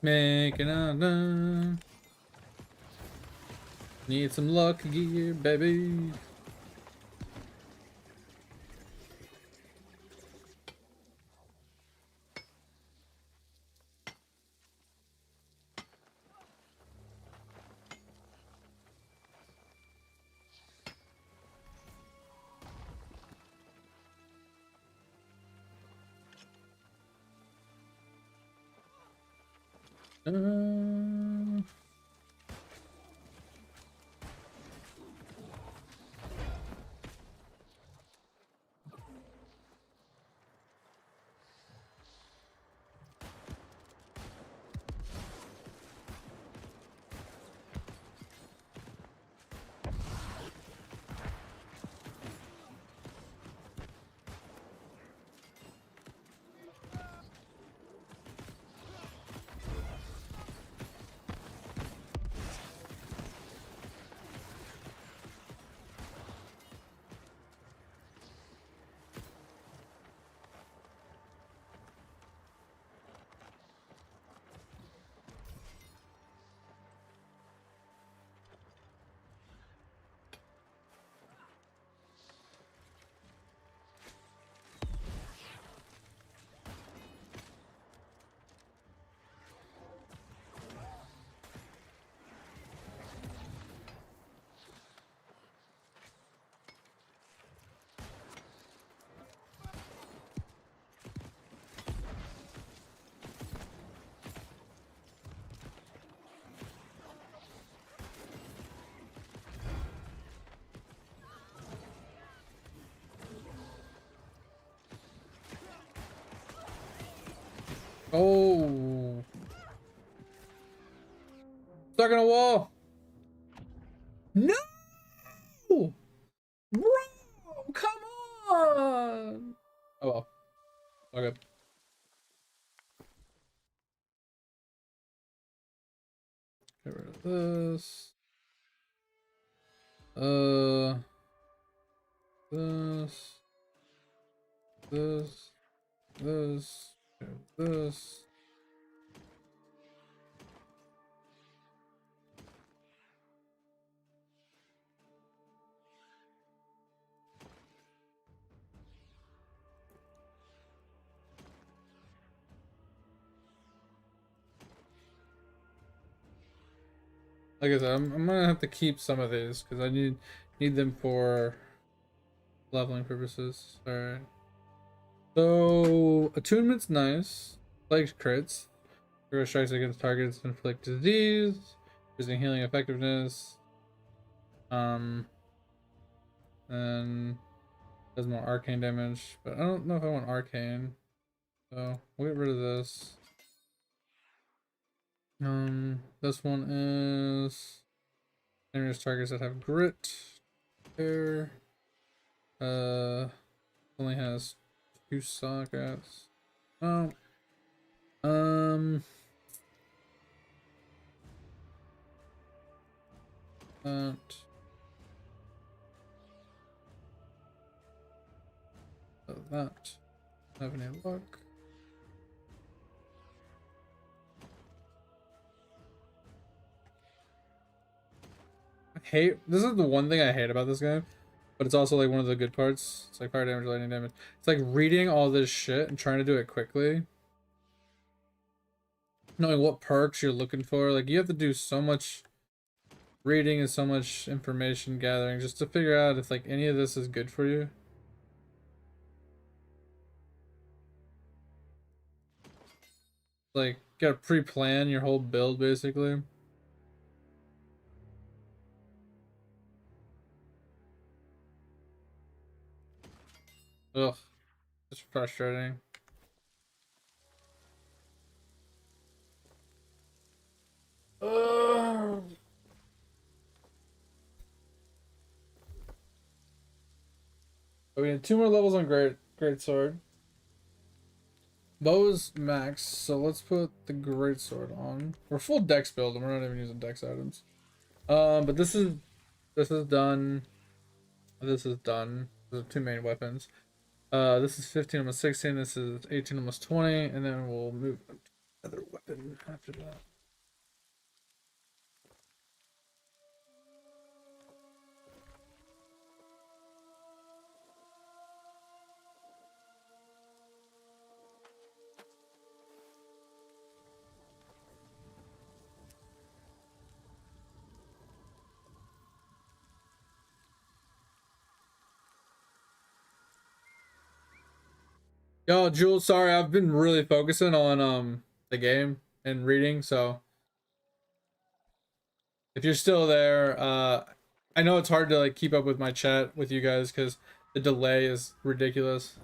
Making a run. Need some luck gear, baby. Uh, oh. Stuck in a wall. No! Bro, come on! Oh well. Okay. Get rid of this. This. This. This. This. Like I said, I'm gonna have to keep some of these because I need them for leveling purposes. Alright. So attunement's nice. Like crits. Hero strikes against targets inflict disease. Using healing effectiveness. And does more arcane damage. But I don't know if I want arcane. So we'll get rid of this. This one is enemies targets that have grit. There. Only has 2 sockets. Oh. That. That. Have any luck? I hate. This is the one thing I hate about this game, but it's also like one of the good parts. It's like fire damage, lightning damage. It's like reading all this shit and trying to do it quickly. Knowing what perks you're looking for. Like you have to do so much reading and so much information gathering just to figure out if like any of this is good for you. Like gotta pre-plan your whole build basically. Ugh, it's frustrating. We had 2 more levels on great sword. Bow is max, so let's put the great sword on. We're full dex build and we're not even using dex items. But this is done. This is done. Those are 2 main weapons. This is 15 almost 16, this is 18 almost 20, and then we'll move Another weapon after that. Yo, Jules, sorry, I've been really focusing on the game and reading, so if you're still there, I know it's hard to like keep up with my chat with you guys because the delay is ridiculous.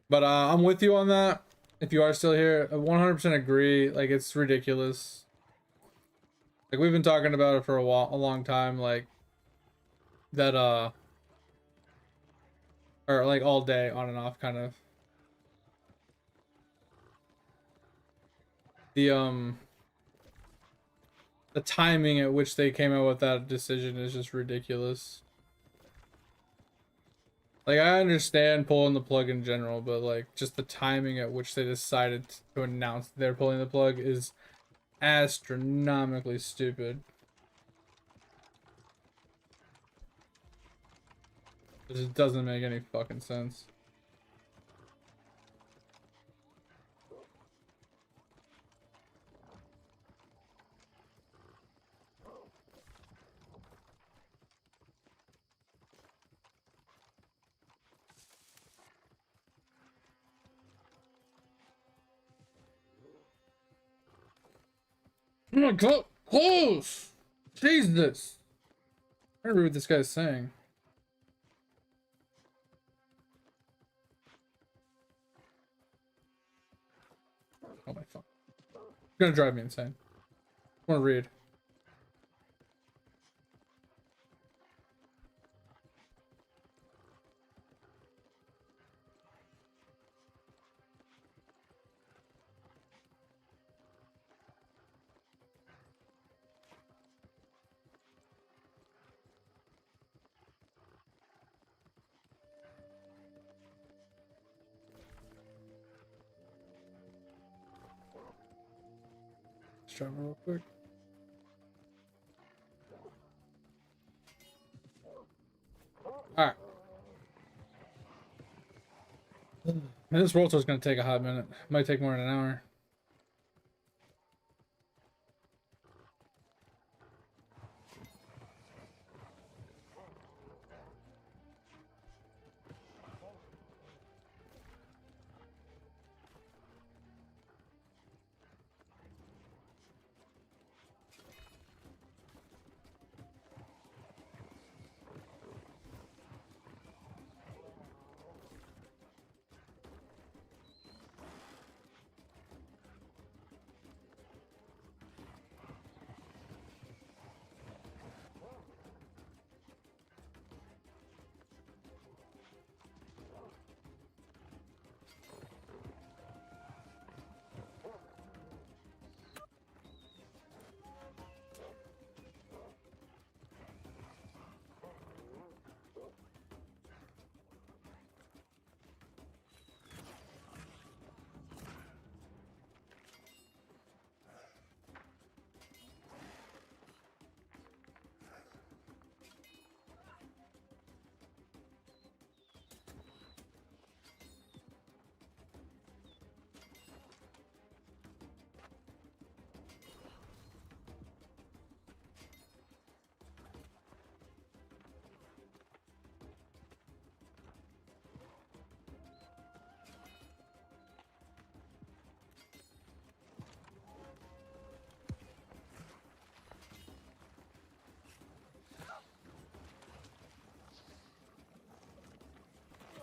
But I'm with you on that. If you are still here, I 100% agree. Like, it's ridiculous. Like, we've been talking about it for a long time. Like that, or like all day, on and off, kind of. The the timing at which they came out with that decision is just ridiculous. Like, I understand pulling the plug in general, but like just the timing at which they decided to announce they're pulling the plug is astronomically stupid. It just doesn't make any fucking sense. Oh my god, close! Jesus! I don't know what this guy's saying. Oh my fuck. It's gonna drive me insane. I wanna read. Let's try it real quick. Alright. Man, this world tour is gonna take a hot minute. Might take more than an hour.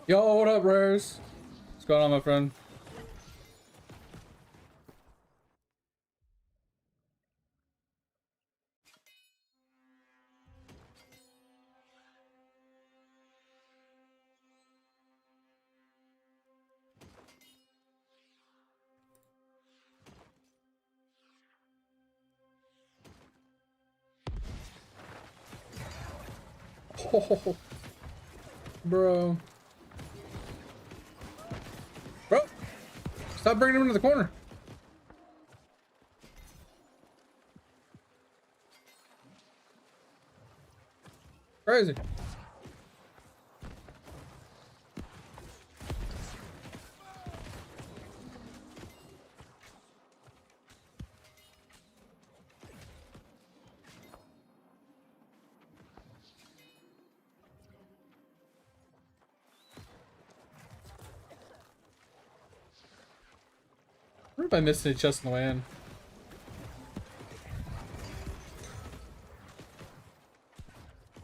Yo, what up, Rares? What's going on, my friend? Oh, bro. Stop bringing him into the corner. Crazy. I wonder if I missed any chests on the way in.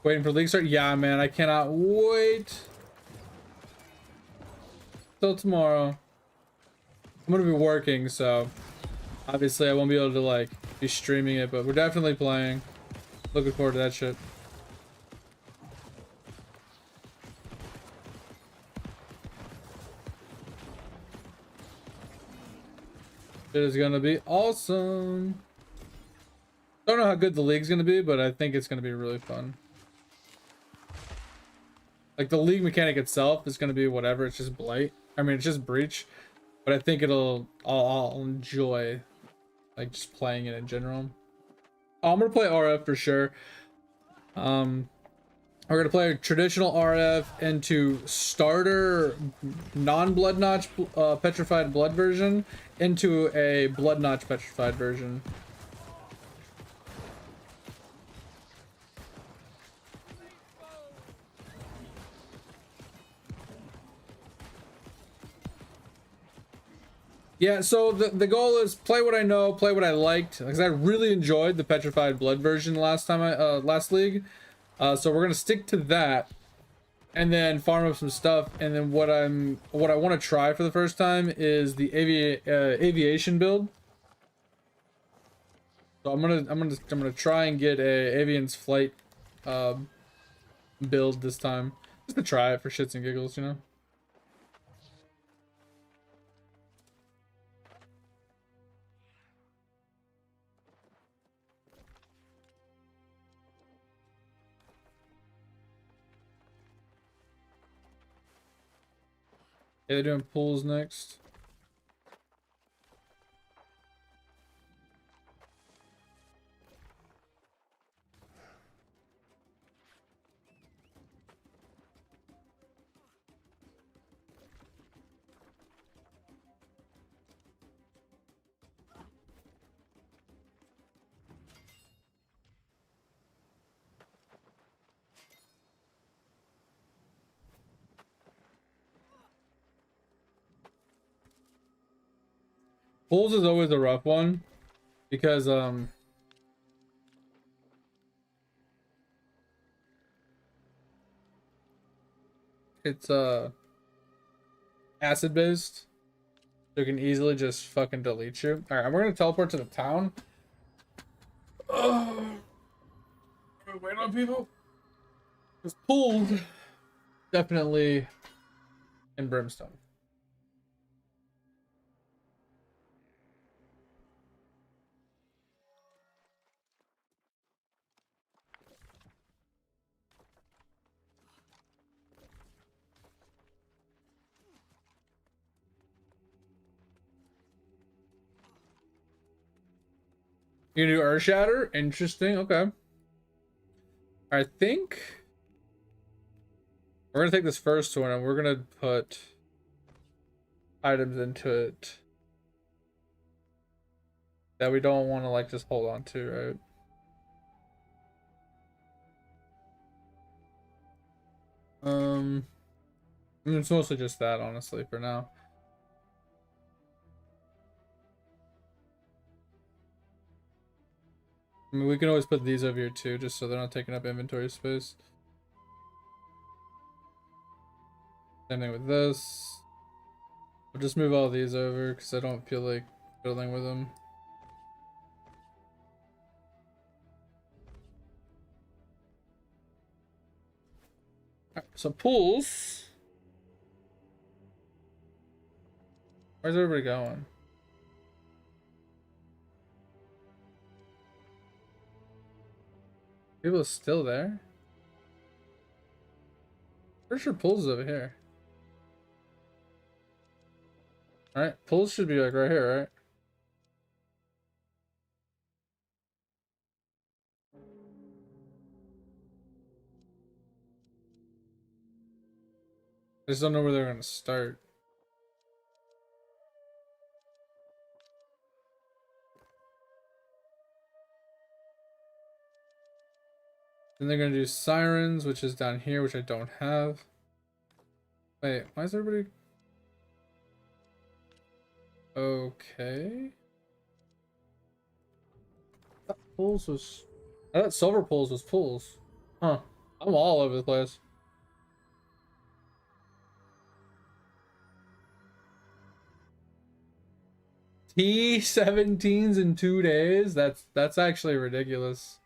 Waiting for league start? Yeah, man, I cannot wait till tomorrow. I'm gonna be working, so obviously I won't be able to like be streaming it, but we're definitely playing. Looking forward to that shit. It is gonna be awesome. Don't know how good the league's gonna be, but I think it's gonna be really fun. Like the league mechanic itself is gonna be whatever. It's just blight. I mean, it's just breach, but I think I'll enjoy like just playing it in general. Oh, I'm gonna play RF for sure. We're gonna play traditional RF into starter non-blood notch petrified blood version into a blood notch petrified version. Yeah, so the goal is play what I know, play what I liked, because I really enjoyed the petrified blood version last league. So we're gonna stick to that, and then farm up some stuff. And then what I want to try for the first time is the aviation build. So I'm gonna try and get a avian's flight build this time, just to try it for shits and giggles, you know. Yeah, they're doing pools next. Pools is always a rough one because it's acid based. So it can easily just fucking delete you. Alright, we're gonna teleport to the town. Oh, wait on people. It's pools definitely in brimstone. You can do Earth Shatter? Interesting, okay. I think we're gonna take this first one and we're gonna put items into it that we don't want to like just hold on to, right? I mean, it's mostly just that, honestly, for now. I mean, we can always put these over here too, just so they're not taking up inventory space. Same thing with this. I'll just move all these over because I don't feel like fiddling with them. Alright, so pools. Where's everybody going? People are still there? Pretty sure pools is over here. Alright, pulls should be like right here, right? I just don't know where they're gonna start. Then they're gonna do sirens, which is down here, which I don't have. Wait, why is everybody... Okay. I thought pulls was... I thought silver pulls was pulls. Huh. I'm all over the place. T17s in 2 days? That's actually ridiculous.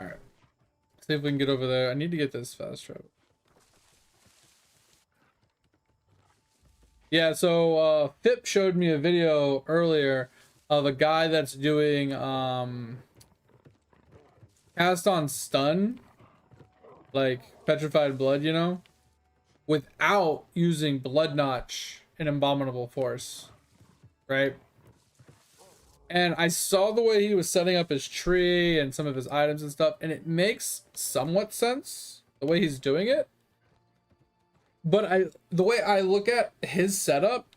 Alright. See if we can get over there. I need to get this fast travel. Yeah, so Fip showed me a video earlier of a guy that's doing cast on stun, like petrified blood, you know, without using blood notch and abominable force, right? And I saw the way he was setting up his tree and some of his items and stuff, and it makes somewhat sense the way he's doing it. But the way I look at his setup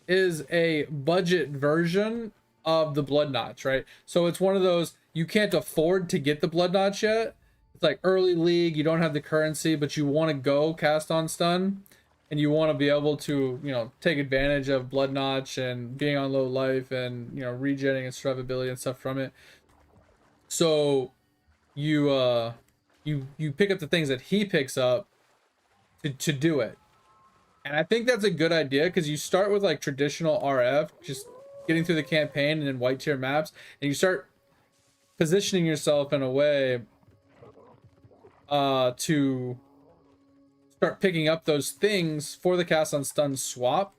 is a budget version of the blood notch, right? So it's one of those, you can't afford to get the blood notch yet. It's like early league, you don't have the currency, but you want to go cast on stun, and you want to be able to, you know, take advantage of blood notch and being on low life and, you know, regenerating and survivability and stuff from it. So you you pick up the things that he picks up to do it. And I think that's a good idea, because you start with like traditional RF, just getting through the campaign and then white tier maps, and you start positioning yourself in a way to start picking up those things for the cast on stun swap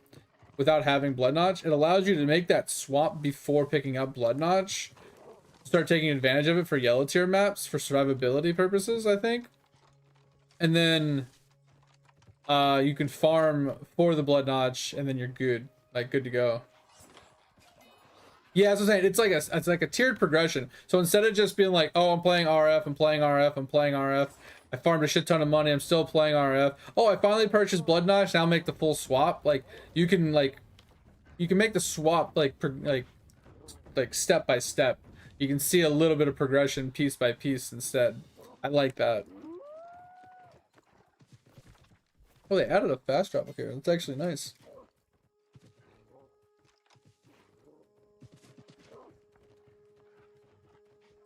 without having blood notch. It allows you to make that swap before picking up blood notch, start taking advantage of it for yellow tier maps for survivability purposes, I think. And then you can farm for the blood notch, and then you're good, like good to go. Yeah, that's what I'm saying. It's like a tiered progression. So instead of just being like, oh, I'm playing RF, I'm playing RF, I'm playing RF, I farmed a shit ton of money, I'm still playing RF. Oh, I finally purchased blood notch, now I'll make the full swap. Like you can make the swap like step by step. You can see a little bit of progression piece by piece instead. I like that. Oh, they added a fast travel here. That's actually nice.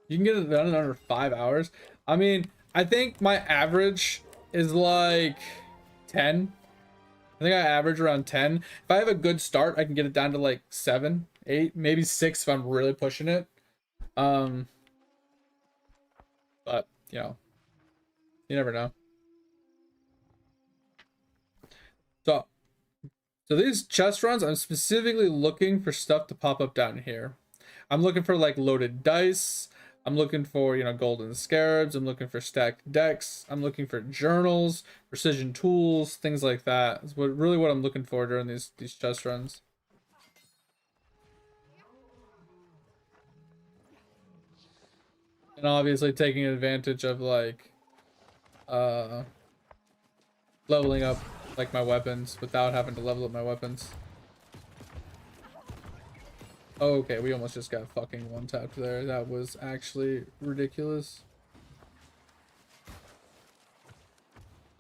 You can get it done in under 5 hours. I mean, I think my average is like 10. I think I average around 10. If I have a good start, I can get it down to like 7, 8, maybe 6 if I'm really pushing it. But you know, you never know. So these chest runs, I'm specifically looking for stuff to pop up down here. I'm looking for like loaded dice. I'm looking for, you know, golden scarabs. I'm looking for stacked decks. I'm looking for journals, precision tools, things like that. Is really what I'm looking for during these chest runs. And obviously taking advantage of like leveling up like my weapons without having to level up my weapons. Oh, okay, we almost just got fucking one tapped there. That was actually ridiculous.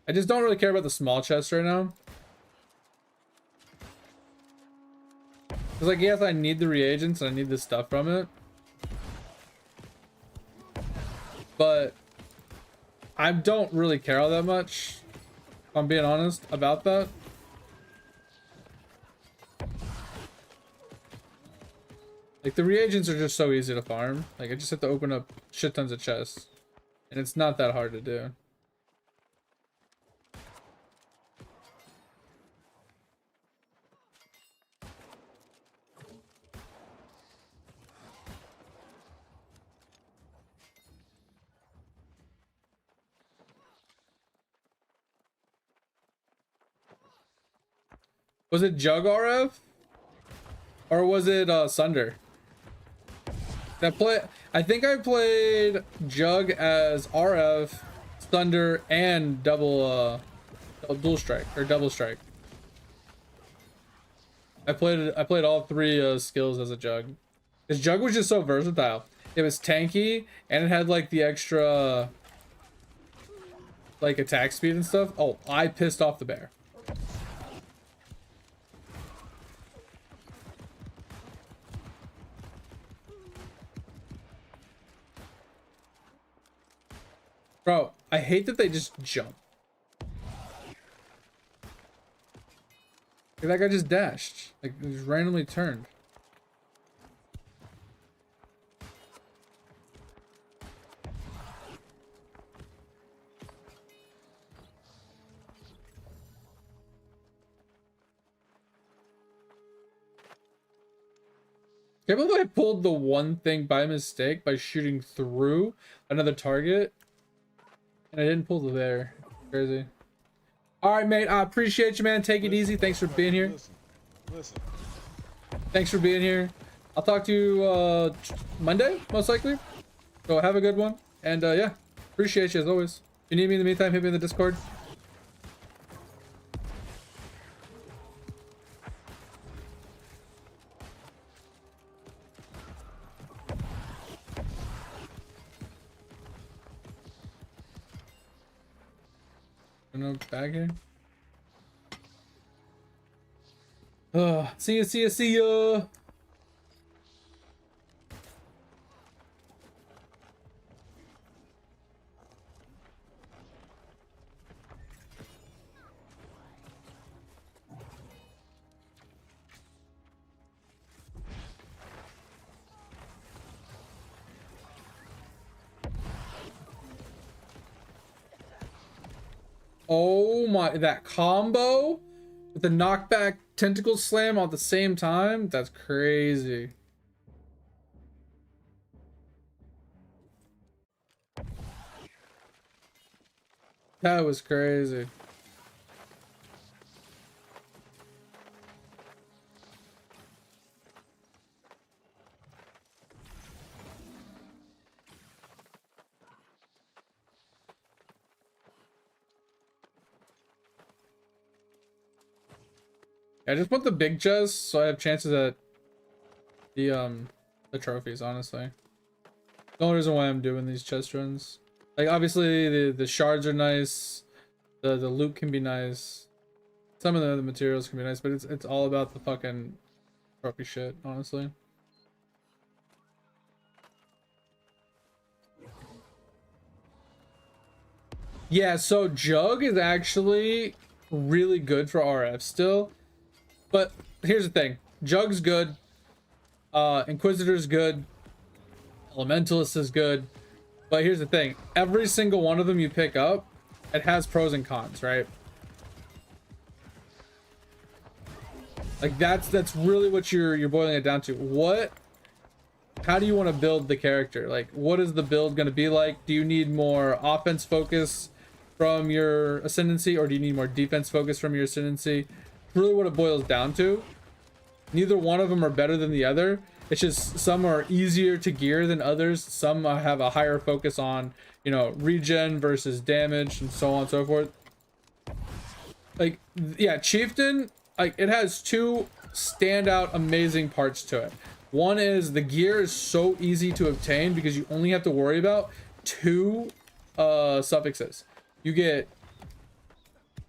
I just don't really care about the small chest right now. Cause like, yes, I need the reagents and I need the stuff from it, but I don't really care all that much, if I'm being honest about that. Like, the reagents are just so easy to farm. Like, I just have to open up shit tons of chests, and it's not that hard to do. Was it Jug RF? Or was it Sunder? I think I played Jug as RF, Thunder, and dual strike or double strike. I played all three skills as a Jug. This Jug was just so versatile. It was tanky and it had like the extra like attack speed and stuff. Oh, I pissed off the bear. Bro, I hate that they just jump. That guy just dashed. Like, just randomly turned. Can't believe I pulled the one thing by mistake by shooting through another target. And I didn't pull the there. Crazy. Alright, mate. I appreciate you, man. Take it easy. Thanks for being here. Listen. Thanks for being here. I'll talk to you Monday, most likely. So have a good one. And yeah, appreciate you as always. If you need me in the meantime, hit me in the Discord. No bag here. See ya. Oh my, that combo with the knockback tentacle slam at the same time? That's crazy. That was crazy. I just want the big chest so I have chances at the trophies, honestly. The only reason why I'm doing these chest runs. Like obviously the shards are nice, the loot can be nice, some of the other materials can be nice, but it's all about the fucking trophy shit, honestly. Yeah, so Jug is actually really good for RF still. But here's the thing. Jug's good. Inquisitor's good. Elementalist is good. But here's the thing. Every single one of them you pick up, it has pros and cons, right? Like that's really what you're boiling it down to. How do you want to build the character? Like, what is the build going to be like? Do you need more offense focus from your ascendancy, or do you need more defense focus from your ascendancy? Really what it boils down to. Neither one of them are better than the other. It's just some are easier to gear than others. Some have a higher focus on, you know, regen versus damage and so on and so forth. Like, yeah, Chieftain, like, it has two standout amazing parts to it. One is the gear is so easy to obtain because you only have to worry about two suffixes. You get,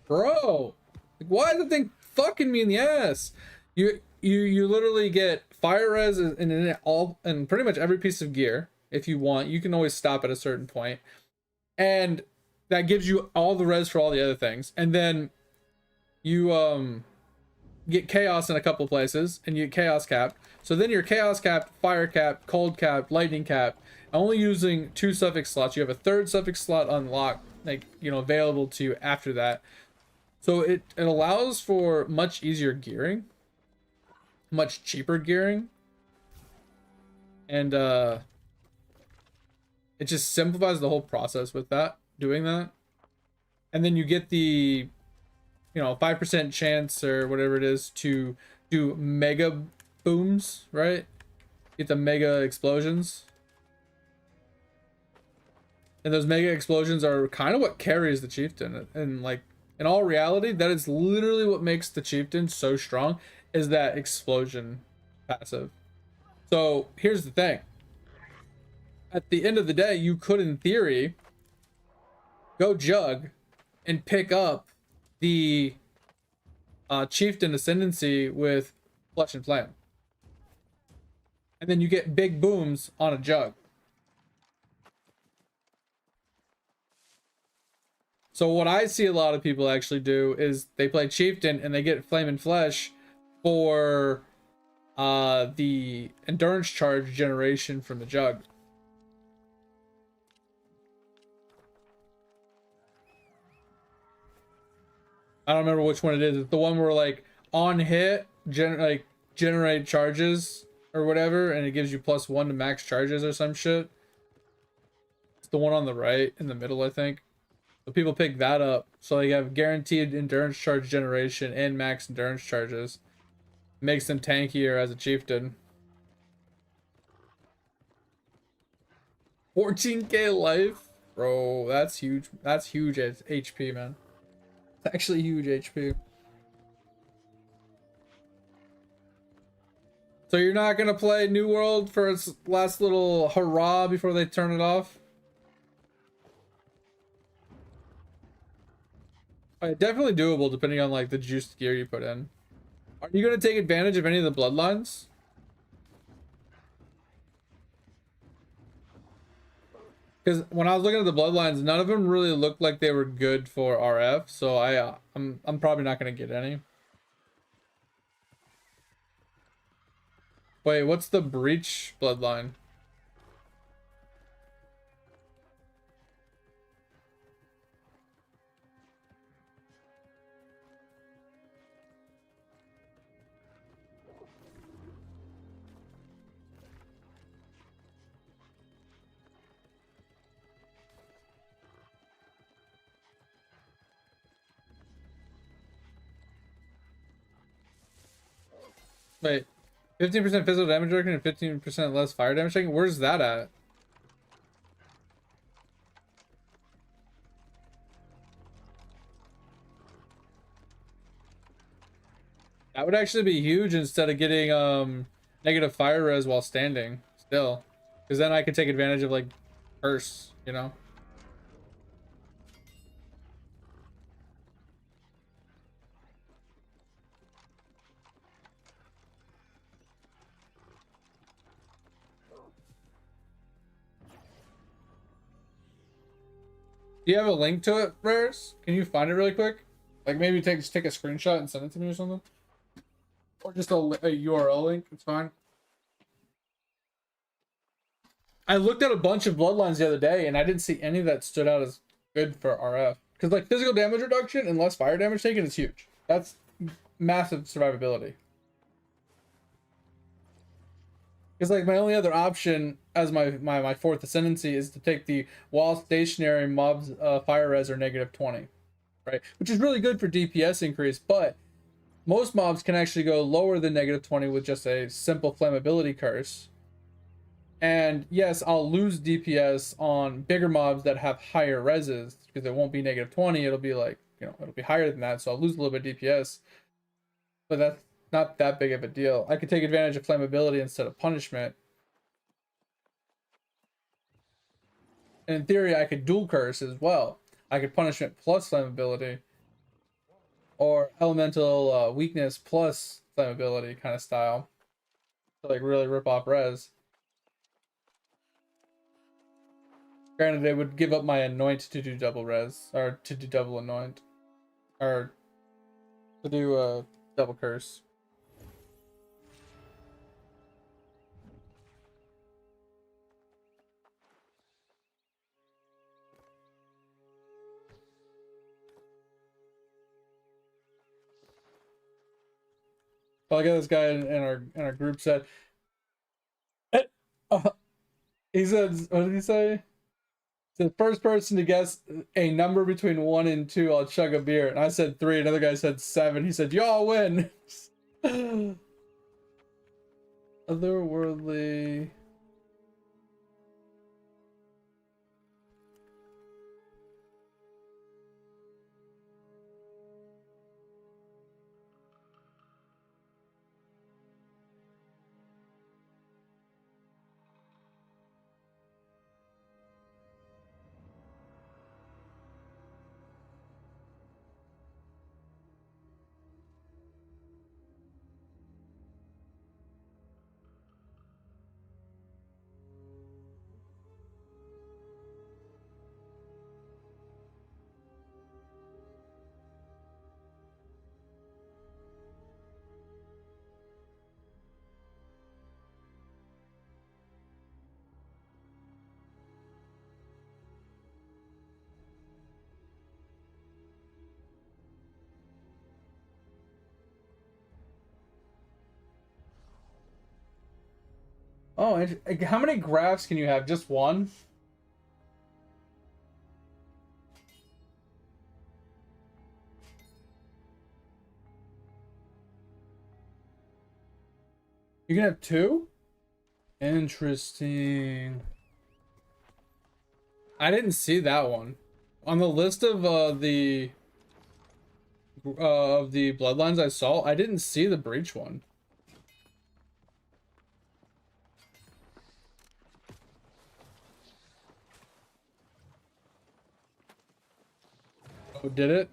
bro, like, why is the thing fucking me in the ass? You literally get fire res in pretty much every piece of gear. If you want, you can always stop at a certain point, and that gives you all the res for all the other things. And then you get chaos in a couple places, and you get chaos capped. So then you're chaos capped, fire capped, cold capped, lightning capped, only using 2 suffix slots. You have a 3rd suffix slot unlocked, like, you know, available to you after that. So it allows for much easier gearing, much cheaper gearing, and it just simplifies the whole process with that, doing that. And then you get the you know, 5% chance or whatever it is to do mega booms, right? Get the mega explosions. And those mega explosions are kind of what carries the chieftain. And like in all reality, that is literally what makes the chieftain so strong, is that explosion passive. So here's the thing. At the end of the day, you could, in theory, go jug and pick up the chieftain ascendancy with flesh and flame. And then you get big booms on a jug. So what I see a lot of people actually do is they play chieftain and they get flame and flesh for the endurance charge generation from the jug. I don't remember which one it is. It's the one where like on hit generate charges or whatever, and it gives you +1 to max charges or some shit. It's the one on the right in the middle, I think. So people pick that up, so they have guaranteed endurance charge generation and max endurance charges. Makes them tankier as a chieftain. 14k life, bro. That's huge. That's huge as HP, man. It's actually huge HP. So you're not gonna play New World for its last little hurrah before they turn it off? Definitely doable depending on like the juiced gear you put in. Are you gonna take advantage of any of the bloodlines? Because when I was looking at the bloodlines, none of them really looked like they were good for RF, so I'm probably not gonna get any. Wait, what's the breach bloodline? Wait, 15% physical damage reduction and 15% less fire damage taken? Where's that at? That would actually be huge instead of getting negative fire res while standing still. Because then I could take advantage of like curse, you know? Do you have a link to it, Rares? Can you find it really quick? Like maybe take a screenshot and send it to me or something? Or just a URL link, it's fine. I looked at a bunch of bloodlines the other day and I didn't see any that stood out as good for RF. Because like physical damage reduction and less fire damage taken is huge. That's massive survivability. Because like my only other option as my fourth ascendancy is to take the while stationary mobs fire res are -20, right? Which is really good for DPS increase, but most mobs can actually go lower than -20 with just a simple flammability curse. And yes, I'll lose DPS on bigger mobs that have higher reses because it won't be -20. It'll be like, you know, it'll be higher than that. So I'll lose a little bit of DPS, but that's not that big of a deal. I could take advantage of flammability instead of punishment. And in theory, I could dual curse as well. I could punishment plus flammability, or elemental weakness plus flammability kind of style to like really rip off res. Granted, they would give up my anoint to do double res, or to do double anoint, or to do double curse. Well, I got this guy in our group said, he said, what did he say? The first person to guess a number between 1 and 2, I'll chug a beer. And I said 3. Another guy said 7. He said, y'all win. Otherworldly. Oh, how many graphs can you have? Just one? You can have 2? Interesting. I didn't see that one. On the list of the bloodlines I saw, I didn't see the breach one. Oh, did it?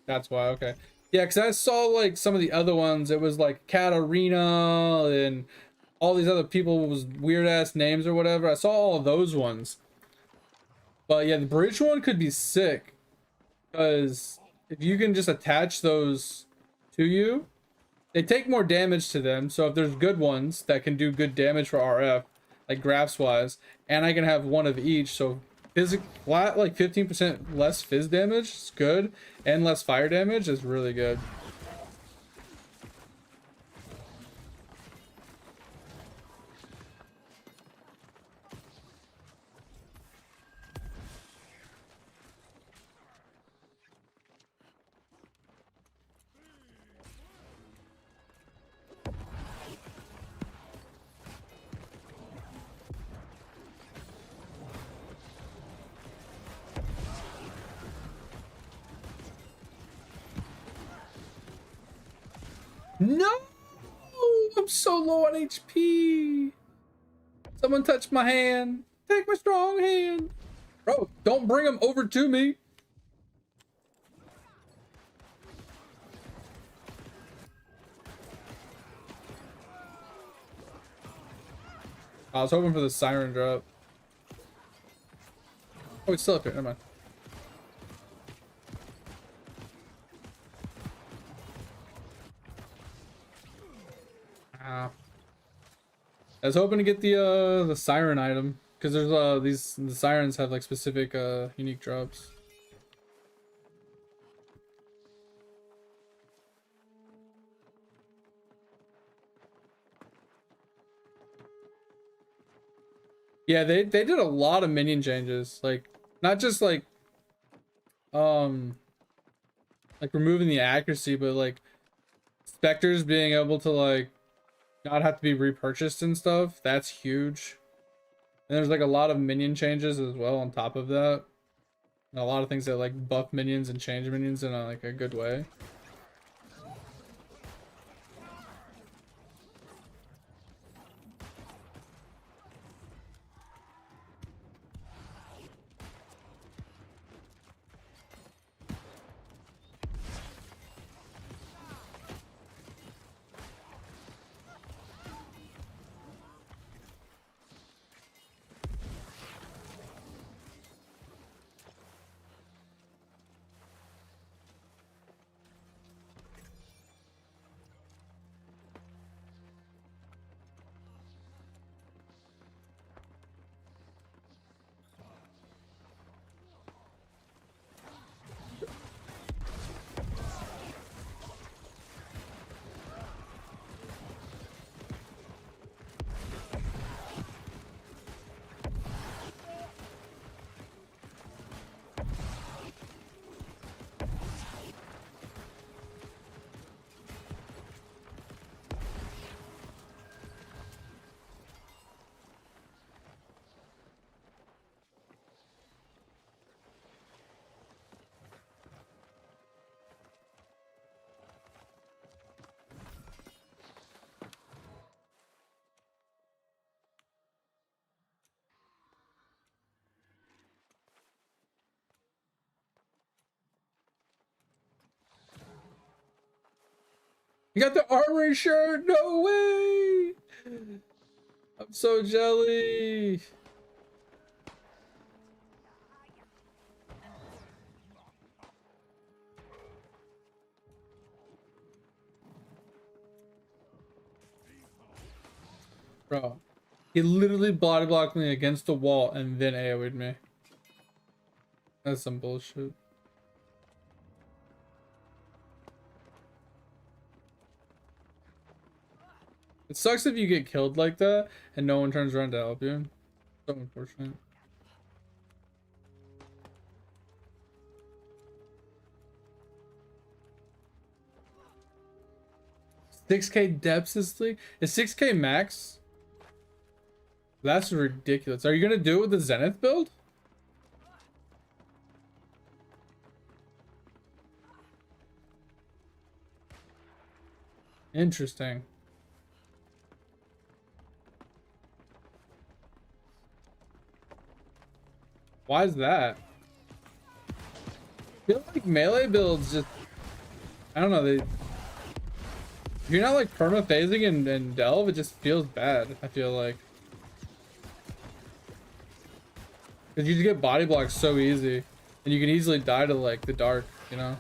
That's why, okay. Yeah, because I saw like some of the other ones. It was like Katarina and all these other people with weird ass names or whatever. I saw all of those ones. But yeah, the breach one could be sick. Because if you can just attach those to you, they take more damage to them. So if there's good ones that can do good damage for RF, like graphs wise, and I can have one of each, so flat like 15% less fizz damage is good, and less fire damage is really good. No! I'm so low on HP. Someone touched my hand. Take my strong hand. Bro, don't bring him over to me. I was hoping for the siren drop. Oh, it's still up here. Never mind. Ah. I was hoping to get the siren item because there's the sirens have like specific unique drops. Yeah, they did a lot of minion changes, like not just like removing the accuracy, but like specters being able to like not have to be repurchased and stuff. That's huge. And there's like a lot of minion changes as well on top of that. And a lot of things that like buff minions and change minions in like a good way. You got the armory shirt? No way! I'm so jelly. Bro, he literally body blocked me against the wall and then AoE'd me. That's some bullshit. It sucks if you get killed like that and no one turns around to help you. So unfortunate. $6K depths this league? Is 6K max? That's ridiculous. Are you gonna do it with the Zenith build? Interesting. Why is that? I feel like melee builds just, I don't know, if you're not like perma phasing and delve, it just feels bad, I feel like. Because you just get body blocked so easy. And you can easily die to like the dark, you know?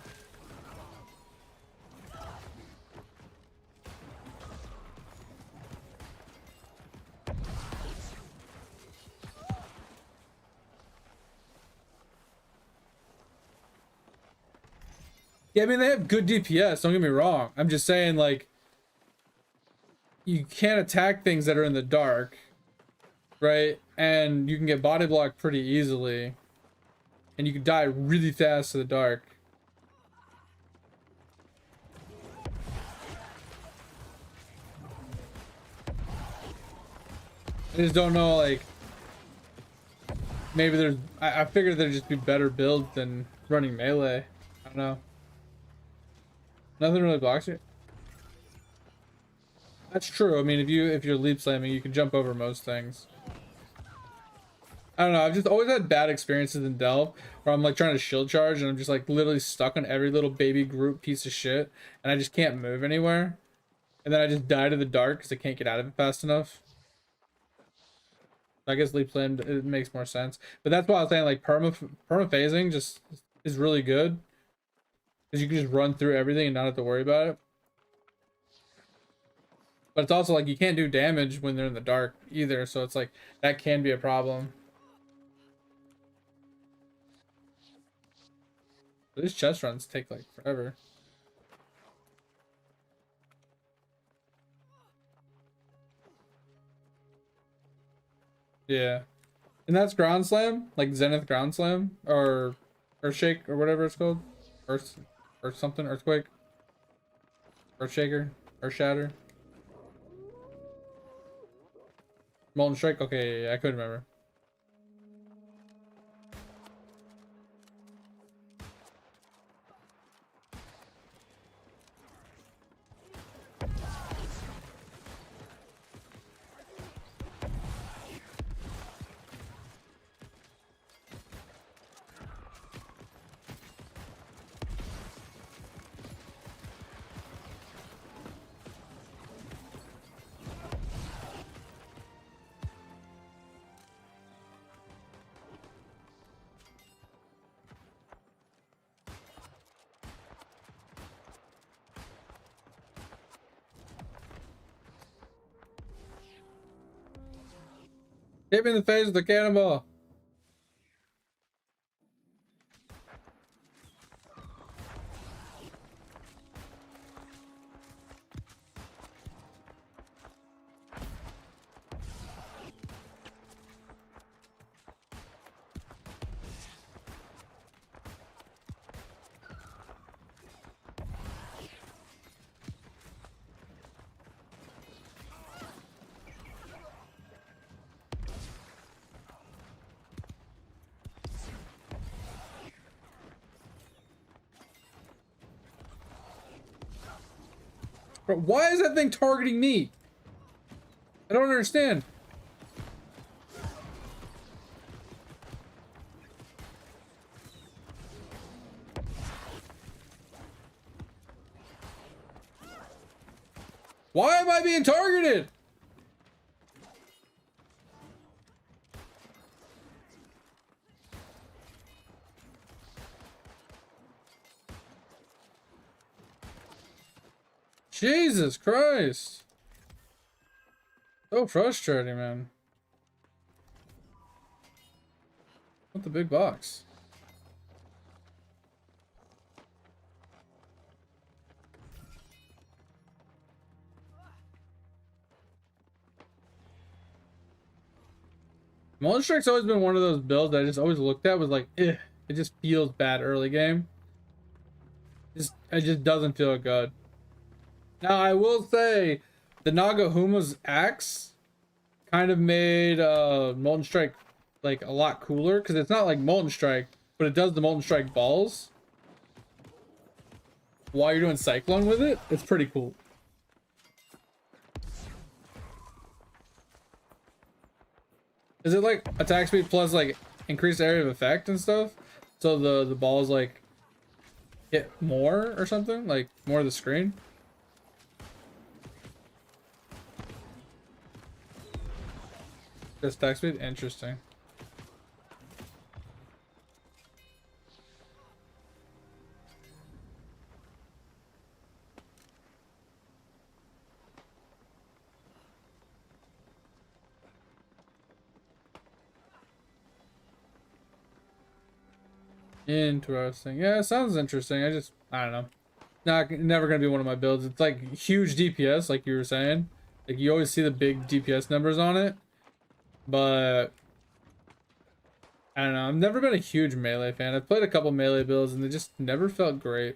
Yeah, I mean, they have good DPS, don't get me wrong. I'm just saying, like, you can't attack things that are in the dark, right? And you can get body blocked pretty easily. And you can die really fast to the dark. I just don't know, like, maybe there's, I figured there'd just be better builds than running melee. I don't know. Nothing really blocks you. That's true. I mean, if you're leap slamming, you can jump over most things. I don't know. I've just always had bad experiences in Delve where I'm like trying to shield charge and I'm just like literally stuck on every little baby group piece of shit and I just can't move anywhere. And then I just die to the dark because I can't get out of it fast enough. I guess leap slam, it makes more sense. But that's why I was saying like perma phasing just is really good. Because you can just run through everything and not have to worry about it. But it's also like you can't do damage when they're in the dark either. So it's like that can be a problem. But these chest runs take like forever. Yeah. And that's ground slam? Like Zenith ground slam? Or Earthshake or whatever it's called? Earth or something, earthquake, Earthshaker, Earthshatter, Molten Strike. Okay, yeah, I couldn't remember. Hit me in the face with the cannonball. Bro, why is that thing targeting me? I don't understand. Why am I being targeted? Jesus Christ. So frustrating, man. What the big box? Molten Strike's always been one of those builds that I just always looked at was like, eh, it just feels bad early game. It just doesn't feel good. Now I will say the Nagahuma's axe kind of made Molten Strike like a lot cooler because it's not like Molten Strike, but it does the Molten Strike balls while you're doing Cyclone with it. It's pretty cool. Is it like attack speed plus like increased area of effect and stuff? So the balls like hit more or something? Like more of the screen? Just attack speed? Interesting. Interesting. Yeah, it sounds interesting. I don't know. Never gonna be one of my builds. It's like huge DPS, like you were saying. Like you always see the big DPS numbers on it. But I don't know. I've never been a huge melee fan. I've played a couple melee builds and they just never felt great.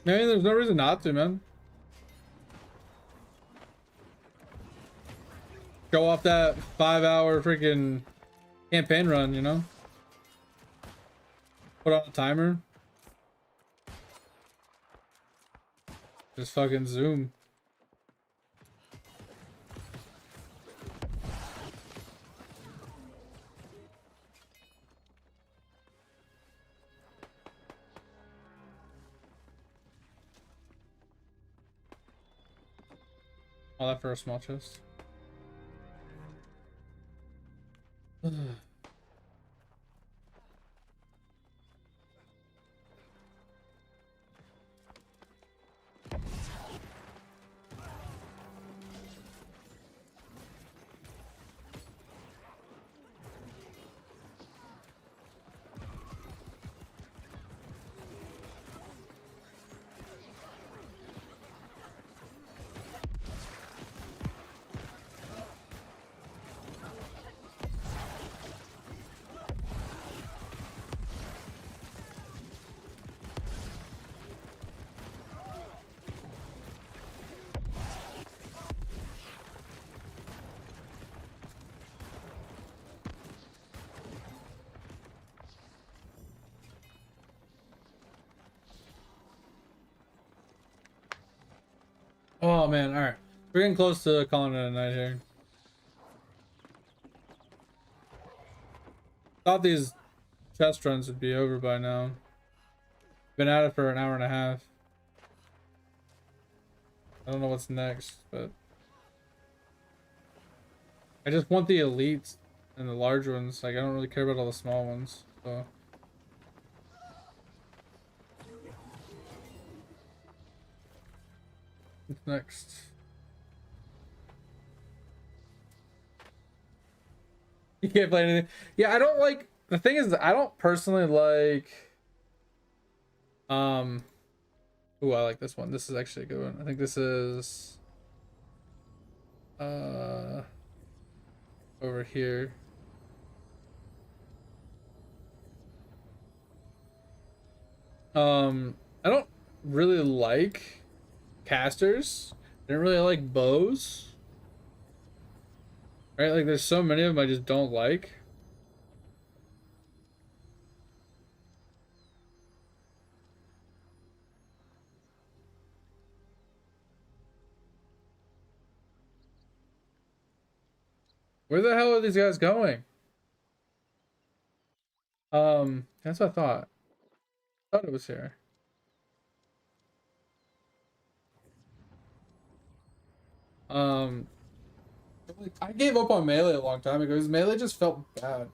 Man, there's no reason not to, man. Go off that 5-hour freaking campaign run, you know? Put on a timer. Just fucking zoom. All that for a small chest. Oh man, all right. We're getting close to calling it a night here. Thought these chest runs would be over by now. Been at it for an hour and a half. I don't know what's next, but I just want the elites and the large ones. Like I don't really care about all the small ones. So what's next? You can't play anything. Yeah, I don't like. The thing is, I don't personally like. Ooh, I like this one. This is actually a good one. I think this is. Over here. I don't really like casters. I don't really like bows. Right? Like, there's so many of them I just don't like. Where the hell are these guys going? That's what I thought. I thought it was here. Um, Like, I gave up on melee a long time ago because melee just felt bad.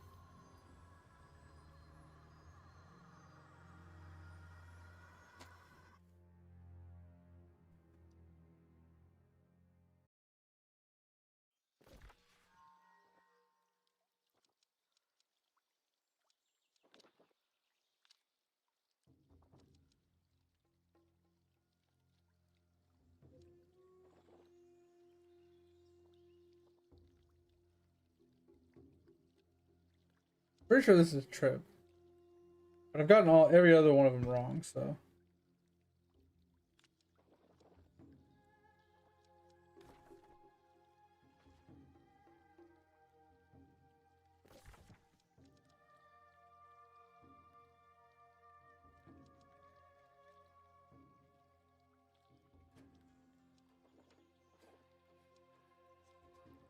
pretty sure this is a trip. But I've gotten every other one of them wrong, so.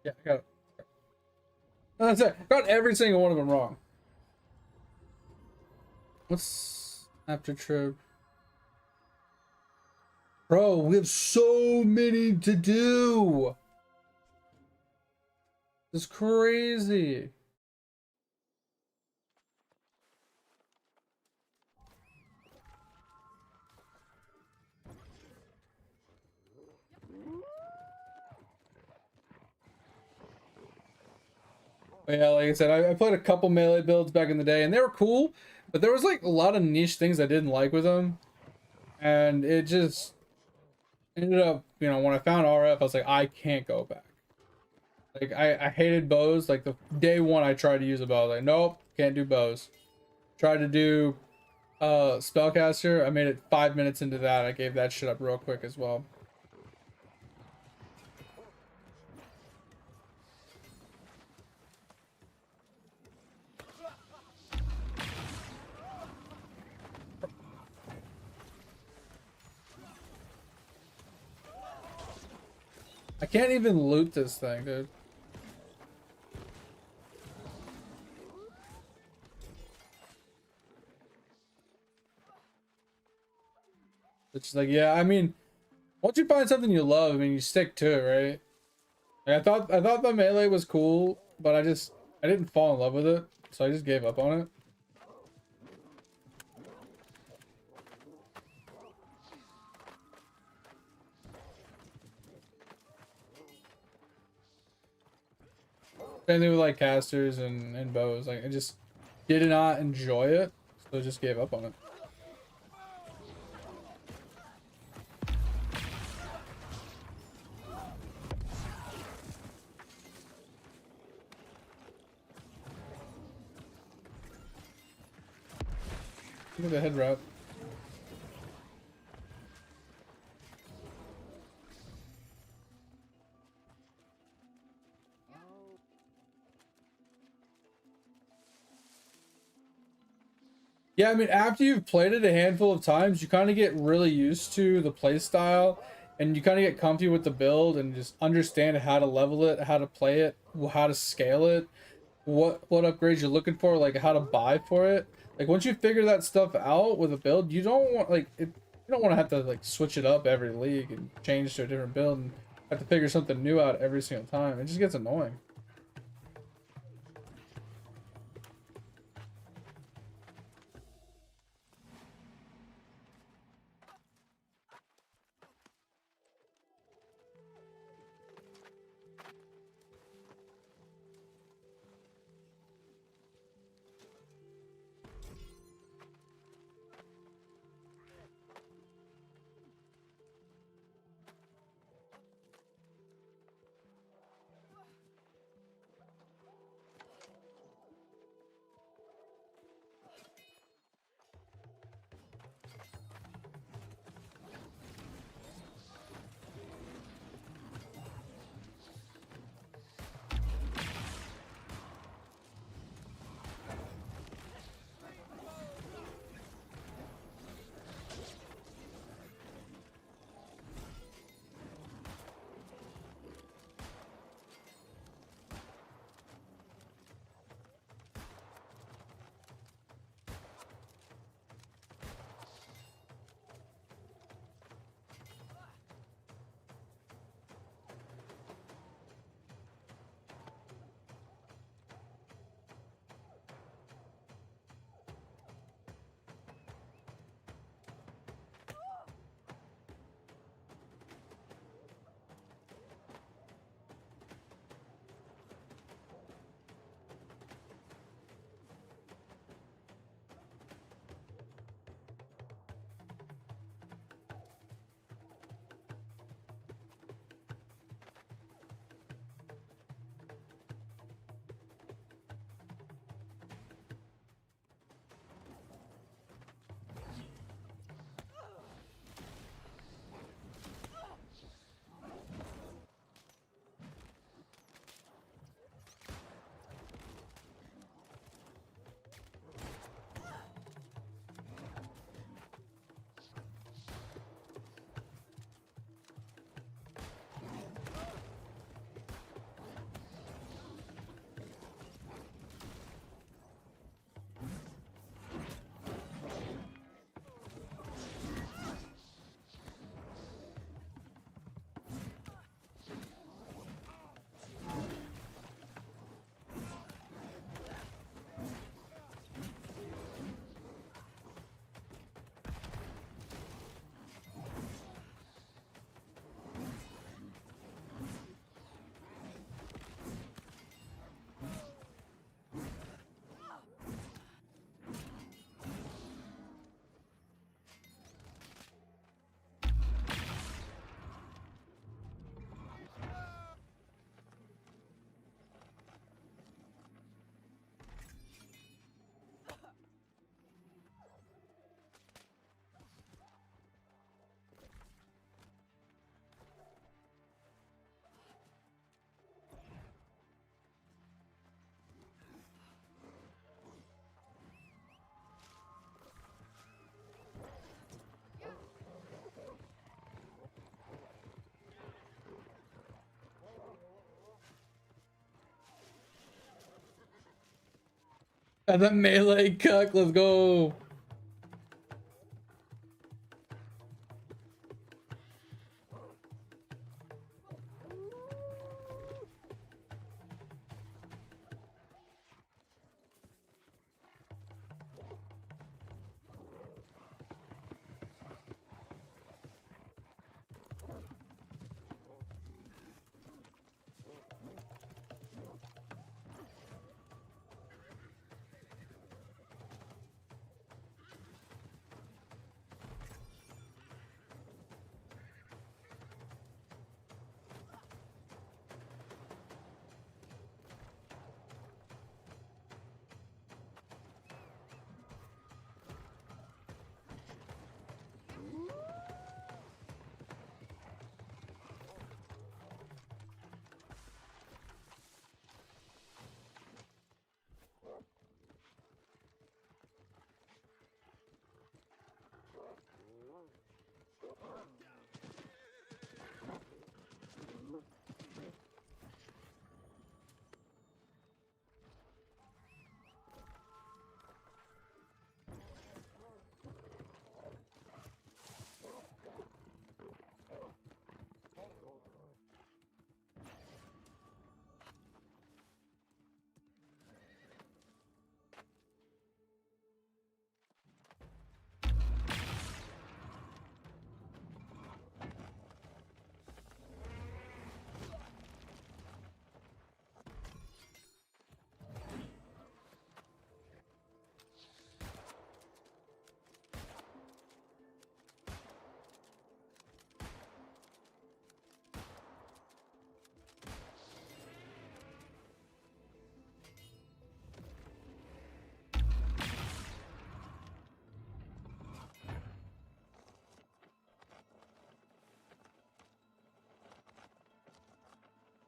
Yeah, I got it. That's it. Got every single one of them wrong. What's after trip? Bro, we have so many to do. It's crazy. But yeah, like I said, I played a couple melee builds back in the day, and they were cool, but there was like a lot of niche things I didn't like with them, and it just ended up, you know, when I found RF, I was like, I can't go back. Like I hated bows. Like the day one I tried to use a bow, I was like, nope, can't do bows. Tried to do spellcaster. I made it 5 minutes into that. I gave that shit up real quick as well. I can't even loot this thing, dude. It's just like, yeah, I mean, once you find something you love, I mean, you stick to it, right? Like, I thought the melee was cool, but I didn't fall in love with it, so I just gave up on it. Same thing with like casters and bows. Like I just did not enjoy it, so I just gave up on it. Look at the head wrap. Yeah, I mean, after you've played it a handful of times, you kind of get really used to the play style and you kind of get comfy with the build and just understand how to level it, how to play it, how to scale it, what upgrades you're looking for, like how to buy for it. Like once you figure that stuff out with a build, you don't want like it. You don't want to have to like switch it up every league and change to a different build and have to figure something new out every single time. It just gets annoying. And then melee cuck, let's go.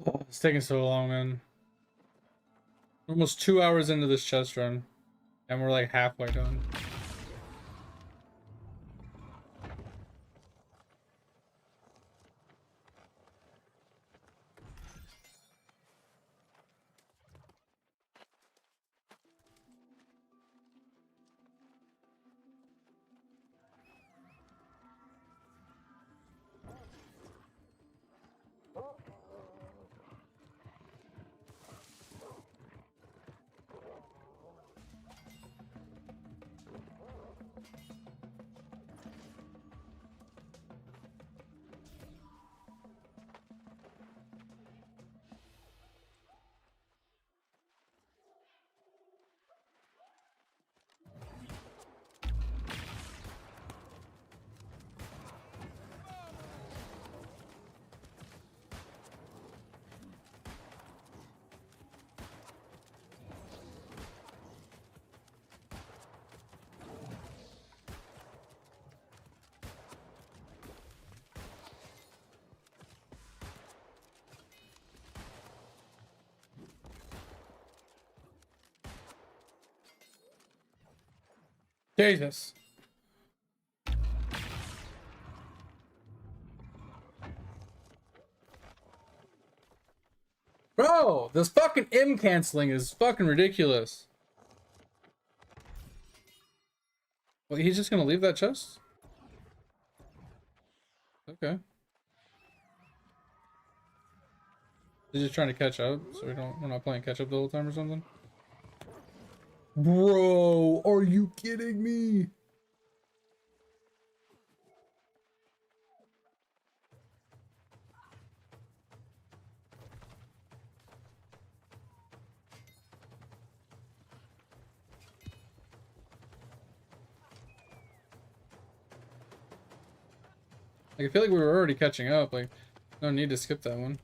It's taking so long, man. Almost 2 hours into this chest run, and we're like halfway done. Jesus. Bro, this fucking M canceling is fucking ridiculous. Well, he's just gonna leave that chest? Okay. He's just trying to catch up, so we're not playing catch up the whole time or something? Bro, are you kidding me? Like, I feel like we were already catching up, like, no need to skip that one.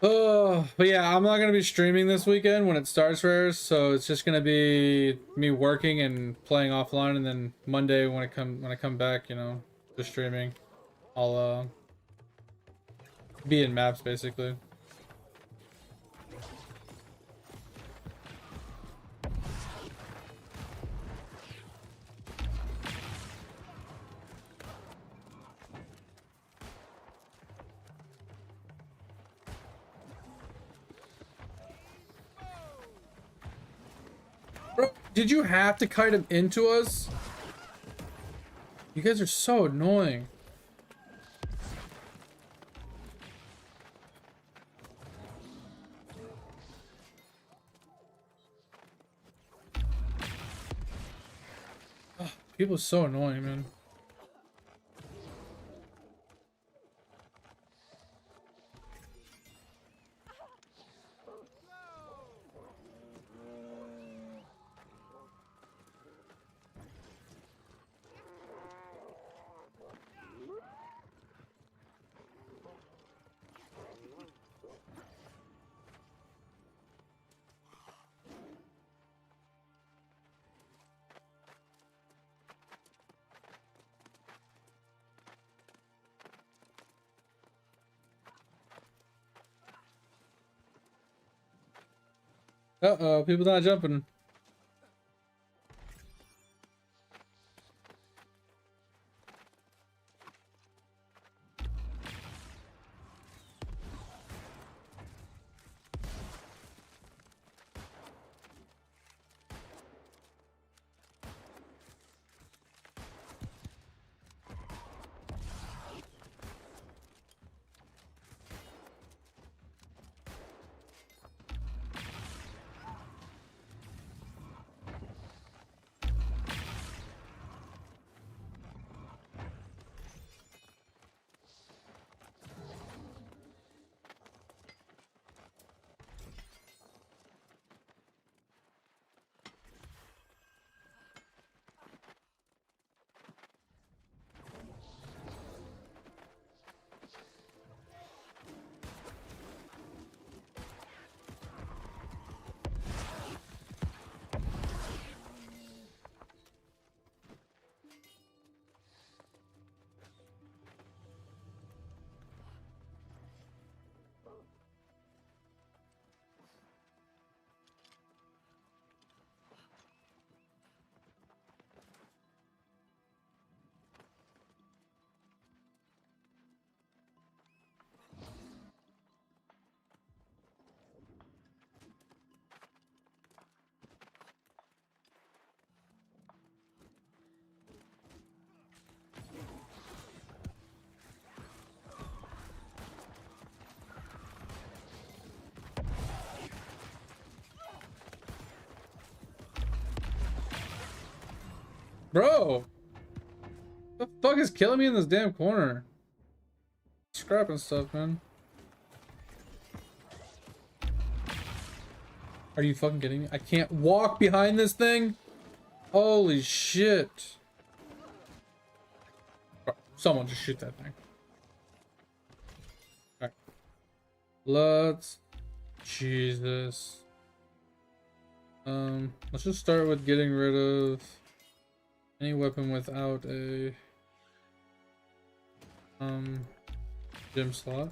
Oh, but yeah, I'm not gonna be streaming this weekend when it starts, Rares, so it's just gonna be me working and playing offline, and then Monday when I come back, you know, just streaming. I'll be in maps basically. Bro, did you have to kite him into us? You guys are so annoying. Oh, people are so annoying, man. Uh-oh, people not jumping. Bro, the fuck is killing me in this damn corner? Scrapping stuff, man. Are you fucking kidding me? I can't walk behind this thing? Holy shit. Bro, someone just shoot that thing. Alright. Let's... Jesus. Let's just start with getting rid of any weapon without a gym slot.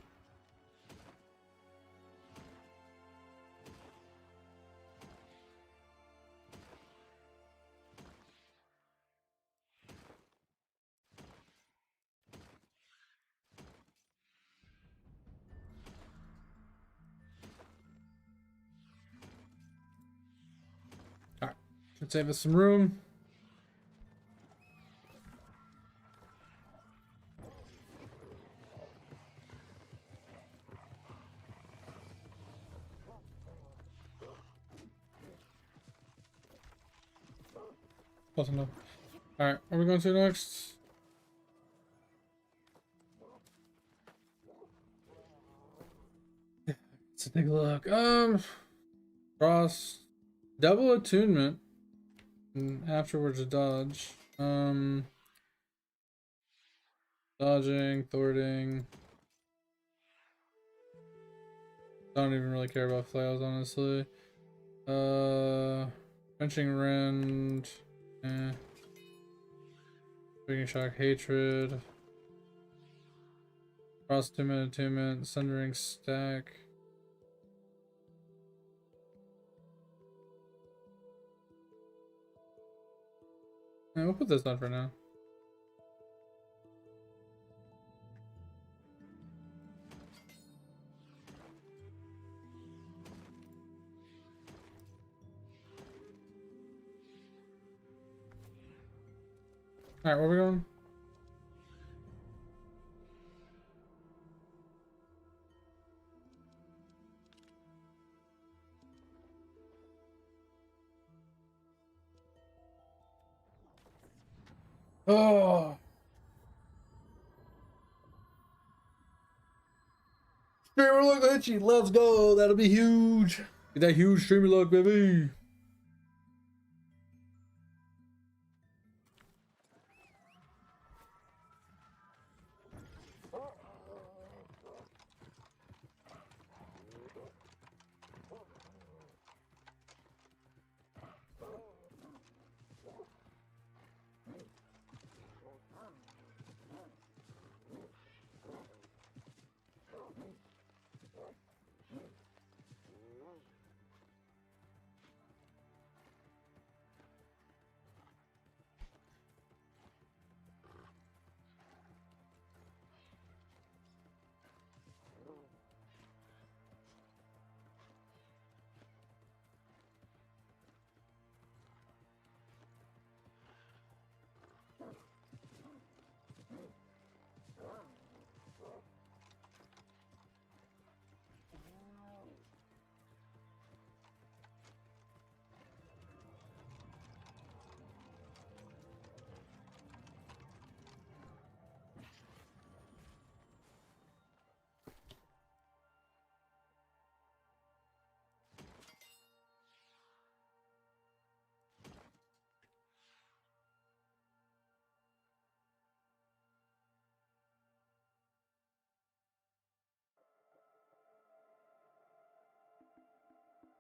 Alright, should save us some room. Close enough. Alright, what are we going to next? Let's take a look. Cross. Double attunement. And afterwards a dodge. Dodging, thwarting. Don't even really care about flails, honestly. Wrenching rend. Breaking shock, hatred. Cross attunement, sundering stack. Yeah, we'll put this on for now. Alright, where are we going? Oh! Streamer luck, Itchy, let's go! That'll be huge! Get that huge streamer luck, baby!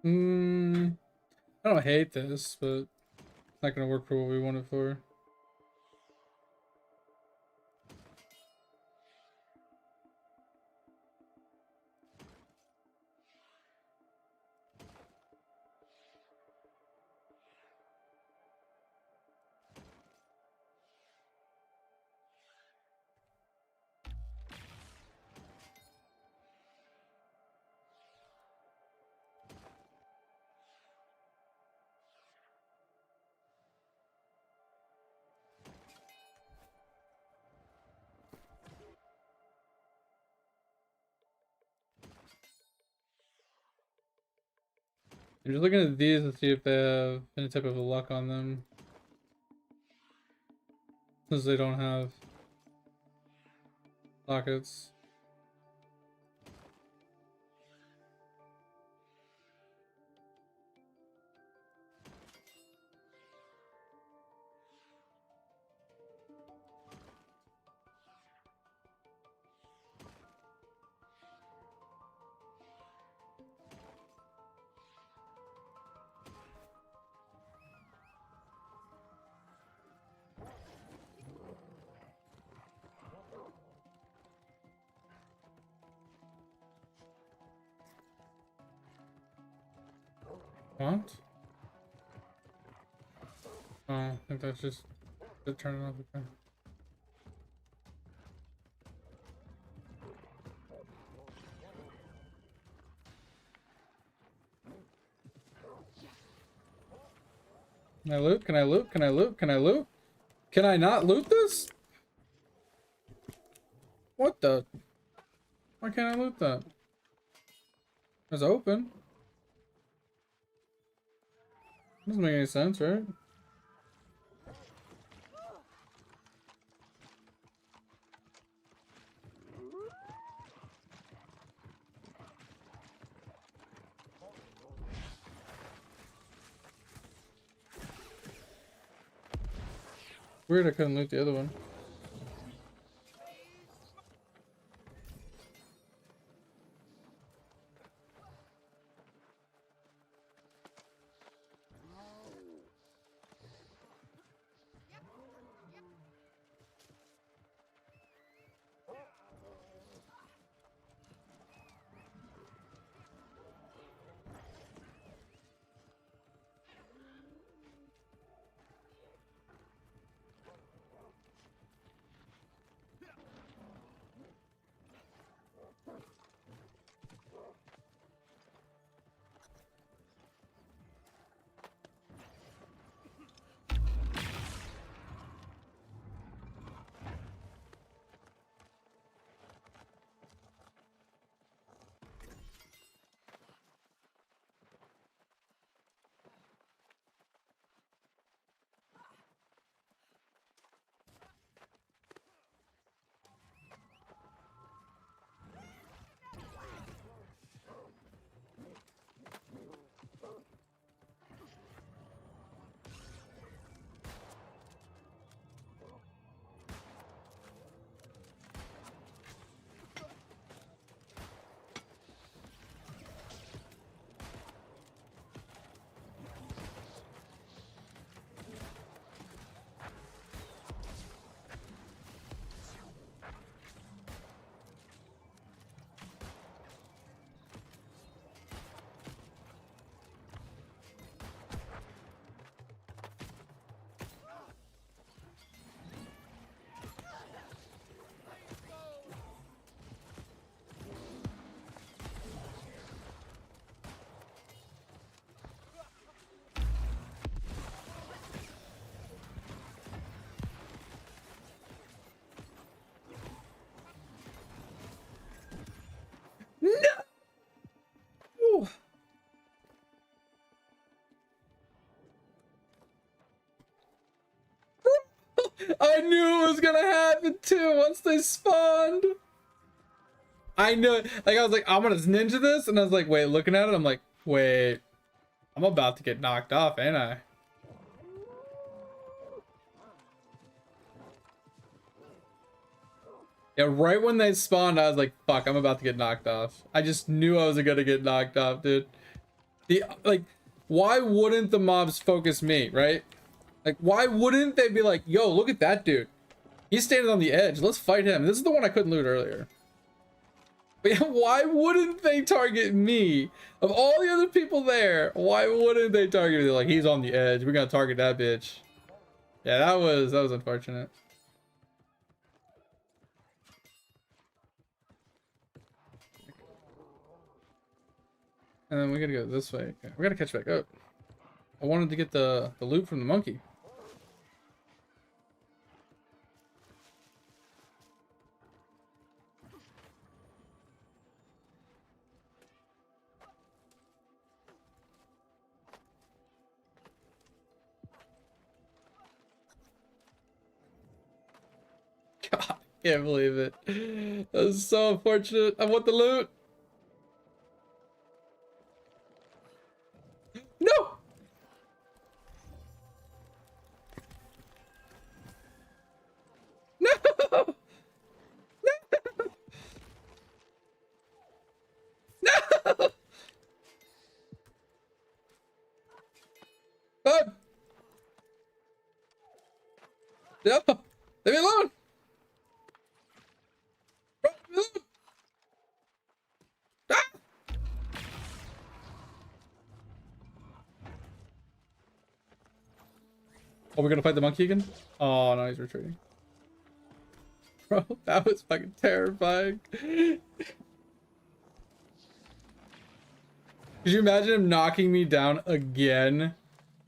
Hmm. I don't hate this, but it's not gonna work for what we want it for. I'm just looking at these to see if they have any type of luck on them. Since they don't have pockets. What? Oh, I think that's just to turn it off again. Can I loot? Can I loot? Can I loot? Can I loot? Can I not loot this? What the? Why can't I loot that? It's open. Doesn't make any sense, right? Weird I couldn't loot the other one. No! I knew it was gonna happen too once they spawned. I knew it. Like, I was like, I'm gonna ninja this, and I was like, wait, looking at it, I'm like, wait, I'm about to get knocked off, ain't I? Yeah, right when they spawned, I was like, fuck, I'm about to get knocked off. I just knew I was gonna get knocked off, dude. The like, why wouldn't the mobs focus me, right? Like, why wouldn't they be like, yo, look at that dude. He's standing on the edge. Let's fight him. This is the one I couldn't loot earlier. But yeah, why wouldn't they target me? Of all the other people there, why wouldn't they target me? They're like, he's on the edge. We're gonna target that bitch. Yeah, that was unfortunate. And then we gotta go this way. Okay, we gotta catch back up. I wanted to get the loot from the monkey. God, I can't believe it. That's so unfortunate. I want the loot. No! No! No! No! Oh! No! Leave me alone! Bro, leave me alone! Ah! Oh, we're gonna fight the monkey again? Oh, no, he's retreating. Bro, that was fucking terrifying. Could you imagine him knocking me down again?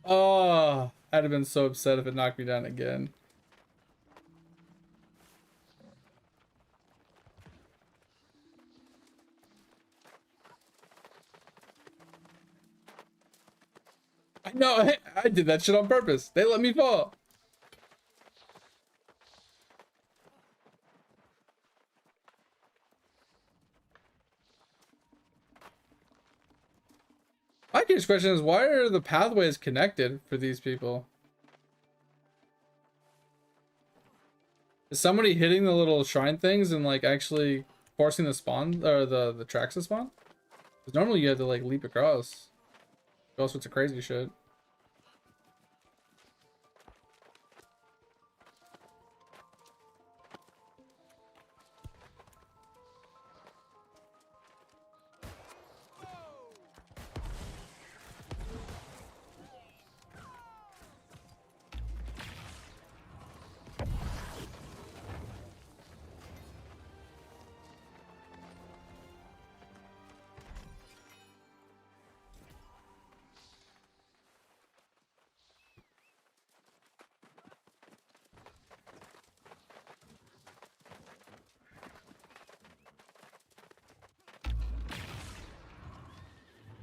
Oh, I'd have been so upset if it knocked me down again. I know, I did that shit on purpose. They let me fall. My curious question is, why are the pathways connected for these people? Is somebody hitting the little shrine things and like actually forcing the spawn or the tracks to spawn? Because normally you had to like leap across. All sorts of crazy shit.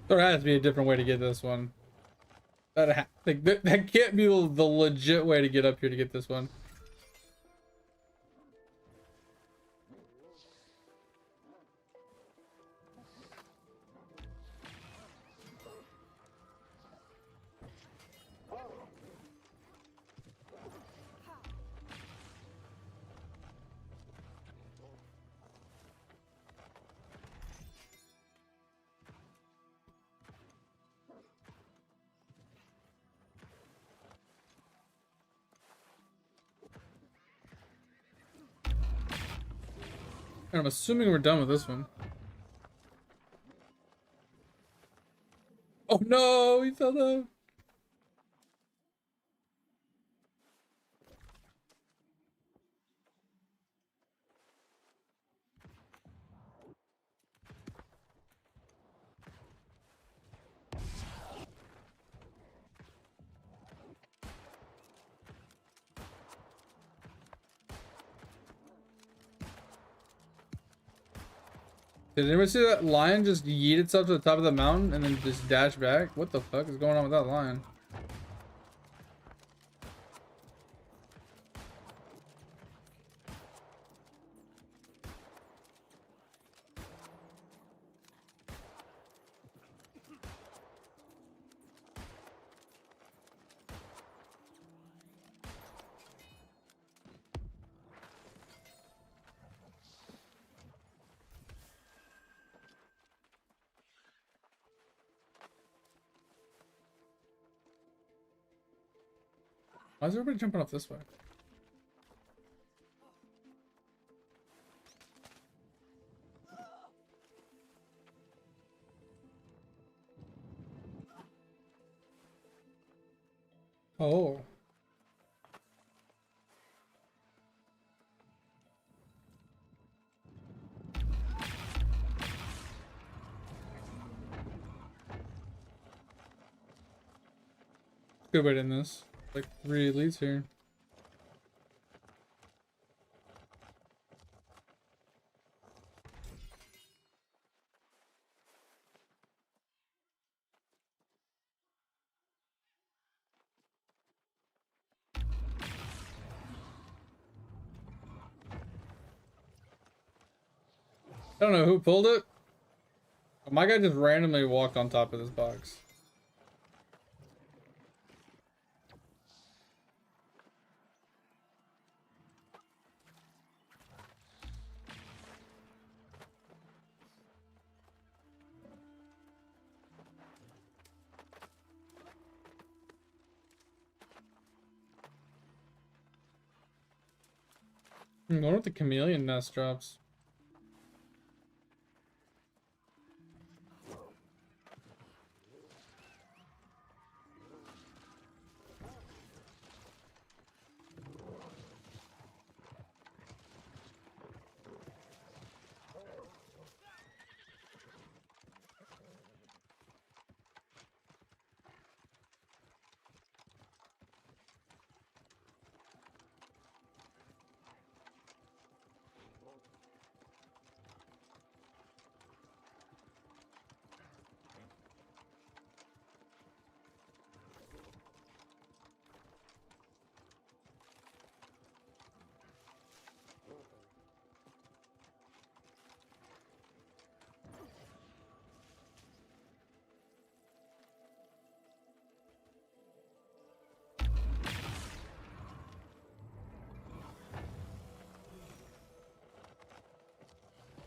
There has to be a different way to get this one. That can't be the legit way to get up here to get this one. And I'm assuming we're done with this one. Oh no, he fell down. Did anyone see that lion just yeet itself to the top of the mountain and then just dash back? What the fuck is going on with that lion? Why is everybody jumping off this way? Oh. Good way to end this. Like 3 elites here. I don't know who pulled it. But my guy just randomly walked on top of this box. I wonder what the chameleon nest drops.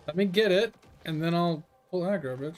Let me get it, and then I'll pull aggro, bitch.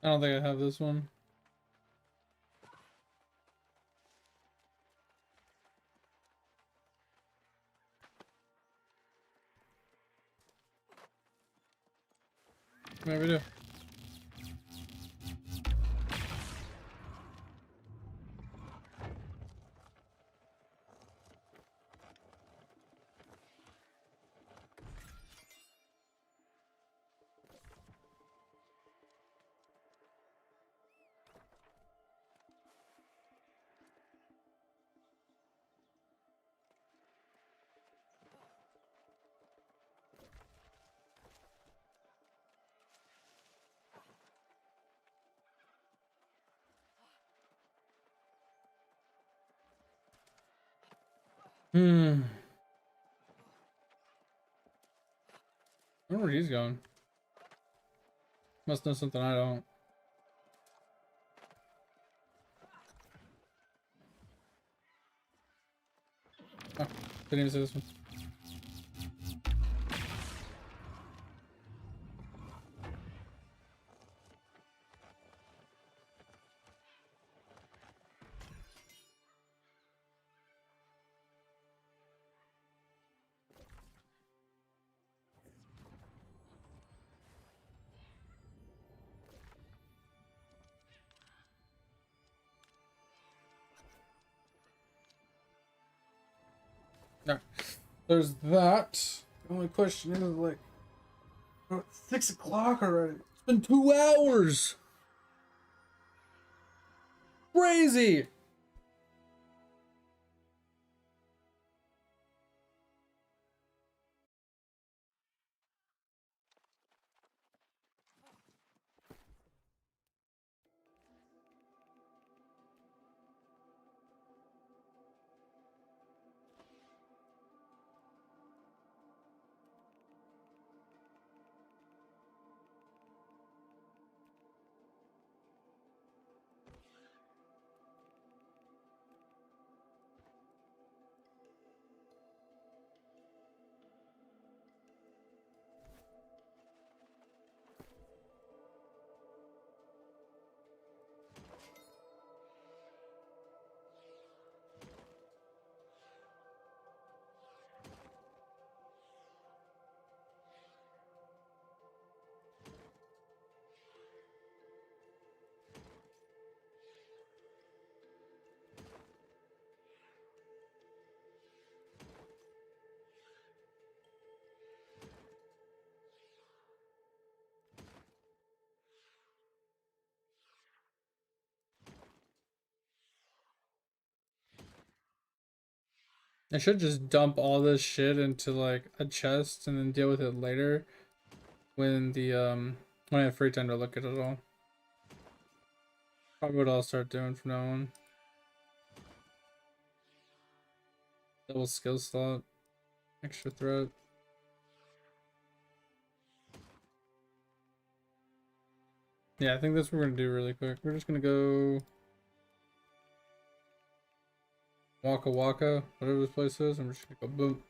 I don't think I have this one. Maybe I do. Hmm. I don't know where he's going. Must know something I don't. Oh, didn't even see this one. No. There's that. The only question is like, oh, it's 6 o'clock already. It's been 2 hours. Crazy. I should just dump all this shit into like a chest and then deal with it later when when I have free time to look at it all. Probably what I'll start doing from now on. Double skill slot, extra threat. Yeah, I think that's what we're gonna do really quick. We're just gonna go Waka Waka, whatever this place is. I'm just gonna go boom.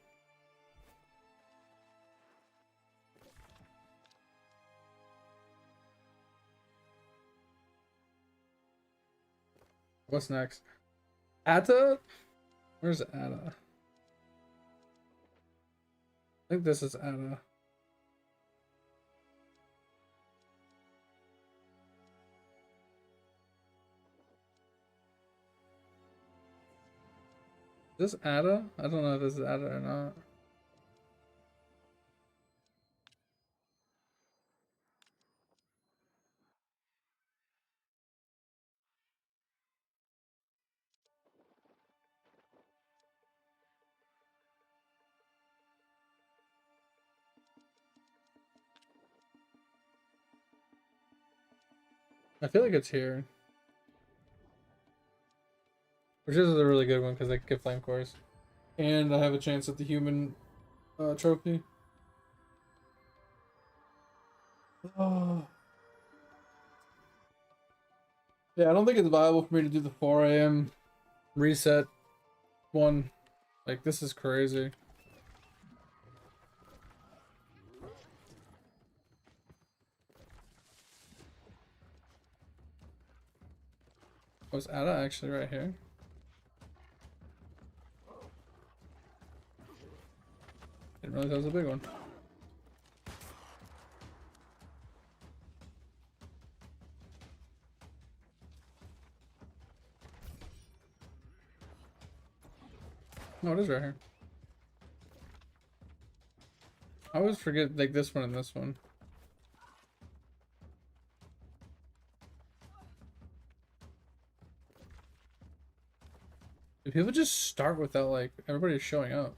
What's next? Atta? Where's Atta? I think this is Atta. Is this Atta? I don't know if this is Atta or not. I feel like it's here. Which is a really good one because I can get flame cores. And I have a chance at the human trophy. Oh. Yeah, I don't think it's viable for me to do the 4 a.m. reset one. Like, this is crazy. Was Ada actually right here? Didn't realize that was a big one. No, it is right here. I always forget like this one and this one. Do people just start without like everybody showing up?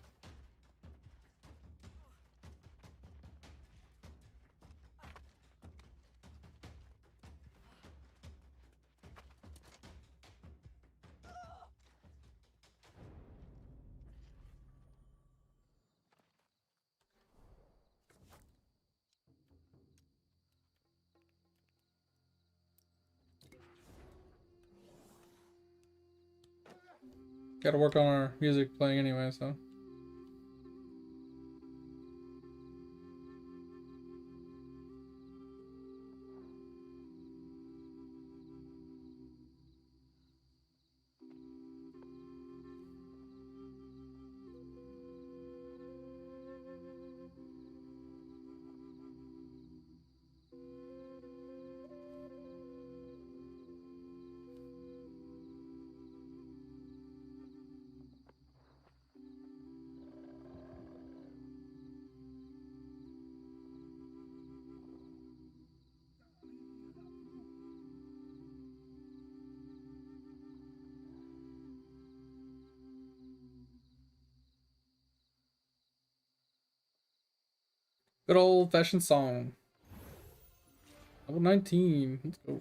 Gotta work on our music playing anyway, so. Good old fashioned song. Level 19. Let's go.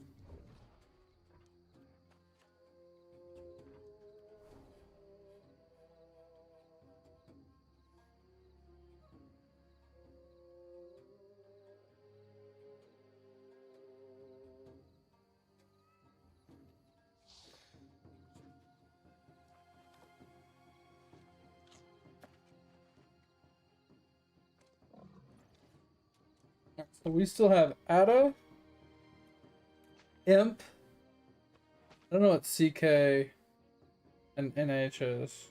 So we still have Ada, Imp. I don't know what CK and NH is.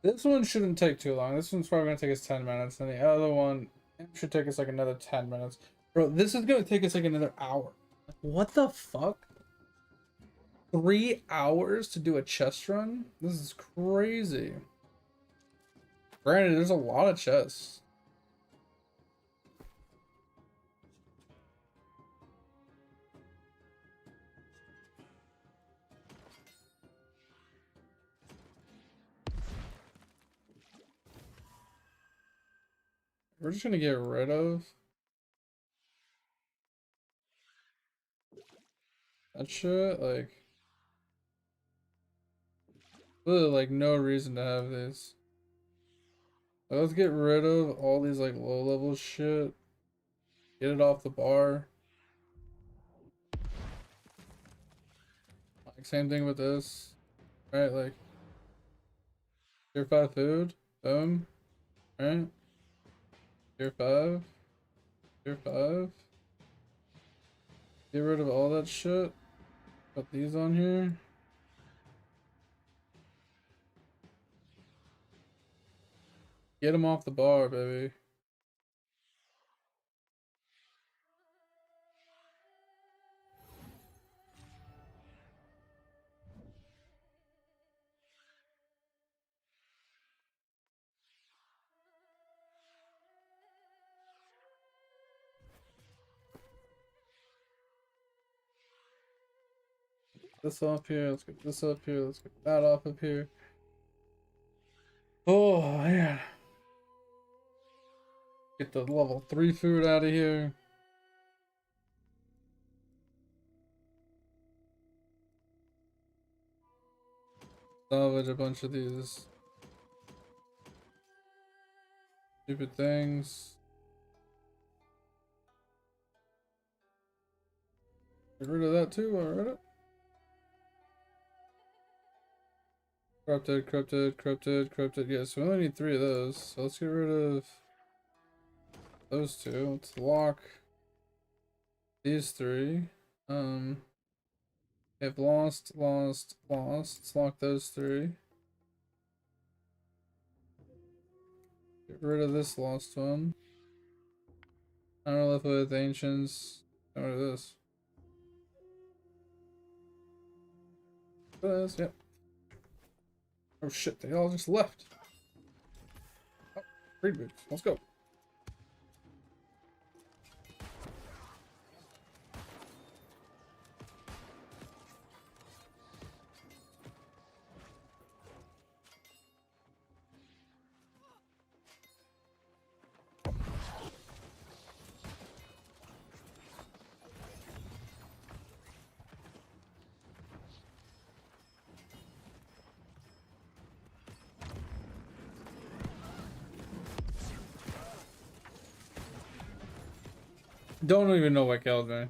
This one shouldn't take too long. This one's probably gonna take us 10 minutes, and the other one should take us like another 10 minutes. Bro, this is gonna take us like another hour. Like, what the fuck? 3 hours to do a chest run? This is crazy. Granted, there's a lot of chests. We're just gonna get rid of that shit. Like, really, like, no reason to have these. Let's get rid of all these like low level shit. Get it off the bar. Like, same thing with this. Right, like tier 5 food. Boom. Right? Tier 5. Tier 5. Get rid of all that shit. Put these on here. Get them off the bar, baby. This off here. Let's get this up here. Let's get that off up here. Oh, man. Get the level 3 food out of here. Salvage a bunch of these stupid things. Get rid of that too, alright. Corrupted, corrupted, corrupted, corrupted. Yeah, so we only need 3 of those. So let's get rid of those 2. Let's lock these 3. They've lost, lost, lost. Let's lock those 3. Get rid of this lost one. I don't know if with ancients. Get rid of this. This, yep. Oh shit, they all just left. Oh, free boots. Let's go. Don't even know what killed me.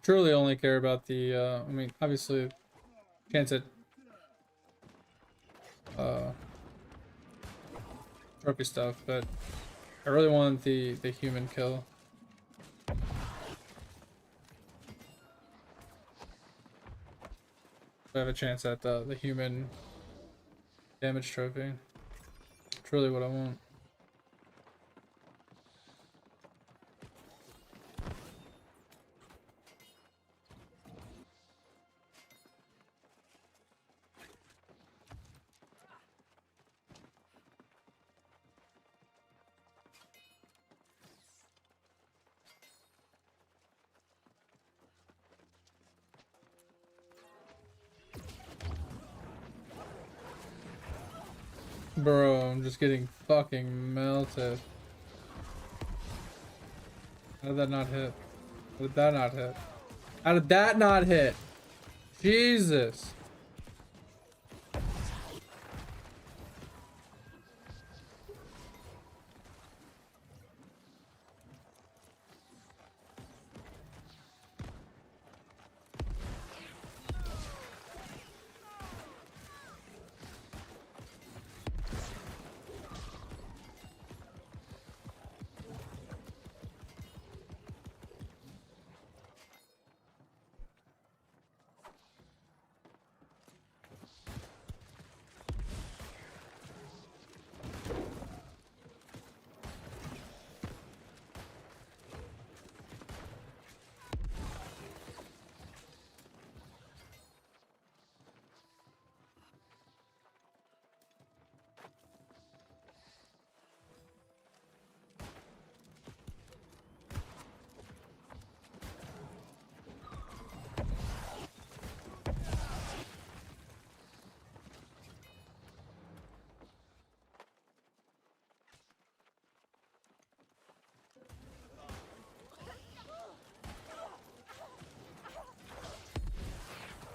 truly only care about the, I mean, obviously, chance at, trophy stuff, but I really want the human kill. I have a chance at the human damage trophy. It's really what I want. Bro, I'm just getting fucking melted. How did that not hit? How did that not hit? How did that not hit? Jesus.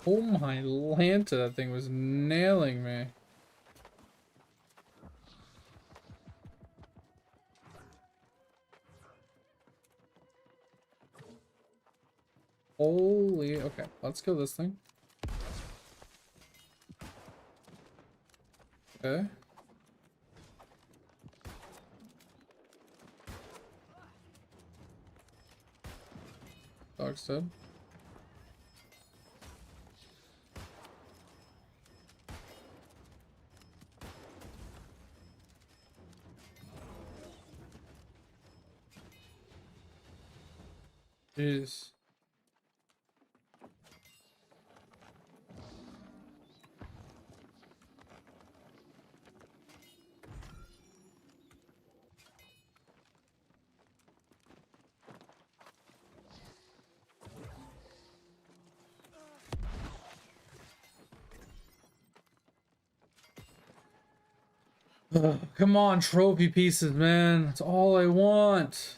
Oh my Lanta, that thing was nailing me. Holy, okay, let's kill this thing. Okay. Dog's dead. Jeez. Ugh, come on, trophy pieces, man. That's all I want.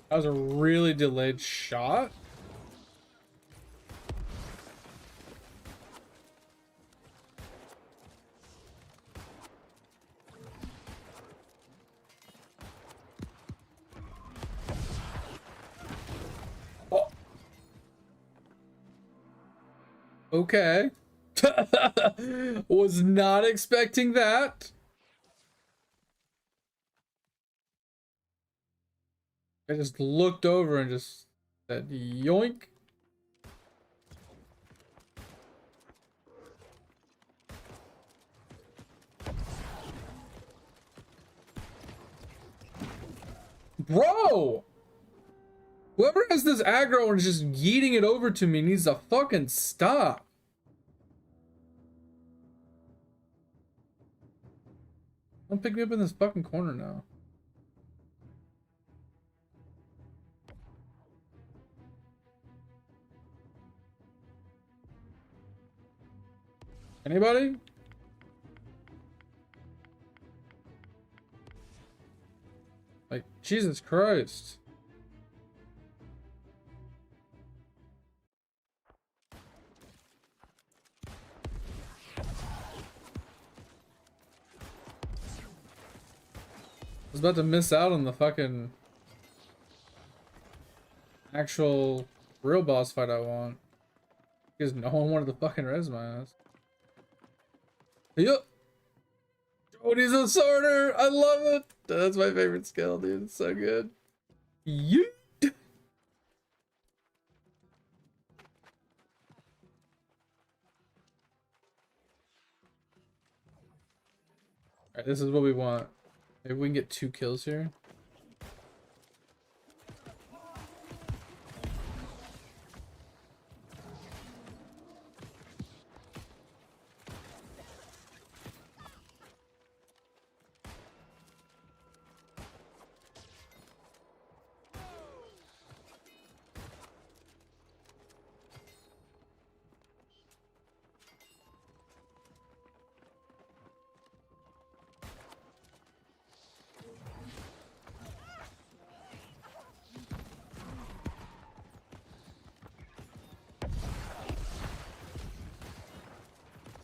That was a really delayed shot. Oh. Okay. Was not expecting that. I just looked over and just said yoink. Bro! Whoever has this aggro and is just yeeting it over to me needs to fucking stop. Don't pick me up in this fucking corner now. Anybody? Like, Jesus Christ. I was about to miss out on the fucking actual real boss fight I want. Because no one wanted the fucking res my ass. Yup. Jody's a sorter. I love it. That's my favorite skill, dude. It's so good. Yeet. Alright, this is what we want. Maybe we can get 2 kills here.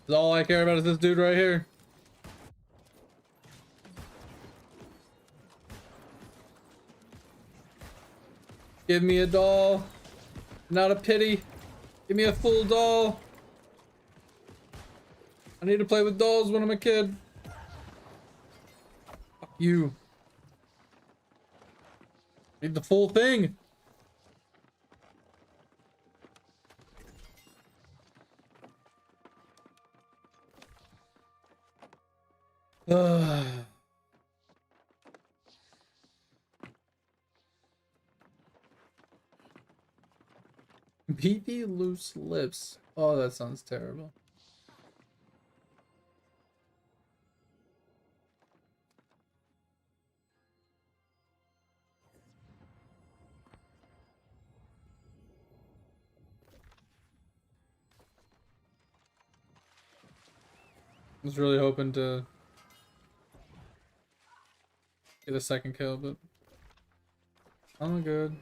All I care about is this dude right here. Give me a doll, not a pity. Give me a full doll. I need to play with dolls when I'm a kid. Fuck you. Need the full thing. Beefy loose lips. Oh, that sounds terrible. I was really hoping to get a second kill, but I'm good.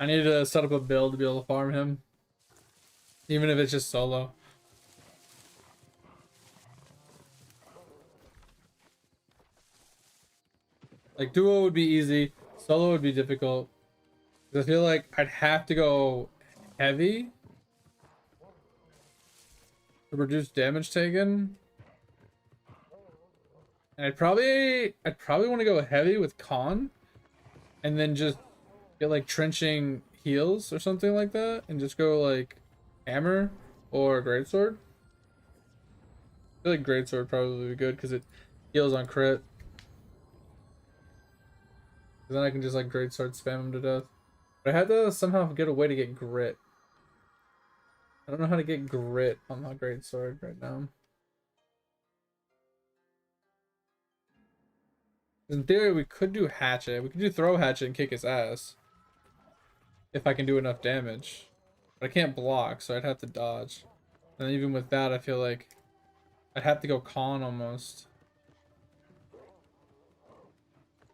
I need to set up a build to be able to farm him, even if it's just solo. Like duo would be easy, solo would be difficult. I feel like I'd have to go heavy to reduce damage taken. And I'd probably want to go heavy with con and then just get like trenching heals or something like that and just go like hammer or greatsword. I feel like greatsword probably would be good because it heals on crit. Then I can just like greatsword spam him to death. But I had to somehow get a way to get grit. I don't know how to get grit on my greatsword right now. In theory, we could do hatchet. We could do throw hatchet and kick his ass. If I can do enough damage. But I can't block, so I'd have to dodge. And even with that, I feel like I'd have to go con almost.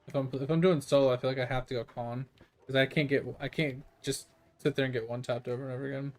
If I'm doing solo, I feel like I have to go con. Because I can't just sit there and get one tapped over and over again.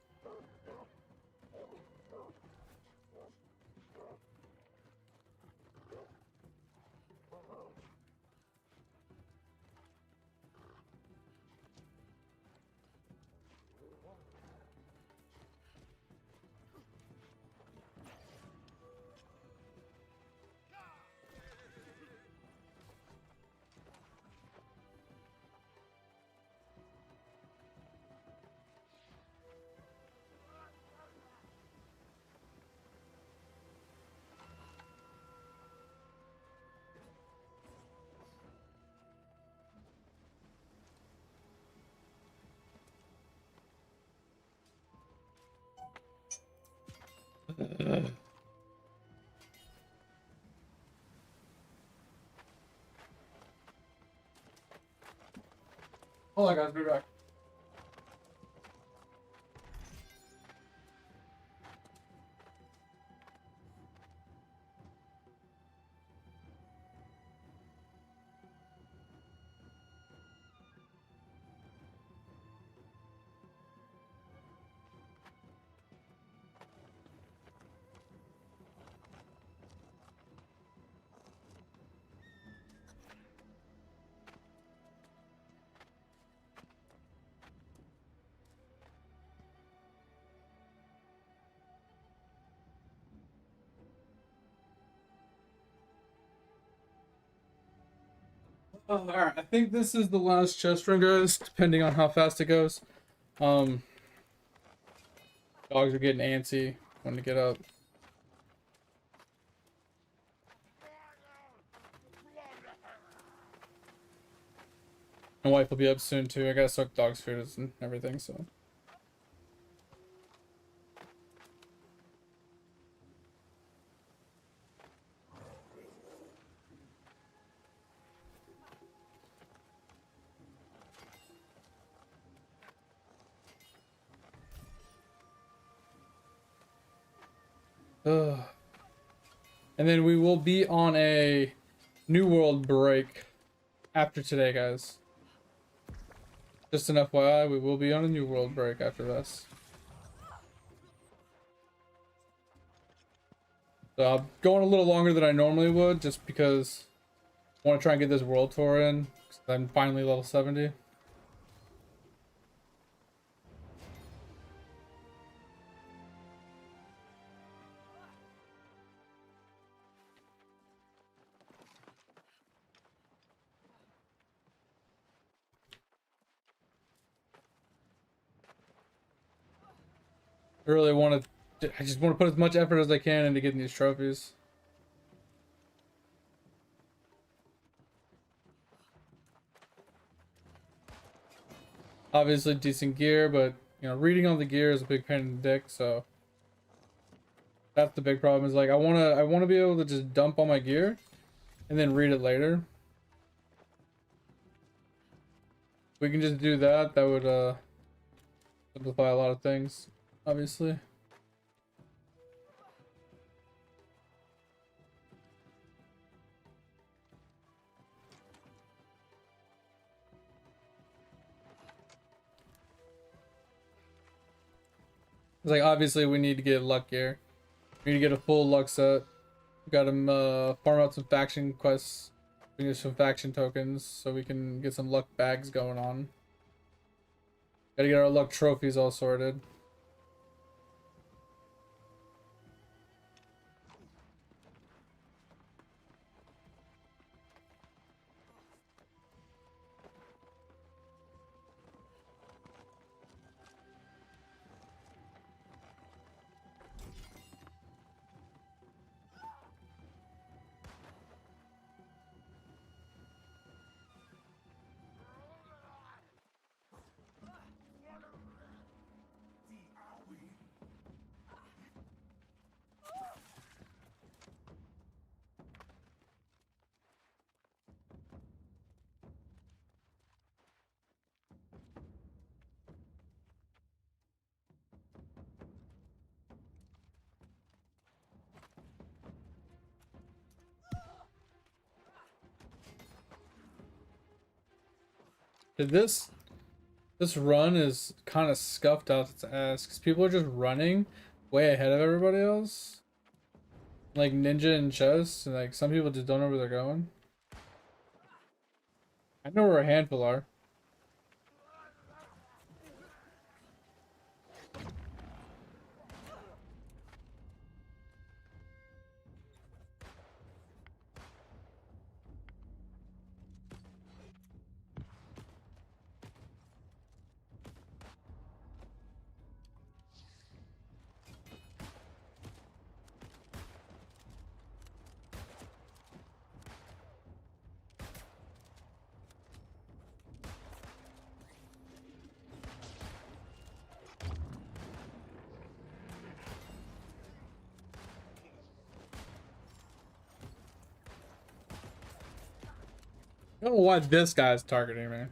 Hold on, guys. Be back. Alright, I think this is the last chest run, guys, depending on how fast it goes. Dogs are getting antsy, wanting to get up. My wife will be up soon too. I gotta soak dogs' food and everything, so. Ugh. And then we will be on a New World break after today, guys. Just an FYI, we will be on a New World break after this. So I'm going a little longer than I normally would, just because I want to try and get this world tour in, because I'm finally level 70. I really want to, I just want to put as much effort as I can into getting these trophies. Obviously decent gear, but you know, reading on the gear is a big pain in the dick, so that's the big problem. Is like I wanna be able to just dump all my gear and then read it later. If we can just do that, that would simplify a lot of things, obviously. It's like obviously we need to get luck gear. We need to get a full luck set. We got to farm out some faction quests. We need some faction tokens so we can get some luck bags going on. Gotta get our luck trophies all sorted. This run is kind of scuffed out its ass because people are just running way ahead of everybody else. Like ninja and chess, and like some people just don't know where they're going. I know where a handful are. don't know why this guy's targeting me.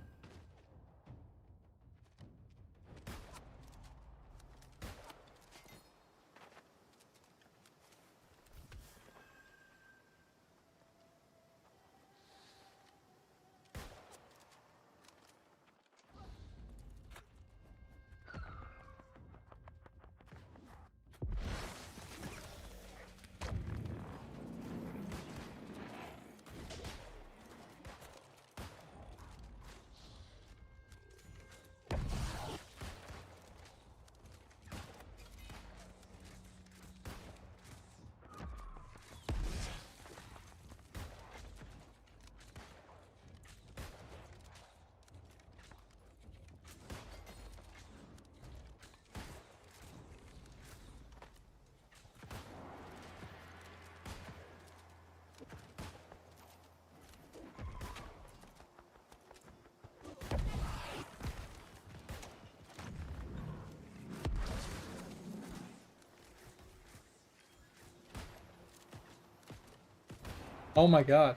Oh my god.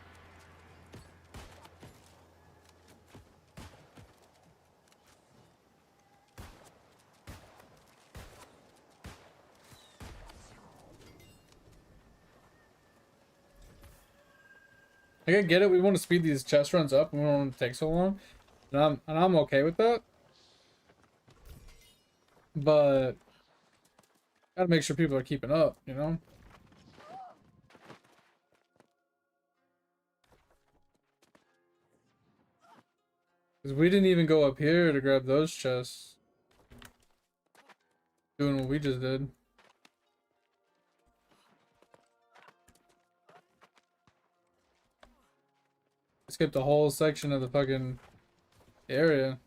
I get it. We want to speed these chest runs up. We don't want it to take so long, and I'm okay with that. But gotta make sure people are keeping up, you know. Because we didn't even go up here to grab those chests. Doing what we just did. Skipped a whole section of the fucking area.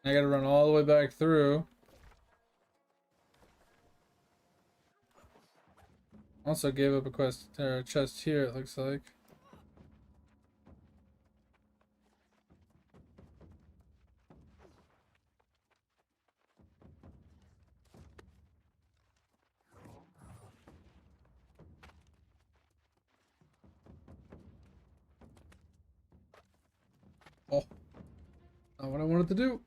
I gotta run all the way back through. Also gave up a quest or a chest here, it looks like. Oh, not what I wanted to do.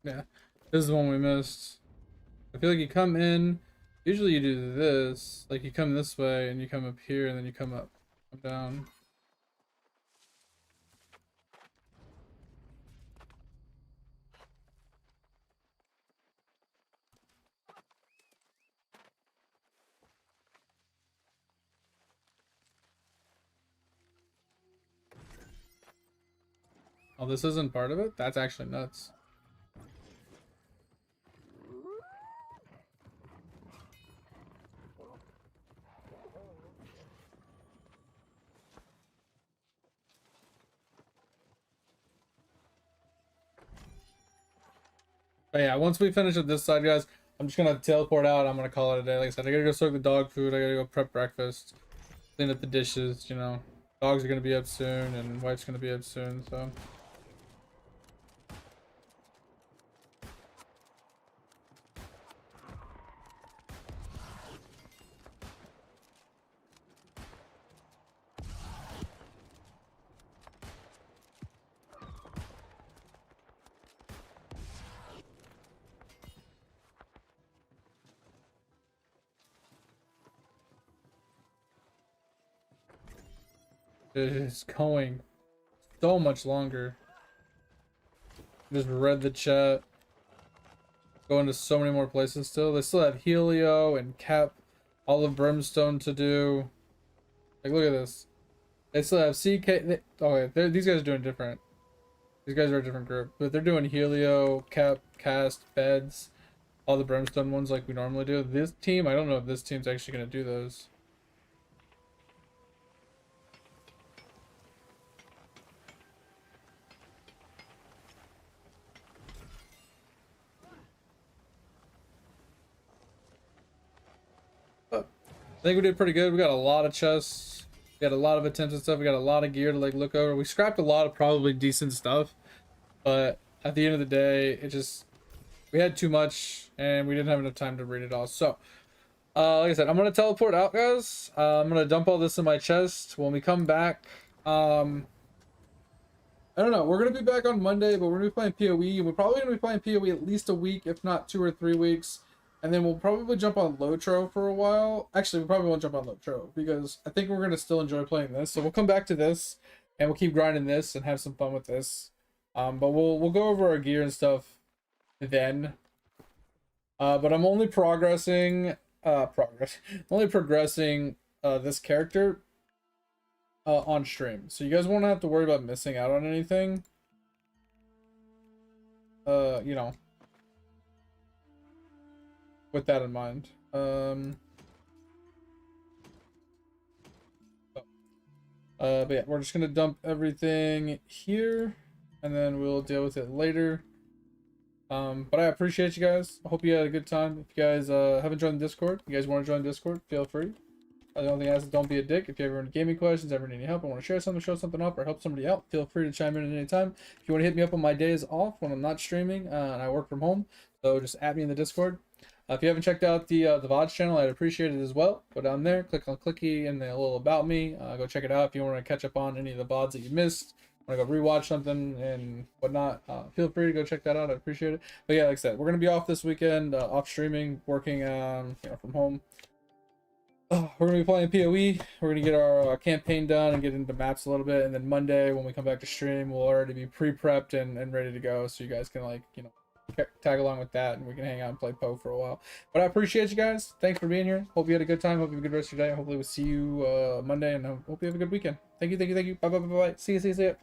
Yeah, this is the one we missed. I feel like you come in, usually you do this, like you come this way and you come up here and then you come up, come down. Oh, this isn't part of it? That's actually nuts. But yeah, once we finish up this side, guys, I'm just gonna teleport out. I'm gonna call it a day. Like I said, I gotta go soak the dog food. I gotta go prep breakfast, clean up the dishes. You know, dogs are gonna be up soon, and wife's gonna be up soon. So. It is going so much longer. Just read the chat. Going to so many more places still. They still have Helio and Cap, all of Brimstone to do. Like, look at this. They still have CK. Okay, these guys are doing different. These guys are a different group. But they're doing Helio, Cap, Cast, Beds, all the Brimstone ones like we normally do. This team, I don't know if this team's actually going to do those. I think we did pretty good. We got a lot of chests. We got a lot of attempts and stuff. We got a lot of gear to like look over. We scrapped a lot of probably decent stuff, but at the end of the day, it just we had too much and we didn't have enough time to read it all. So, like I said, I'm gonna teleport out, guys. I'm gonna dump all this in my chest. When we come back, I don't know. We're gonna be back on Monday, but we're gonna be playing PoE. We're probably gonna be playing PoE at least a week, if not 2 or 3 weeks. And then we'll probably jump on Lotro for a while. Actually, we probably won't jump on Lotro because I think we're gonna still enjoy playing this. So we'll come back to this and we'll keep grinding this and have some fun with this. But we'll go over our gear and stuff then. But I'm only progressing this character on stream, so you guys won't have to worry about missing out on anything. You know, with that in mind. But yeah, we're just gonna dump everything here, and then we'll deal with it later. But I appreciate you guys. I hope you had a good time. If you guys haven't joined the Discord, you guys want to join the Discord, feel free. The only thing I ask is don't be a dick. If you ever have any gaming questions, ever need any help, I want to share something, show something up, or help somebody out, feel free to chime in at any time. If you want to hit me up on my days off when I'm not streaming and I work from home, so just add me in the Discord. If you haven't checked out the VODs channel, I'd appreciate it as well. Go down there, click on Clicky and the little about me. Go check it out if you want to catch up on any of the VODs that you missed. Want to go rewatch something and whatnot, feel free to go check that out. I appreciate it. But yeah, like I said, we're gonna be off this weekend, off streaming, working from home. We're gonna be playing PoE. We're gonna get our campaign done and get into maps a little bit, and then Monday when we come back to stream, we'll already be pre-prepped and ready to go, so you guys can like tag along with that, and we can hang out and play Poe for a while. But I appreciate you guys. Thanks for being here. Hope you had a good time. Hope you have a good rest of your day. Hopefully we'll see you Monday, and hope you have a good weekend. Thank you. Bye. See you.